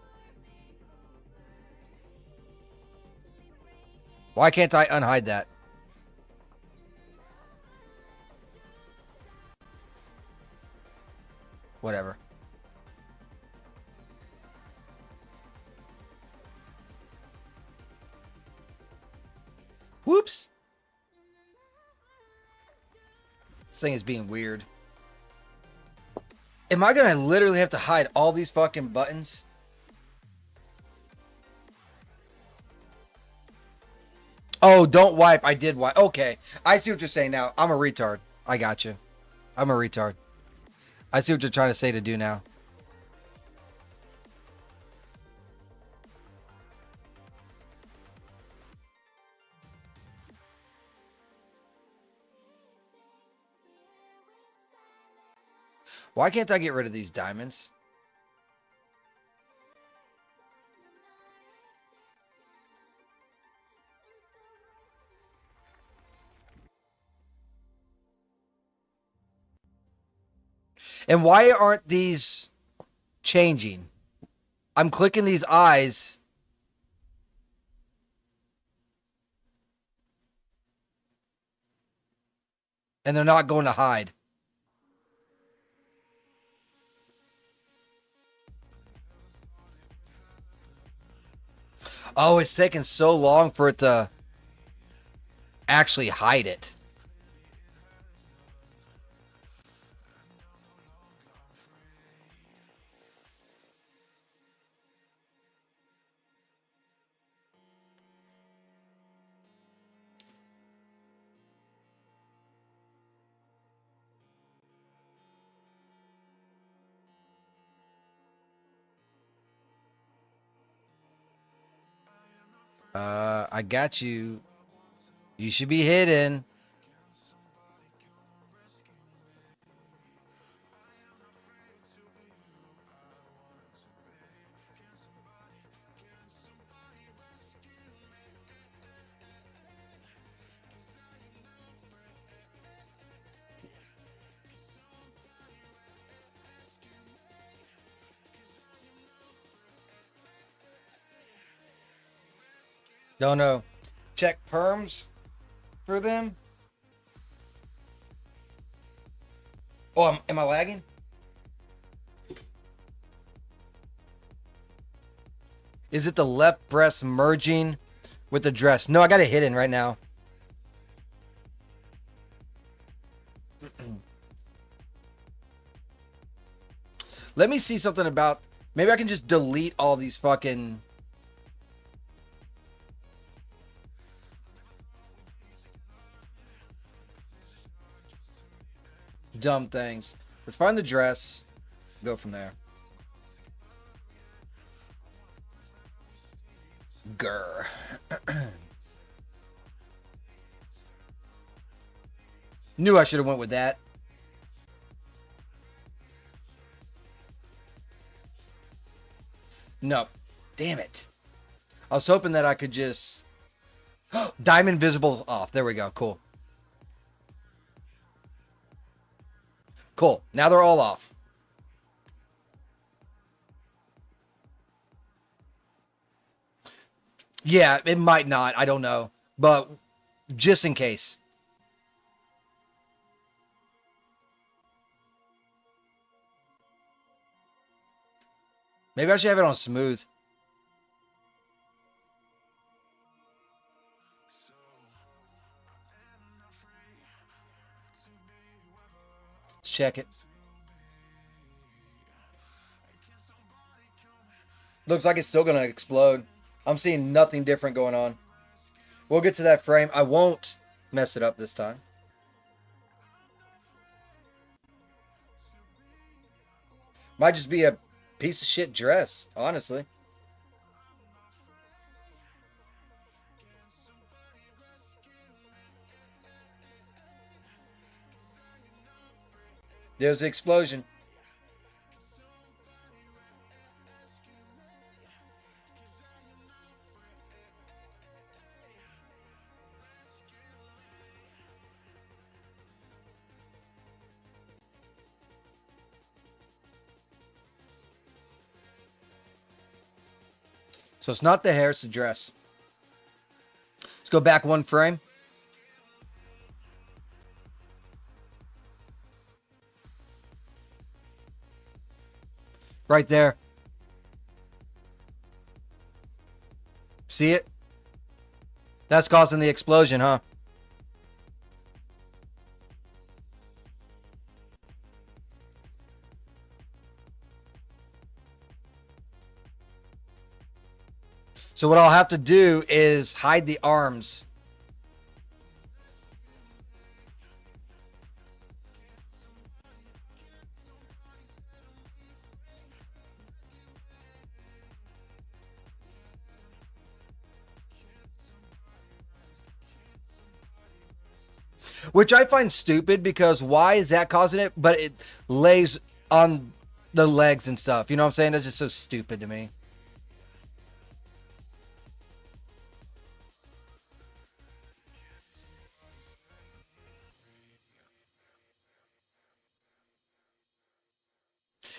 Why can't I unhide that? Whatever. Whoops. This thing is being weird. Am I gonna literally have to hide all these fucking buttons? Oh, don't wipe. I did wipe. Okay. I see what you're saying now. I'm a retard. I got you. I'm a retard. I see what you're trying to say to do now. Why can't I get rid of these diamonds? And why aren't these changing? I'm clicking these eyes. And they're not going to hide. Oh, it's taking so long for it to actually hide it. I got you. You should be hidden. Don't know. Check perms for them. Oh, am I lagging? Is it the left breast merging with the dress? No, I got it hidden right now. Let me see something about... Maybe I can just delete all these fucking... dumb things. Let's find the dress. Go from there. Grr. Knew I should have went with that. No. Damn it. I was hoping that I could just... Diamond Visible's off. There we go. Cool. Cool. Now they're all off. Yeah, it might not. I don't know. But just in case. Maybe I should have it on smooth. Let's check it. Looks like it's still going to explode. I'm seeing nothing different going on. We'll get to that frame. I won't mess it up this time. Might just be a piece of shit dress, honestly. There's the explosion. So it's not the hair, it's the dress. Let's go back one frame. Right there. See it? That's causing the explosion, huh? So what I'll have to do is hide the arms which I find stupid because why is that causing it? But it lays on the legs and stuff. You know what I'm saying? That's just so stupid to me.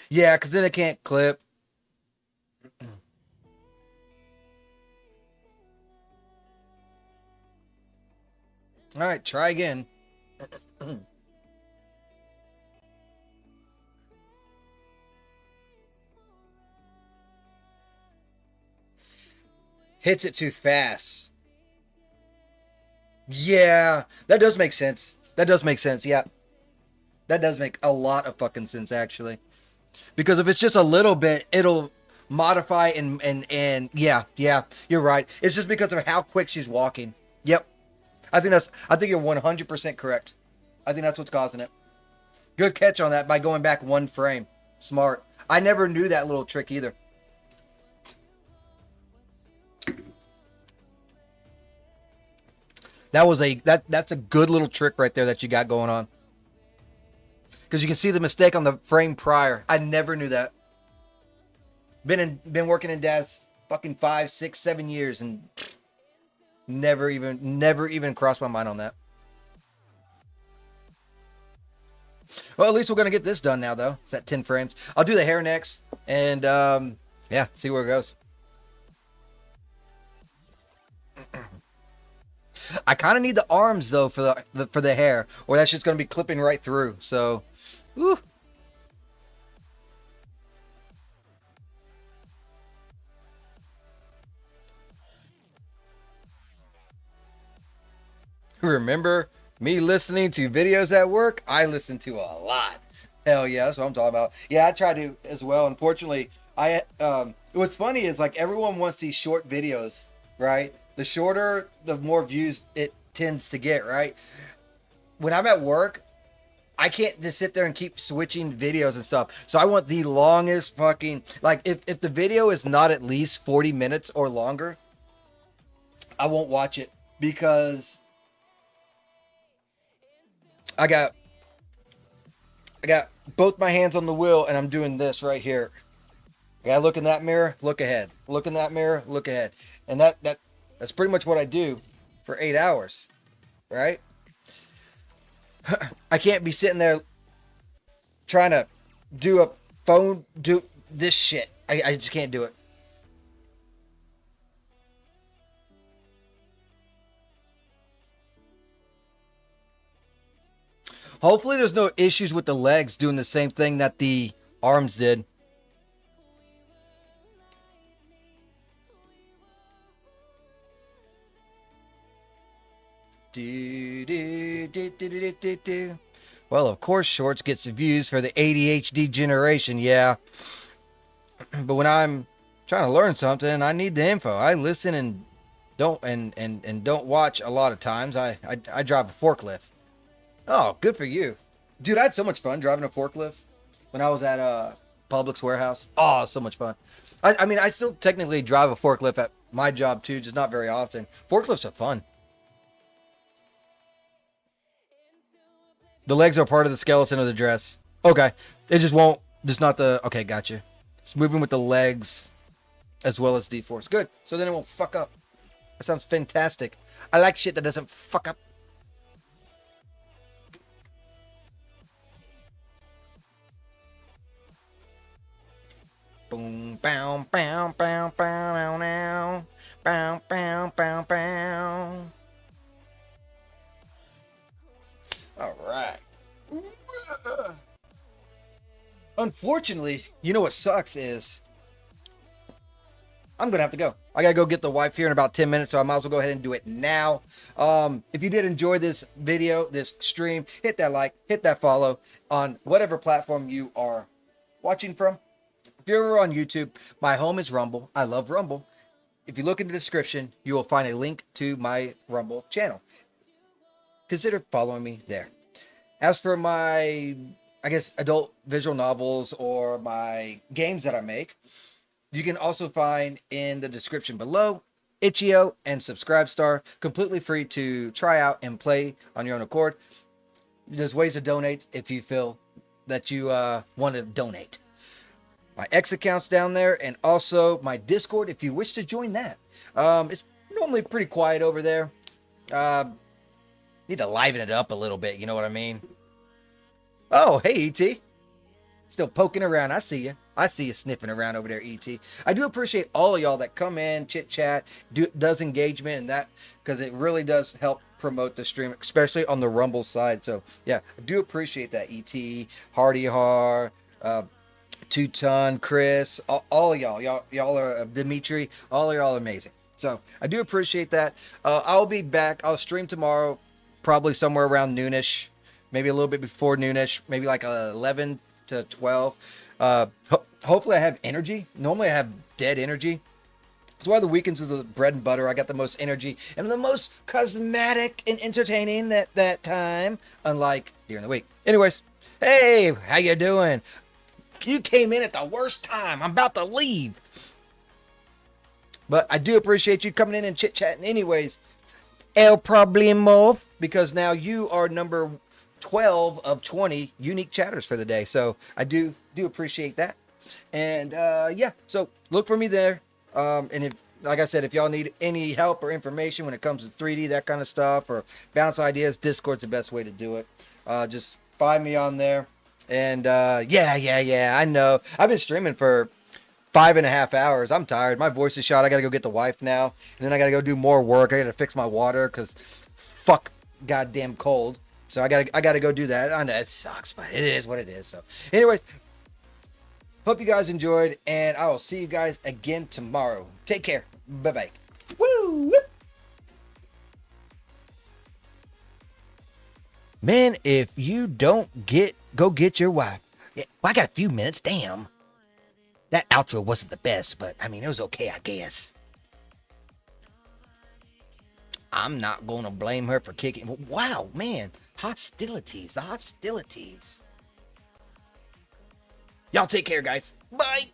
Yeah, because then it can't clip. All right, try again. Hits it too fast. Yeah, that does make sense. That does make sense. Yeah, that does make a lot of fucking sense actually. Because if it's just a little bit, it'll modify and yeah, yeah, you're right. It's just because of how quick she's walking. Yep. I think you're 100% correct. I think that's what's causing it. Good catch on that by going back one frame. Smart. I never knew that little trick either. That's a good little trick right there that you got going on. Because you can see the mistake on the frame prior. I never knew that. Been working in Daz fucking 5, 6, 7 years and never even crossed my mind on that. Well, at least we're gonna get this done now, though. It's at 10 frames. I'll do the hair next, and yeah, see where it goes. I kind of need the arms though for the hair, or that's just gonna be clipping right through. So, whew. Remember me listening to videos at work? I listen to a lot. Hell yeah, that's what I'm talking about. Yeah, I try to as well. Unfortunately, what's funny is like everyone wants these short videos, right? The shorter, the more views it tends to get, right? When I'm at work, I can't just sit there and keep switching videos and stuff. So I want the longest fucking, like if the video is not at least 40 minutes or longer, I won't watch it because I got both my hands on the wheel and I'm doing this right here. I gotta look in that mirror, look ahead. Look in that mirror, look ahead. And that's pretty much what I do for 8 hours, right? I can't be sitting there trying to do this shit. I just can't do it. Hopefully there's no issues with the legs doing the same thing that the arms did. Well, of course, shorts gets views for the ADHD generation, yeah. But when I'm trying to learn something, I need the info. I listen and don't watch a lot of times. I drive a forklift. Oh, good for you. Dude, I had so much fun driving a forklift when I was at Publix warehouse. Oh, so much fun. I mean, I still technically drive a forklift at my job too, just not very often. Forklifts are fun. The legs are part of the skeleton of the dress. Okay. It just won't, just not the, okay, gotcha. It's moving with the legs as well as D-force. Good. So then it won't fuck up. That sounds fantastic. I like shit that doesn't fuck up. Boom, bow, bow, bow, bow, now, bow, bow, bow, bow. All right. Unfortunately, you know what sucks is I'm going to have to go. I got to go get the wife here in about 10 minutes, so I might as well go ahead and do it now. If you did enjoy this video, this stream, hit that like, hit that follow on whatever platform you are watching from. If you're ever on YouTube, my home is Rumble. I love Rumble. If you look in the description, you will find a link to my Rumble channel. Consider following me there. As for my, I guess, adult visual novels or my games that I make, you can also find in the description below Itch.io and Subscribe Star, completely free to try out and play on your own accord. There's ways to donate if you feel that you want to donate. My X account's down there, and also my Discord if you wish to join that. It's normally pretty quiet over there. Need to liven it up a little bit, you know what I mean? Oh, hey, ET. Still poking around. I see you. I see you sniffing around over there, ET. I do appreciate all of y'all that come in, chit chat, does engagement, and that, because it really does help promote the stream, especially on the Rumble side. So yeah, I do appreciate that, ET, Hardy Har, Two Ton, Chris, all of y'all are Dimitri, all of y'all are amazing. So I do appreciate that. I'll be back. I'll stream tomorrow, probably somewhere around noonish, maybe a little bit before noonish, maybe like 11 to 12. Hopefully I have energy. Normally I have dead energy. That's why the weekends is the bread and butter. I got the most energy and the most cosmetic and entertaining that time, unlike during the week. Anyways, hey, how you doing? You came in at the worst time. I'm about to leave. But I do appreciate you coming in and chit-chatting anyways. El Problemo, because now you are number 12 of 20 unique chatters for the day. So I do appreciate that. And yeah, so look for me there. And if, like I said, if y'all need any help or information when it comes to 3D, that kind of stuff, or bounce ideas, Discord's the best way to do it. Just find me on there. And yeah, I know. I've been streaming for 5.5 hours. I'm tired. My voice is shot. I gotta go get the wife now. And then I gotta go do more work. I gotta fix my water because fuck goddamn cold. So I gotta go do that. I know it sucks, but it is what it is. So anyways, hope you guys enjoyed, and I will see you guys again tomorrow. Take care. Bye-bye. Woo! Whoop. Man, if you don't go get your wife. Yeah, well, I got a few minutes. Damn. That outro wasn't the best, but I mean, it was okay, I guess. I'm not going to blame her for kicking. Wow, man. The hostilities. Y'all take care, guys. Bye.